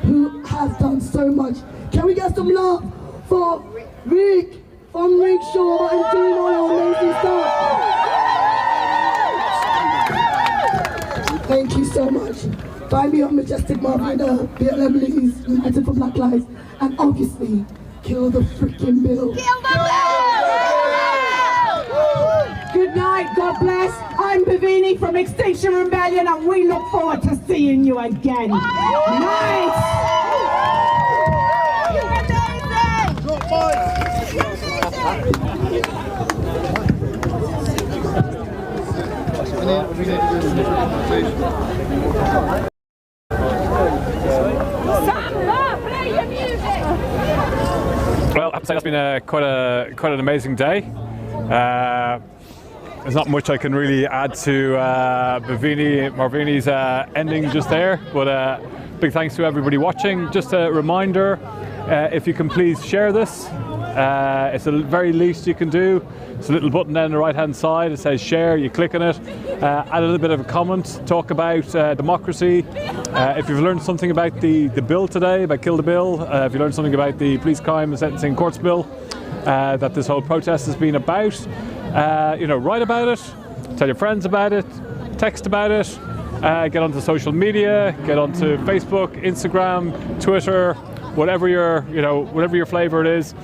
who has done so much? Can we get some love for Rick from Rickshaw and doing all our amazing stuff? Thank you so much. Find me on Majestic Marvina, BLM Leads, United for Black Lives, and obviously, kill the freaking bill. Kill the bill! Good night, God bless. I'm Bavini from Extinction Rebellion, and we look forward to seeing you again. Nice! Well, I have to say that's been quite an amazing day. There's not much I can really add to Marvini's ending just there, but big thanks to everybody watching. Just a reminder, if you can please share this, It's the very least you can do. It's a little button down the right hand side. It says share. You click on it, add a little bit of a comment, talk about democracy. If you've learned something about the bill today, about Kill the Bill, if you learned something about the Police Crime and Sentencing Courts Bill that this whole protest has been about, write about it, tell your friends about it, text about it, get onto social media, get onto Facebook, Instagram, Twitter, whatever your flavour it is.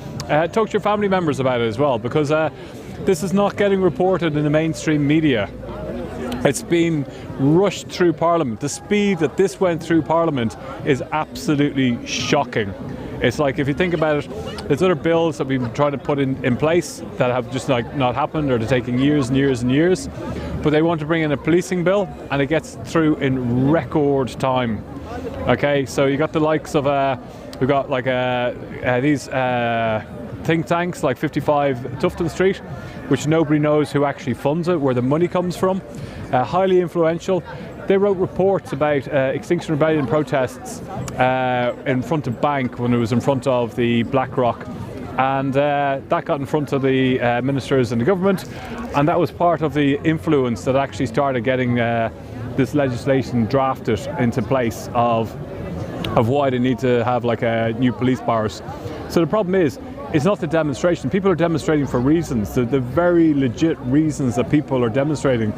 Talk to your family members about it as well, because this is not getting reported in the mainstream media. It's been rushed through Parliament. The speed that this went through Parliament is absolutely shocking. It's like, if you think about it, there's other bills that we've been trying to put in place that have just not happened, or they're taking years and years and years. But they want to bring in a policing bill, and it gets through in record time. Okay, so you got the likes of we've got like these think tanks like 55 Tufton Street, which nobody knows who actually funds it, where the money comes from. Highly influential. They wrote reports about Extinction Rebellion protests in front of Bank when it was in front of the BlackRock, and that got in front of the ministers and the government, and that was part of the influence that actually started getting this legislation drafted into place of why they need to have like new police powers. So the problem is, it's not the demonstration. People are demonstrating for reasons, the very legit reasons that people are demonstrating.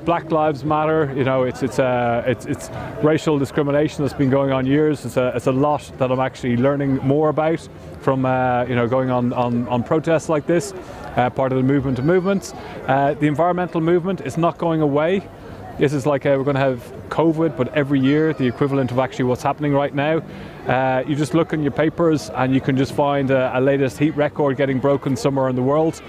Black Lives Matter. It's racial discrimination that's been going on years. It's a lot that I'm actually learning more about from going on protests like this. Part of the movement of movements. The environmental movement is not going away. This is like we're going to have COVID, but every year, the equivalent of actually what's happening right now. You just look in your papers and you can just find a latest heat record getting broken somewhere in the world.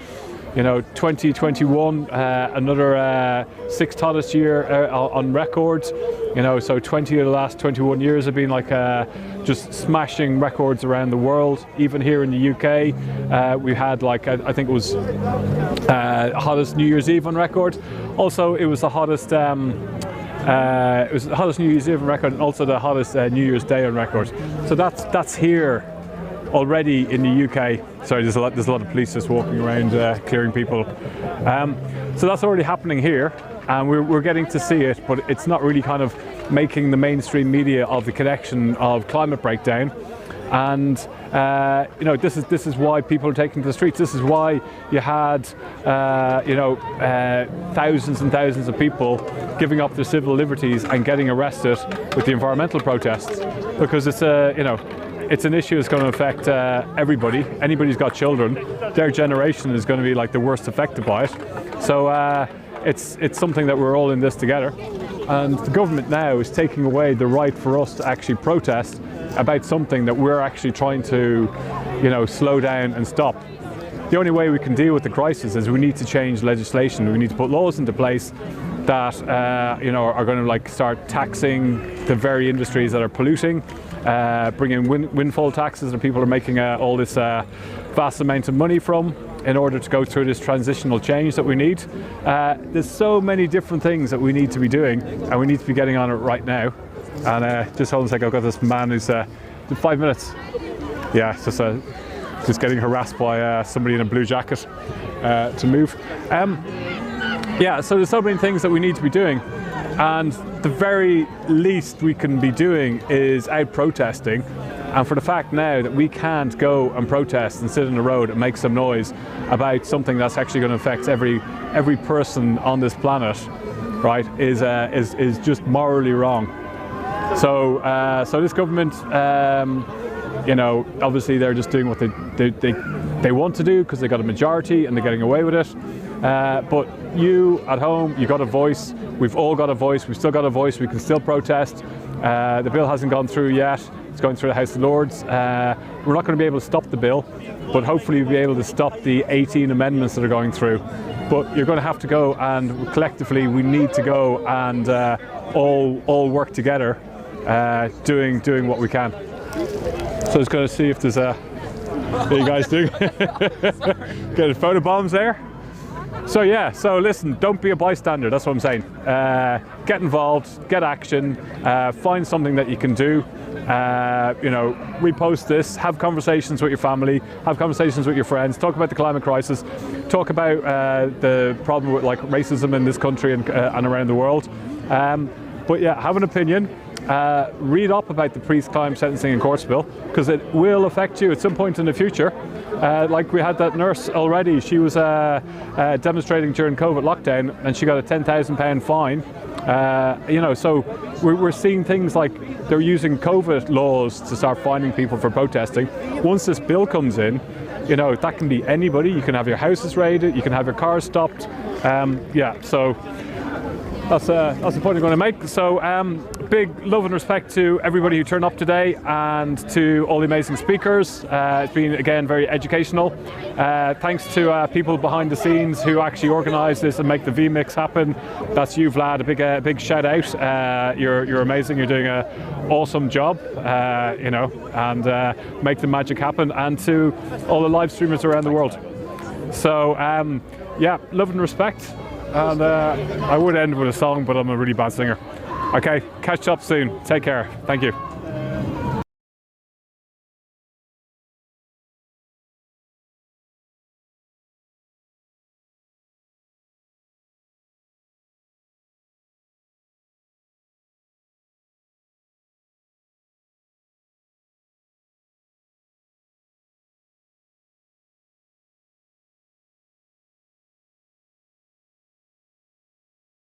2021, another sixth hottest year on record. So 20 of the last 21 years have been like just smashing records around the world. Even here in the UK, we had like I think it was hottest New Year's Eve on record. Also, it was the hottest. It was the hottest New Year's Eve on record, and also the hottest New Year's Day on record. So that's here already in the UK. Sorry, there's a lot of police just walking around clearing people. So that's already happening here, and we're getting to see it, but it's not really kind of making the mainstream media of the connection of climate breakdown. And this is why people are taking to the streets. This is why you had thousands and thousands of people giving up their civil liberties and getting arrested with the environmental protests, because it's an issue that's going to affect everybody. Anybody who's got children, their generation is going to be like the worst affected by it. So it's something that we're all in this together. And the government now is taking away the right for us to actually protest about something that we're actually trying to, slow down and stop. The only way we can deal with the crisis is we need to change legislation. We need to put laws into place that are going to start taxing the very industries that are polluting, bring in windfall taxes that people are making all this vast amount of money from, in order to go through this transitional change that we need. There's so many different things that we need to be doing, and we need to be getting on it right now. And just hold on a sec, I've got this man who's 5 minutes. Yeah, just getting harassed by somebody in a blue jacket to move. So there's so many things that we need to be doing, and the very least we can be doing is out protesting. And for the fact now that we can't go and protest and sit on the road and make some noise about something that's actually going to affect every person on this planet, right, is just morally wrong. So this government, obviously they're just doing what they want to do because they got a majority and they're getting away with it. But you at home, you got a voice. We've all got a voice. We've still got a voice. We can still protest. The bill hasn't gone through yet. It's going through the House of Lords. We're not going to be able to stop the bill, but hopefully we'll be able to stop the 18 amendments that are going through. But you're going to have to go, and collectively we need to go and all work together, doing what we can. So just going to see if there's what are you guys doing? Get photo bombs there. So listen, don't be a bystander, that's what I'm saying. Get involved, get action, find something that you can do. you know, repost this, have conversations with your family, have conversations with your friends, talk about the climate crisis, talk about the problem with like racism in this country and around the world. But yeah, have an opinion. Read up about the pre-crime sentencing and courts bill, because it will affect you at some point in the future. Like we had that nurse already, she was demonstrating during COVID lockdown and she got a £10,000 fine. You know, so we're seeing things like they're using COVID laws to start fining people for protesting. Once this bill comes in, you know, that can be anybody. You can have your houses raided, you can have your cars stopped. Yeah, so that's the point I'm going to make. So big love and respect to everybody who turned up today and to all the amazing speakers. It's been, again, very educational. Thanks to people behind the scenes who actually organise this and make the VMix happen. That's you, Vlad. A big shout out. You're amazing. You're doing an awesome job, you know, and make the magic happen. And to all the live streamers around the world. So yeah, love and respect. And I would end with a song, but I'm a really bad singer. Okay, catch up soon. Take care. Thank you.